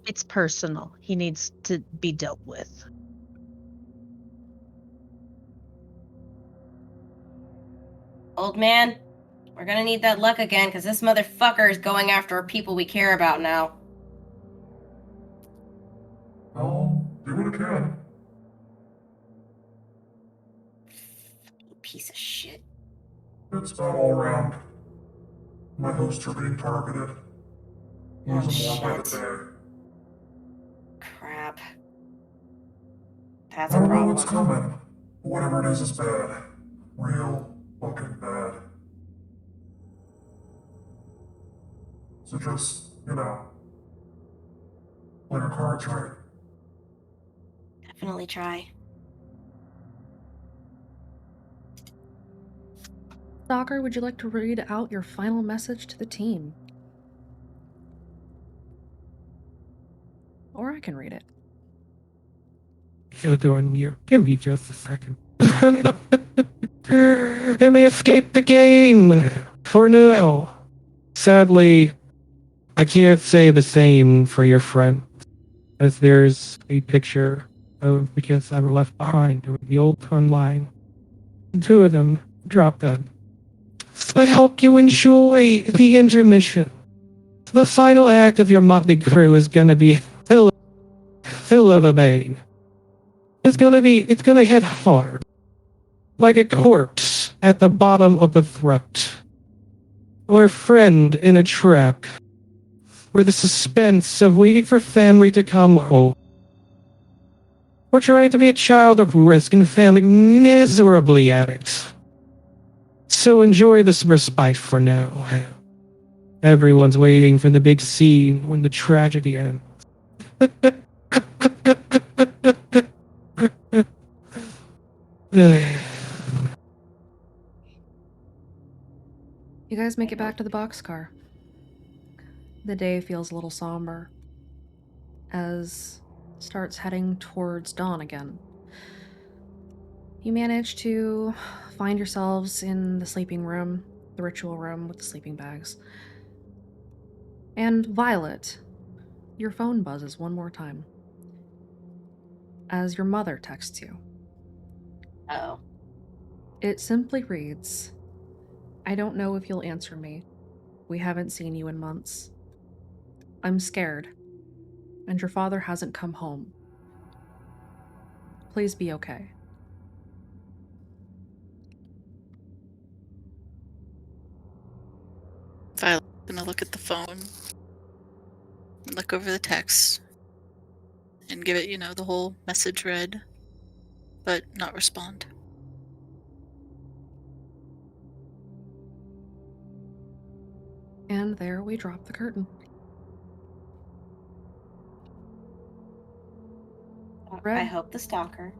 It's personal. He needs to be dealt with. Old man, we're gonna need that luck again, because this motherfucker is going after people we care about now. I'll do what I can. Piece of shit. It's about all around. My hosts are being targeted. Losing more by the day. Crap. That's I a don't know problem. what's coming. Whatever it is bad. Real fucking bad. So just, play your cards right. Definitely try. Docker, would you like to read out your final message to the team? Or I can read it. Still doing you. Give me just a second. And they escaped the game for now. Sadly, I can't say the same for your friend, as there's a picture of the kids that were left behind during the old fun line. Two of them dropped dead. I hope you enjoy the intermission. The final act of your motley crew is gonna be full of a bang. It's gonna hit hard. Like a corpse at the bottom of the throat. Or a friend in a trap. Where the suspense of waiting for family to come home. Or trying to be a child of risk and failing miserably at it. So enjoy this respite for now. Everyone's waiting for the big scene when the tragedy ends. You guys make it back to the boxcar. The day feels a little somber as it starts heading towards dawn again. You manage to find yourselves in the sleeping room, the ritual room with the sleeping bags. And Violet, your phone buzzes one more time as your mother texts you. Oh. It simply reads, "I don't know if you'll answer me. We haven't seen you in months. I'm scared, and your father hasn't come home. Please be okay." Violet's gonna look at the phone, look over the text, and give it, the whole message read, but not respond. And there we drop the curtain. Red. I hope the stalker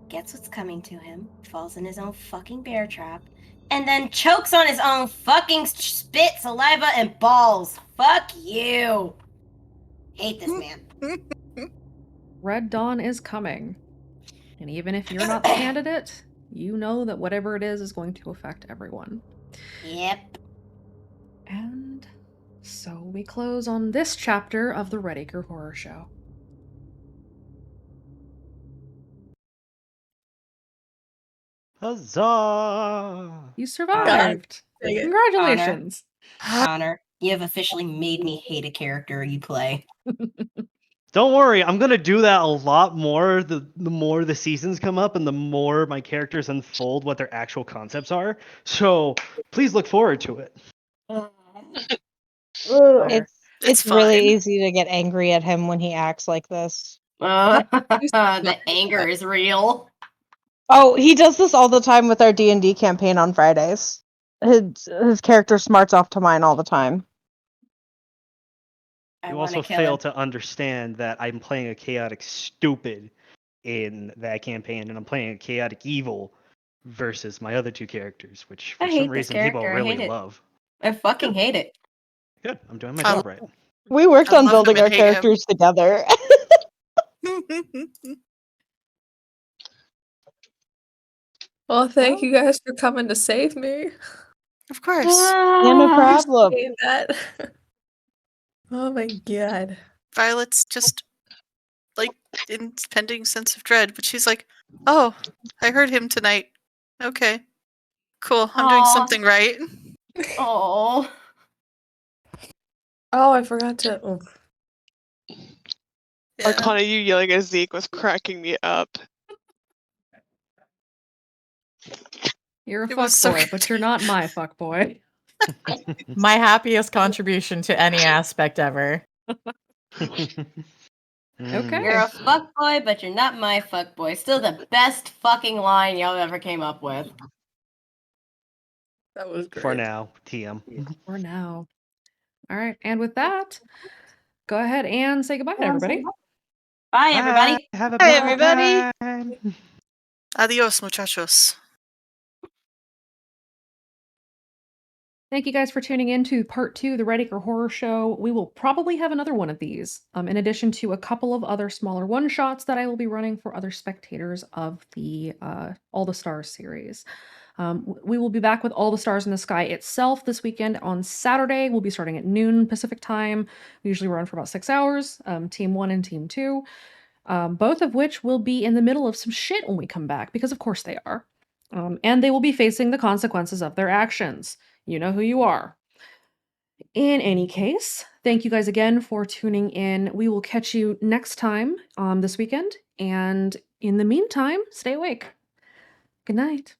gets what's coming to him, falls in his own fucking bear trap, and then chokes on his own fucking spit, saliva, and balls. Fuck you. Hate this man. Red Dawn is coming. And even if you're not the candidate, you know that whatever it is going to affect everyone. Yep. And so we close on this chapter of the Redacre Horror Show. Huzzah! You survived! Dang it. Congratulations! Connor, you have officially made me hate a character you play. Don't worry, I'm gonna do that a lot more the more the seasons come up and the more my characters unfold what their actual concepts are. So please look forward to it. It's fine. really easy to get angry at him when he acts like this. The anger is real. Oh, he does this all the time with our D&D campaign on Fridays. His character smarts off to mine all the time. I You want also to kill fail him. to understand that I'm playing a chaotic stupid in that campaign, and I'm playing a chaotic evil versus my other two characters, which for I some hate this reason people character. I really hate it. love. I fucking hate it. Good, I'm doing my I job right. We worked I on love him building and our hate him. characters together. Well, thank you guys for coming to save me. Of course. Yeah, no problem. Appreciate that. Oh my god. Violet's just like in pending sense of dread, but she's like, "Oh, I heard him tonight. Okay, cool. I'm doing Aw. something right." Oh. Oh, I forgot to. Oh. Yeah. Arcana, you yelling at Zeke was cracking me up. You're a It was so fuckboy, but you're not my fuckboy. My happiest contribution to any aspect ever. Okay. You're a fuckboy, but you're not my fuckboy. Still the best fucking line y'all ever came up with. That was great. For now, TM. For now. All right, and with that, go ahead and say goodbye to everybody. Bye, everybody. Bye, have a Hi, good everybody. time. Adios, muchachos. Thank you guys for tuning in to part 2 of the Redacre Horror Show. We will probably have another one of these, in addition to a couple of other smaller one-shots that I will be running for other spectators of the All the Stars series. We will be back with All the Stars in the Sky itself this weekend on Saturday. We'll be starting at noon Pacific time. We usually run for about 6 hours, Team 1 and Team 2, both of which will be in the middle of some shit when we come back, because of course they are. And they will be facing the consequences of their actions. You know who you are. In any case, thank you guys again for tuning in. We will catch you next time this weekend. And in the meantime, stay awake. Good night.